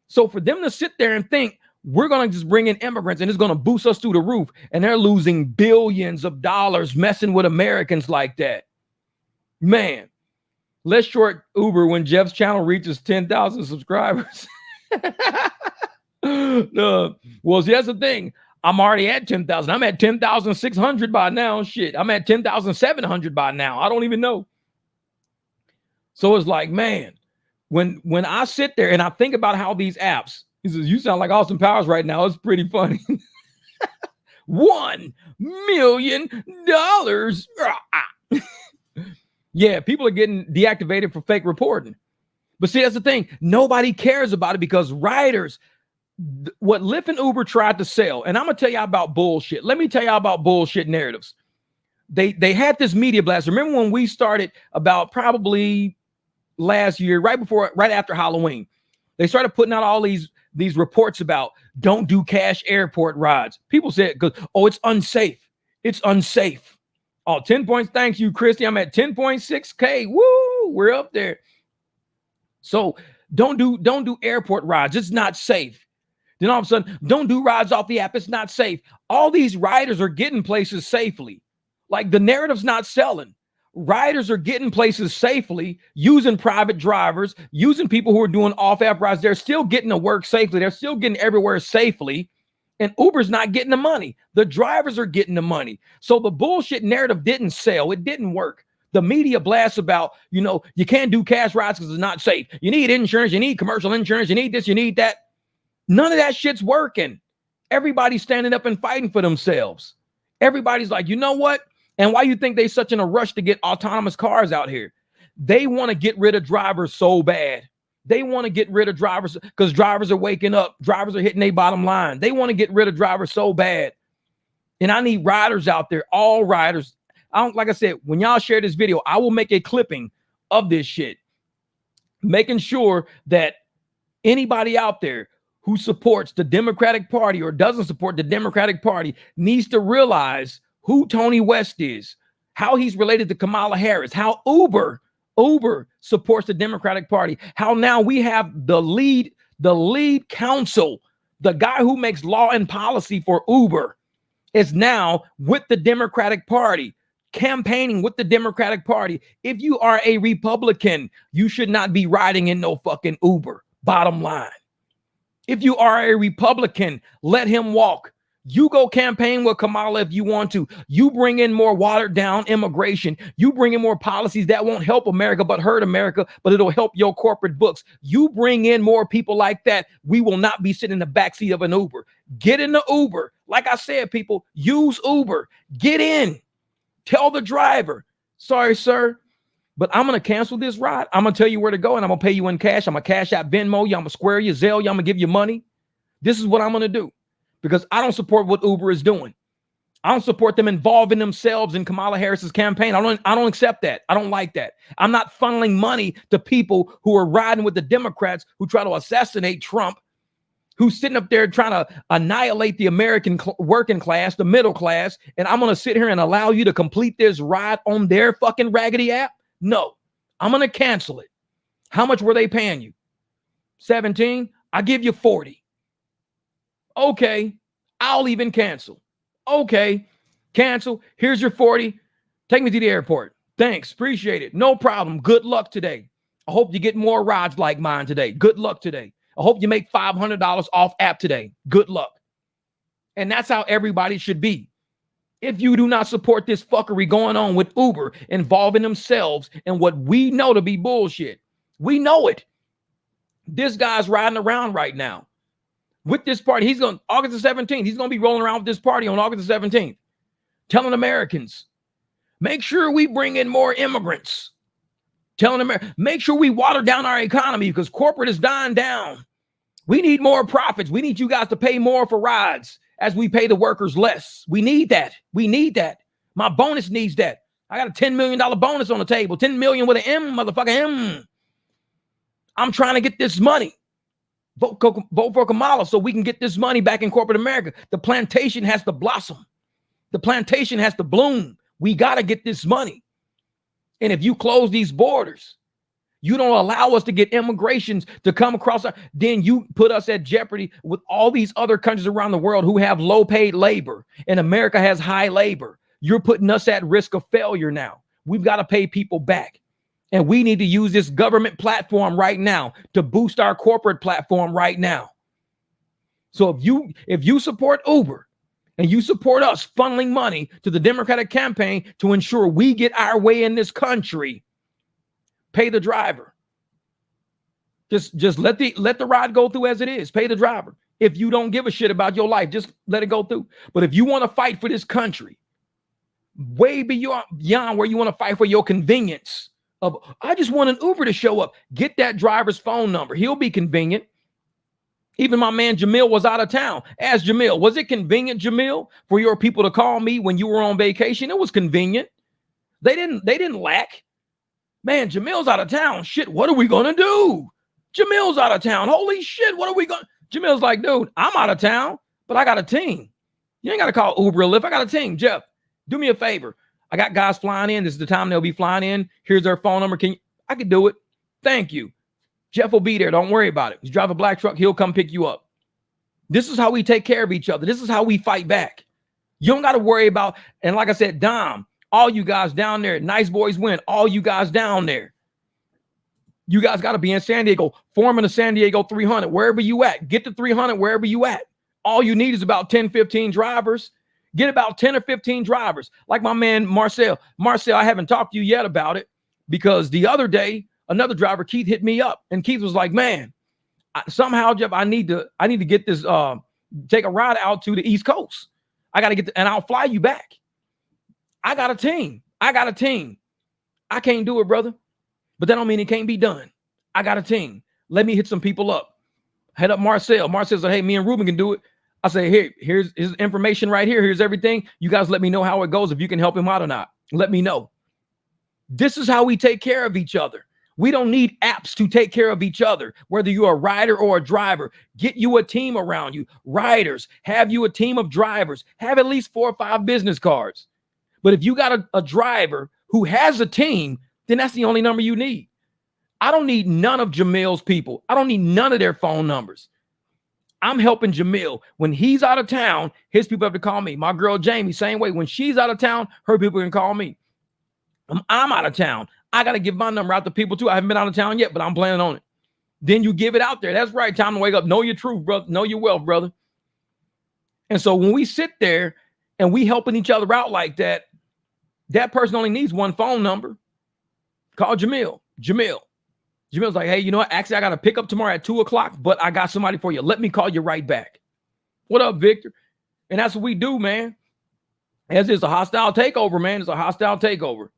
S1: So for them to sit there and think we're going to just bring in immigrants and it's going to boost us through the roof, and they're losing billions of dollars messing with Americans like that. Man, let's short Uber when Jeff's channel reaches 10,000 subscribers. No. Well, see, that's the thing. I'm already at 10,000. I'm at 10,600 by now. Shit, I'm at 10,700 by now. I don't even know. So it's like, man, when I sit there and I think about how these apps, he says, you sound like Austin Powers right now. It's pretty funny. $1 million. Yeah, people are getting deactivated for fake reporting. But see, that's the thing. Nobody cares about it because riders, what Lyft and Uber tried to sell, and I'm going to tell y'all about bullshit. Let me tell y'all about bullshit narratives. They had this media blast. Remember when we started about probably last year, right after Halloween, they started putting out all these reports about don't do cash airport rides. People said, it's unsafe. It's unsafe. Oh, 10 points. Thanks you, Christy. I'm at 10.6K. Woo, we're up there. So don't do airport rides. It's not safe. Then all of a sudden, don't do rides off the app. It's not safe. All these riders are getting places safely. Like the narrative's not selling. Riders are getting places safely, using private drivers, using people who are doing off-app rides. They're still getting to work safely. They're still getting everywhere safely. And Uber's not getting the money. The drivers are getting the money. So the bullshit narrative didn't sell. It didn't work. The media blasts about, you can't do cash rides because it's not safe. You need insurance. You need commercial insurance. You need this. You need that. None of that shit's working. Everybody's standing up and fighting for themselves. Everybody's like, you know what? And why you think they're such in a rush to get autonomous cars out here? They want to get rid of drivers so bad. They want to get rid of drivers because drivers are waking up. Drivers are hitting their bottom line. They want to get rid of drivers so bad. And I need riders out there, all riders. Like I said, when y'all share this video, I will make a clipping of this shit, making sure that anybody out there who supports the Democratic Party or doesn't support the Democratic Party needs to realize who Tony West is, how he's related to Kamala Harris, how Uber supports the Democratic Party, how now we have the lead counsel, the guy who makes law and policy for Uber is now with the Democratic Party, campaigning with the Democratic Party. If you are a Republican, you should not be riding in no fucking Uber, bottom line. If you are a Republican, let him walk. You go campaign with Kamala if you want to. You bring in more watered down immigration. You bring in more policies that won't help America but hurt America, but it'll help your corporate books. You bring in more people like that. We will not be sitting in the backseat of an Uber. Get in the Uber. Like I said, people, use Uber. Get in. Tell the driver, sorry, sir, but I'm going to cancel this ride. I'm going to tell you where to go and I'm going to pay you in cash. I'm going to cash out Venmo. I'm going to square you, Zelle. I'm going to give you money. This is what I'm going to do. Because I don't support what Uber is doing. I don't support them involving themselves in Kamala Harris's campaign. I don't accept that. I don't like that. I'm not funneling money to people who are riding with the Democrats who try to assassinate Trump, who's sitting up there trying to annihilate the American working class, the middle class, and I'm going to sit here and allow you to complete this ride on their fucking raggedy app? No, I'm going to cancel it. How much were they paying you? 17? I give you 40. Okay, I'll even cancel. Okay, cancel. Here's your 40. Take me to the airport. Thanks, appreciate it. No problem. Good luck today. I hope you get more rides like mine today. Good luck today. I hope you make $500 off app today. Good luck. And that's how everybody should be. If you do not support this fuckery going on with Uber involving themselves in what we know to be bullshit, we know it. This guy's riding around right now with this party. He's going August the 17th. He's going to be rolling around with this party on August the 17th, telling Americans, make sure we bring in more immigrants. Telling America, make sure we water down our economy because corporate is dying down. We need more profits. We need you guys to pay more for rides as we pay the workers less. We need that. We need that. My bonus needs that. I got a $10 million bonus on the table. 10 million with an M, motherfucker M. I'm trying to get this money. Vote for Kamala so we can get this money back in corporate America. The plantation has to blossom. The plantation has to bloom. We got to get this money. And if you close these borders, you don't allow us to get immigrations to come across, then you put us at jeopardy with all these other countries around the world who have low paid labor and America has high labor. You're putting us at risk of failure now. We've got to pay people back. And we need to use this government platform right now to boost our corporate platform right now. So if you support Uber and you support us funneling money to the Democratic campaign to ensure we get our way in this country, pay the driver. Just let the ride go through as it is. Pay the driver. If you don't give a shit about your life, just let it go through. But if you want to fight for this country, way beyond where you want to fight for your convenience of, I just want an Uber to show up. Get that driver's phone number. He'll be convenient. Even my man Jamil was out of town. Ask Jamil, was it convenient, Jamil, for your people to call me when you were on vacation? It was convenient. They didn't lack. Man, Jamil's out of town. Shit, what are we gonna do? Jamil's out of town. Holy shit, what are we going? Jamil's like, dude, I'm out of town, but I got a team. You ain't got to call Uber or Lyft. I got a team. Jeff, do me a favor. I got guys flying in. This is the time they'll be flying in. Here's their phone number. I can do it. Thank you. Jeff will be there. Don't worry about it. You drive a black truck, he'll come pick you up. This is how we take care of each other. This is how we fight back. You don't got to worry about, and like I said, Dom, all you guys down there, Nice Boys Win, all you guys down there. You guys got to be in San Diego, forming a San Diego 300, wherever you at. Get the 300 wherever you at. All you need is about 10, 15 drivers. Get about 10 or 15 drivers. Like my man, Marcel. Marcel, I haven't talked to you yet about it because the other day, another driver, Keith, hit me up. And Keith was like, man, somehow, Jeff, I need to get this, take a ride out to the East Coast. I got to get, and I'll fly you back. I got a team. I can't do it, brother. But that don't mean it can't be done. I got a team. Let me hit some people up. Head up Marcel. Marcel said, hey, me and Ruben can do it. I say, here's his information right here. Here's everything. You guys let me know how it goes, if you can help him out or not. Let me know. This is how we take care of each other. We don't need apps to take care of each other, whether you're a rider or a driver. Get you a team around you. Riders, have you a team of drivers. Have at least 4 or 5 business cards. But if you got a driver who has a team, then that's the only number you need. I don't need none of Jamil's people. I don't need none of their phone numbers. I'm helping Jamil. When he's out of town, his people have to call me. My girl Jamie, same way. When she's out of town, her people can call me. I'm out of town. I got to give my number out to people too. I haven't been out of town yet, but I'm planning on it. Then you give it out there. That's right. Time to wake up. Know your truth, brother. Know your wealth, brother. And so when we sit there and we helping each other out like that, that person only needs one phone number. Call Jamil. Jamil's like, hey, you know what? Actually, I got to pick up tomorrow at 2:00, but I got somebody for you. Let me call you right back. What up, Victor? And that's what we do, man. As it's a hostile takeover, man. It's a hostile takeover.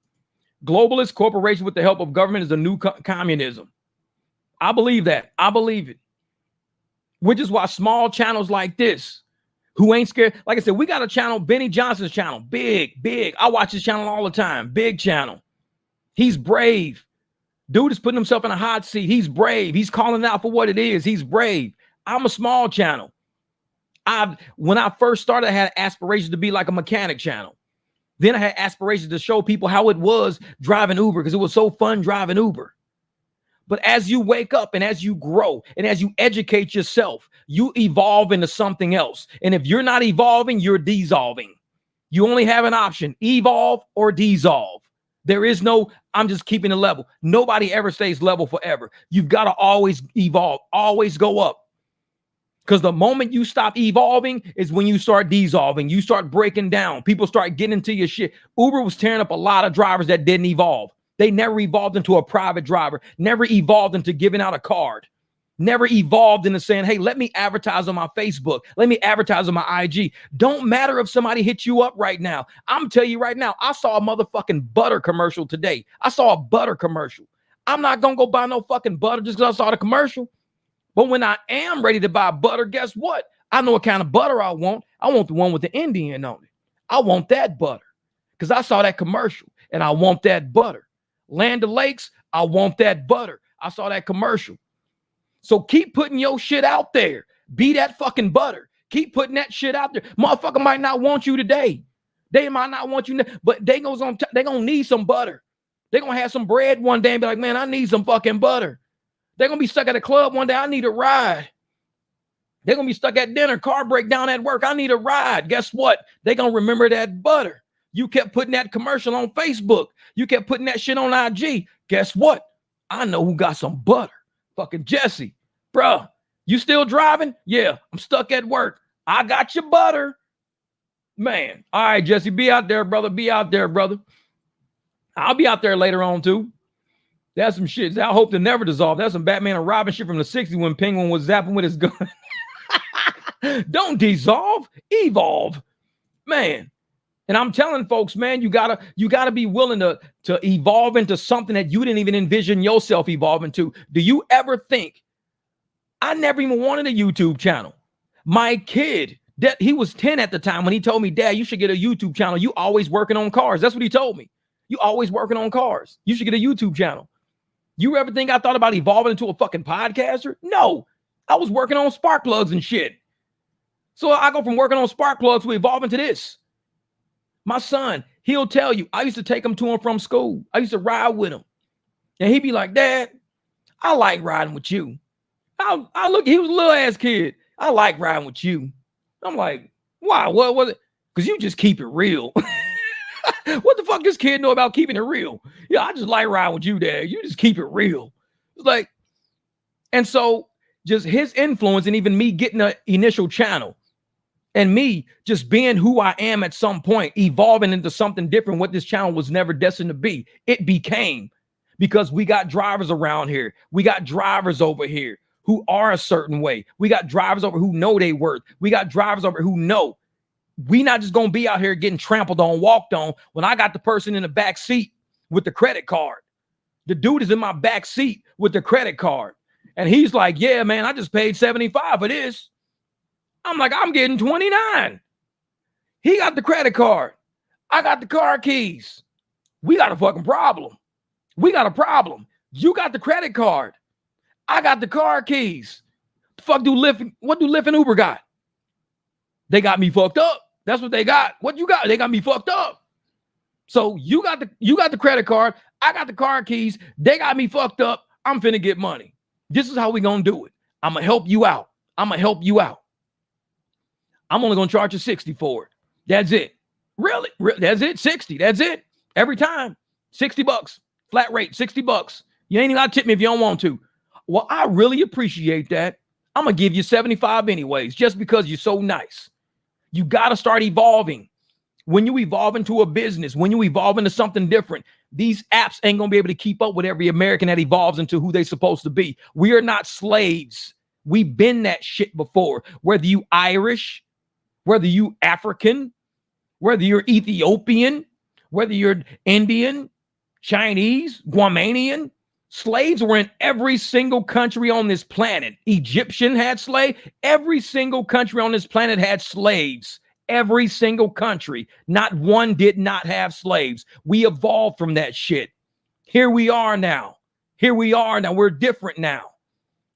S1: Globalist corporation with the help of government is a new communism. I believe that. I believe it. Which is why small channels like this, who ain't scared. Like I said, we got a channel, Benny Johnson's channel. Big. I watch his channel all the time. Big channel. He's brave. Dude is putting himself in a hot seat. He's brave. He's calling out for what it is. He's brave. I'm a small channel. When I first started, I had aspirations to be like a mechanic channel. Then I had aspirations to show people how it was driving Uber because it was so fun driving Uber. But as you wake up and as you grow and as you educate yourself, you evolve into something else. And if you're not evolving, you're dissolving. You only have an option, evolve or dissolve. There is no, I'm just keeping it level. Nobody ever stays level forever. You've got to always evolve, always go up. Because the moment you stop evolving is when you start dissolving. You start breaking down. People start getting into your shit. Uber was tearing up a lot of drivers that didn't evolve. They never evolved into a private driver, never evolved into giving out a card, never evolved into saying, hey, let me advertise on my Facebook. Let me advertise on my IG. Don't matter if somebody hits you up right now. I'm telling you right now, I saw a motherfucking butter commercial today. I saw a butter commercial. I'm not going to go buy no fucking butter just because I saw the commercial. But when I am ready to buy butter, guess what? I know what kind of butter I want. I want the one with the Indian on it. I want that butter because I saw that commercial and I want that butter. Land O'Lakes, I want that butter. I saw that commercial. So keep putting your shit out there. Be that fucking butter. Keep putting that shit out there. Motherfucker might not want you today. They might not want you, but they gonna need some butter. They gonna have some bread one day and be like, man, I need some fucking butter. They're going to be stuck at a club one day. I need a ride. They're going to be stuck at dinner, car breakdown at work. I need a ride. Guess what? They're going to remember that butter. You kept putting that commercial on Facebook. You kept putting that shit on IG. Guess what? I know who got some butter. Fucking Jesse. Bruh, you still driving? Yeah, I'm stuck at work. I got your butter. Man. All right, Jesse, be out there, brother. Be out there, brother. I'll be out there later on, too. That's some shit. I hope to never dissolve. That's some Batman and Robin shit from the 60s when Penguin was zapping with his gun. Don't dissolve, evolve, man. And I'm telling folks, man, you gotta be willing to evolve into something that you didn't even envision yourself evolving to. Do you ever think, I never even wanted a YouTube channel? My kid, he was 10 at the time when he told me, Dad, you should get a YouTube channel. You always working on cars. That's what he told me. You always working on cars. You should get a YouTube channel. You ever think I thought about evolving into a fucking podcaster? No, I was working on spark plugs and shit. So I go from working on spark plugs to evolving to this. My son, he'll tell you, I used to take him to and from school. I used to ride with him. And he'd be like, Dad, I like riding with you. I look, he was a little ass kid. I like riding with you. I'm like, why? What was it? Because you just keep it real. What the fuck does kid know about keeping it real? Yeah, I just like riding with you, Dad. You just keep it real. It's like, and so just his influence and even me getting an initial channel and me just being who I am at some point, evolving into something different, what this channel was never destined to be. It became, because we got drivers around here. We got drivers over here who are a certain way. We got drivers over who know they worth. We got drivers over who know. We not just going to be out here getting trampled on, walked on, when I got the person in the back seat with the credit card. The dude is in my back seat with the credit card. And he's like, yeah, man, I just paid $75 for this. I'm like, I'm getting $29. He got the credit card. I got the car keys. We got a fucking problem. We got a problem. You got the credit card. I got the car keys. The fuck do Lyft? What do Lyft and Uber got? They got me fucked up. That's what they got. What you got? They got me fucked up. So you got the credit card. I got the car keys. They got me fucked up. I'm finna get money. This is how we gonna do it. I'm gonna help you out. I'm gonna help you out. I'm only gonna charge you 60 for it. That's it. Really? That's it. 60. That's it. Every time. $60. Flat rate. $60. You ain't even gotta tip me if you don't want to. Well, I really appreciate that. I'm gonna give you 75 anyways, just because you're so nice. You gotta start evolving. When you evolve into a business, when you evolve into something different, these apps ain't gonna be able to keep up with every American that evolves into who they're supposed to be. We are not slaves. We've been that shit before. Whether you Irish, whether you African, whether you're Ethiopian, whether you're Indian, Chinese, Guamanian, slaves were in every single country on this planet. Egyptian had slaves. Every single country on this planet had slaves. Every single country. Not one did not have slaves. We evolved from that shit. Here we are now. Here we are now. We're different now.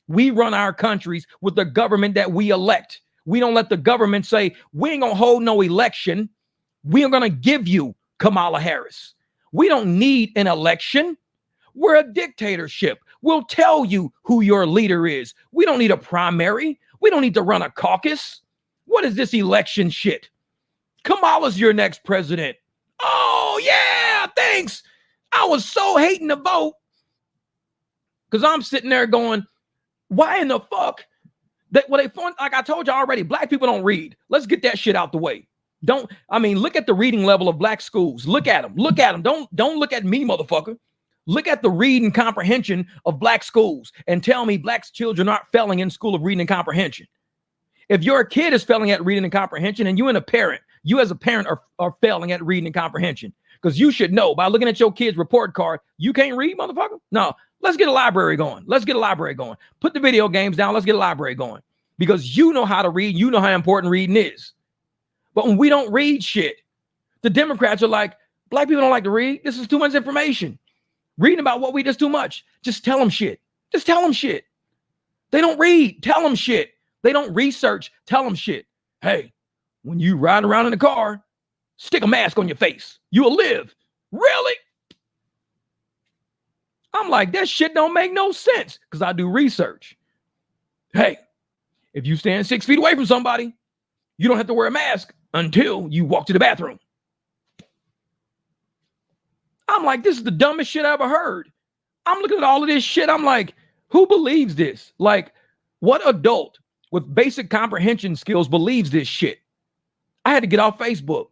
S1: We run our countries with the government that we elect. We don't let the government say, we ain't gonna hold no election. We are gonna give you Kamala Harris. We don't need an election. We're a dictatorship. We'll tell you who your leader is. We don't need a primary. We don't need to run a caucus. What is this election shit? Kamala's your next president. Oh, yeah, thanks. I was so hating the vote because I'm sitting there going, why in the fuck? Like I told you already, black people don't read. Let's get that shit out the way. Look at the reading level of black schools. Look at them. Look at them. Don't look at me, motherfucker. Look at the reading comprehension of black schools and tell me black children aren't failing in school of reading and comprehension. If your kid is failing at reading and comprehension and you as a parent are failing at reading and comprehension, because you should know by looking at your kid's report card, you can't read, motherfucker? No, let's get a library going. Let's get a library going. Put the video games down. Let's get a library going because you know how to read. You know how important reading is. But when we don't read shit, the Democrats are like, black people don't like to read. This is too much information. Reading about what we just too much. Just tell them shit. Just tell them shit. They don't read. Tell them shit. They don't research. Tell them shit. Hey, when you ride around in the car, stick a mask on your face. You'll live. Really? I'm like, that shit don't make no sense because I do research. Hey, if you stand 6 feet away from somebody, you don't have to wear a mask until you walk to the bathroom. I'm like, this is the dumbest shit I ever heard. I'm looking at all of this shit. I'm like, who believes this? Like, what adult with basic comprehension skills believes this shit? I had to get off Facebook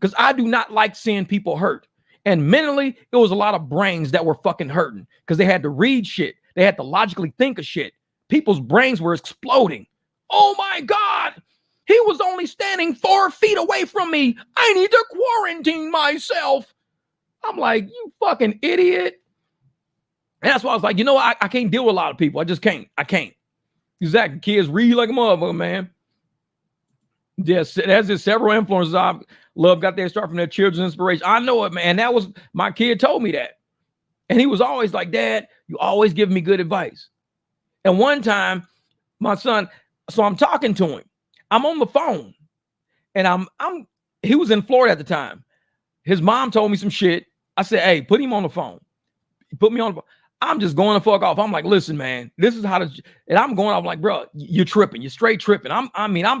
S1: because I do not like seeing people hurt. And mentally, it was a lot of brains that were fucking hurting because they had to read shit. They had to logically think of shit. People's brains were exploding. Oh my God. He was only standing 4 feet away from me. I need to quarantine myself. I'm like, you fucking idiot. And that's why I was like, you know, I can't deal with a lot of people. I just can't. I can't. Exactly. Kids read like a motherfucker, man. Yes, there's just several influences I love got their start from their children's inspiration. I know it, man. That was, my kid told me that. And he was always like, Dad, you always give me good advice. And one time, my son, so I'm talking to him. I'm on the phone. And he was in Florida at the time. His mom told me some shit. I said, hey, put him on the phone. He put me on the phone. I'm just going to fuck off. I'm like, listen, man, this is how to, and I'm going off like, bro, you're tripping. You're straight tripping. I'm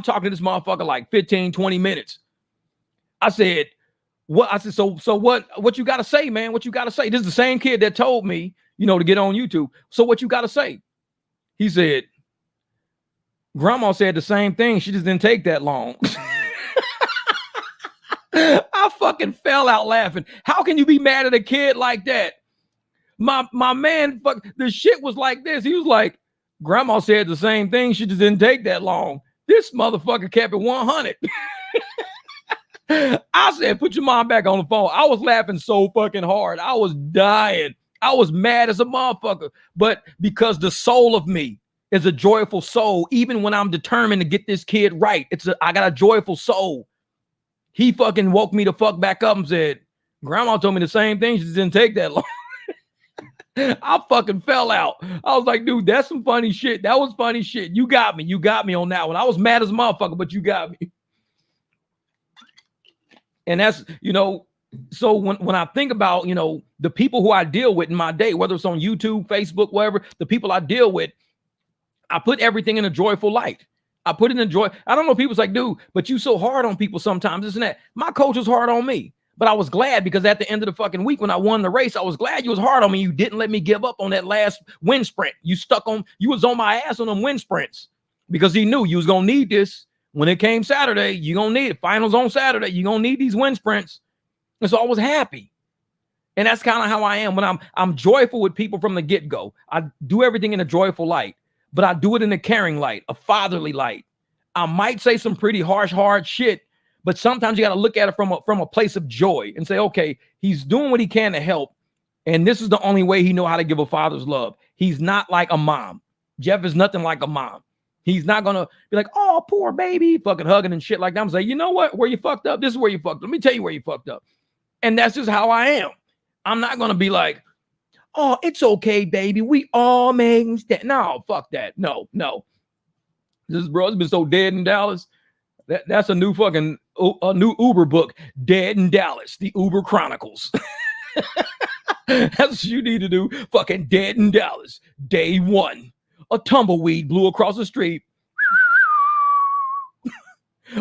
S1: talking to this motherfucker like 15, 20 minutes. I said, what? I said, so what you got to say, man? What you got to say? This is the same kid that told me, you know, to get on YouTube. So what you got to say? He said, Grandma said the same thing. She just didn't take that long. I fucking fell out laughing. How can you be mad at a kid like that? My man, the shit was like this. He was like, Grandma said the same thing. She just didn't take that long. This motherfucker kept it 100. I said, put your mom back on the phone. I was laughing so fucking hard. I was dying. I was mad as a motherfucker. But because the soul of me is a joyful soul, even when I'm determined to get this kid right, I got a joyful soul. He fucking woke me the fuck back up and said, Grandma told me the same thing. She just didn't take that long. I fucking fell out. I was like, dude, that's some funny shit. That was funny shit. You got me. You got me on that one. I was mad as a motherfucker, but you got me. And that's, you know, so when I think about, you know, the people who I deal with in my day, whether it's on YouTube, Facebook, whatever, the people I deal with, I put everything in a joyful light. I put it in joy. I don't know. People's like, dude, but you so hard on people sometimes, this and that. My coach was hard on me. But I was glad because at the end of the fucking week when I won the race, I was glad you was hard on me. You didn't let me give up on that last wind sprint. You was on my ass on them wind sprints because he knew you was going to need this. When it came Saturday, you're going to need it. Finals on Saturday, you're going to need these wind sprints. And so I was happy. And that's kind of how I am when I'm joyful with people from the get-go. I do everything in a joyful light, but I do it in a caring light, a fatherly light. I might say some pretty harsh, hard shit, but sometimes you got to look at it from a place of joy and say, okay, he's doing what he can to help. And this is the only way he know how to give a father's love. He's not like a mom. Jeff is nothing like a mom. He's not going to be like, oh, poor baby, fucking hugging and shit like that. I'm saying, you know what? Where you fucked up? This is where you fucked up. Let me tell you where you fucked up. And that's just how I am. I'm not going to be like, oh, it's okay, baby. We all make mistakes. No, fuck that. No. This brother's been so dead in Dallas. That's a new new Uber book, Dead in Dallas, the Uber Chronicles. That's what you need to do. Fucking Dead in Dallas, day 1. A tumbleweed blew across the street.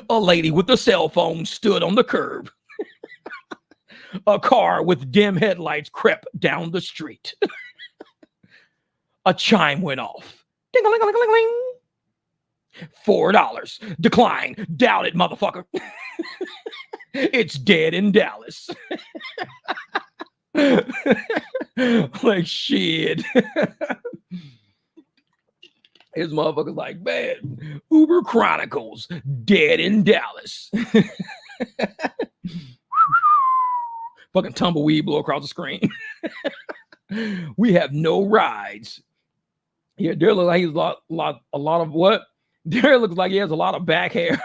S1: A lady with a cell phone stood on the curb. A car with dim headlights crept down the street. A chime went off. Ding-a-ling-a-ling-a-ling. $4. Decline. Doubt it, motherfucker. It's dead in Dallas. Like shit. His motherfucker's like, man, Uber Chronicles, dead in Dallas. Fucking tumbleweed blew across the screen. We have no rides. Yeah, there looks like he's a lot of what? There looks like he has a lot of back hair.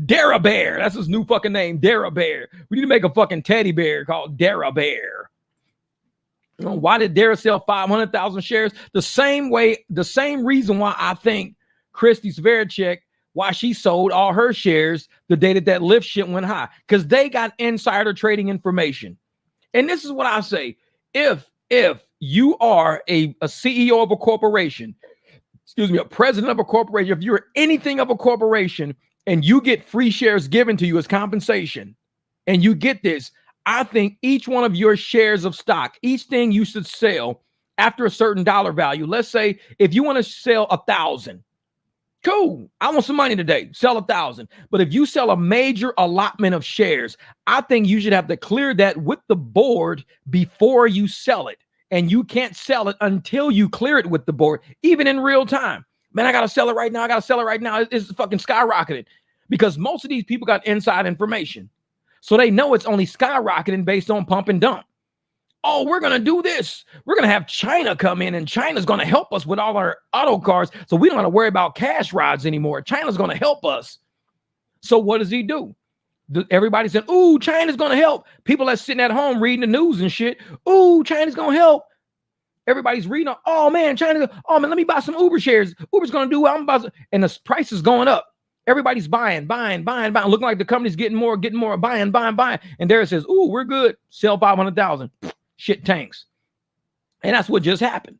S1: Dara Bear. That's his new fucking name. Dara Bear. We need to make a fucking teddy bear called Dara Bear. You know, why did Dara sell 500,000 shares? The same reason why I think Christy Sverchek, why she sold all her shares the day that Lyft shit went high. Because they got insider trading information. And this is what I say. If you are a CEO of a corporation, a president of a corporation, if you're anything of a corporation and you get free shares given to you as compensation, and you get this, I think each one of your shares of stock, each thing you should sell after a certain dollar value. Let's say if you want to sell 1,000, cool. I want some money today. Sell 1,000. But if you sell a major allotment of shares, I think you should have to clear that with the board before you sell it. And you can't sell it until you clear it with the board, even in real time. Man, I got to sell it right now. I got to sell it right now. It's fucking skyrocketed because most of these people got inside information. So they know it's only skyrocketing based on pump and dump. Oh, we're going to do this. We're going to have China come in and China's going to help us with all our auto cars. So we don't have to worry about cash rides anymore. China's going to help us. So what does he do? Everybody said, ooh, China's going to help. People that's sitting at home reading the news and shit. Ooh, China's going to help. Everybody's reading, oh man, China, oh man, let me buy some Uber shares. Uber's going to do what I'm about to, and the price is going up. Everybody's buying. Looking like the company's getting more, buying. And there it says, ooh, we're good. Sell 500,000. Shit tanks. And that's what just happened.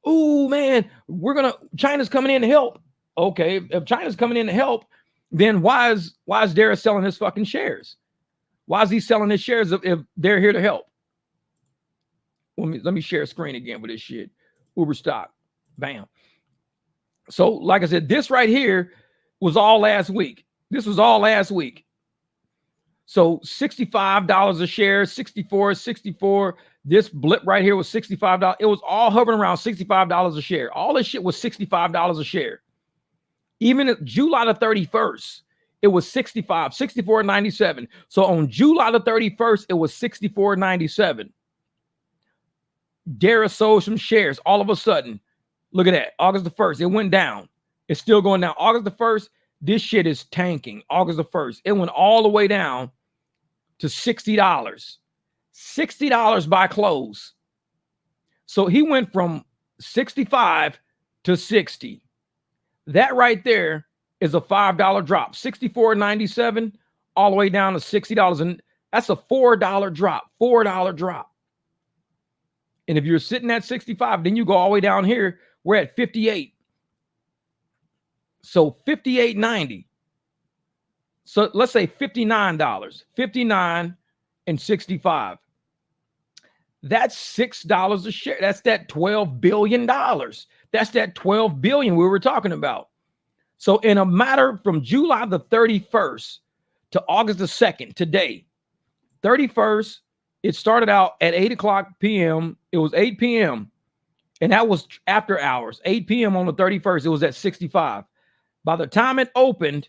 S1: Ooh, man, China's coming in to help. Okay, if China's coming in to help, then why is Dara selling his fucking shares? Why is he selling his shares if they're here to help? Let me share a screen again with this shit. Uber stock. Bam. So, like I said, this right here was all last week. So $65 a share, 64. This blip right here was $65. It was all hovering around $65 a share. All this shit was $65 a share. Even at July the 31st, it was $64.97. So on July the 31st, it was $64.97. Dara sold some shares all of a sudden. Look at that. August the 1st, it went down. It's still going down. August the 1st, this shit is tanking. August the 1st, it went all the way down to $60. $60 by close. So he went from 65 to 60. That right there is a $5 drop. $64.97 all the way down to $60. And that's a $4 drop. $4 drop. And if you're sitting at 65, then you go all the way down here. We're at 58. So $58.90. So let's say $59. 59 and 65. That's $6 a share. That's that $12 billion. That's that $12 billion we were talking about. So in a matter from July the 31st to August the 2nd, today, 31st, it started out at 8 o'clock p.m. It was 8 p.m. And that was after hours. 8 p.m. on the 31st, it was at 65. By the time it opened,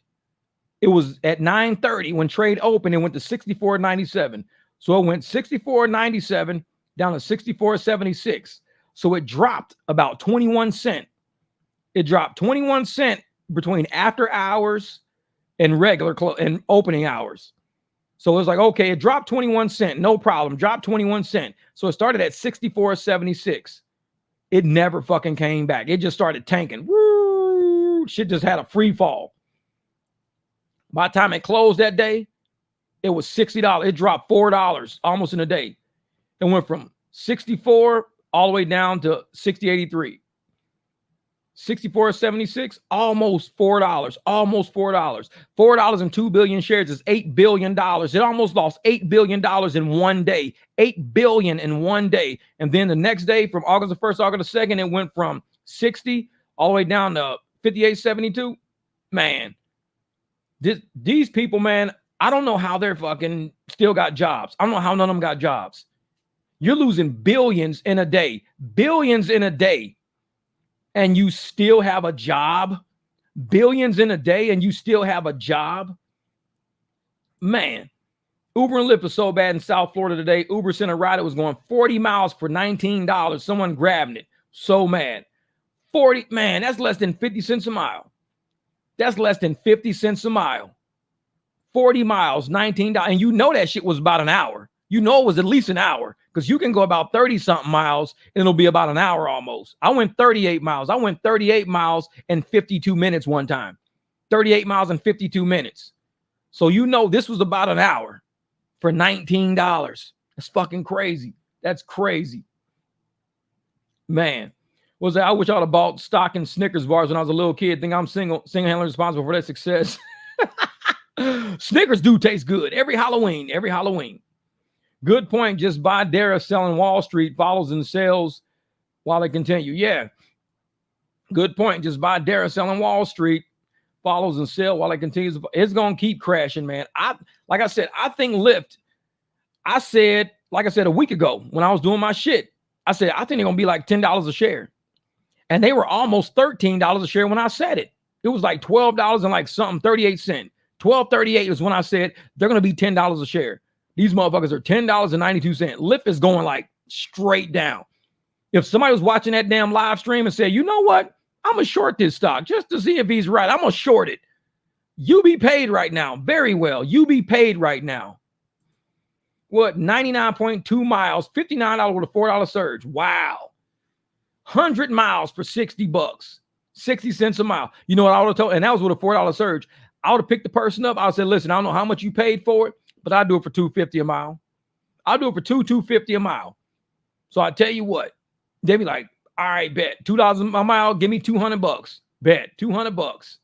S1: it was at 9:30 when trade opened. It went to 64.97. So it went 64.97 down to 64.76. So it dropped about 21 cents. It dropped 21 cents between after hours and regular and opening hours. So it was like, okay, it dropped 21 cents. No problem. Dropped 21 cents. So it started at 64.76. It never fucking came back. It just started tanking. Woo! Shit just had a free fall. By the time it closed that day, it was $60. It dropped $4 almost in a day. It went from 64 all the way down to 60.83. 64.76, almost $4. Almost $4. $4 and 2 billion shares is $8 billion. It almost lost $8 billion in one day. $8 billion in one day. And then the next day, from August the 1st, August the 2nd, it went from 60 all the way down to 58.72. Man, these people, man, I don't know how they're fucking still got jobs. I don't know how none of them got jobs. You're losing billions in a day. Billions in a day. And you still have a job. Billions in a day and you still have a job. Man, Uber and Lyft was so bad in South Florida today. Uber sent a ride that was going 40 miles for $19. Someone grabbing it. So mad. 40, man, that's less than 50 cents a mile. That's less than 50 cents a mile. 40 miles, $19. And you know that shit was about an hour. You know it was at least an hour because you can go about 30-something miles and it'll be about an hour almost. I went 38 miles. I went 38 miles and 52 minutes one time. 38 miles and 52 minutes. So you know this was about an hour for $19. That's fucking crazy. That's crazy. Man. I wish I'd have bought stock in Snickers bars when I was a little kid. Think I'm single-handedly responsible for that success. Snickers do taste good. Every Halloween. Good point. Just buy Dara selling Wall Street, follows and sells while they continue. Yeah. Good point. Just buy Dara selling Wall Street, follows and sell while it continues. It's going to keep crashing, man. Like I said, I think Lyft, like I said a week ago when I was doing my shit, I said, I think they're going to be like $10 a share. And they were almost $13 a share when I said it. It was like $12 and like something, 38 cents. 12.38 is when I said they're going to be $10 a share. These motherfuckers are $10.92. Lyft is going like straight down. If somebody was watching that damn live stream and said, you know what? I'm going to short this stock just to see if he's right. I'm going to short it. You be paid right now. Very well. You be paid right now. What? 99.2 miles, $59 with a $4 surge. Wow. 100 miles for $60. 60 cents a mile. You know what I would have told? And that was with a $4 surge. I would have picked the person up. I would say, listen, I don't know how much you paid for it, but I'll do it for $2.50 a mile. I'll do it for $2.50 a mile. So I tell you what, they'd be like, all right, bet $2 a mile. Give me $200. Bet $200.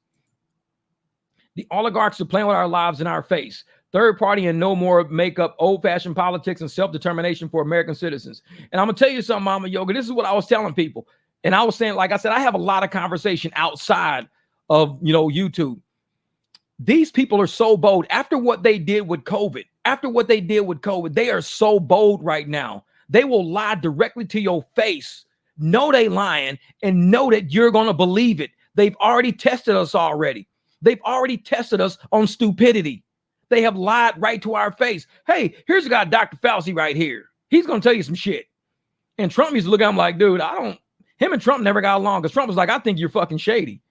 S1: The oligarchs are playing with our lives in our face. Third party and no more make up old-fashioned politics and self-determination for American citizens. And I'm going to tell you something, Mama Yoga. This is what I was telling people. And I was saying, like I said, I have a lot of conversation outside of, YouTube. These people are so bold after what they did with COVID. They are so bold right now. They will lie directly to your face, know they lying, and know that you're going to believe it. They've already tested us already. They've already tested us on stupidity. They have lied right to our face. Hey, here's a guy, Dr. Fauci right here. He's going to tell you some shit. And Trump used to look at him like, dude, him and Trump never got along because Trump was like, I think you're fucking shady.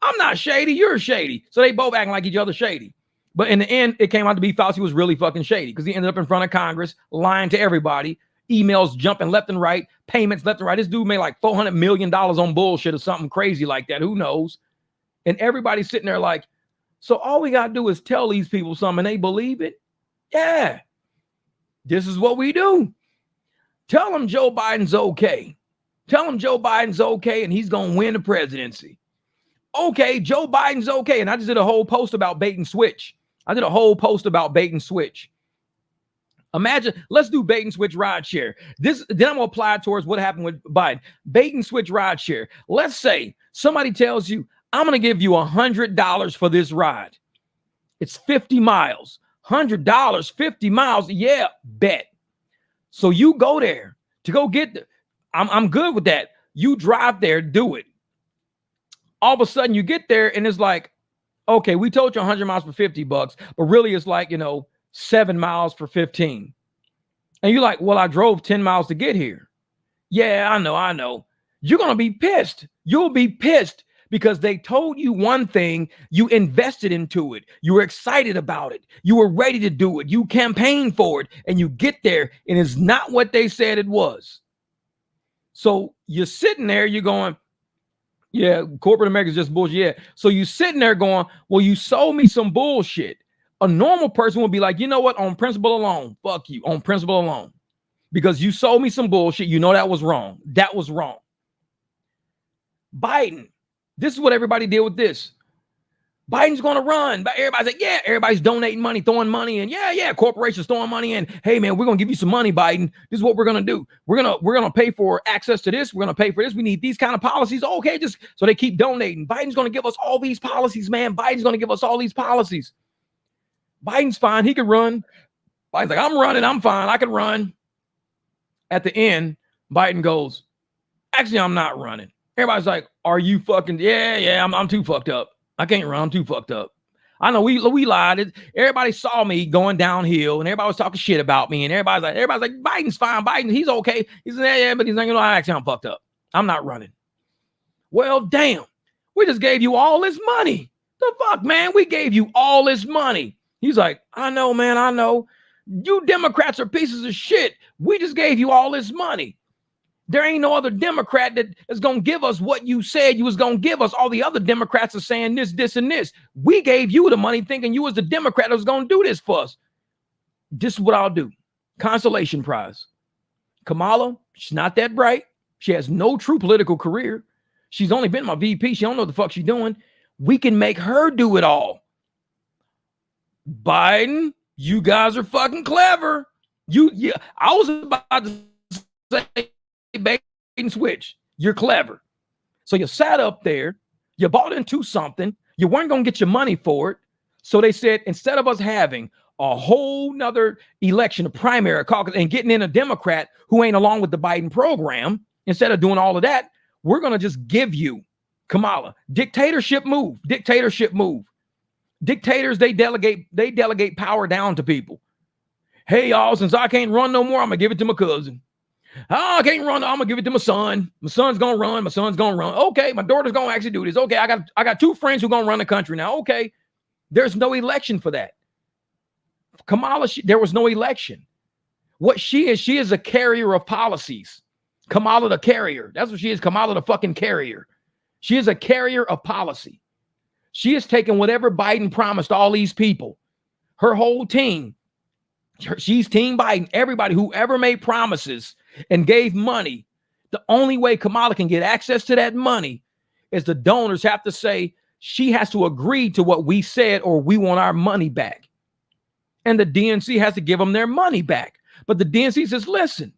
S1: I'm not shady. You're shady. So they both acting like each other shady. But in the end, it came out to be Fauci was really fucking shady because he ended up in front of Congress lying to everybody. Emails jumping left and right, payments left and right. This dude made like $400 million on bullshit or something crazy like that. Who knows? And everybody's sitting there like, so all we got to do is tell these people something and they believe it? Yeah. This is what we do. Tell them Joe Biden's okay. Tell them Joe Biden's okay and he's going to win the presidency. Okay, Joe Biden's okay. And I just did a whole post about bait and switch. Imagine, let's do bait and switch rideshare. Then I'm going to apply it towards what happened with Biden. Bait and switch rideshare. Let's say somebody tells you, I'm going to give you $100 for this ride. It's 50 miles. $100, 50 miles. Yeah, bet. So you go there to go get I'm good with that. You drive there, do it. All of a sudden you get there and it's like, okay, we told you 100 miles for $50, but really it's like, 7 miles for 15. And you're like, well, I drove 10 miles to get here. Yeah, I know. You're going to be pissed. You'll be pissed because they told you one thing, you invested into it. You were excited about it. You were ready to do it. You campaigned for it and you get there and it's not what they said it was. So you're sitting there, you're going, yeah, corporate America is just bullshit. Yeah. So you sitting there going, well, you sold me some bullshit. A normal person would be like, you know what? On principle alone, fuck you. On principle alone. Because you sold me some bullshit. You know that was wrong. That was wrong. Biden. This is what everybody did with this. Biden's going to run. But everybody's like, yeah, everybody's donating money, throwing money in. Yeah, corporations throwing money in. Hey, man, we're going to give you some money, Biden. This is what we're going to do. We're going to pay for access to this. We're going to pay for this. We need these kind of policies. Okay, just so they keep donating. Biden's going to give us all these policies, man. Biden's going to give us all these policies. Biden's fine. He could run. Biden's like, I'm running. I'm fine. I can run. At the end, Biden goes, actually, I'm not running. Everybody's like, are you fucking? Yeah, I'm too fucked up. I can't run. I'm too fucked up. I know we lied. Everybody saw me going downhill and everybody was talking shit about me. And everybody's like, Biden's fine. Biden, he's okay. He's yeah, but he's like, actually, I'm fucked up. I'm not running. Well, damn. We just gave you all this money. The fuck, man? We gave you all this money. He's like, I know, man. I know. You Democrats are pieces of shit. We just gave you all this money. There ain't no other Democrat that is going to give us what you said you was going to give us. All the other Democrats are saying this, and this. We gave you the money thinking you was the Democrat that was going to do this for us. This is what I'll do. Consolation prize. Kamala, she's not that bright. She has no true political career. She's only been my VP. She don't know what the fuck she's doing. We can make her do it all. Biden, you guys are fucking clever. I was about to say, bait and switch. You're clever. So you sat up there, you bought into something, you weren't going to get your money for it. So they said, instead of us having a whole nother election, a primary, a caucus, and getting in a Democrat who ain't along with the Biden program, instead of doing all of that, We're going to just give you Kamala. Dictatorship move. Dictatorship move. Dictators, they delegate power down to people. Hey, y'all, since I can't run no more, I'm going to give it to my cousin. Oh, I can't run. I'm going to give it to my son. My son's going to run. My son's going to run. Okay, my daughter's going to actually do this. Okay, I got 2 friends who are going to run the country now. Okay, there's no election for that. Kamala, there was no election. What she is a carrier of policies. Kamala the carrier. That's what she is. Kamala the fucking carrier. She is a carrier of policy. She has taken whatever Biden promised all these people, her whole team. She's Team Biden. Everybody, whoever made promises and gave money, the only way Kamala can get access to that money is the donors have to say she has to agree to what we said or we want our money back. And the DNC has to give them their money back. But the DNC says, listen,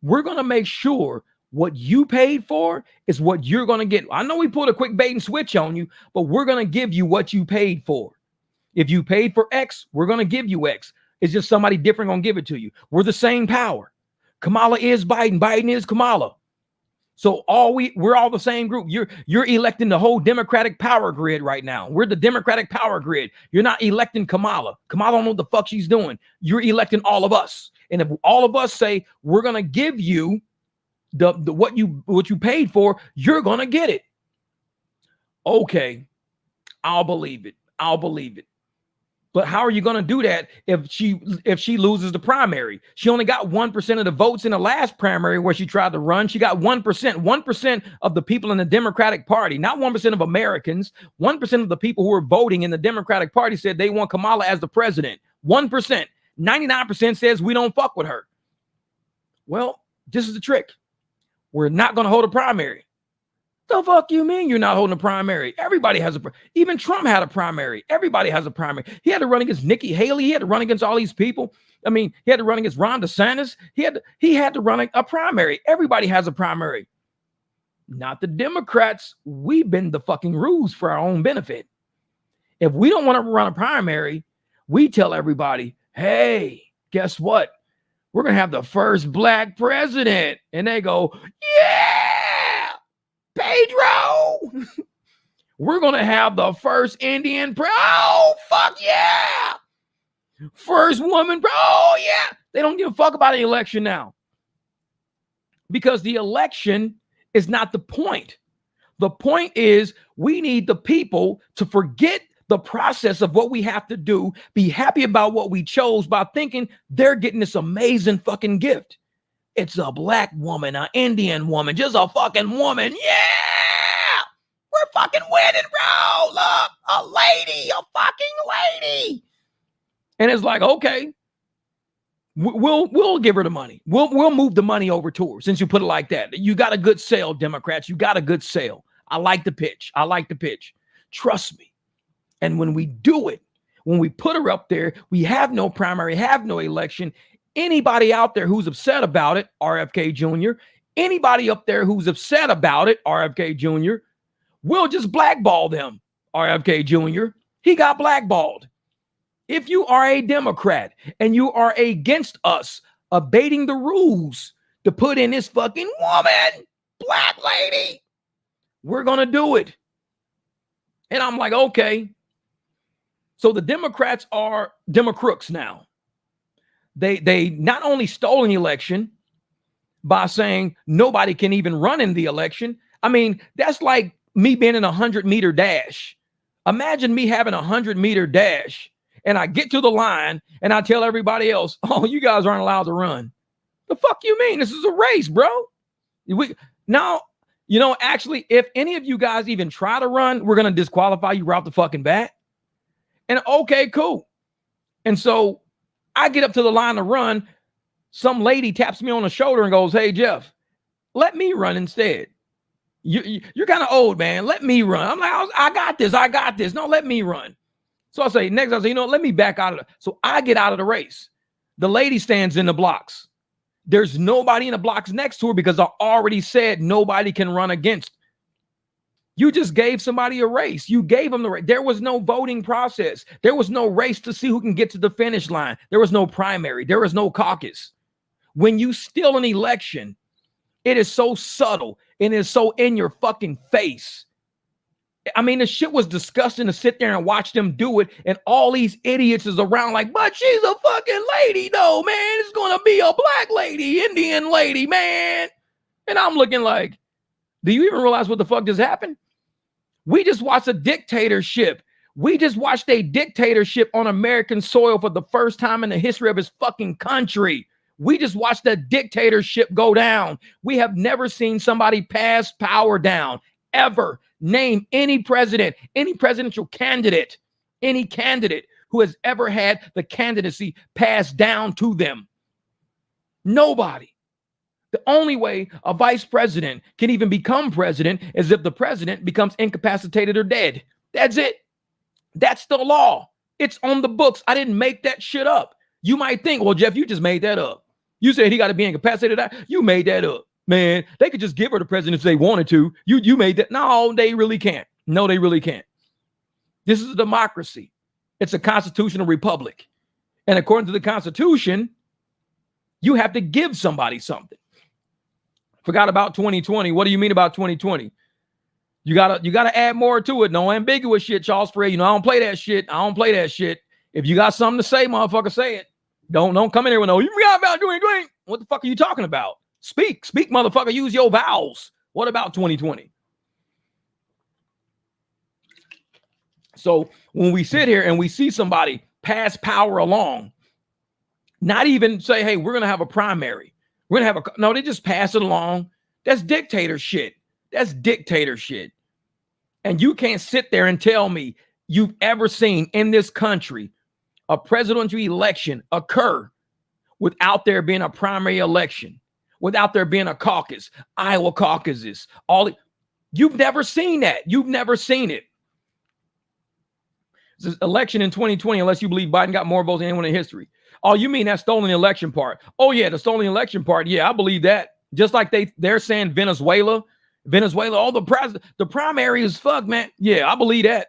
S1: we're going to make sure what you paid for is what you're going to get. I know we pulled a quick bait and switch on you, but we're going to give you what you paid for. If you paid for X, we're going to give you X. It's just somebody different going to give it to you. We're the same power. Kamala is Biden. Biden is Kamala. So we're all the same group. You're electing the whole Democratic power grid right now. We're the Democratic power grid. You're not electing Kamala. Kamala don't know what the fuck she's doing. You're electing all of us. And if all of us say we're gonna give you the what you paid for, you're gonna get it. Okay, I'll believe it. I'll believe it. But how are you going to do that if she loses the primary? She only got 1% of the votes in the last primary where she tried to run. She got 1%. 1% of the people in the Democratic Party, not 1% of Americans, 1% of the people who are voting in the Democratic Party said they want Kamala as the president. 1%. 99% says we don't fuck with her. Well, this is the trick. We're not going to hold a primary. The fuck you mean you're not holding a primary? Everybody has even Trump had a primary. Everybody has a primary. He had to run against Nikki Haley. He had to run against all these people. I mean, he had to run against Ron DeSantis. He had to run a primary. Everybody has a primary. Not the Democrats. We bend the fucking rules for our own benefit. If we don't want to run a primary, we tell everybody, hey, guess what? We're going to have the first black president. And they go, yeah! Pedro, we're going to have the first Indian oh, fuck yeah. First woman, oh, yeah. They don't give a fuck about the election now. Because the election is not the point. The point is we need the people to forget the process of what we have to do, be happy about what we chose by thinking they're getting this amazing fucking gift. It's a black woman, an Indian woman, just a fucking woman. Yeah! We're fucking winning, bro. Look, a lady, a fucking lady. And it's like, okay, we'll give her the money. We'll move the money over to her since you put it like that. You got a good sale, Democrats. You got a good sale. I like the pitch. I like the pitch. Trust me. And when we do it, when we put her up there, we have no primary, have no election. Anybody out there who's upset about it, RFK Jr., anybody up there who's upset about it, RFK Jr., we'll just blackball them, RFK Jr. He got blackballed. If you are a Democrat and you are against us abating the rules to put in this fucking woman, black lady, we're going to do it. And I'm like, okay. So the Democrats are Democrooks now. They not only stole an election by saying nobody can even run in the election. I mean, that's like me being in a 100-meter dash. Imagine me having a 100-meter dash and I get to the line and I tell everybody else, oh, you guys aren't allowed to run. The fuck you mean? This is a race, bro. Actually, if any of you guys even try to run, we're going to disqualify you right off the fucking bat. And okay, cool. And so I get up to the line to run. Some lady taps me on the shoulder and goes, hey, Jeff, let me run instead. You're kind of old, man. Let me run. I'm like, I got this. No, let me run. So I say, let me back out of it. So I get out of the race. The lady stands in the blocks. There's nobody in the blocks next to her because I already said nobody can run against. You just gave somebody a race. You gave them the race. There was no voting process. There was no race to see who can get to the finish line. There was no primary. There was no caucus. When you steal an election, it is so subtle. And it's so in your fucking face. I mean, the shit was disgusting to sit there and watch them do it. And all these idiots is around like, but she's a fucking lady though, man. It's going to be a black lady, Indian lady, man. And I'm looking like, do you even realize what the fuck just happened? We just watched a dictatorship. We just watched a dictatorship on American soil for the first time in the history of his fucking country. We just watched a dictatorship go down. We have never seen somebody pass power down, ever. Name any president, any presidential candidate, any candidate who has ever had the candidacy passed down to them. Nobody. The only way a vice president can even become president is if the president becomes incapacitated or dead. That's it. That's the law. It's on the books. I didn't make that shit up. You might think, well, Jeff, you just made that up. You said he got to be incapacitated. You made that up. Man, they could just give her the president if they wanted to. You made that. No, they really can't. No, they really can't. This is a democracy. It's a constitutional republic. And according to the Constitution, you have to give somebody something. Forgot about 2020. What do you mean about 2020? You gotta add more to it. No ambiguous shit, Charles Fred. You know, I don't play that shit. I don't play that shit. If you got something to say, motherfucker, say it. Don't come in here with no, you forgot about doing. What the fuck are you talking about? Speak, motherfucker. Use your vowels. What about 2020? So when we sit here and we see somebody pass power along, not even say, hey, we're going to have a primary. We're going to have no, they just pass it along. That's dictator shit. That's dictator shit. And you can't sit there and tell me you've ever seen in this country a presidential election occur without there being a primary election, without there being a caucus, Iowa caucuses, you've never seen that. You've never seen it. This election in 2020, unless you believe Biden got more votes than anyone in history. Oh, you mean that stolen election part? Oh, yeah, the stolen election part. Yeah, I believe that. Just like they're saying Venezuela, oh, the primary is fuck, man. Yeah, I believe that.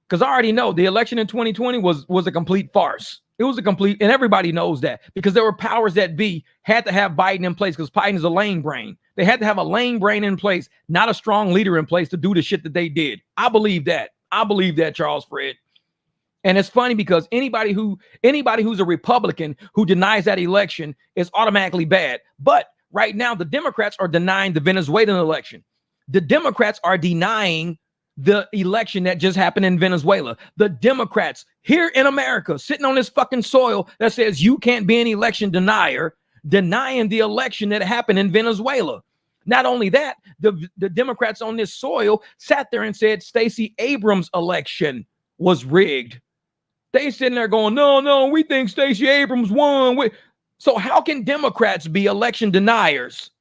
S1: Because I already know the election in 2020 was a complete farce. It was a complete, and everybody knows that because there were powers that be had to have Biden in place because Biden is a lame brain. They had to have a lame brain in place, not a strong leader in place to do the shit that they did. I believe that. I believe that, Charles Fred. And it's funny because anybody who's a Republican who denies that election is automatically bad. But right now, the Democrats are denying the Venezuelan election. The Democrats are denying the election that just happened in Venezuela. The Democrats here in America sitting on this fucking soil that says you can't be an election denier, denying the election that happened in Venezuela. Not only that, the Democrats on this soil sat there and said Stacey Abrams' election was rigged. They sitting there going, no, we think Stacey Abrams won. So how can Democrats be election deniers?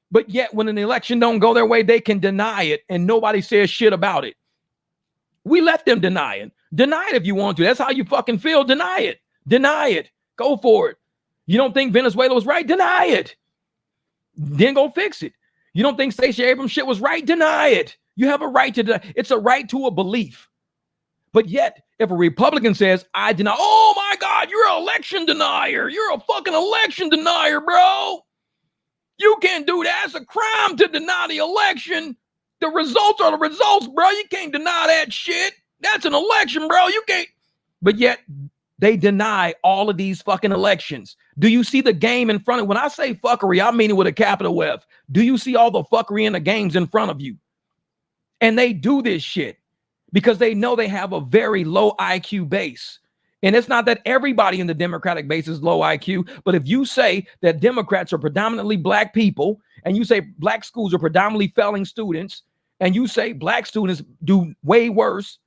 S1: But yet when an election don't go their way, they can deny it and nobody says shit about it. We let them deny it. Deny it if you want to. That's how you fucking feel. Deny it. Deny it. Go for it. You don't think Venezuela was right? Deny it. Then go fix it. You don't think Stacey Abrams shit was right? Deny it. You have a right to deny. It's a right to a belief. But yet, if a Republican says, I deny, oh my God, you're an election denier. You're a fucking election denier, bro. You can't do that. It's a crime to deny the election. The results are the results, bro. You can't deny that shit. That's an election, bro. You can't. But yet, they deny all of these fucking elections. Do you see the game in front of? When I say fuckery, I mean it with a capital F. Do you see all the fuckery in the games in front of you? And they do this shit because they know they have a very low IQ base. And it's not that everybody in the Democratic base is low IQ, but if you say that Democrats are predominantly black people, and you say black schools are predominantly failing students, and you say black students do way worse,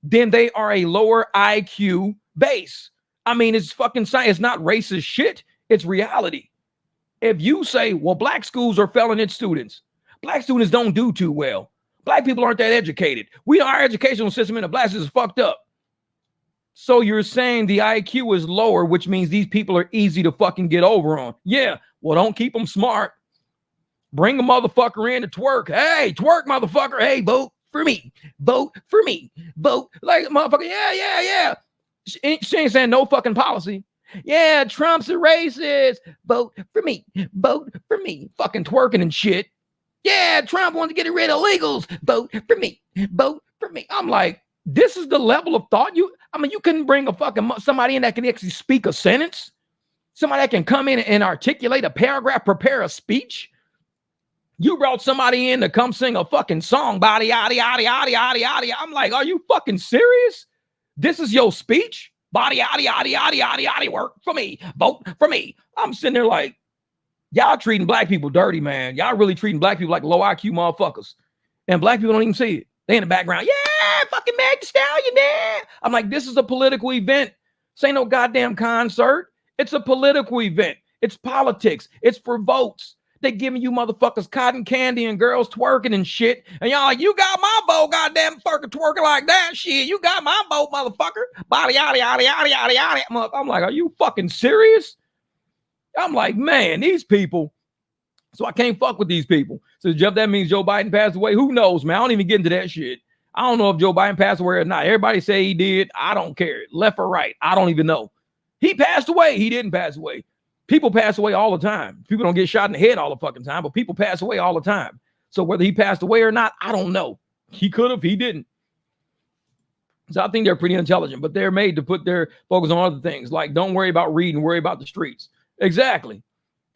S1: then they are a lower IQ base. I mean, it's fucking science. It's not racist shit. It's reality. If you say, well, black schools are failing its students, black students don't do too well. Black people aren't that educated. Our educational system in the blacks is fucked up. So you're saying the IQ is lower, which means these people are easy to fucking get over on. Yeah, well, don't keep them smart. Bring a motherfucker in to twerk. Hey, twerk, motherfucker. Hey, vote for me. Vote for me. Vote like a motherfucker. Yeah. She ain't saying no fucking policy. Yeah, Trump's a racist. Vote for me. Vote for me. Fucking twerking and shit. Yeah, Trump wants to get rid of illegals. Vote for me. Vote for me. I'm like, this is the level of thought you couldn't bring a fucking somebody in that can actually speak a sentence. Somebody that can come in and articulate a paragraph, prepare a speech. You brought somebody in to come sing a fucking song, body, yada, yada, yada, yada, yada. I'm like, are you fucking serious? This is your speech? Body, yada, yada, yada, yada, yada, work for me, vote for me. I'm sitting there like, y'all treating black people dirty, man. Y'all really treating black people like low IQ motherfuckers. And black people don't even see it. They in the background, yeah, fucking Meg Thee Stallion, yeah. I'm like, this is a political event. This ain't no goddamn concert. It's a political event. It's politics. It's for votes. They giving you motherfuckers cotton candy and girls twerking and shit. And y'all like, you got my vote, goddamn fucking twerking like that shit. You got my vote, motherfucker. Body, yada, yada, yada, yada, yada. I'm like, are you fucking serious? I'm like, man, these people. So I can't fuck with these people. So Jeff, that means Joe Biden passed away. Who knows, man? I don't even get into that shit. I don't know if Joe Biden passed away or not. Everybody say he did. I don't care. Left or right. I don't even know. He passed away. He didn't pass away. People pass away all the time. People don't get shot in the head all the fucking time, but people pass away all the time. So whether he passed away or not, I don't know. He could have, he didn't. So I think they're pretty intelligent, but they're made to put their focus on other things. Like, don't worry about reading, worry about the streets. Exactly.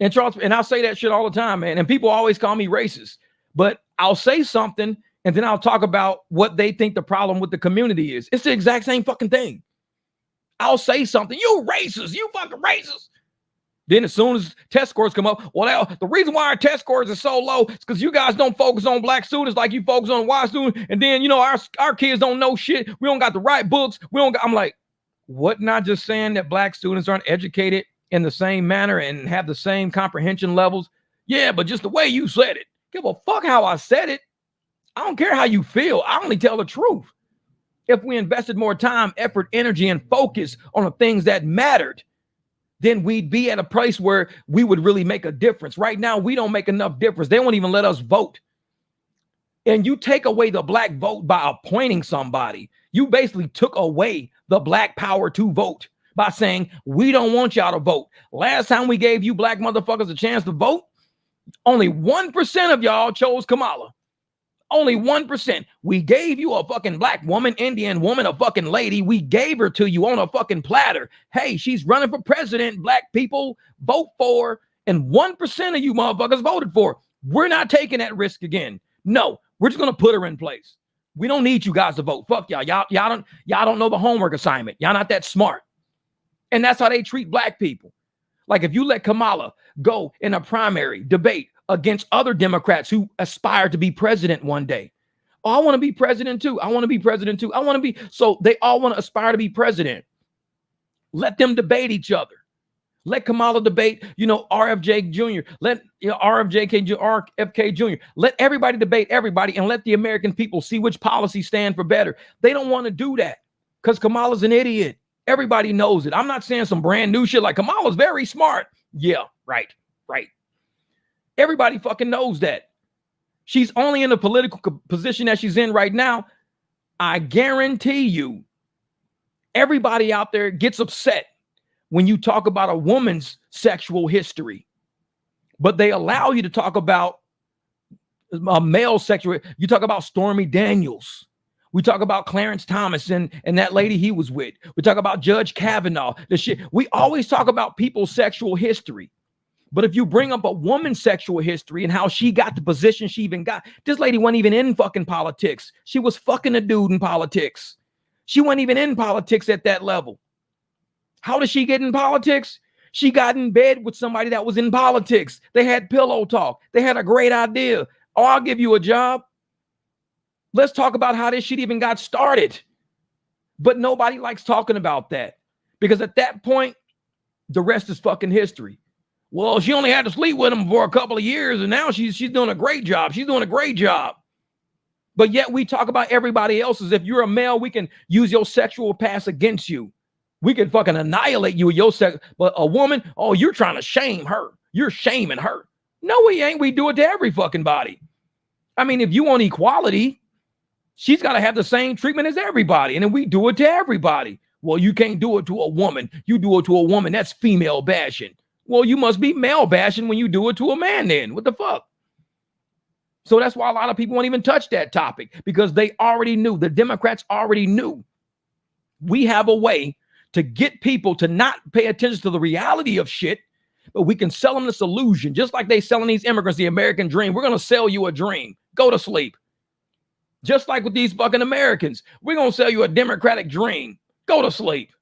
S1: And Charles, and I say that shit all the time, man. And people always call me racist, but I'll say something and then I'll talk about what they think the problem with the community is. It's the exact same fucking thing. I'll say something, you racist, you fucking racist. Then as soon as test scores come up, well, the reason why our test scores are so low is because you guys don't focus on black students like you focus on white students. And then, you know, our kids don't know shit. We don't got the right books. I'm like, what? Not just saying that black students aren't educated in the same manner and have the same comprehension levels. Yeah, but just the way you said it. Give a fuck how I said it. I don't care how you feel. I only tell the truth. If we invested more time, effort, energy, and focus on the things that mattered, then we'd be at a place where we would really make a difference. Right now, we don't make enough difference. They won't even let us vote. And you take away the black vote by appointing somebody. You basically took away the black power to vote by saying, we don't want y'all to vote. Last time we gave you black motherfuckers a chance to vote, only 1% of y'all chose Kamala. Only 1%. We gave you a fucking black woman, Indian woman, a fucking lady. We gave her to you on a fucking platter. Hey, she's running for president. Black people vote for, and 1% of you motherfuckers voted for. We're not taking that risk again. No, we're just gonna put her in place. We don't need you guys to vote. Fuck y'all. Y'all don't know the homework assignment. Y'all not that smart. And that's how they treat black people. Like if you let Kamala go in a primary debate against other Democrats who aspire to be president one day. Oh, I want to be president too. I want to be president too. I want to be. So they all want to aspire to be president. Let them debate each other. Let Kamala debate, RFJ Jr. Let RFK Jr. Let everybody debate everybody and let the American people see which policies stand for better. They don't want to do that because Kamala's an idiot. Everybody knows it. I'm not saying some brand new shit like Kamala's very smart. Yeah, right. Everybody fucking knows that. She's only in the political position that she's in right now. I guarantee you, everybody out there gets upset when you talk about a woman's sexual history, but they allow you to talk about a male sexual. You talk about Stormy Daniels. We talk about Clarence Thomas and that lady he was with. We talk about Judge Kavanaugh. The shit. We always talk about people's sexual history. But if you bring up a woman's sexual history and how she got the position she even got, this lady wasn't even in fucking politics. She was fucking a dude in politics. She wasn't even in politics at that level. How did she get in politics? She got in bed with somebody that was in politics. They had pillow talk. They had a great idea. Oh, I'll give you a job. Let's talk about how this shit even got started. But nobody likes talking about that because at that point, the rest is fucking history. Well, she only had to sleep with him for a couple of years, and now she's doing a great job. She's doing a great job. But yet we talk about everybody else as if you're a male, we can use your sexual past against you. We can fucking annihilate you with your sex. But a woman, oh, you're trying to shame her. You're shaming her. No, we ain't. We do it to every fucking body. I mean, if you want equality, she's got to have the same treatment as everybody. And then we do it to everybody. Well, you can't do it to a woman. You do it to a woman. That's female bashing. Well, you must be male bashing when you do it to a man then. What the fuck? So that's why a lot of people won't even touch that topic, because they already knew, the Democrats already knew, we have a way to get people to not pay attention to the reality of shit, but we can sell them this illusion, just like they selling these immigrants the American dream. We're going to sell you a dream. Go to sleep. Just like with these fucking Americans, we're going to sell you a democratic dream. Go to sleep.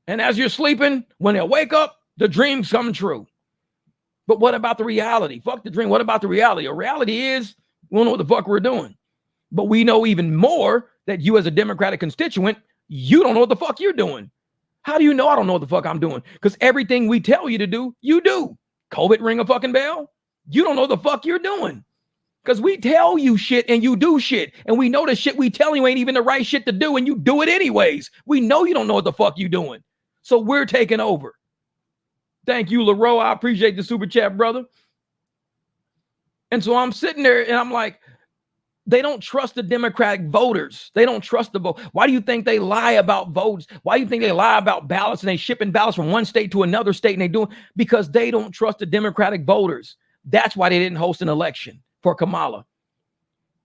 S1: And as you're sleeping, when they wake up, the dream's coming true. But what about the reality? Fuck the dream. What about the reality? The reality is we don't know what the fuck we're doing. But we know even more that you as a Democratic constituent, you don't know what the fuck you're doing. How do you know I don't know what the fuck I'm doing? Because everything we tell you to do, you do. COVID ring a fucking bell? You don't know the fuck you're doing. Because we tell you shit and you do shit. And we know the shit we tell you ain't even the right shit to do, and you do it anyways. We know you don't know what the fuck you doing. So we're taking over. Thank you, LaRoe. I appreciate the super chat, brother. And so I'm sitting there and I'm like, they don't trust the Democratic voters. They don't trust the vote. Why do you think they lie about votes? Why do you think they lie about ballots and they shipping ballots from one state to another state and they do it? Because they don't trust the Democratic voters. That's why they didn't host an election for Kamala.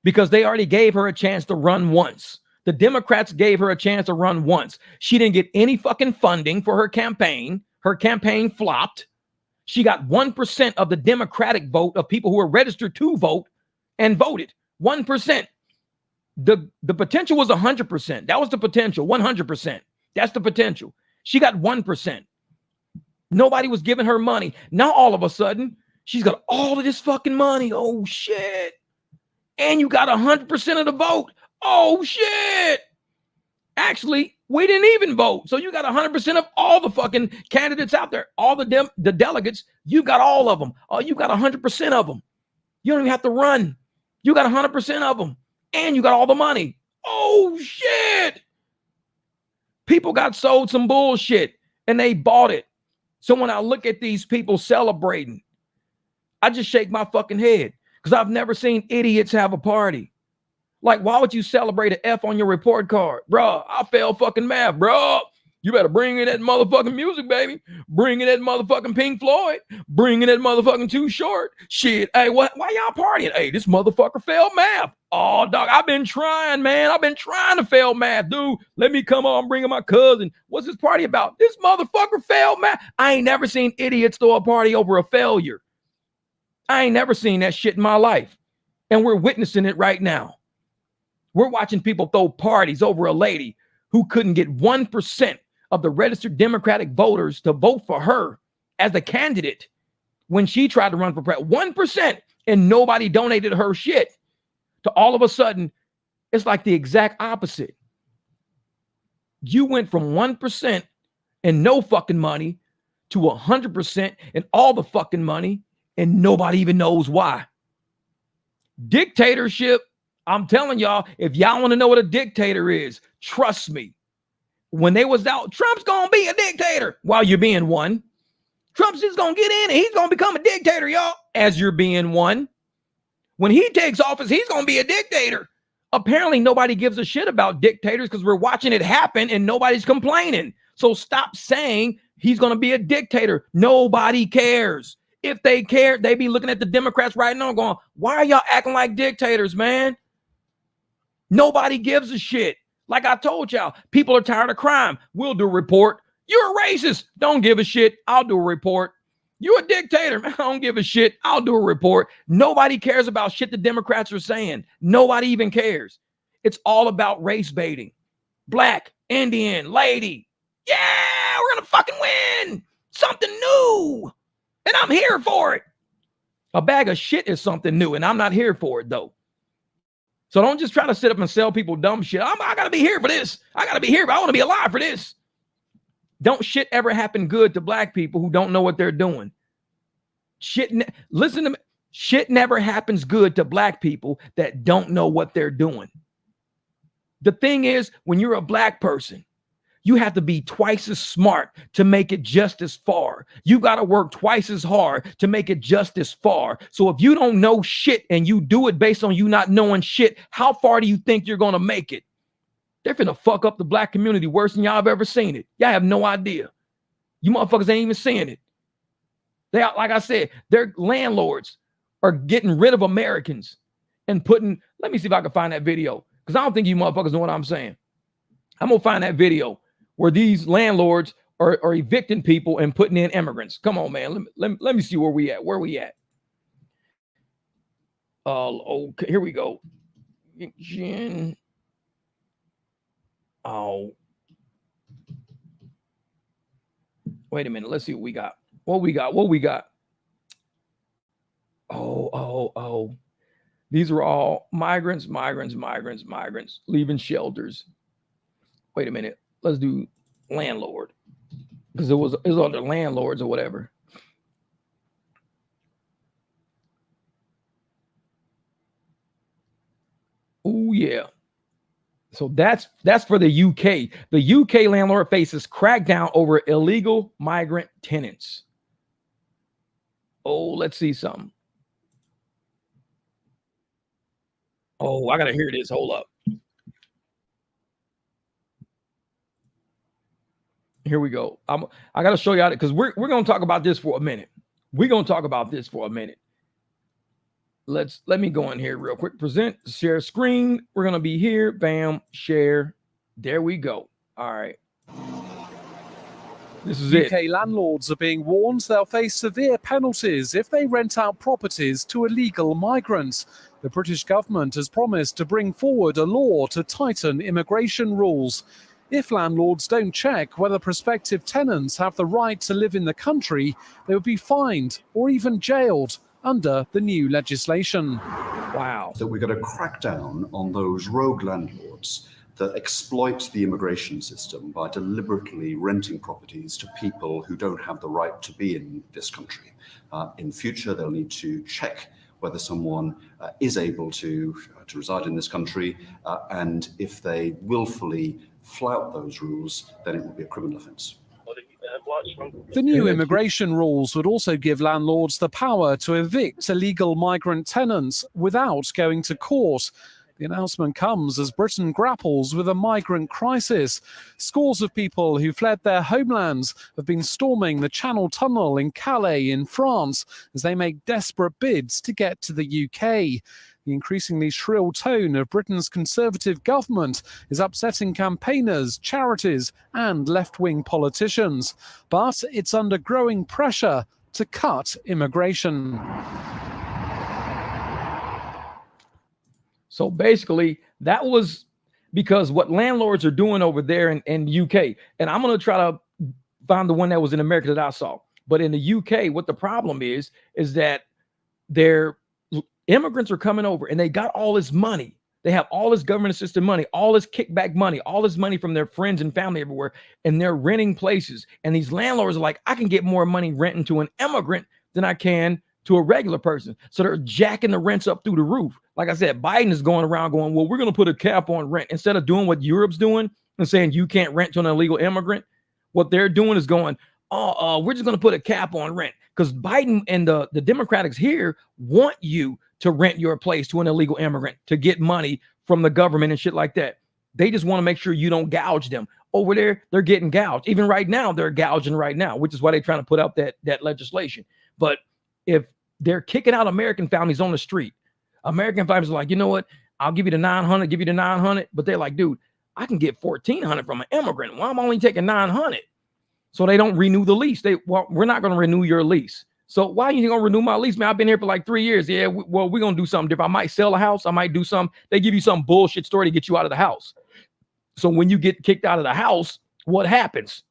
S1: Because they already gave her a chance to run once. The Democrats gave her a chance to run once. She didn't get any fucking funding for her campaign. Her campaign flopped. She got 1% of the Democratic vote of people who were registered to vote and voted. 1%. The potential was 100%. That was the potential. 100%. That's the potential. She got 1%. Nobody was giving her money. Now all of a sudden, she's got all of this fucking money. Oh shit. And you got 100% of the vote. Oh shit. Actually, we didn't even vote. So you got 100% of all the fucking candidates out there. All the delegates, you got all of them. Oh, you got 100% of them. You don't even have to run. You got 100% of them, and you got all the money. Oh, shit. People got sold some bullshit, and they bought it. So when I look at these people celebrating, I just shake my fucking head, because I've never seen idiots have a party. Like, why would you celebrate an F on your report card? Bro, I failed fucking math, bro. You better bring in that motherfucking music, baby. Bring in that motherfucking Pink Floyd. Bring in that motherfucking Too Short. Shit, hey, why y'all partying? Hey, this motherfucker failed math. Oh, dog, I've been trying, man. I've been trying to fail math, dude. Let me come on, bring in my cousin. What's this party about? This motherfucker failed math. I ain't never seen idiots throw a party over a failure. I ain't never seen that shit in my life. And we're witnessing it right now. We're watching people throw parties over a lady who couldn't get 1% of the registered Democratic voters to vote for her as the candidate when she tried to run for president. 1%, and nobody donated her shit. To all of a sudden, it's like the exact opposite. You went from 1% and no fucking money to 100% and all the fucking money, and nobody even knows why. Dictatorship. I'm telling y'all, if y'all want to know what a dictator is, trust me. When they was out, Trump's going to be a dictator while you're being one. Trump's just going to get in and he's going to become a dictator, y'all, as you're being one. When he takes office, he's going to be a dictator. Apparently, nobody gives a shit about dictators because we're watching it happen and nobody's complaining. So stop saying he's going to be a dictator. Nobody cares. If they cared, they'd be looking at the Democrats right now going, why are y'all acting like dictators, man? Nobody gives a shit. Like I told y'all, people are tired of crime. We'll do a report. You're a racist. Don't give a shit. I'll do a report. You're a dictator. I don't give a shit. I'll do a report. Nobody cares about shit the Democrats are saying. Nobody even cares. It's all about race baiting. Black, Indian, lady. Yeah, we're going to fucking win. Something new. And I'm here for it. A bag of shit is something new, and I'm not here for it, though. So don't just try to sit up and sell people dumb shit. I got to be here for this. I got to be here, but I want to be alive for this. Don't shit ever happen good to black people who don't know what they're doing. Listen to me. Shit never happens good to black people that don't know what they're doing. The thing is, when you're a black person, you have to be twice as smart to make it just as far. You got to work twice as hard to make it just as far. So if you don't know shit and you do it based on you not knowing shit, how far do you think you're going to make it? They're finna fuck up the black community worse than y'all have ever seen it. Y'all have no idea. You motherfuckers ain't even seeing it. They are, like I said, they're landlords are getting rid of Americans and putting, let me see if I can find that video, because I don't think you motherfuckers know what I'm saying. I'm going to find that video where these landlords are evicting people and putting in immigrants. Come on, man. Let me see where we at. Okay, here we go. Oh, wait a minute. Let's see what we got. What we got? Oh. These are all migrants leaving shelters. Wait a minute. Let's do landlord, because it was under landlords or whatever. Oh yeah. So that's for the UK. The UK landlord faces crackdown over illegal migrant tenants. Oh, let's see something. Oh, I gotta hear this. Hold up. Here we go. I gotta show y'all, because we're gonna talk about this for a minute. Let me go in here real quick. Present, share screen. We're gonna be here. Bam, share. There we go. All right. This is
S2: UK
S1: it.
S2: landlords are being warned they'll face severe penalties if they rent out properties to illegal migrants. The British government has promised to bring forward a law to tighten immigration rules. If landlords don't check whether prospective tenants have the right to live in the country, they will be fined or even jailed under the new legislation.
S1: Wow.
S3: That we're going to crack down on those rogue landlords that exploit the immigration system by deliberately renting properties to people who don't have the right to be in this country. In future, they'll need to check whether someone is able to reside in this country, and if they willfully flout those rules, then it will be a criminal offence.
S2: The new immigration rules would also give landlords the power to evict illegal migrant tenants without going to court. The announcement comes as Britain grapples with a migrant crisis. Scores of people who fled their homelands have been storming the Channel Tunnel in Calais in France as they make desperate bids to get to the UK. The increasingly shrill tone of Britain's Conservative government is upsetting campaigners, charities and left-wing politicians. But it's under growing pressure to cut immigration.
S1: So basically, that was because what landlords are doing over there in the UK, and I'm going to try to find the one that was in America that I saw. But in the UK, what the problem is that their immigrants are coming over and they got all this money. They have all this government assisted money, all this kickback money, all this money from their friends and family everywhere, and they're renting places. And these landlords are like, I can get more money renting to an immigrant than I can to a regular person. So they're jacking the rents up through the roof. Like I said, Biden is going around going, well, we're going to put a cap on rent. Instead of doing what Europe's doing and saying you can't rent to an illegal immigrant, what they're doing is going, we're just going to put a cap on rent. Because Biden and the Democrats here want you to rent your place to an illegal immigrant to get money from the government and shit like that. They just want to make sure you don't gouge them. Over there, they're getting gouged. Even right now, they're gouging right now, which is why they're trying to put out that legislation. But if they're kicking out American families on the street, American families are like, you know what? I'll give you the 900, but they're like, dude, I can get 1,400 from an immigrant. Why am I only taking 900? So they don't renew the lease. We're not going to renew your lease. So why are you going to renew my lease, man? I've been here for like 3 years. Yeah, we're going to do something different. I might sell a house. I might do something. They give you some bullshit story to get you out of the house. So when you get kicked out of the house, what happens?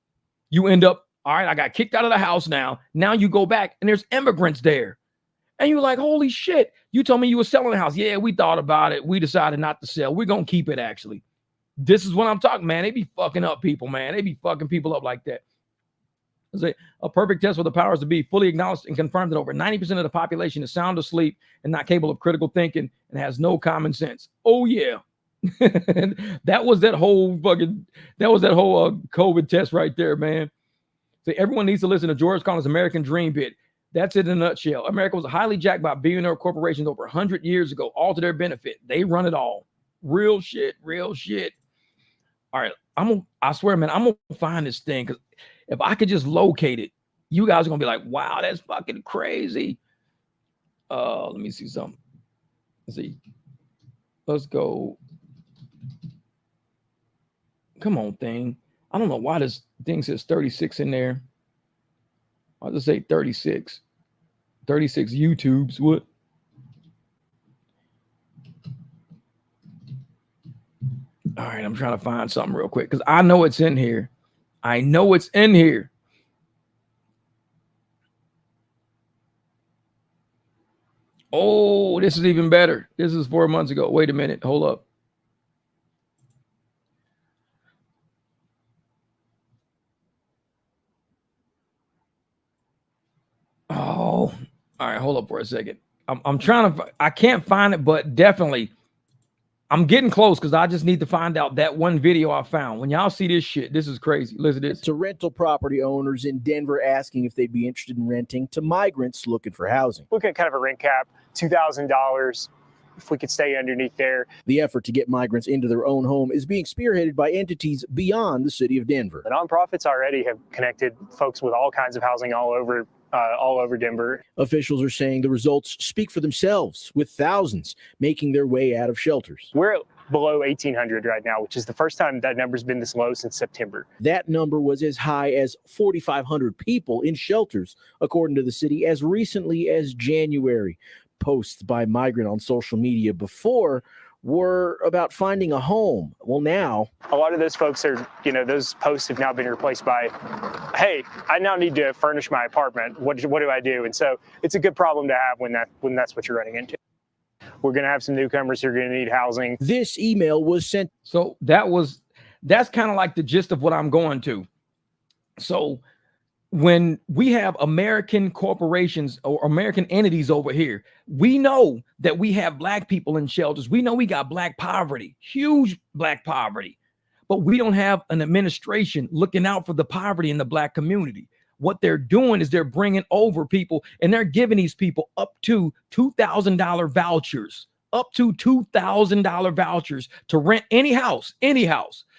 S1: You end up, all right, I got kicked out of the house now. Now you go back and there's immigrants there. And you're like, holy shit, you told me you were selling the house. Yeah, we thought about it. We decided not to sell. We're going to keep it, actually. This is what I'm talking, man. They be fucking up people, man. They be fucking people up like that. A perfect test for the powers to be fully acknowledged and confirmed that over 90% of the population is sound asleep and not capable of critical thinking and has no common sense. Oh, yeah. that was that whole COVID test right there, man. So everyone needs to listen to George Carlin's American Dream bit. That's it in a nutshell. America was highly jacked by billionaire corporations over 100 years ago, all to their benefit. They run it all. Real shit. All right, I swear, man, I'm gonna find this thing, because if I could just locate it, you guys are gonna be like, wow, that's fucking crazy. Let me see something. Let's see. Let's go. Come on, thing. I don't know why this thing says 36 in there. I'll just say 36. 36 YouTubes. What? All right, I'm trying to find something real quick because I know it's in here. I know it's in here. Oh, this is even better. This is 4 months ago. Wait a minute. Hold up. Oh, all right. Hold up for a second. I'm trying to, I can't find it, but definitely I'm getting close because I just need to find out that one video I found. When y'all see this shit, this is crazy. Listen to this.
S4: To rental property owners in Denver asking if they'd be interested in renting to migrants looking for housing.
S5: Look at kind of a rent cap, $2,000, if we could stay underneath there.
S4: The effort to get migrants into their own home is being spearheaded by entities beyond the city of Denver.
S5: The nonprofits already have connected folks with all kinds of housing all over Denver.
S4: Officials are saying the results speak for themselves, with thousands making their way out of shelters.
S5: We're at below 1,800 right now, which is the first time that number's been this low since September.
S4: That number was as high as 4,500 people in shelters, according to the city, as recently as January. Posts by migrant on social media before were about finding a home. Well, now
S5: a lot of those folks are, those posts have now been replaced by, hey, I now need to furnish my apartment. What do I do? And so it's a good problem to have when that's what you're running into. We're going to have some newcomers who are going to need housing.
S4: This email was sent.
S1: So that's kind of like the gist of what I'm going to. So when we have American corporations or American entities over here, we know that we have black people in shelters. We know we got black poverty, huge black poverty, but we don't have an administration looking out for the poverty in the black community. What they're doing is they're bringing over people and they're giving these people up to $2,000 vouchers, to rent any house.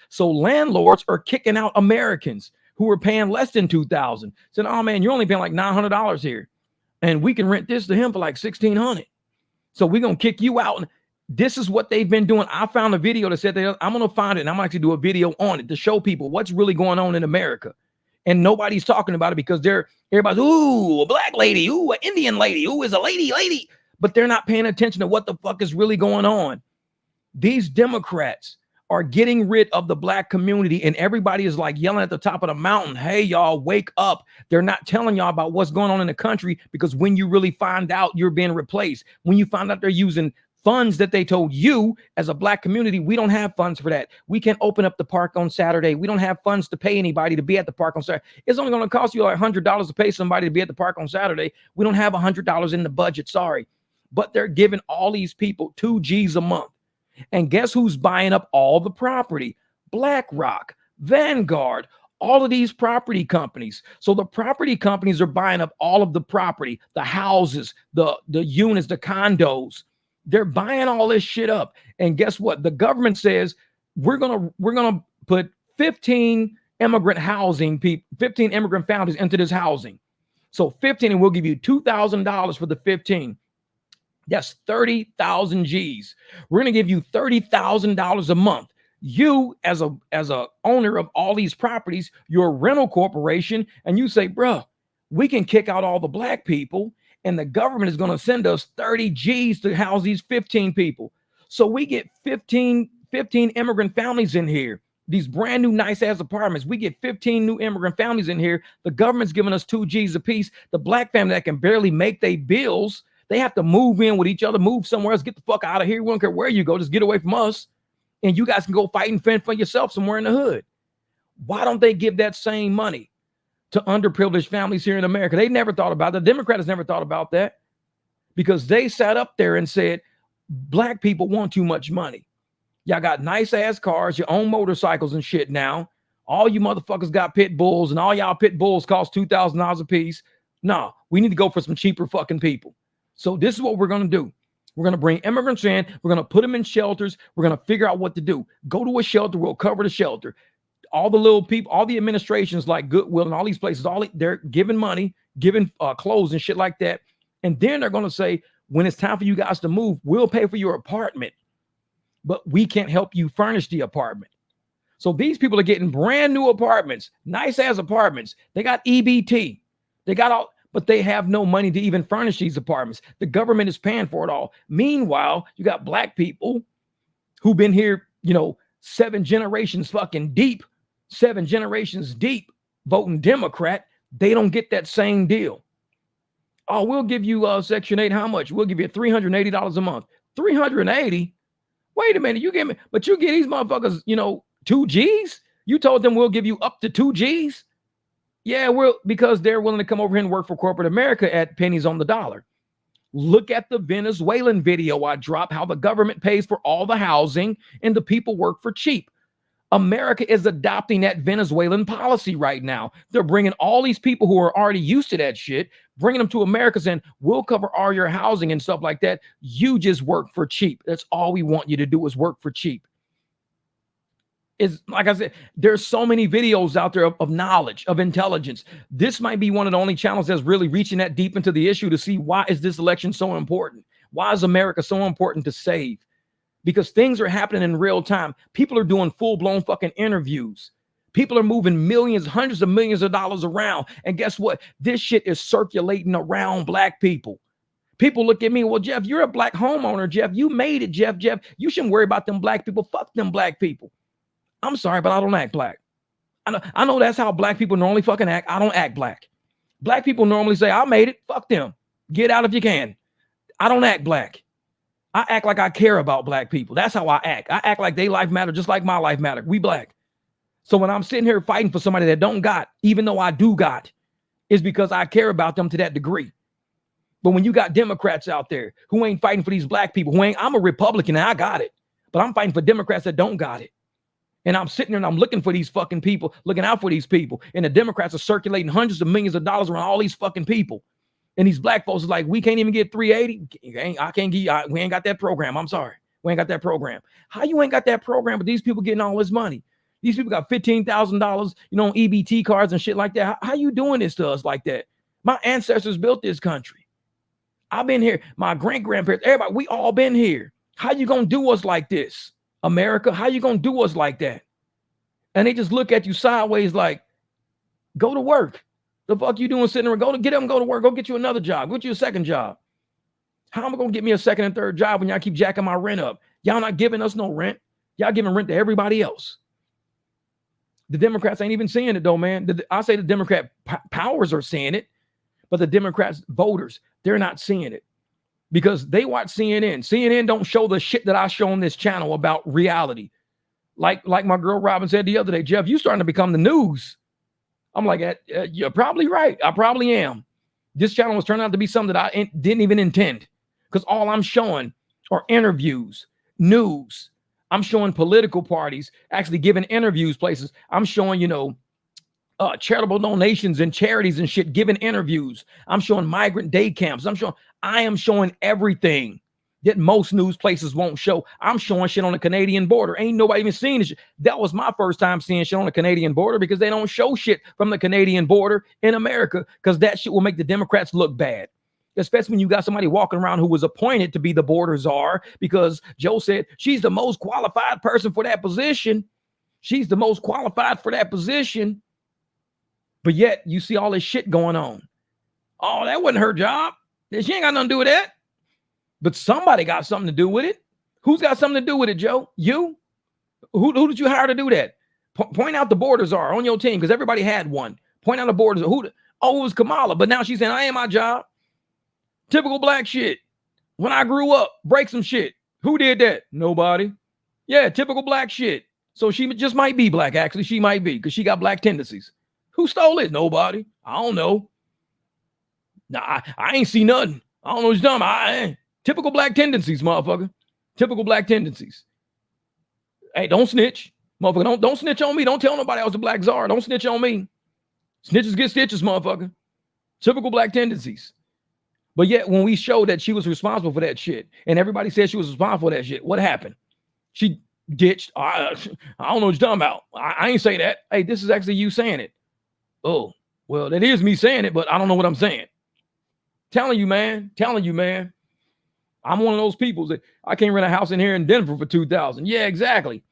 S1: So landlords are kicking out Americans who are paying less than $2,000. Said, oh man, you're only paying like $900 here, and we can rent this to him for like $1,600. So we're gonna kick you out. And this is what they've been doing. I found a video that said that I'm gonna find it and I'm gonna actually do a video on it to show people what's really going on in America. And nobody's talking about it because everybody's, ooh, a black lady, ooh, an Indian lady, ooh, is a lady. But they're not paying attention to what the fuck is really going on. These Democrats are getting rid of the black community, and everybody is like yelling at the top of the mountain, hey, y'all, wake up. They're not telling y'all about what's going on in the country, because when you really find out, you're being replaced. When you find out they're using funds that they told you as a black community, we don't have funds for that. We can't open up the park on Saturday. We don't have funds to pay anybody to be at the park on Saturday. It's only going to cost you like $100 to pay somebody to be at the park on Saturday. We don't have $100 in the budget, sorry. But they're giving all these people 2 G's a month. And guess who's buying up all the property? BlackRock, Vanguard, all of these property companies. So the property companies are buying up all of the property, the houses, the units, the condos. They're buying all this shit up. And guess what? The government says we're gonna put 15 immigrant families into this housing. So 15, and we'll give you $2,000 for the 15. That's 30,000 G's. We're going to give you $30,000 a month. You as a owner of all these properties, you're a rental corporation, and you say, bruh, we can kick out all the black people, and the government is going to send us 30 G's to house these 15 people. So we get 15 immigrant families in here, these brand new nice ass apartments. We get 15 new immigrant families in here. The government's giving us 2 G's a piece. The black family that can barely make their bills, they have to move in with each other, move somewhere else, get the fuck out of here. We don't care where you go, just get away from us. And you guys can go fight and fend for yourself somewhere in the hood. Why don't they give that same money to underprivileged families here in America? They never thought about that. The Democrats never thought about that, because they sat up there and said, black people want too much money. Y'all got nice ass cars, your own motorcycles and shit now. All you motherfuckers got pit bulls, and all y'all pit bulls cost $2,000 a piece. No, we need to go for some cheaper fucking people. So this is what we're going to do. We're going to bring immigrants in. We're going to put them in shelters. We're going to figure out what to do. Go to a shelter. We'll cover the shelter. All the little people, all the administrations like Goodwill and all these places, they're giving money, giving clothes and shit like that. And then they're going to say, when it's time for you guys to move, we'll pay for your apartment, but we can't help you furnish the apartment. So these people are getting brand new apartments, nice ass apartments. They got EBT. They got all, but they have no money to even furnish these apartments. The government is paying for it all. Meanwhile, you got black people who've been here, 7 generations fucking deep, 7 generations deep, voting Democrat. They don't get that same deal. Oh, we'll give you Section 8. How much? We'll give you $380 a month. 380? Wait a minute. You give me, but you get these motherfuckers, 2 G's? You told them we'll give you up to 2 G's? Yeah, because they're willing to come over here and work for corporate America at pennies on the dollar. Look at the Venezuelan video I dropped, how the government pays for all the housing and the people work for cheap. America is adopting that Venezuelan policy right now. They're bringing all these people who are already used to that shit, bringing them to America saying, we'll cover all your housing and stuff like that. You just work for cheap. That's all we want you to do is work for cheap. Is like I said, there's so many videos out there of knowledge, of intelligence. This might be one of the only channels that's really reaching that deep into the issue to see why is this election so important? Why is America so important to save? Because things are happening in real time. People are doing full-blown fucking interviews. People are moving millions, hundreds of millions of dollars around. And guess what? This shit is circulating around black people. People look at me, well, Jeff, you're a black homeowner, Jeff. You made it, Jeff. You shouldn't worry about them black people. Fuck them black people. I'm sorry, but I don't act black. I know that's how black people normally fucking act. I don't act black. Black people normally say, I made it. Fuck them. Get out if you can. I don't act black. I act like I care about black people. That's how I act. I act like their life matter just like my life matter. We black. So when I'm sitting here fighting for somebody that don't got, even though I do got, is because I care about them to that degree. But when you got Democrats out there who ain't fighting for these black people, I'm a Republican and I got it, but I'm fighting for Democrats that don't got it. And I'm sitting there and I'm looking for these fucking people, looking out for these people. And the Democrats are circulating hundreds of millions of dollars around all these fucking people. And these black folks are like, we can't even get 380. I can't give you, we ain't got that program. I'm sorry. We ain't got that program. How you ain't got that program, but these people getting all this money? These people got $15,000, on EBT cards and shit like that. How you doing this to us like that? My ancestors built this country. I've been here. My great-grandparents, everybody, we all been here. How you going to do us like this? America, how you gonna do us like that? And they just look at you sideways like, go to work. The fuck you doing sitting there? Go to work. Go get you another job. Go get you a second job. How am I gonna get me a second and third job when y'all keep jacking my rent up? Y'all not giving us no rent. Y'all giving rent to everybody else. The Democrats ain't even seeing it though, man. I say the Democrat powers are seeing it, but the Democrats voters, they're not seeing it. Because they watch CNN. CNN don't show the shit that I show on this channel about reality. Like my girl Robin said the other day, Jeff, you starting to become the news. I'm like, you're probably right. I probably am. This channel was turning out to be something that I didn't even intend. Because all I'm showing are interviews, news. I'm showing political parties actually giving interviews places. I'm showing, charitable donations and charities and shit, giving interviews. I'm showing migrant day camps. I am showing everything that most news places won't show. I'm showing shit on the Canadian border. Ain't nobody even seen this. That was my first time seeing shit on the Canadian border because they don't show shit from the Canadian border in America because that shit will make the Democrats look bad. Especially when you got somebody walking around who was appointed to be the border czar because Joe said she's the most qualified person for that position. She's the most qualified for that position. But yet you see all this shit going on. Oh, that wasn't her job. She ain't got nothing to do with that. But somebody got something to do with it. Who's got something to do with it, Joe? You? Who did you hire to do that? Point out the border czar on your team because everybody had one. Point out the border czar. It was Kamala. But now she's saying, I ain't my job. Typical black shit. When I grew up, break some shit. Who did that? Nobody. Yeah, typical black shit. So she just might be black, actually. She might be because she got black tendencies. Who stole it? Nobody. I don't know. Nah, I ain't see nothing. I don't know what you're talking about. Typical black tendencies, motherfucker. Typical black tendencies. Hey, don't snitch. Motherfucker, don't snitch on me. Don't tell nobody I was a black czar. Don't snitch on me. Snitches get stitches, motherfucker. Typical black tendencies. But yet, when we showed that she was responsible for that shit, and everybody said she was responsible for that shit, what happened? She ditched. I don't know what you're talking about. I ain't say that. Hey, this is actually you saying it. Oh, well, that is me saying it, but I don't know what I'm saying. Telling you, man. I'm one of those people that I can't rent a house in here in Denver for $2,000. Yeah, exactly.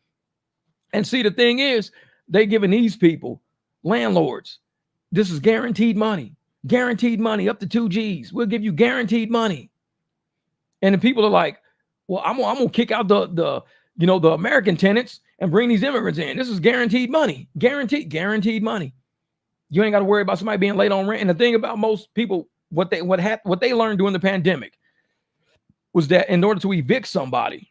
S1: And see, the thing is, they giving these people, landlords, this is guaranteed money up to 2 G's. We'll give you guaranteed money. And the people are like, well, I'm gonna kick out the American tenants and bring these immigrants in. This is guaranteed money, guaranteed money. You ain't got to worry about somebody being late on rent. And the thing about most people, what they learned during the pandemic was that in order to evict somebody,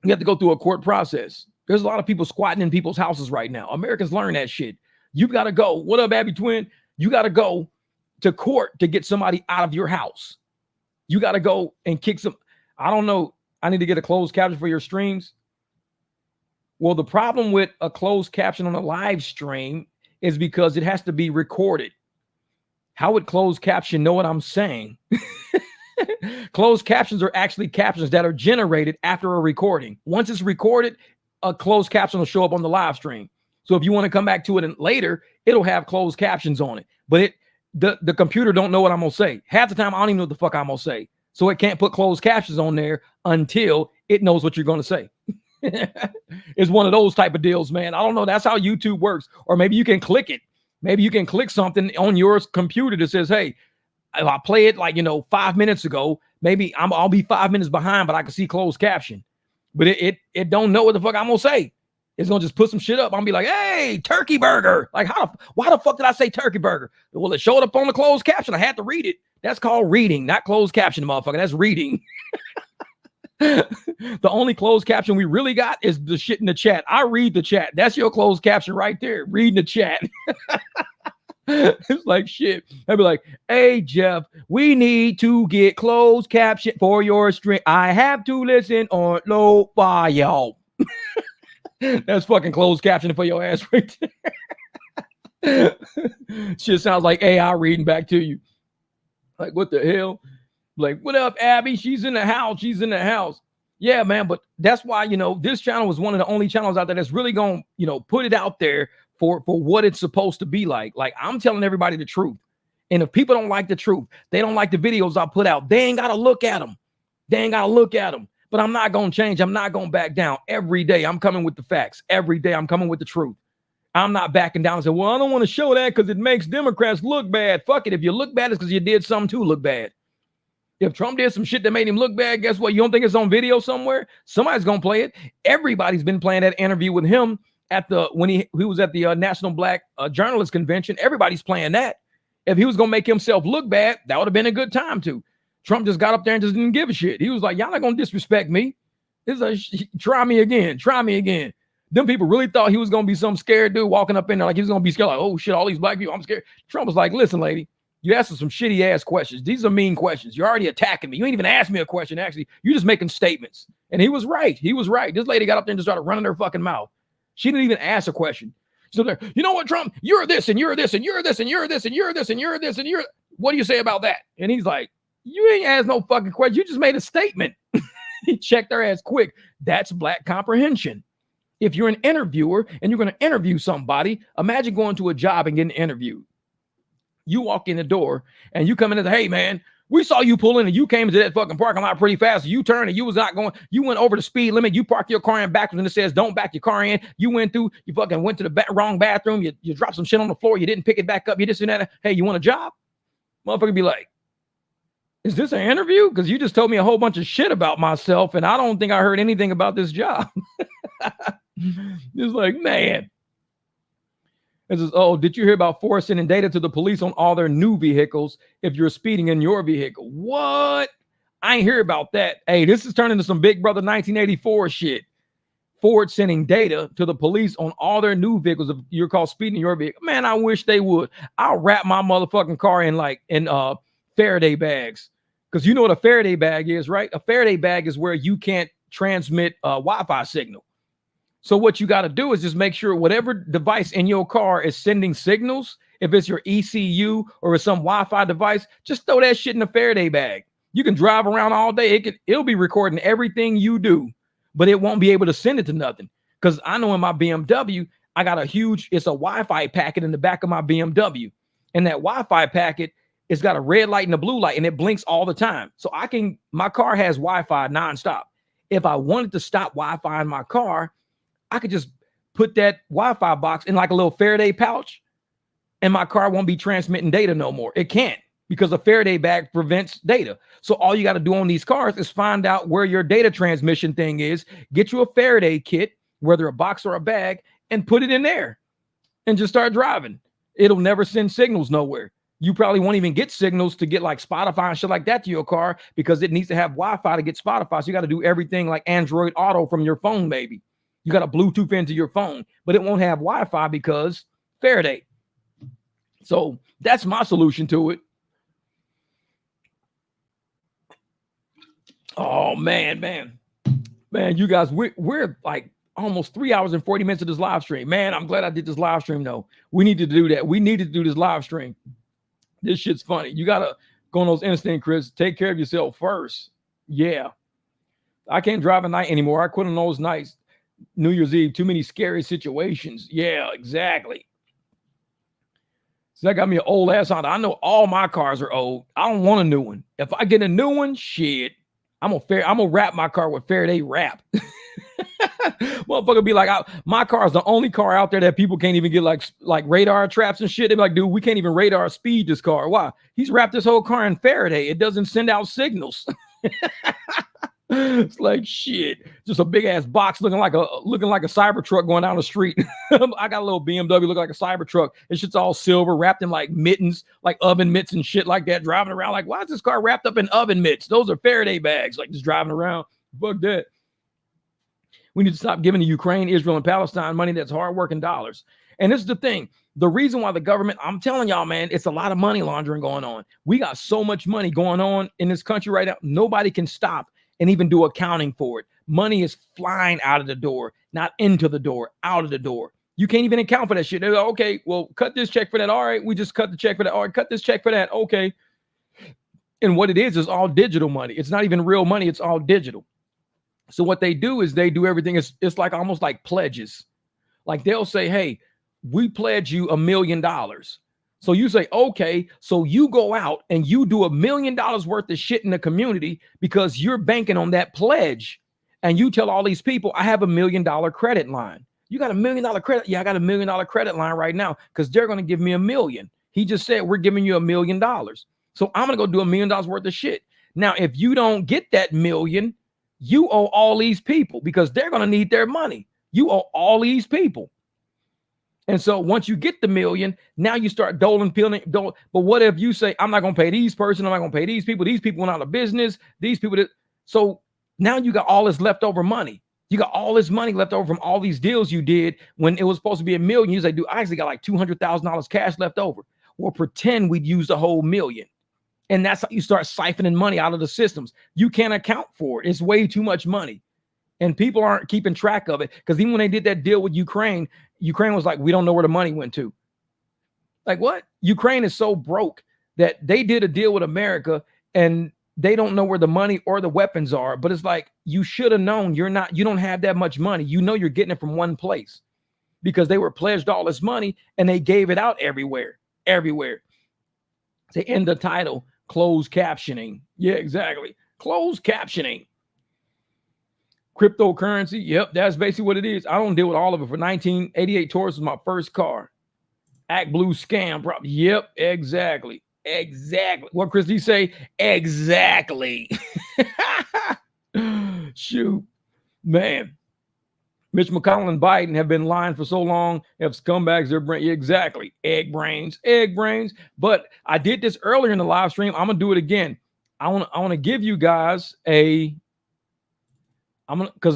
S1: you have to go through a court process. There's a lot of people squatting in people's houses right now. Americans learn that shit. You got to go. What up, Abby Twin? You got to go to court to get somebody out of your house. You got to go and kick some. I don't know. I need to get a closed caption for your streams. Well, the problem with a closed caption on a live stream is because it has to be recorded. How would closed caption know what I'm saying? Closed captions are actually captions that are generated after a recording. Once it's recorded, a closed caption will show up on the live stream. So if you want to come back to it later, it'll have closed captions on it. But the computer don't know what I'm going to say. Half the time, I don't even know what the fuck I'm going to say. So it can't put closed captions on there until it knows what you're going to say. It's one of those type of deals, man. I don't know. That's how YouTube works. Or maybe you can click it. Maybe you can click something on your computer that says, hey, if I play it 5 minutes ago, maybe I'll be 5 minutes behind, but I can see closed caption. But it don't know what the fuck I'm gonna say. It's gonna just put some shit up. I'm gonna be like, hey, turkey burger. Like, why the fuck did I say turkey burger? Well, it showed up on the closed caption. I had to read it. That's called reading, not closed caption, motherfucker. That's reading. The only closed caption we really got is the shit in the chat. I read the chat. That's your closed caption right there. Reading the chat. It's like shit. I'd be like, hey, Jeff, we need to get closed caption for your stream. I have to listen on low file. That's fucking closed caption for your ass right there. Shit sounds like AI reading back to you. Like, what the hell? Like, what up, Abby? She's in the house. She's in the house. Yeah, man. But that's why, this channel was one of the only channels out there that's really going to, put it out there for what it's supposed to be like. Like, I'm telling everybody the truth. And if people don't like the truth, they don't like the videos I put out, they ain't got to look at them. But I'm not going to change. I'm not going to back down. Every day I'm coming with the facts. Every day I'm coming with the truth. I'm not backing down and saying, well, I don't want to show that because it makes Democrats look bad. Fuck it. If you look bad, it's because you did something to look bad. If Trump did some shit that made him look bad, guess what? You don't think it's on video somewhere? Somebody's going to play it. Everybody's been playing that interview with him when he was at the National Black Journalist Convention. Everybody's playing that. If he was going to make himself look bad, that would have been a good time too. Trump just got up there and just didn't give a shit. He was like, y'all not going to disrespect me. It's like, try me again. Them people really thought he was going to be some scared dude walking up in there like he was going to be scared. Like, oh shit, all these black people, I'm scared. Trump was like, listen, lady, you asked some shitty ass questions. These are mean questions. You're already attacking me. You ain't even asked me a question. Actually, you're just making statements. And he was right. This lady got up there and just started running her fucking mouth. She didn't even ask a question. So there, you know what, Trump? You're this and you're this and you're this and you're this and you're this and you're this and you're. What do you say about that? And he's like, you ain't asked no fucking question. You just made a statement. He checked her ass quick. That's black comprehension. If you're an interviewer and you're going to interview somebody, imagine going to a job and getting interviewed. You walk in the door and you come in and say, hey, man, we saw you pull in and you came into that fucking parking lot pretty fast. You turned and you was not going. You went over the speed limit. You parked your car in backwards and it says, don't back your car in. You went through, you fucking went to the wrong bathroom. You dropped some shit on the floor. You didn't pick it back up. You just, hey, you want a job? Motherfucker be like, is this an interview? Because you just told me a whole bunch of shit about myself and I don't think I heard anything about this job. It's like, man. It says, oh, did you hear about Ford sending data to the police on all their new vehicles if you're speeding in your vehicle? What? I ain't hear about that. Hey, this is turning into some Big Brother 1984 shit. Ford sending data to the police on all their new vehicles if you're caught speeding in your vehicle. Man, I wish they would. I'll wrap my motherfucking car in Faraday bags. Because you know what a Faraday bag is, right? A Faraday bag is where you can't transmit a Wi-Fi signal. So what you got to do is just make sure whatever device in your car is sending signals, if it's your ECU or it's some Wi-Fi device, just throw that shit in a Faraday bag. You can drive around all day. It'll be recording everything you do, but it won't be able to send it to nothing. Because I know in my BMW, I got it's a Wi-Fi packet in the back of my BMW. And that Wi-Fi packet It's got a red light and a blue light, and it blinks all the time. So my car has Wi-Fi nonstop. If I wanted to stop Wi-Fi in my car, I could just put that Wi-Fi box in like a little Faraday pouch, and my car won't be transmitting data no more. It can't, because a Faraday bag prevents data. So all you got to do on these cars is find out where your data transmission thing is, get you a Faraday kit, whether a box or a bag, and put it in there and just start driving. It'll never send signals nowhere. You probably won't even get signals to get like Spotify and shit like that to your car, because it needs to have Wi-Fi to get Spotify. So you got to do everything like Android Auto from your phone, maybe. You got to Bluetooth into your phone, but it won't have Wi-Fi because Faraday. So that's my solution to it. Oh, man, you guys, we're like almost 3 hours and 40 minutes of this live stream. Man, I'm glad I did this live stream, though. We need to do that. We need to do this live stream. This shit's funny. You got to go on those instincts, Chris. Take care of yourself first. Yeah. I can't drive at night anymore. I quit on those nights. New Year's Eve, too many scary situations. Yeah, exactly. So that got me an old ass Honda. I know all my cars are old. I don't want a new one. If I get a new one, shit, I'm gonna wrap my car with Faraday wrap. Motherfucker be like, my car is the only car out there that people can't even get like radar traps and shit. They be like, dude, we can't even radar speed this car. Why? He's wrapped this whole car in Faraday. It doesn't send out signals. It's like shit. Just a big ass box looking like a Cybertruck going down the street. I got a little BMW looking like a Cybertruck. It's just all silver, wrapped in like mittens, like oven mitts and shit like that. Driving around like, why is this car wrapped up in oven mitts? Those are Faraday bags. Like just driving around. Fuck that. We need to stop giving the Ukraine, Israel, and Palestine money that's hardworking dollars. And this is the thing. The reason why the government, I'm telling y'all, man, it's a lot of money laundering going on. We got so much money going on in this country right now. Nobody can stop and even do accounting for it. Money is flying out of the door, not into the door, out of the door. You can't even account for that shit. They're like, okay, well, cut this check for that. All right, we just cut the check for that. All right, cut this check for that. Okay. And what it is all digital money. It's not even real money. It's all digital. So what they do is they do everything. It's like almost like pledges. Like they'll say, hey, we pledge you $1 million. So you say, okay, so you go out and you do $1 million worth of shit in the community because you're banking on that pledge. And you tell all these people, I have $1 million credit line. You got $1 million credit? Yeah, I got $1 million credit line right now because they're going to give me $1 million. He just said, we're giving you $1 million. So I'm going to go do $1 million worth of shit. Now, if you don't get that million, you owe all these people because they're going to need their money. You owe all these people. And so once you get the million, now you start doling. But what if you say, I'm not going to pay these person, I'm not going to pay these people went out of business, these people. So now you got all this leftover money. You got all this money left over from all these deals you did when it was supposed to be $1 million. You say, dude, I actually got like $200,000 cash left over. Well, pretend we'd use the whole $1 million. And that's how you start siphoning money out of the systems. You can't account for it. It's way too much money. And people aren't keeping track of it. Because even when they did that deal with Ukraine was like, we don't know where the money went to. Like what? Ukraine is so broke that they did a deal with America and they don't know where the money or the weapons are. But it's like, you should have known you don't have that much money. You know, you're getting it from one place because they were pledged all this money and they gave it out everywhere. They end the title, closed captioning. Yeah, exactly. Closed captioning. Cryptocurrency. Yep, that's basically what it is. I don't deal with all of it. For 1988 Taurus was my first car. Act Blue scam. Yep, exactly. What Chris D say? Exactly. Shoot, man. Mitch McConnell and Biden have been lying for so long. Have scumbags their brain. Exactly. Egg brains. But I did this earlier in the live stream. I'm gonna do it again. I want to give you guys because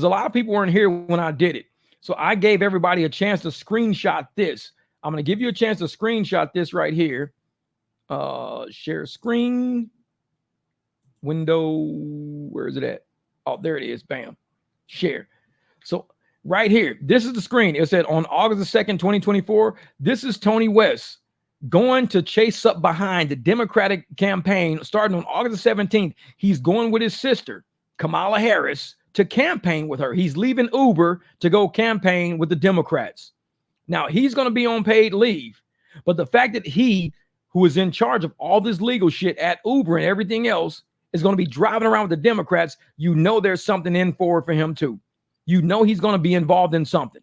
S1: a lot of people weren't here when I did it. So I gave everybody a chance to screenshot this. I'm going to give you a chance to screenshot this right here. Share screen. Window. Where is it at? Oh, there it is. Bam. Share. So right here, this is the screen. It said on August the 2nd, 2024, this is Tony West going to chase up behind the Democratic campaign starting on August the 17th. He's going with his sister, Kamala Harris, to campaign with her. He's leaving Uber to go campaign with the Democrats. Now, he's going to be on paid leave. But the fact that he, who is in charge of all this legal shit at Uber and everything else, is going to be driving around with the Democrats, you know there's something in for him too. You know he's going to be involved in something.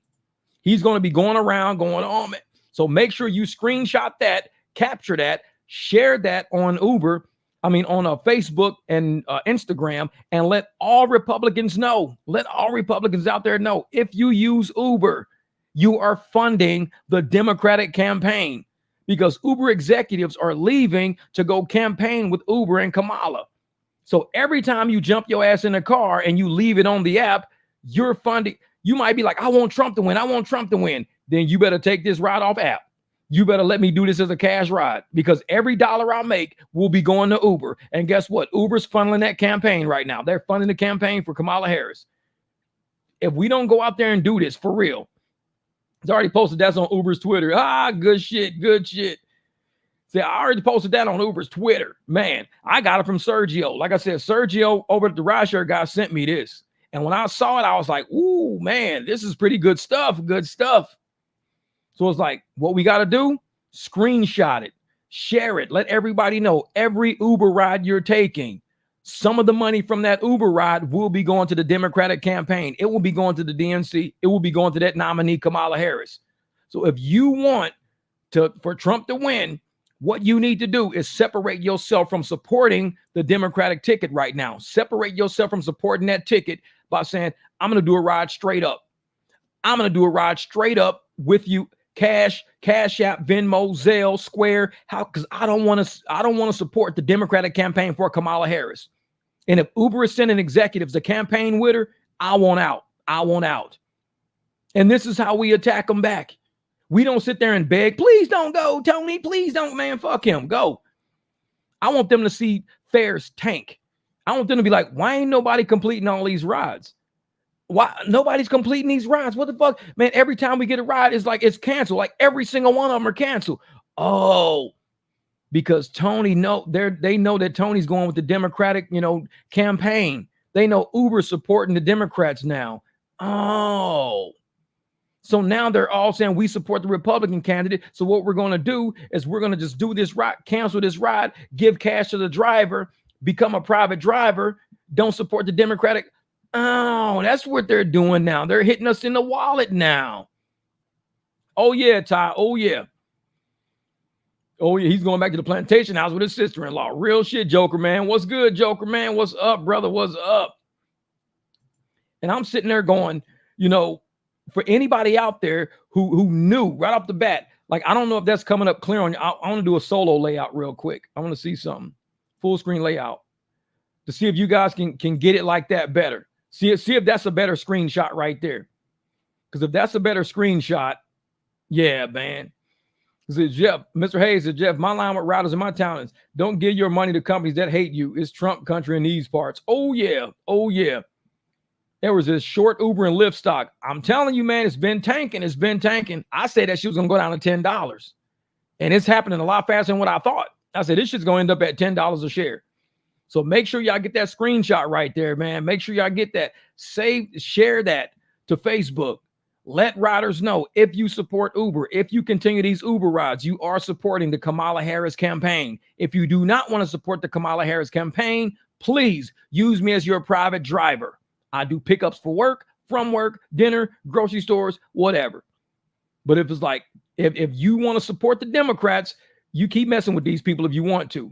S1: He's going to be going around going, oh man. So make sure you screenshot that, capture that, share that on Uber. on Facebook and Instagram, and let all Republicans know. Let all Republicans out there know, if you use Uber, you are funding the Democratic campaign, because Uber executives are leaving to go campaign with Uber and Kamala. So every time you jump your ass in a car and you leave it on the app, you're funding. You might be like, I want Trump to win. I want Trump to win. Then you better take this ride off app. You better let me do this as a cash ride, because every dollar I make will be going to Uber. And guess what? Uber's funneling that campaign right now. They're funding the campaign for Kamala Harris. If we don't go out there and do this for real, it's already posted that's on Uber's Twitter. Good shit, good shit. See, I already posted that on Uber's Twitter. Man, I got it from Sergio. Like I said, Sergio over at the Rideshare guy sent me this. And when I saw it, I was like, ooh, man, this is pretty good stuff. Good stuff. So it's like, what we got to do? Screenshot it, share it, let everybody know every Uber ride you're taking. Some of the money from that Uber ride will be going to the Democratic campaign. It will be going to the DNC. It will be going to that nominee, Kamala Harris. So if you want for Trump to win, what you need to do is separate yourself from supporting the Democratic ticket right now. Separate yourself from supporting that ticket by saying, I'm going to do a ride straight up. I'm going to do a ride straight up with you. Cash App, Venmo, Zelle, Square. Because I don't want to support the Democratic campaign for Kamala Harris. And if Uber is sending executives to campaign with her, I want out. I want out. And this is how we attack them back. We don't sit there and beg, please don't go, Tony. Please don't, man. Fuck him. Go. I want them to see fares tank. I want them to be like, why ain't nobody completing all these rides? Why nobody's completing these rides? What the fuck? Man, every time we get a ride, it's like it's canceled. Like every single one of them are canceled. Oh, because Tony they know that Tony's going with the Democratic, campaign. They know Uber's supporting the Democrats now. Oh. So now they're all saying we support the Republican candidate. So what we're going to do is we're going to just do this ride, cancel this ride, give cash to the driver, become a private driver, don't support the Democratic. Oh, that's what they're doing now. They're hitting us in the wallet now. Oh, yeah, Ty. Oh, yeah. Oh, yeah. He's going back to the plantation house with his sister-in-law. Real shit, Joker, man. What's good, Joker, man? What's up, brother? What's up? And I'm sitting there going, for anybody out there who knew right off the bat, like, I don't know if that's coming up clear on you. I want to do a solo layout real quick. I want to see something. Full screen layout to see if you guys can get it like that better. See if that's a better screenshot right there. Because if that's a better screenshot, yeah, man. Says Jeff, Mr. Hayes said, Jeff, my line with riders in my town is don't give your money to companies that hate you. It's Trump country in these parts. Oh, yeah. Oh, yeah. There was this short Uber and Lyft stock. I'm telling you, man, it's been tanking. It's been tanking. I said that shit was going to go down to $10. And it's happening a lot faster than what I thought. I said, this shit's going to end up at $10 a share. So make sure y'all get that screenshot right there, man. Make sure y'all get that. Share that to Facebook. Let riders know if you support Uber, if you continue these Uber rides, you are supporting the Kamala Harris campaign. If you do not want to support the Kamala Harris campaign, please use me as your private driver. I do pickups for work, from work, dinner, grocery stores, whatever. But if it's like, if you want to support the Democrats, you keep messing with these people if you want to.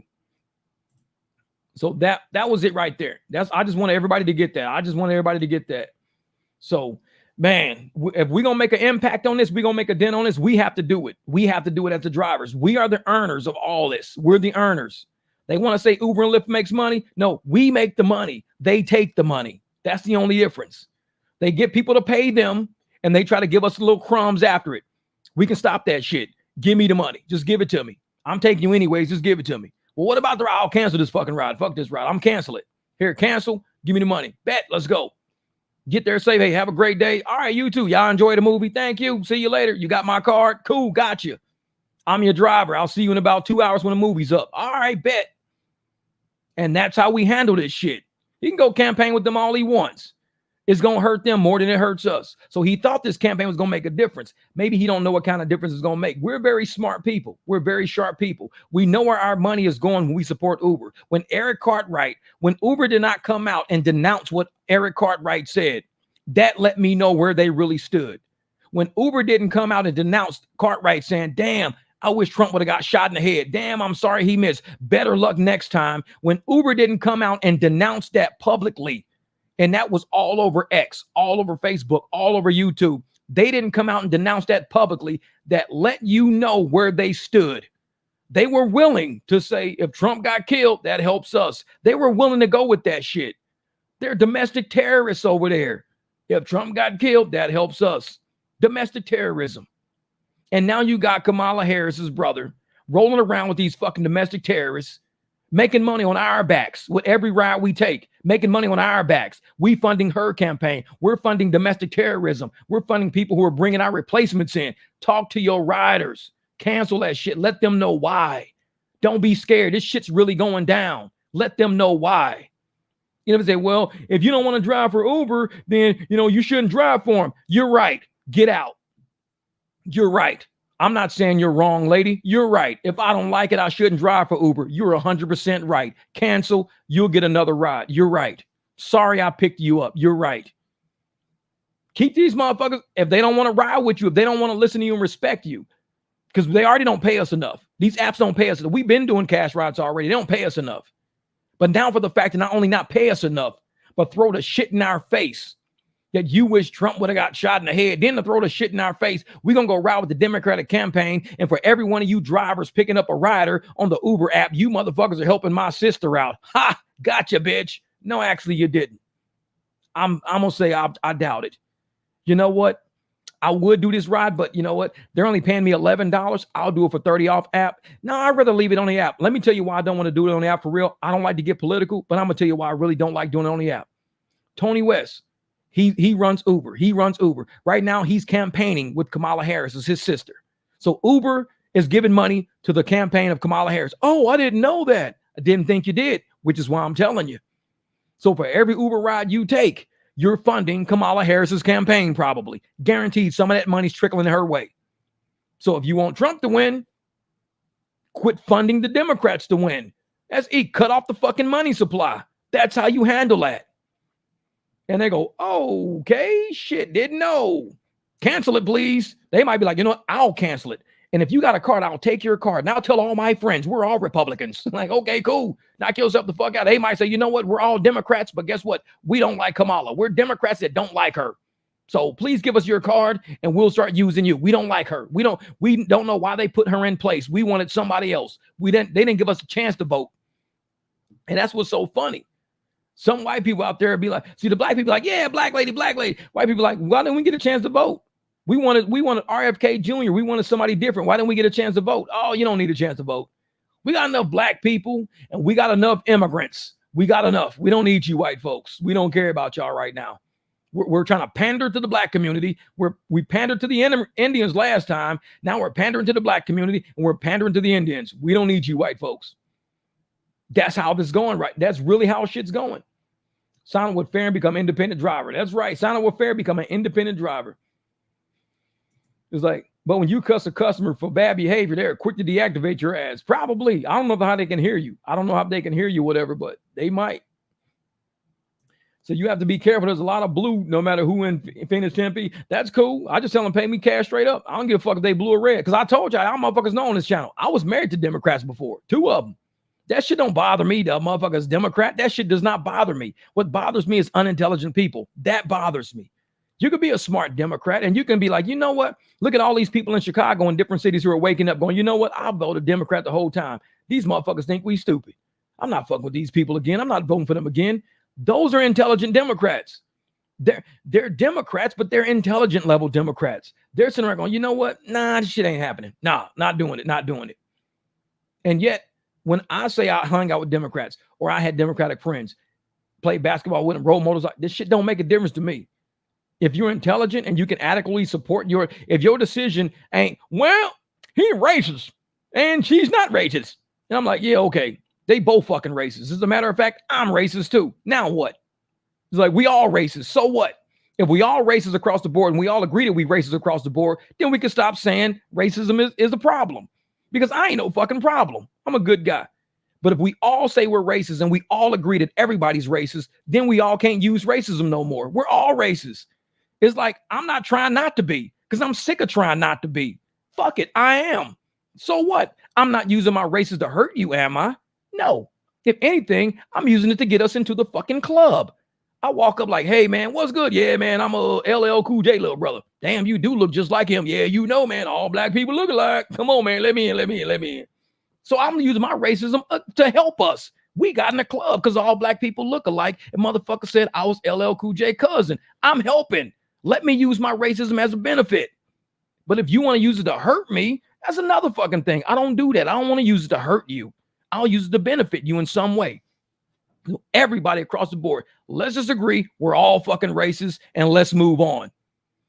S1: So that was it right there. I just want everybody to get that. So, man, if we're going to make an impact on this, we're going to make a dent on this, we have to do it. We have to do it as the drivers. We are the earners of all this. We're the earners. They want to say Uber and Lyft makes money. No, we make the money. They take the money. That's the only difference. They get people to pay them and they try to give us little crumbs after it. We can stop that shit. Give me the money. Just give it to me. I'm taking you anyways. Just give it to me. Well, what about the ride? I'll cancel this fucking ride. Fuck this ride. I'm cancel it. Here, cancel. Give me the money. Bet. Let's go. Get there safe. Hey, have a great day. All right, you too. Y'all enjoy the movie. Thank you. See you later. You got my card. Cool. Got you. I'm your driver. I'll see you in about 2 hours when the movie's up. All right, bet. And that's how we handle this shit. He can go campaign with them all he wants. It's going to hurt them more than it hurts us. So he thought this campaign was going to make a difference. Maybe he don't know what kind of difference it's going to make. We're very smart people. We're very sharp people. We know where our money is going when we support Uber. When Uber did not come out and denounce what Eric Cartwright said, that let me know where they really stood. When Uber didn't come out and denounce Cartwright saying, damn, I wish Trump would have got shot in the head. Damn, I'm sorry he missed. Better luck next time. When Uber didn't come out and denounce that publicly, and that was all over X, all over Facebook, all over YouTube. They didn't come out and denounce that publicly. That let you know where they stood. They were willing to say, if Trump got killed, that helps us. They were willing to go with that shit. They're domestic terrorists over there. If Trump got killed, that helps us. Domestic terrorism. And now you got Kamala Harris's brother rolling around with these fucking domestic terrorists, making money on our backs with every ride we take, making money on our backs. We funding her campaign. We're funding domestic terrorism. We're funding people who are bringing our replacements in. Talk to your riders. Cancel that shit. Let them know why. Don't be scared. This shit's really going down. Let them know why. You know, say, well, if you don't want to drive for Uber, then, you shouldn't drive for them. You're right. Get out. You're right. I'm not saying you're wrong, lady. You're right. If I don't like it, I shouldn't drive for Uber. You're 100% right. Cancel. You'll get another ride. You're right. Sorry I picked you up. You're right. Keep these motherfuckers, if they don't want to ride with you, if they don't want to listen to you and respect you, because they already don't pay us enough. These apps don't pay us enough. We've been doing cash rides already. They don't pay us enough. But now for the fact to not only not pay us enough, but throw the shit in our face that you wish Trump would have got shot in the head, then to throw the shit in our face, we're going to go ride with the Democratic campaign. And for every one of you drivers picking up a rider on the Uber app, you motherfuckers are helping my sister out. Ha! Gotcha, bitch. No, actually, you didn't. I'm going to say I doubt it. You know what? I would do this ride, but you know what? They're only paying me $11. I'll do it for $30 off app. No, I'd rather leave it on the app. Let me tell you why I don't want to do it on the app for real. I don't like to get political, but I'm going to tell you why I really don't like doing it on the app. Tony West. He runs Uber. He runs Uber. Right now, he's campaigning with Kamala Harris as his sister. So Uber is giving money to the campaign of Kamala Harris. Oh, I didn't know that. I didn't think you did, which is why I'm telling you. So for every Uber ride you take, you're funding Kamala Harris's campaign probably. Guaranteed some of that money's trickling her way. So if you want Trump to win, quit funding the Democrats to win. That's it. Cut off the fucking money supply. That's how you handle that. And they go, oh, okay, shit, didn't know. Cancel it, please. They might be like, I'll cancel it. And if you got a card, I'll take your card. And I'll tell all my friends, we're all Republicans. Like, okay, cool. Knock yourself the fuck out. They might say, you know what? We're all Democrats, but guess what? We don't like Kamala. We're Democrats that don't like her. So please give us your card and we'll start using you. We don't like her. We don't know why they put her in place. We wanted somebody else. They didn't give us a chance to vote. And that's what's so funny. Some white people out there be like, see, the black people like, yeah, black lady. White people like, why didn't we get a chance to vote? We wanted RFK Jr. We wanted somebody different. Why didn't we get a chance to vote? Oh, you don't need a chance to vote. We got enough black people and we got enough immigrants. We got enough. We don't need you white folks. We don't care about y'all right now. We're trying to pander to the black community. We pandered to the Indians last time. Now we're pandering to the black community and we're pandering to the Indians. We don't need you white folks. That's how this is going, right? That's really how shit's going. Sign up with Fair and become independent driver. That's right. Sign up with Fair, become an independent driver. It's like, but when you cuss a customer for bad behavior, they're quick to deactivate your ads. Probably. I don't know how they can hear you. I don't know how they can hear you, whatever, but they might. So you have to be careful. There's a lot of blue, no matter who in Phoenix, Tempe. That's cool. I just tell them, pay me cash straight up. I don't give a fuck if they blue or red. Because I told y'all motherfuckers know on this channel. I was married to Democrats before. 2 of them. That shit don't bother me, the motherfucker's Democrat. That shit does not bother me. What bothers me is unintelligent people. That bothers me. You could be a smart Democrat and you can be like, you know what? Look at all these people in Chicago and different cities who are waking up going, you know what? I'll vote a Democrat the whole time. These motherfuckers think we stupid. I'm not fucking with these people again. I'm not voting for them again. Those are intelligent Democrats. They're Democrats, but they're intelligent level Democrats. They're sitting around going, you know what? Nah, this shit ain't happening. Nah, not doing it. And yet, when I say I hung out with Democrats or I had Democratic friends, played basketball with them, role models, this shit don't make a difference to me. If you're intelligent and you can adequately support if your decision ain't, well, he racist and she's not racist. And I'm like, yeah, okay. They both fucking racist. As a matter of fact, I'm racist too. Now what? It's like, we all racist. So what? If we all racist across the board and we all agree that we racist across the board, then we can stop saying racism is a problem. Because I ain't no fucking problem. I'm a good guy. But if we all say we're racist and we all agree that everybody's racist, then we all can't use racism no more. We're all racist. It's like, I'm not trying not to be, because I'm sick of trying not to be. Fuck it, I am. So what? I'm not using my racism to hurt you, am I? No. If anything, I'm using it to get us into the fucking club. I walk up like, hey, man, what's good? Yeah, man, I'm a LL Cool J little brother. Damn, you do look just like him. Yeah, you know, man, all black people look alike. Come on, man, let me in. So I'm using my racism to help us. We got in the club because all black people look alike. And motherfucker said I was LL Cool J cousin. I'm helping. Let me use my racism as a benefit. But if you want to use it to hurt me, that's another fucking thing. I don't do that. I don't want to use it to hurt you. I'll use it to benefit you in some way. Everybody across the board, let's just agree we're all fucking racist and let's move on.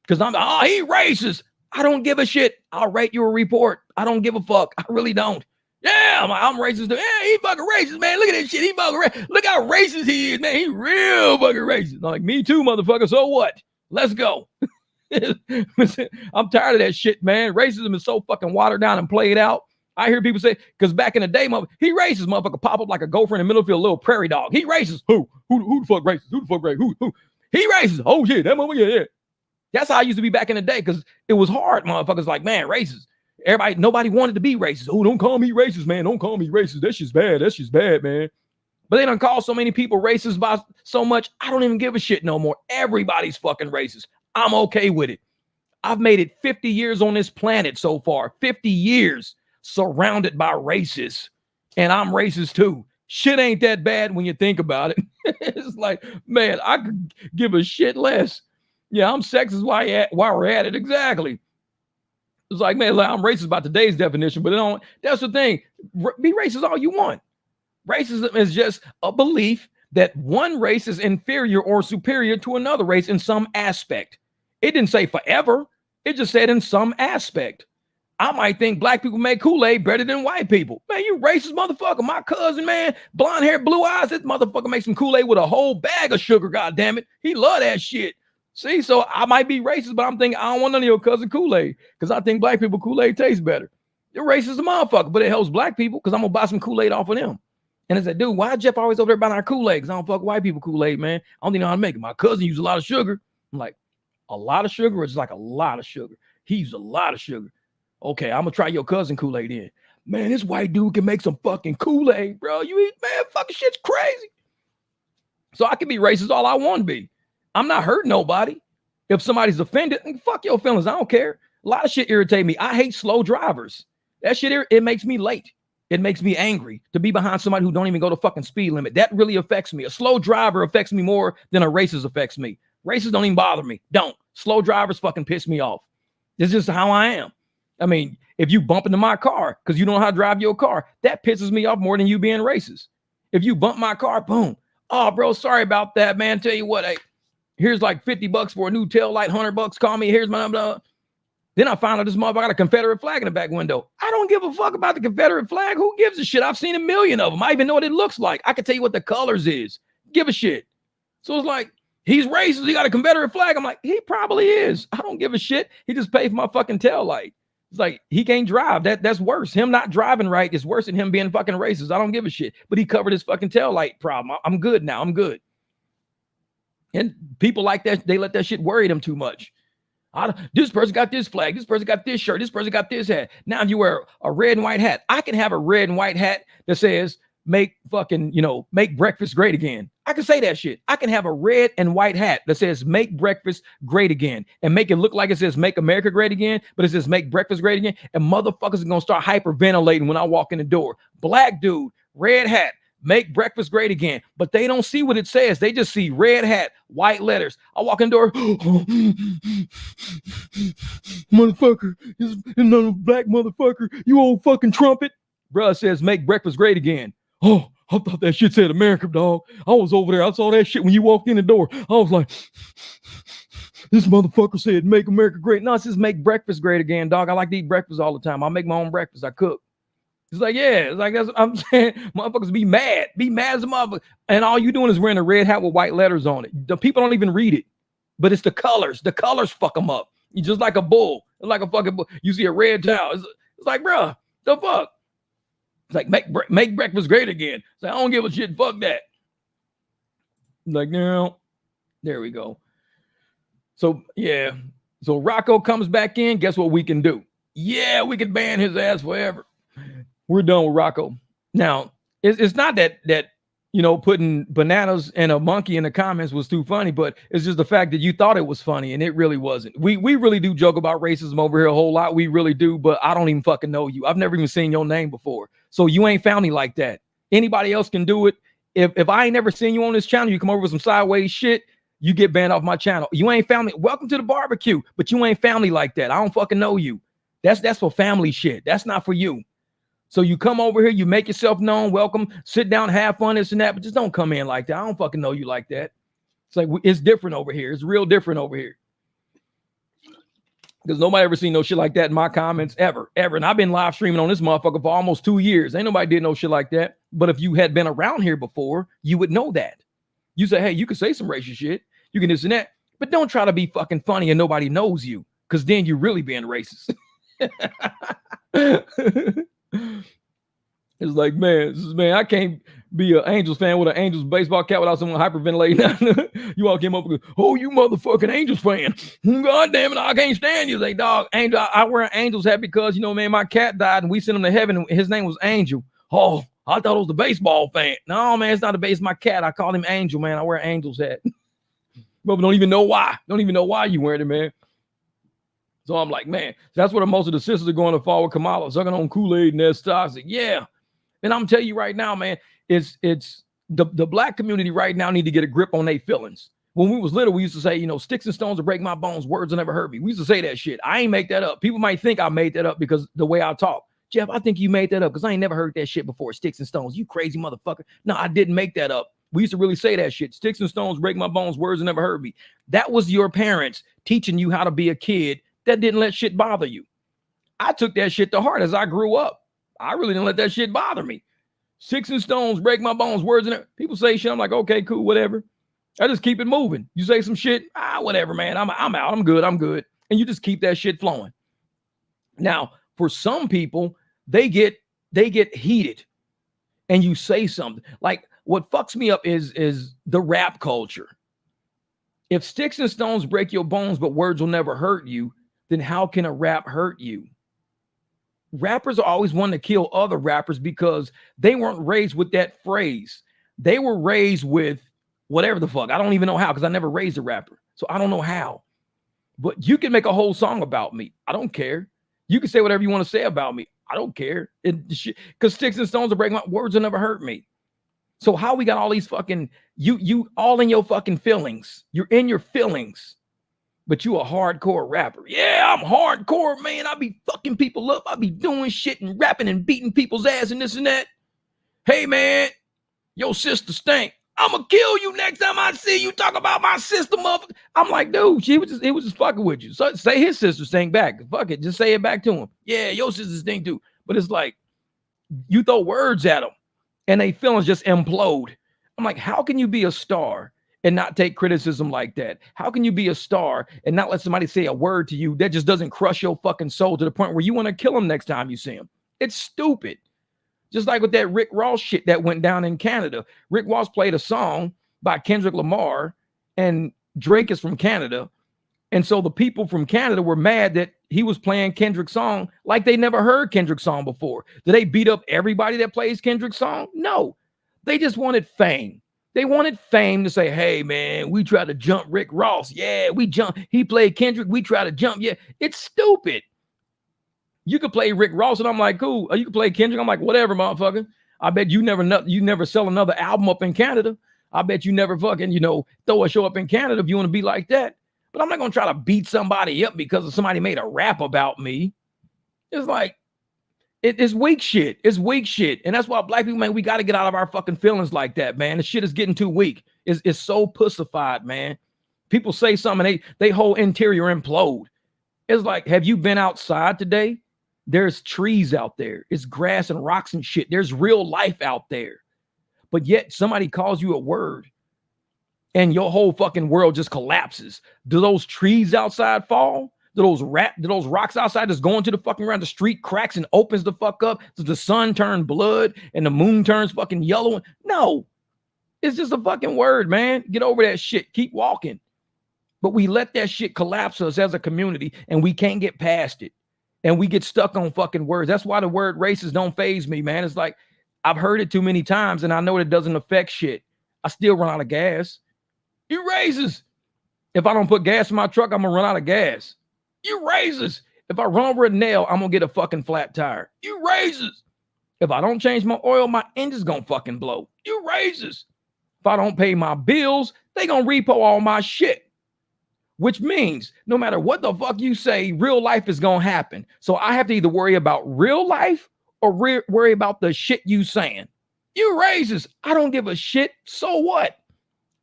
S1: Because he racist. I don't give a shit. I'll write you a report. I don't give a fuck. I really don't. Yeah, I'm racist. Yeah, he fucking racist, man. Look at that shit. He fucking racist. Look how racist he is, man. He real fucking racist. I'm like, me too, motherfucker. So what? Let's go. I'm tired of that shit, man. Racism is so fucking watered down and played out. I hear people say, because back in the day, he racist, motherfucker, pop up like a gopher in the middle of a little prairie dog. He racist. Who the fuck racist? Who the fuck racist? Who? He racist. Oh, yeah, that motherfucker, yeah. That's how I used to be back in the day, because it was hard, motherfuckers like, man, racist. Nobody wanted to be racist. Oh, don't call me racist, man. Don't call me racist. That shit's bad. That shit's bad, man. But they done call so many people racist by so much, I don't even give a shit no more. Everybody's fucking racist. I'm okay with it. I've made it 50 years on this planet so far. 50 years surrounded by racists. And I'm racist too. Shit ain't that bad when you think about it. It's like, man, I could give a shit less. Yeah, I'm sexist while we're at it. Exactly. It's like, man, I'm racist by today's definition, but that's the thing. Be racist all you want. Racism is just a belief that one race is inferior or superior to another race in some aspect. It didn't say forever. It just said in some aspect. I might think black people make Kool-Aid better than white people. Man, you racist motherfucker. My cousin, man, blonde hair, blue eyes, this motherfucker makes some Kool-Aid with a whole bag of sugar, goddammit. He love that shit. See, so I might be racist, but I'm thinking I don't want none of your cousin Kool-Aid because I think black people Kool-Aid tastes better. You're racist as a motherfucker, but it helps black people because I'm going to buy some Kool-Aid off of them. And I said, dude, why Jeff always over there buying our Kool-Aid? Because I don't fuck white people Kool-Aid, man. I don't even know how to make it. My cousin used a lot of sugar. I'm like, a lot of sugar? Or just like a lot of sugar? He used a lot of sugar. Okay, I'm going to try your cousin Kool-Aid in. Man, this white dude can make some fucking Kool-Aid, bro. You eat, man, fucking shit's crazy. So I can be racist all I want to be. I'm not hurting nobody. If somebody's offended, fuck your feelings. I don't care. A lot of shit irritate me. I hate slow drivers. That shit, it makes me late. It makes me angry to be behind somebody who don't even go to fucking speed limit. That really affects me. A slow driver affects me more than a racist affects me. Racists don't even bother me. Don't. Slow drivers fucking piss me off. It's just how I am. I mean, if you bump into my car because you don't know how to drive your car, that pisses me off more than you being racist. If you bump my car, boom. Oh, bro, sorry about that, man. Tell you what, hey, here's like $50 for a new tail light, $100. Call me. Here's my blah. Then I found out this motherfucker got a Confederate flag in the back window. I don't give a fuck about the Confederate flag. Who gives a shit? I've seen a million of them. I even know what it looks like. I can tell you what the colors is. Give a shit. So it's like, he's racist. He got a Confederate flag. I'm like, he probably is. I don't give a shit. He just paid for my fucking tail light. It's like, he can't drive. That's worse. Him not driving right is worse than him being fucking racist. I don't give a shit. But he covered his fucking tail light problem. I'm good now. I'm good. And people like that, they let that shit worry them too much. This person got this flag. This person got this shirt. This person got this hat. Now if you wear a red and white hat, I can have a red and white hat that says, make breakfast great again. I can say that shit. I can have a red and white hat that says, make breakfast great again, and make it look like it says, make America great again, but it says, make breakfast great again. And motherfuckers are going to start hyperventilating when I walk in the door. Black dude, red hat, make breakfast great again. But they don't see what it says. They just see red hat, white letters. I walk in the door. Motherfucker, is another black motherfucker. You old fucking trumpet. Bruh says, make breakfast great again. Oh, I thought that shit said America, dog. I was over there. I saw that shit when you walked in the door. I was like, this motherfucker said, make America great. No, it says make breakfast great again, dog. I like to eat breakfast all the time. I make my own breakfast. I cook. It's like, yeah, it's like that's what I'm saying. Motherfuckers be mad as a motherfucker. And all you doing is wearing a red hat with white letters on it. The people don't even read it, but it's the colors. The colors fuck them up. You just like a bull. It's like a fucking bull. You see a red towel. It's like, bro, the fuck? It's like, make breakfast great again. It's like, I don't give a shit. Fuck that. Like, no. There we go. So, yeah. So Rocco comes back in. Guess what we can do? Yeah, we can ban his ass forever. We're done with Rocco. Now, it's not that you know, putting bananas and a monkey in the comments was too funny, but it's just the fact that you thought it was funny and it really wasn't. We really do joke about racism over here a whole lot. We really do, but I don't even fucking know you. I've never even seen your name before. So you ain't found me like that. Anybody else can do it. If I ain't never seen you on this channel, you come over with some sideways shit, you get banned off my channel. You ain't found me. Welcome to the barbecue, but you ain't found me like that. I don't fucking know you. That's for family shit. That's not for you. So you come over here, you make yourself known, welcome, sit down, have fun, this and that, but just don't come in like that. I don't fucking know you like that. It's like, it's different over here. It's real different over here. Because nobody ever seen no shit like that in my comments ever. And I've been live streaming on this motherfucker for almost 2 years. Ain't nobody did no shit like that. But if you had been around here before, you would know that. You say, hey, you can say some racist shit. You can this and that. But don't try to be fucking funny and nobody knows you. Because then you're really being racist. It's like, man, I can't be an Angels fan with an Angels baseball cap without someone hyperventilating. You all came up with, oh, you motherfucking Angels fan. God damn it, I can't stand you. Like, dog, Angel, I wear an Angels hat because, you know, man, my cat died and we sent him to heaven and his name was Angel. Oh, I thought it was the baseball fan. No, man, it's not a base. It's my cat. I call him Angel, man. I wear an Angels hat. But don't even know why. Don't even know why you wearing it, man. So I'm like, man, that's where most of the sisters are going to fall with Kamala, sucking on Kool-Aid and that stuff. Like, yeah. And I'm telling you right now, man, it's the black community right now need to get a grip on their feelings. When we was little, we used to say, you know, sticks and stones will break my bones, words will never hurt me. We used to say that shit. I ain't make that up. People might think I made that up because the way I talk. Jeff, I think you made that up because I ain't never heard that shit before. Sticks and stones, you crazy motherfucker. No, I didn't make that up. We used to really say that shit. Sticks and stones break my bones, words will never hurt me. That was your parents teaching you how to be a kid that didn't let shit bother you. I took that shit to heart as I grew up. I really didn't let that shit bother me. Sticks and stones break my bones, words and people say shit. I'm like, okay, cool, whatever. I just keep it moving. You say some shit, whatever, man. I'm out. I'm good. And you just keep that shit flowing. Now, for some people, they get heated, and you say something. Like what fucks me up is the rap culture. If sticks and stones break your bones, but words will never hurt you, then how can a rap hurt you? Rappers are always wanting to kill other rappers because they weren't raised with that phrase. They were raised with whatever the fuck. I don't even know how because I never raised a rapper. So I don't know how. But you can make a whole song about me. I don't care. You can say whatever you want to say about me. I don't care. Because sticks and stones will break my words will never hurt me. So how we got all these fucking, you all in your fucking feelings. You're in your feelings. But you a hardcore rapper. Yeah, I'm hardcore, man. I be fucking people up. I be doing shit and rapping and beating people's ass and this and that. Hey, man, your sister stink. I'm gonna kill you next time I see you talk about my sister, motherfucker. I'm like, dude, he was just fucking with you. So say his sister stink back. Fuck it, just say it back to him. Yeah, your sister stink too. But it's like, you throw words at them and they feelings just implode. I'm like, how can you be a star and not take criticism like that? How can you be a star and not let somebody say a word to you that just doesn't crush your fucking soul to the point where you want to kill him next time you see him? It's stupid. Just like with that Rick Ross shit that went down in Canada. Rick Ross played a song by Kendrick Lamar, and Drake is from Canada. And so the people from Canada were mad that he was playing Kendrick's song like they never heard Kendrick's song before. Did they beat up everybody that plays Kendrick's song? No. They just wanted fame. They wanted fame to say, hey, man, we tried to jump Rick Ross. Yeah, we jumped. He played Kendrick. We tried to jump. Yeah, it's stupid. You could play Rick Ross, and I'm like, cool. Or you could play Kendrick. I'm like, whatever, motherfucker. I bet you never sell another album up in Canada. I bet you never fucking, throw a show up in Canada if you want to be like that. But I'm not going to try to beat somebody up because somebody made a rap about me. It's like, it's weak shit. It's weak shit. And that's why black people, man, we got to get out of our fucking feelings like that, man. The shit is getting too weak. It's so pussified, man. People say something, they whole interior implode. It's like, have you been outside today? There's trees out there. It's grass and rocks and shit. There's real life out there. But yet somebody calls you a word and your whole fucking world just collapses. Do those trees outside fall? Do those rocks outside just going to the fucking ground? The street cracks and opens the fuck up. Does the sun turn blood and the moon turns fucking yellow? No. It's just a fucking word, man. Get over that shit. Keep walking. But we let that shit collapse us as a community and we can't get past it. And we get stuck on fucking words. That's why the word racist don't faze me, man. It's like, I've heard it too many times and I know it doesn't affect shit. I still run out of gas. You racist. If I don't put gas in my truck, I'm gonna run out of gas. You racist. If I run over a nail, I'm gonna get a fucking flat tire. You racist. If I don't change my oil, my engine's gonna fucking blow. You racist. If I don't pay my bills, they gonna repo all my shit. Which means no matter what the fuck you say, real life is gonna happen. So I have to either worry about real life or worry about the shit you saying. You racist. I don't give a shit. So what?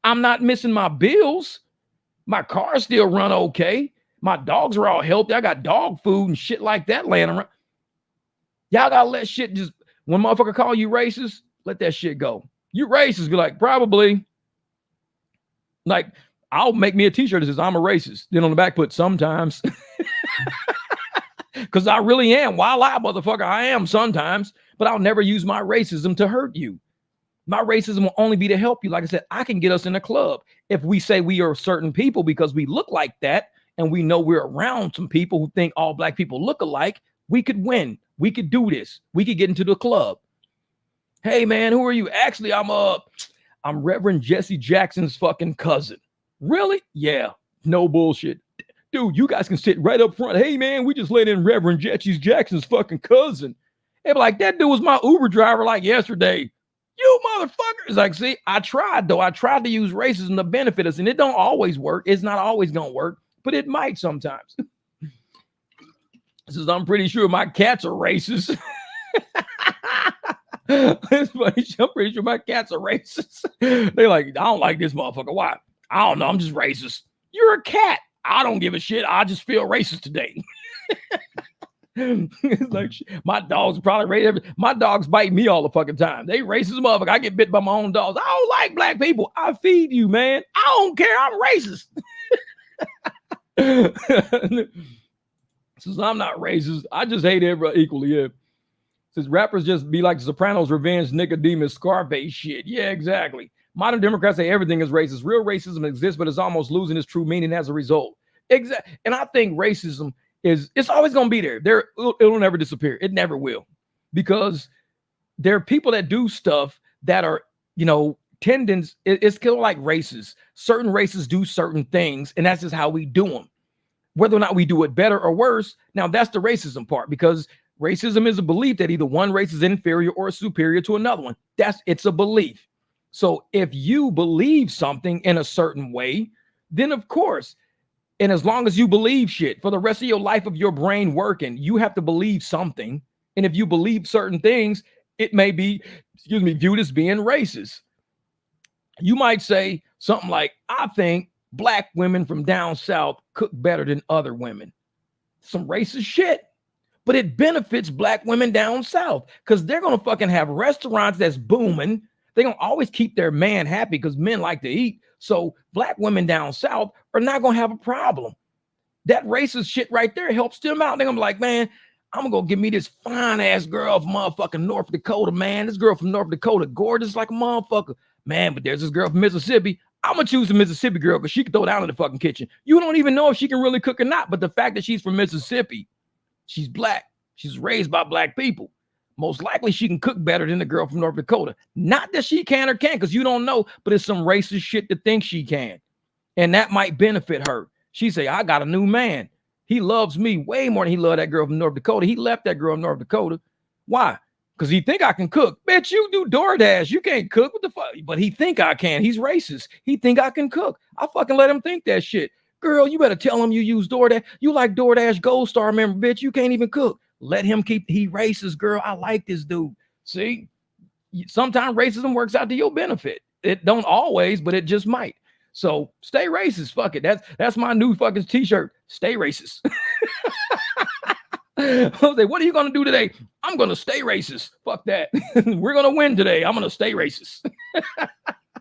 S1: I'm not missing my bills. My car still run okay. My dogs are all healthy. I got dog food and shit like that laying around. Y'all gotta let shit just, when motherfucker call you racist, let that shit go. You racist, be like, probably. Like, I'll make me a t-shirt that says I'm a racist. Then on the back put sometimes. Because I really am. Why lie, motherfucker? I am sometimes, but I'll never use my racism to hurt you. My racism will only be to help you. Like I said, I can get us in a club. If we say we are certain people because we look like that, and we know we're around some people who think all black people look alike, we could win. We could do this. We could get into the club. Hey man, who are you? Actually, I'm Reverend Jesse Jackson's fucking cousin. Really? Yeah. No bullshit. Dude, you guys can sit right up front. Hey man, we just let in Reverend Jesse Jackson's fucking cousin. They'd be like, that dude was my Uber driver like yesterday. You motherfuckers. Like, see, I tried though. I tried to use racism to benefit us, and it don't always work. It's not always gonna work, but it might sometimes. Says, I'm pretty sure my cats are racist. It's funny. I'm pretty sure my cats are racist. They're like, I don't like this motherfucker. Why? I don't know. I'm just racist. You're a cat. I don't give a shit. I just feel racist today. It's like, my dogs probably racist. My dogs bite me all the fucking time. They racist motherfucker. I get bit by my own dogs. I don't like black people. I feed you, man. I don't care. I'm racist. Since I'm not racist, I just hate everybody equally. Yeah. Since rappers just be like the Sopranos, Revenge, Nicodemus, Scarface shit. Yeah, exactly. Modern Democrats say everything is racist. Real racism exists, but it's almost losing its true meaning as a result. Exactly. And I think racism it's always going to be there. It'll never disappear. It never will. Because there are people that do stuff that are, tendons. It's kind of like races. Certain races do certain things, and that's just how we do them. Whether or not we do it better or worse, now that's the racism part, because racism is a belief that either one race is inferior or superior to another one. It's a belief. So if you believe something in a certain way, then of course, and as long as you believe shit for the rest of your life of your brain working, you have to believe something. And if you believe certain things, it may be, viewed as being racist. You might say something like, I think black women from down south cook better than other women. Some racist shit. But it benefits black women down south because they're going to fucking have restaurants that's booming. They're going to always keep their man happy because men like to eat. So black women down south are not going to have a problem. That racist shit right there helps them out. They're going to be like, man, I'm going to go get me this fine ass girl from motherfucking North Dakota, man. This girl from North Dakota, gorgeous like a motherfucker. Man, but there's this girl from Mississippi. I'm going to choose the Mississippi girl because she can throw down in the fucking kitchen. You don't even know if she can really cook or not. But the fact that she's from Mississippi, she's black. She's raised by black people. Most likely she can cook better than the girl from North Dakota. Not that she can or can't, because you don't know, but it's some racist shit to think she can. And that might benefit her. She say, I got a new man. He loves me way more than he loved that girl from North Dakota. He left that girl in North Dakota. Why? Because he think I can cook. Bitch, you do DoorDash. You can't cook. What the fuck? But he think I can. He's racist. He think I can cook. I fucking let him think that shit. Girl, you better tell him you use DoorDash. You like DoorDash Gold Star member, bitch. You can't even cook. Let him he racist, girl. I like this dude. See, sometimes racism works out to your benefit. It don't always, but it just might. So stay racist. Fuck it. That's my new fucking t-shirt. Stay racist. I was like, what are you going to do today? I'm going to stay racist. Fuck that. We're going to win today. I'm going to stay racist.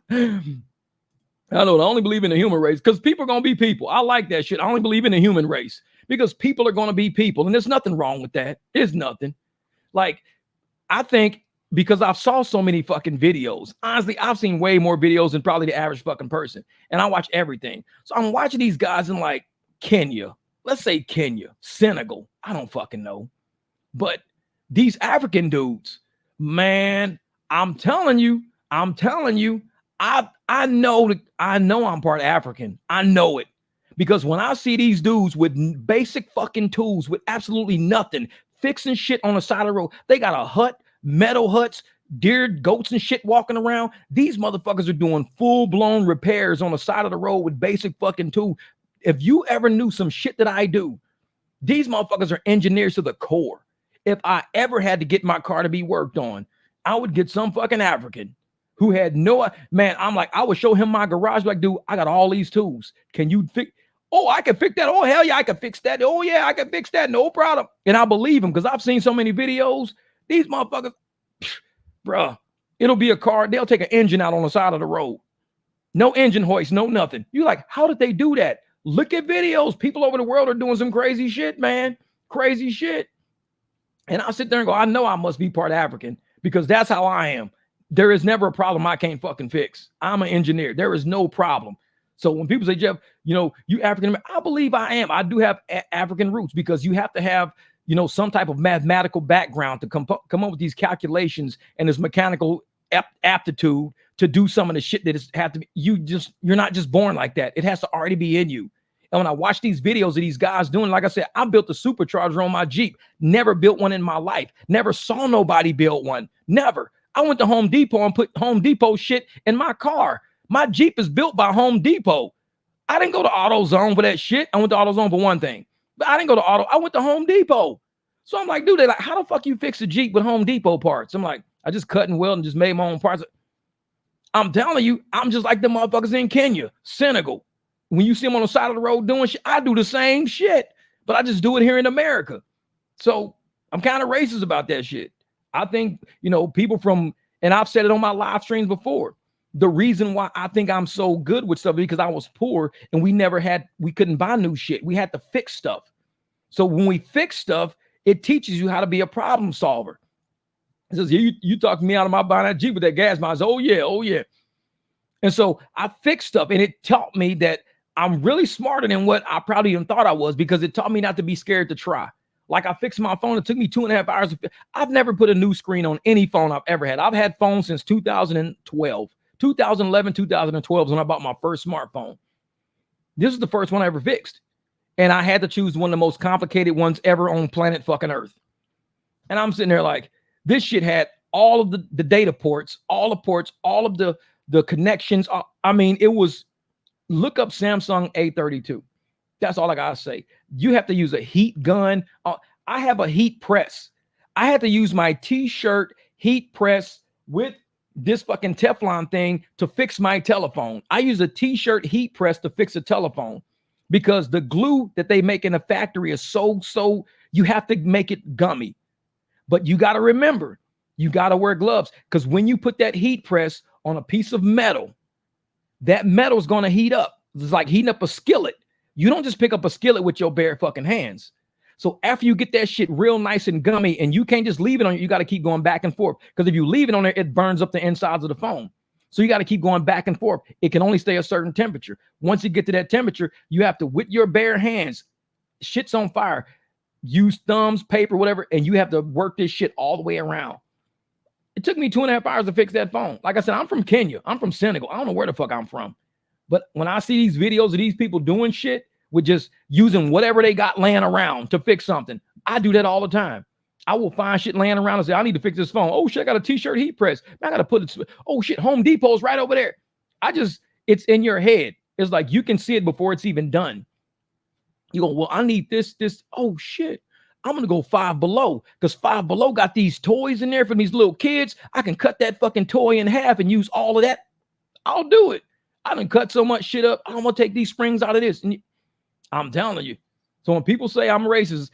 S1: I don't only believe in the human race because people are going to be people. I like that shit. I only believe in the human race because people are going to be people. And there's nothing wrong with that. There's nothing. Like, I think because I've saw so many fucking videos. Honestly, I've seen way more videos than probably the average fucking person. And I watch everything. So I'm watching these guys in like Kenya. Let's say Kenya, Senegal. I don't fucking know. But these African dudes, man, I'm telling you, I know I'm part African. I know it. Because when I see these dudes with basic fucking tools, with absolutely nothing, fixing shit on the side of the road, they got a hut, metal huts, deer, goats and shit walking around. These motherfuckers are doing full-blown repairs on the side of the road with basic fucking tools. If you ever knew some shit that I do, these motherfuckers are engineers to the core. If I ever had to get my car to be worked on, I would get some fucking African who had no, man, I'm like, I would show him my garage, like, dude, I got all these tools. Can you fix? Oh, I can fix that. Oh, hell yeah, I can fix that. Oh, yeah, I can fix that. No problem. And I believe him because I've seen so many videos. These motherfuckers, bruh, it'll be a car. They'll take an engine out on the side of the road. No engine hoist, no nothing. You're like, how did they do that? Look at videos. People over the world are doing some crazy shit, man. Crazy shit. And I sit there and go, I know I must be part African because that's how I am. There is never a problem I can't fucking fix. I'm an engineer. There is no problem. So when people say, Jeff, you know, you African, I believe I am. I do have African roots because you have to have, you know, some type of mathematical background to come up with these calculations and this mechanical aptitude to do some of the shit that is have to be. You're not just born like that. It has to already be in you. And when I watch these videos of these guys doing, like I said, I built a supercharger on my Jeep. Never built one in my life. Never saw nobody build one. Never. I went to Home Depot and put Home Depot shit in my car. My Jeep is built by Home Depot. I didn't go to AutoZone for that shit. I went to AutoZone for one thing. But I didn't go to I went to Home Depot. So I'm like, dude, they're like, how the fuck you fix a Jeep with Home Depot parts? I'm like, I just cut and weld and just made my own parts. I'm telling you, I'm just like the motherfuckers in Kenya, Senegal. When you see them on the side of the road doing shit, I do the same shit, but I just do it here in America. So I'm kind of racist about that shit. I think, you know, people from, and I've said it on my live streams before, the reason why I think I'm so good with stuff is because I was poor and we couldn't buy new shit. We had to fix stuff. So when we fix stuff, it teaches you how to be a problem solver. It says, you talked me out of my buying that Jeep with that gas mileage. Oh yeah. And so I fixed stuff and it taught me that I'm really smarter than what I probably even thought I was because it taught me not to be scared to try. Like I fixed my phone. It took me 2.5 hours. I've never put a new screen on any phone I've ever had. I've had phones since 2012. 2011, 2012 is when I bought my first smartphone. This is the first one I ever fixed. And I had to choose one of the most complicated ones ever on planet fucking Earth. And I'm sitting there like, this shit had all of the data ports, all of the connections. I mean, it was, look up Samsung A32. That's all I gotta say. You have to use a heat gun. I have a heat press. I had to use my t-shirt heat press with this fucking Teflon thing to fix my telephone. I use a t-shirt heat press to fix a telephone because the glue that they make in a factory is so you have to make it gummy. But you got to remember, you got to wear gloves because when you put that heat press on a piece of metal, that metal is going to heat up. It's like heating up a skillet. You don't just pick up a skillet with your bare fucking hands. So after you get that shit real nice and gummy and you can't just leave it on, you got to keep going back and forth because if you leave it on there, it burns up the insides of the phone. So you got to keep going back and forth. It can only stay a certain temperature. Once you get to that temperature, you have to, with your bare hands, shit's on fire, use thumbs, paper, whatever, and you have to work this shit all the way around. It took me 2.5 hours to fix that phone. Like I said, I'm from Kenya. I'm from Senegal. I don't know where the fuck I'm from. But when I see these videos of these people doing shit with just using whatever they got laying around to fix something, I do that all the time. I will find shit laying around and say, I need to fix this phone. Oh shit, I got a t-shirt heat press. I got to put it. Oh shit, Home Depot's right over there. It's in your head. It's like you can see it before it's even done. You go, well, I need this. Oh shit. I'm going to go Five Below because Five Below got these toys in there for these little kids. I can cut that fucking toy in half and use all of that. I'll do it. I done cut so much shit up. I'm going to take these springs out of this. And I'm telling you. So when people say I'm racist,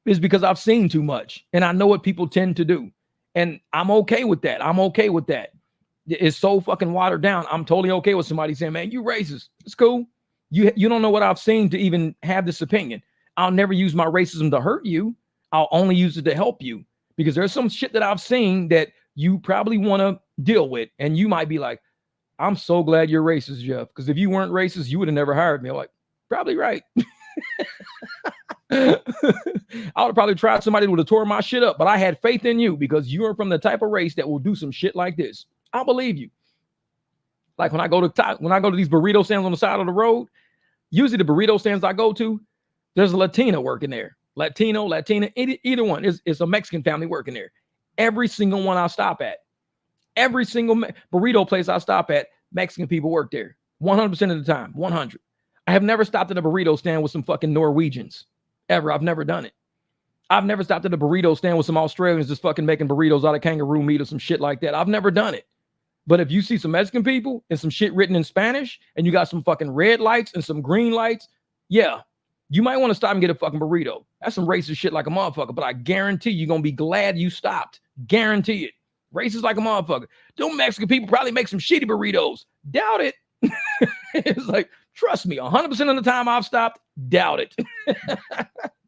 S1: is because I've seen too much and I know what people tend to do. And I'm okay with that. I'm okay with that. It's so fucking watered down. I'm totally okay with somebody saying, man, you racist. It's cool. You don't know what I've seen to even have this opinion. I'll never use my racism to hurt you. I'll only use it to help you, because there's some shit that I've seen that you probably want to deal with. And you might be like, I'm so glad you're racist, Jeff, because if you weren't racist, you would have never hired me. I'm like, probably right. I would have probably tried somebody who would have tore my shit up, but I had faith in you because you are from the type of race that will do some shit like this. I believe you. Like when I go to these burrito stands on the side of the road, usually the burrito stands I go to, there's a Latina working there. Latina, either one. It's a Mexican family working there. Every single one I stop at, every single burrito place I stop at, Mexican people work there 100% of the time. 100. I have never stopped at a burrito stand with some fucking Norwegians ever. I've never done it. I've never stopped at a burrito stand with some Australians just fucking making burritos out of kangaroo meat or some shit like that. I've never done it. But if you see some Mexican people and some shit written in Spanish and you got some fucking red lights and some green lights, yeah, you might want to stop and get a fucking burrito. That's some racist shit like a motherfucker, but I guarantee you're going to be glad you stopped. Guarantee it. Racist like a motherfucker. Them Mexican people probably make some shitty burritos. Doubt it. It's like, trust me, 100% of the time I've stopped, doubt it.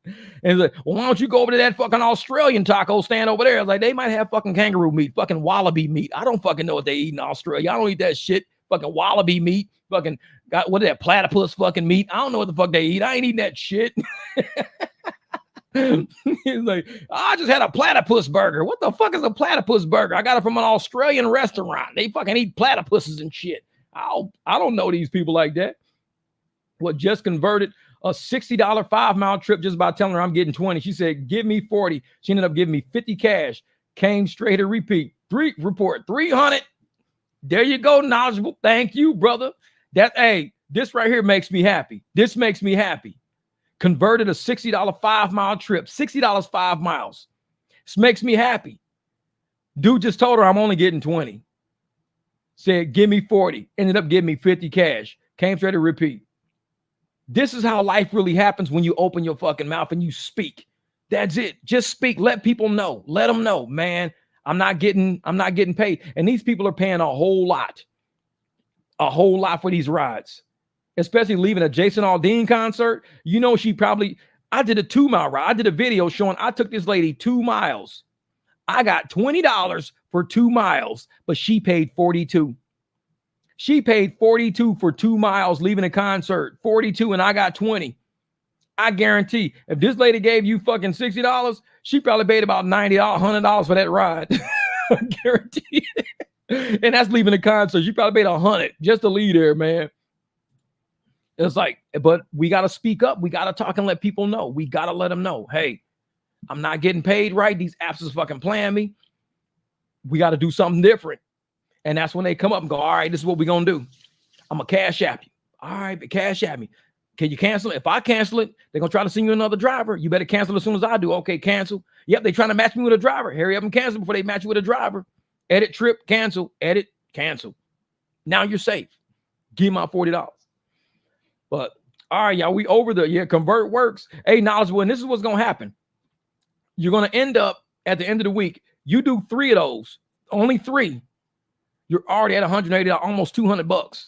S1: And it's like, well, why don't you go over to that fucking Australian taco stand over there? It's like, they might have fucking kangaroo meat, fucking wallaby meat. I don't fucking know what they eat in Australia. I don't eat that shit. Fucking wallaby meat. Fucking, what is that, platypus fucking meat? I don't know what the fuck they eat. I ain't eating that shit. He's like, I just had a platypus burger. What the fuck is a platypus burger? I got it from an Australian restaurant. They fucking eat platypuses and shit. I don't know these people like that. What just converted a $60 5-mile trip just by telling her I'm getting 20. She said, give me 40. She ended up giving me 50 cash. Came straight to report 300. There you go, knowledgeable. Thank you, brother. This right here makes me happy. This makes me happy. Converted a $60 5-mile trip. $60 5 miles. This makes me happy. Dude just told her I'm only getting 20. Said, give me 40. Ended up giving me 50 cash. Came straight to repeat. This is how life really happens when you open your fucking mouth and you speak. That's it. Just speak. Let people know. Let them know, man. I'm not getting paid. And these people are paying a whole lot for these rides, especially leaving a Jason Aldean concert. You know, I did a 2-mile ride. I did a video showing I took this lady 2 miles. I got $20 for 2 miles, but she paid 42. She paid 42 for 2 miles leaving a concert, 42, and I got 20. I guarantee if this lady gave you fucking $60, she probably paid about $90, $100 for that ride. I guarantee it. And that's leaving a concert. She probably paid $100 just to leave there, man. It's like, but we got to speak up. We got to talk and let people know. We got to let them know, hey, I'm not getting paid right. These apps is fucking playing me. We got to do something different. And that's when they come up and go, all right, this is what we're going to do. I'm going to cash app you. All right, but cash app me. Can you cancel it? If I cancel it, they're going to try to send you another driver. You better cancel as soon as I do. Okay, cancel. Yep, they're trying to match me with a driver. Hurry up and cancel before they match you with a driver. Edit trip, cancel. Edit, cancel. Now you're safe. Give me my $40. But, all right, y'all, we over convert works. Hey, knowledgeable, and this is what's going to happen. You're going to end up at the end of the week. You do 3 of those, only 3. You're already at $180, almost $200,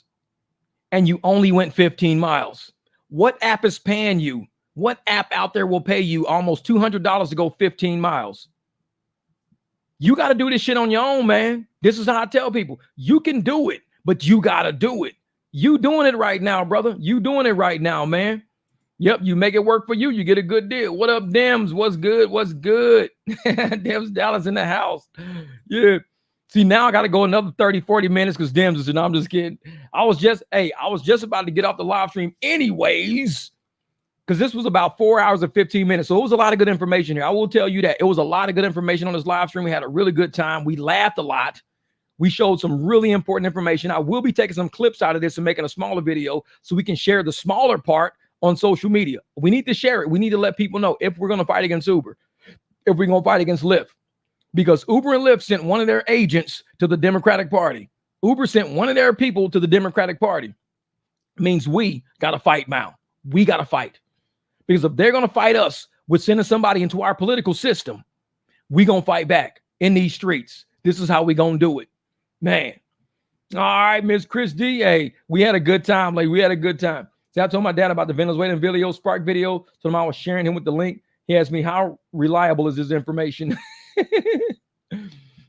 S1: and you only went 15 miles. What app is paying you? What app out there will pay you almost $200 to go 15 miles? You got to do this shit on your own, man. This is how I tell people. You can do it, but you got to do it. You doing it right now, brother. You doing it right now, man. Yep, you make it work for you. You get a good deal. What up, Dems? What's good? What's good? Dems Dallas in the house. Yeah. See, now I got to go another 30, 40 minutes because Dems is, and I'm just kidding. I was just about to get off the live stream anyways, because this was about 4 hours and 15 minutes. So it was a lot of good information here. I will tell you that. It was a lot of good information on this live stream. We had a really good time. We laughed a lot. We showed some really important information. I will be taking some clips out of this and making a smaller video so we can share the smaller part on social media. We need to share it. We need to let people know if we're going to fight against Uber, if we're going to fight against Lyft. Because Uber and Lyft sent one of their agents to the Democratic Party. Uber sent one of their people to the Democratic Party. It means we got to fight now. We got to fight. Because if they're going to fight us, with sending somebody into our political system, we gonna fight back in these streets. This is how we gonna do it, man. All right, Miss Chris D. Hey, we had a good time. Like, we had a good time. See, I told my dad about the Venezuelan video, Spark video. Told him I was sharing him with the link. He asked me, how reliable is this information?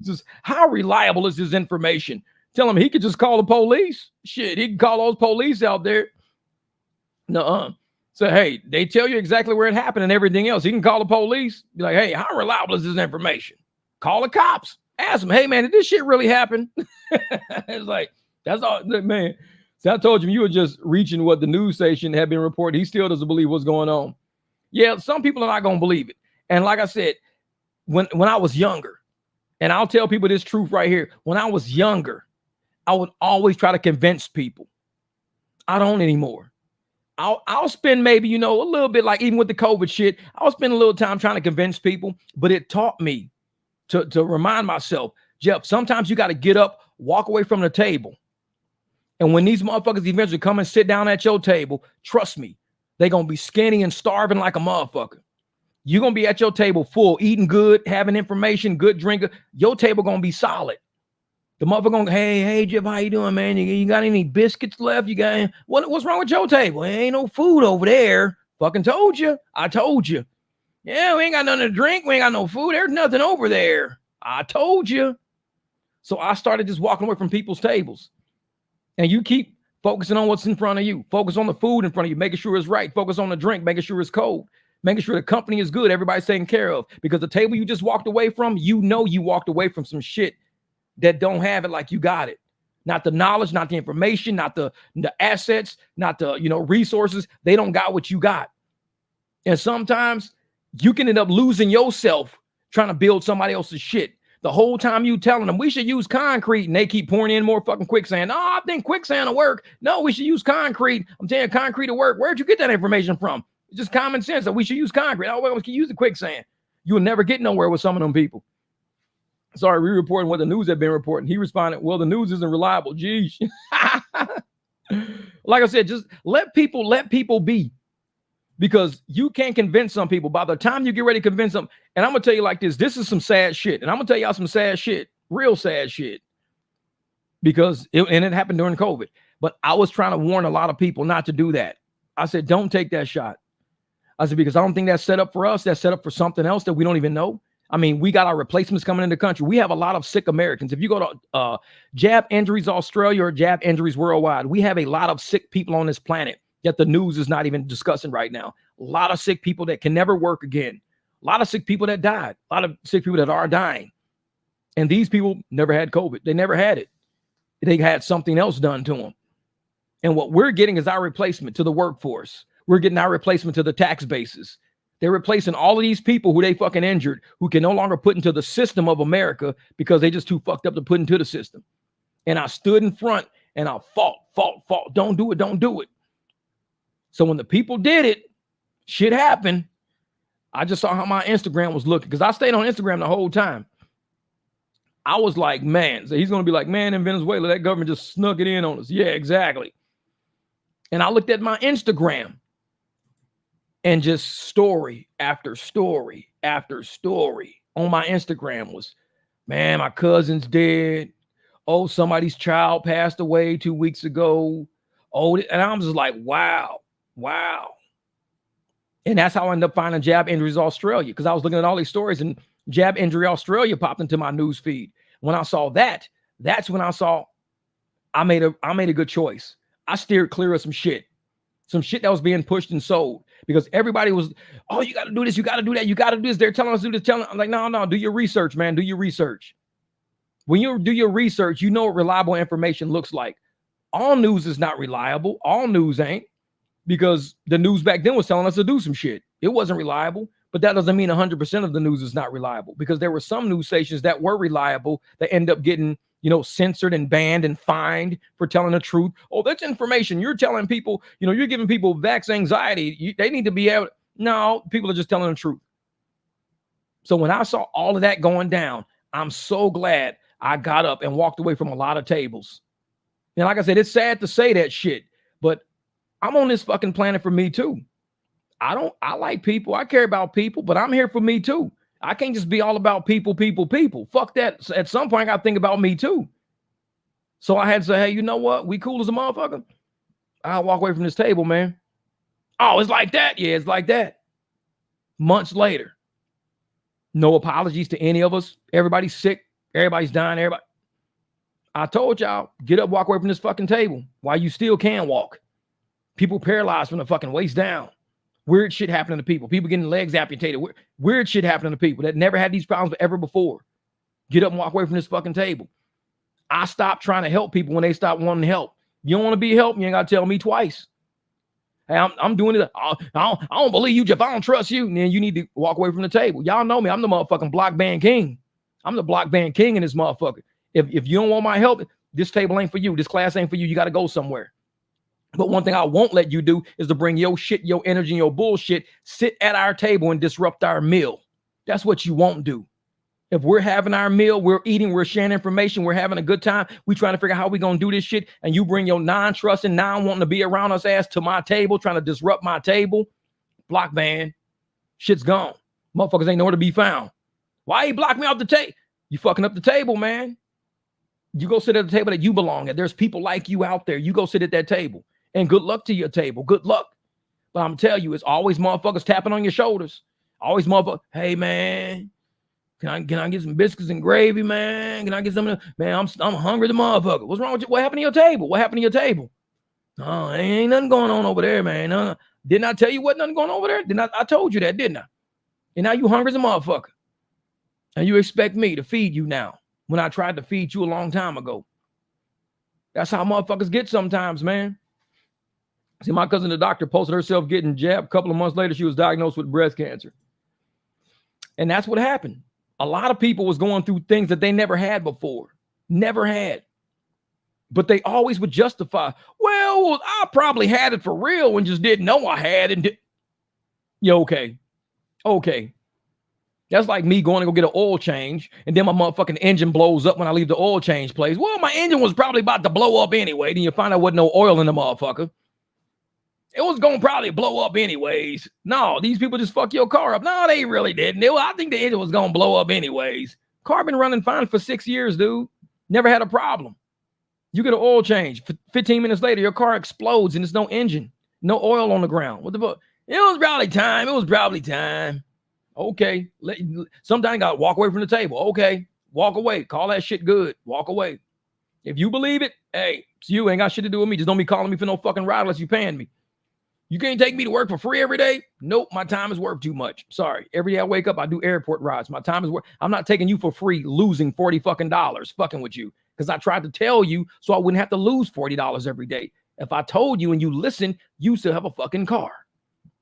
S1: Just, how reliable is this information? Tell him he could just call the police. Shit, he can call those police out there. Nuh-uh. So, hey, they tell you exactly where it happened and everything else. He can call the police. Be like, hey, how reliable is this information? Call the cops. Ask them, hey, man, did this shit really happen? It's like, that's all, man. So I told you were just reaching what the news station had been reporting. He still doesn't believe what's going on. Yeah, some people are not going to believe it. And like I said, when I was younger, and I'll tell people this truth right here. When I was younger, I would always try to convince people. I don't anymore. I'll spend maybe, a little bit, like even with the COVID shit, I'll spend a little time trying to convince people, but it taught me to remind myself, Jeff, sometimes you got to get up, walk away from the table. And when these motherfuckers eventually come and sit down at your table, trust me, they're going to be skinny and starving like a motherfucker. You're going to be at your table full, eating good, having information, good drinker. Your table going to be solid. The motherfucker going, hey, Jeff, how you doing, man? You got any biscuits left? You got what's wrong with your table? There ain't no food over there. Fucking told you. I told you. Yeah, we ain't got nothing to drink. We ain't got no food. There's nothing over there. I told you. So I started just walking away from people's tables. And you keep focusing on what's in front of you. Focus on the food in front of you, making sure it's right. Focus on the drink, making sure it's cold. Making sure the company is good. Everybody's taken care of. Because the table you just walked away from, you walked away from some shit that don't have it like you got it. Not the knowledge, not the information, not the assets, not the resources. They don't got what you got. And sometimes you can end up losing yourself trying to build somebody else's shit. The whole time you telling them we should use concrete, and they keep pouring in more fucking quicksand. No, I think quicksand will work. No, we should use concrete. I'm telling you, concrete will work. Where'd you get that information from? It's just common sense that we should use concrete. Oh, well, we can use the quicksand. You will never get nowhere with some of them people. Sorry, re-reporting what the news had been reporting. He responded, well, the news isn't reliable. Geez. Like I said, just let people be. Because you can't convince some people. By the time you get ready to convince them, and I'm going to tell you like this is some sad shit. And I'm going to tell y'all some sad shit, real sad shit. Because it happened during COVID. But I was trying to warn a lot of people not to do that. I said, don't take that shot. I said, because I don't think that's set up for us. That's set up for something else that we don't even know. I mean, we got our replacements coming in the country. We have a lot of sick Americans. If you go to Jab Injuries Australia or Jab Injuries Worldwide, we have a lot of sick people on this planet that the news is not even discussing right now. A lot of sick people that can never work again. A lot of sick people that died. A lot of sick people that are dying. And these people never had COVID. They never had it. They had something else done to them. And what we're getting is our replacement to the workforce. We're getting our replacement to the tax bases. They're replacing all of these people who they fucking injured, who can no longer put into the system of America because they just too fucked up to put into the system. And I stood in front and I fought. Don't do it. So when the people did it, shit happened. I just saw how my Instagram was looking because I stayed on Instagram the whole time. I was like, man, so he's going to be like, man, in Venezuela, that government just snuck it in on us. Yeah, exactly. And I looked at my Instagram and just story after story after story on my Instagram was, man, my cousin's dead. Oh, somebody's child passed away 2 weeks ago. Oh, and I'm just like, wow. And that's how I ended up finding Jab Injuries Australia, because I was looking at all these stories and Jab Injury Australia popped into my news feed. When I saw that, that's when I saw I made a good choice. I steered clear of some shit that was being pushed and sold because everybody was, oh, you got to do this, you got to do that, you got to do this. They're telling us to do this, I'm like, no, do your research, man. Do your research. When you do your research, you know what reliable information looks like. All news is not reliable. All news ain't, because the news back then was telling us to do some shit. It wasn't reliable, but that doesn't mean 100% of the news is not reliable, because there were some news stations that were reliable that end up getting, censored and banned and fined for telling the truth. Oh, that's information. You're telling people, you're giving people vax anxiety. They need to be able. No, people are just telling the truth. So when I saw all of that going down, I'm so glad I got up and walked away from a lot of tables. And like I said, it's sad to say that shit, but I'm on this fucking planet for me too. I like people. I care about people, but I'm here for me too. I can't just be all about people. Fuck that. So at some point, I got to think about me too. So I had to say, hey, you know what? We cool as a motherfucker. I'll walk away from this table, man. Oh, it's like that? Yeah, it's like that. Months later. No apologies to any of us. Everybody's sick. Everybody's dying. Everybody. I told y'all, get up, walk away from this fucking table while you still can walk. People paralyzed from the fucking waist down. Weird shit happening to people. People getting legs amputated. Weird shit happening to people that never had these problems ever before. Get up and walk away from this fucking table. I stopped trying to help people when they stopped wanting help. You don't want to be helped, you ain't got to tell me twice. Hey, I'm doing it. I don't believe you, Jeff. I don't trust you. And then you need to walk away from the table. Y'all know me. I'm the motherfucking block ban king. I'm the block ban king in this motherfucker. If you don't want my help, this table ain't for you. This class ain't for you. You got to go somewhere. But one thing I won't let you do is to bring your shit, your energy, and your bullshit, sit at our table and disrupt our meal. That's what you won't do. If we're having our meal, we're eating, we're sharing information, we're having a good time, we trying to figure out how we going to do this shit, and you bring your non-trusting, non-wanting to be around us ass to my table, trying to disrupt my table, block ban, shit's gone. Motherfuckers ain't nowhere to be found. Why you block me off the table? You fucking up the table, man. You go sit at the table that you belong at. There's people like you out there. You go sit at that table. And good luck to your table. Good luck. But I'm telling you, it's always motherfuckers tapping on your shoulders. Always motherfuckers, hey, man, can I get some biscuits and gravy, man? Can I get some? Man, I'm hungry, the motherfucker. What's wrong with you? What happened to your table? What happened to your table? No, ain't nothing going on over there, man. No. Didn't I tell you what nothing going on over there? I told you that, didn't I? And now you hungry as a motherfucker. And you expect me to feed you now when I tried to feed you a long time ago. That's how motherfuckers get sometimes, man. See, my cousin, the doctor, posted herself getting jabbed. A couple of months later, she was diagnosed with breast cancer. And that's what happened. A lot of people was going through things that they never had before. Never had. But they always would justify, well, I probably had it for real and just didn't know I had it. Yeah, okay. Okay. That's like me going to go get an oil change, and then my motherfucking engine blows up when I leave the oil change place. Well, my engine was probably about to blow up anyway. Then you find out wasn't no oil in the motherfucker. It was going to probably blow up anyways. No, these people just fuck your car up. No, they really didn't. I think the engine was going to blow up anyways. Car been running fine for 6 years, dude. Never had a problem. You get an oil change. 15 minutes later, your car explodes and there's no engine. No oil on the ground. What the fuck? It was probably time. It was probably time. Okay. Sometimes you got to walk away from the table. Okay. Walk away. Call that shit good. Walk away. If you believe it, hey, it's you. Ain't got shit to do with me. Just don't be calling me for no fucking ride unless you paying me. You can't take me to work for free every day? Nope, my time is worth too much. Sorry. Every day I wake up, I do airport rides. My time is worth. I'm not taking you for free, losing $40 fucking dollars, fucking with you. Because I tried to tell you so I wouldn't have to lose $40 every day. If I told you and you listened, you still have a fucking car.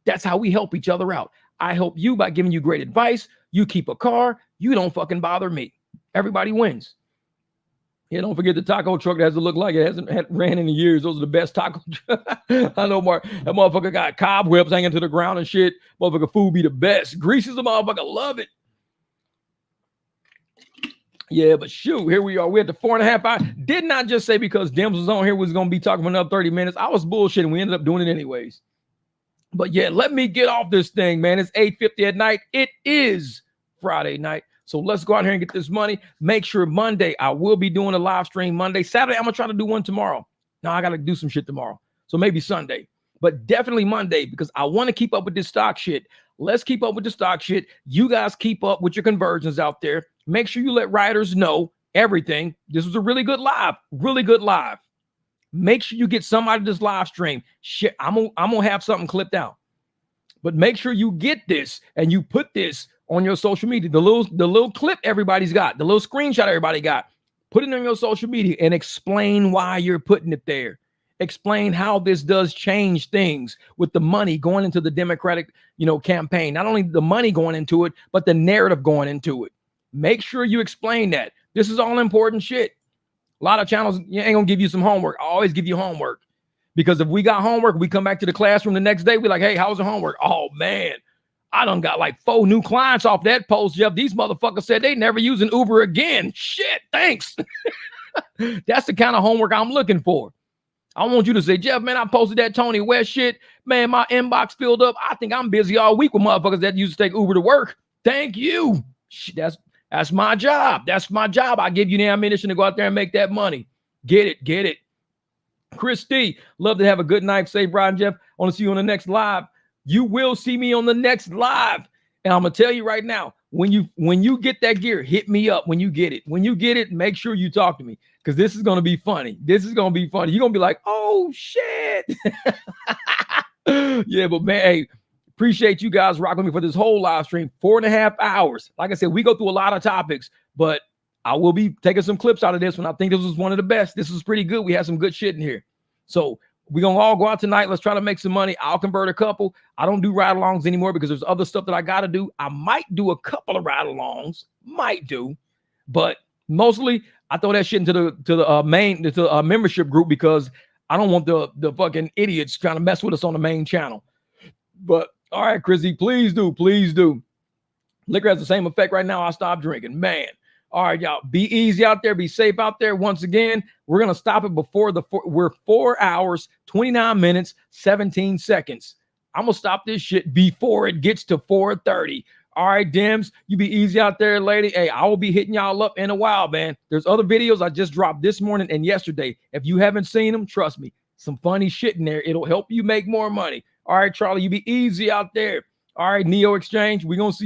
S1: That's how we help each other out. I help you by giving you great advice. You keep a car. You don't fucking bother me. Everybody wins. Yeah, don't forget the taco truck that has to look like it hasn't ran in years. Those are the best taco trucks. I know, Mark. That motherfucker got cobwebs hanging to the ground and shit. Motherfucker food be the best. Grease is the motherfucker. Love it. Yeah, but shoot, here we are. We're at the 4.5 hours. Did not just say because Dems was on here was going to be talking for another 30 minutes. I was bullshitting. We ended up doing it anyways. But yeah, let me get off this thing, man. It's 8:50 at night. It is Friday night. So let's go out here and get this money. Make sure Monday, I will be doing a live stream Monday. Saturday, I'm going to try to do one tomorrow. No, I got to do some shit tomorrow. So maybe Sunday. But definitely Monday because I want to keep up with this stock shit. Let's keep up with the stock shit. You guys keep up with your conversions out there. Make sure you let riders know everything. This was a really good live. Really good live. Make sure you get some out of this live stream. Shit, I'm gonna have something clipped out. But make sure you get this and you put this on your social media. The little clip everybody's got, the little screenshot everybody got. Put it on your social media and explain why you're putting it there. Explain how this does change things with the money going into the Democratic, campaign. Not only the money going into it, but the narrative going into it. Make sure you explain that. This is all important shit. A lot of channels ain't gonna give you some homework. I always give you homework. Because if we got homework, we come back to the classroom the next day, we're like, hey, how's the homework? Oh, man, I done got like 4 new clients off that post, Jeff. These motherfuckers said they never use an Uber again. Shit, thanks. That's the kind of homework I'm looking for. I want you to say, Jeff, man, I posted that Tony West shit. Man, my inbox filled up. I think I'm busy all week with motherfuckers that used to take Uber to work. Thank you. That's my job. That's my job. I give you the ammunition to go out there and make that money. Get it. Get it. Christy, love to have a good night. Say, Brian, Jeff, I want to see you on the next live. You will see me on the next live. And I'm going to tell you right now, when you get that gear, hit me up when you get it. When you get it, make sure you talk to me because this is going to be funny. This is going to be funny. You're going to be like, oh, shit. Yeah, but man, hey, appreciate you guys rocking with me for this whole live stream. 4.5 hours. Like I said, we go through a lot of topics, but I will be taking some clips out of this one. I think this was one of the best. This was pretty good. We had some good shit in here. So we're going to all go out tonight. Let's try to make some money. I'll convert a couple. I don't do ride-alongs anymore because there's other stuff that I got to do. I might do a couple of ride-alongs. Might do. But mostly, I throw that shit into the membership group because I don't want the fucking idiots trying to mess with us on the main channel. But all right, Chrissy, please do. Please do. Liquor has the same effect right now. I stopped drinking. Man. All right, y'all. Be easy out there. Be safe out there. Once again, we're going to stop it before we're 4 hours, 29 minutes, 17 seconds. I'm going to stop this shit before it gets to 4:30. All right, Dims, you be easy out there, lady. Hey, I will be hitting y'all up in a while, man. There's other videos I just dropped this morning and yesterday. If you haven't seen them, trust me, some funny shit in there. It'll help you make more money. All right, Charlie, you be easy out there. All right, Neo Exchange, we're going to see you.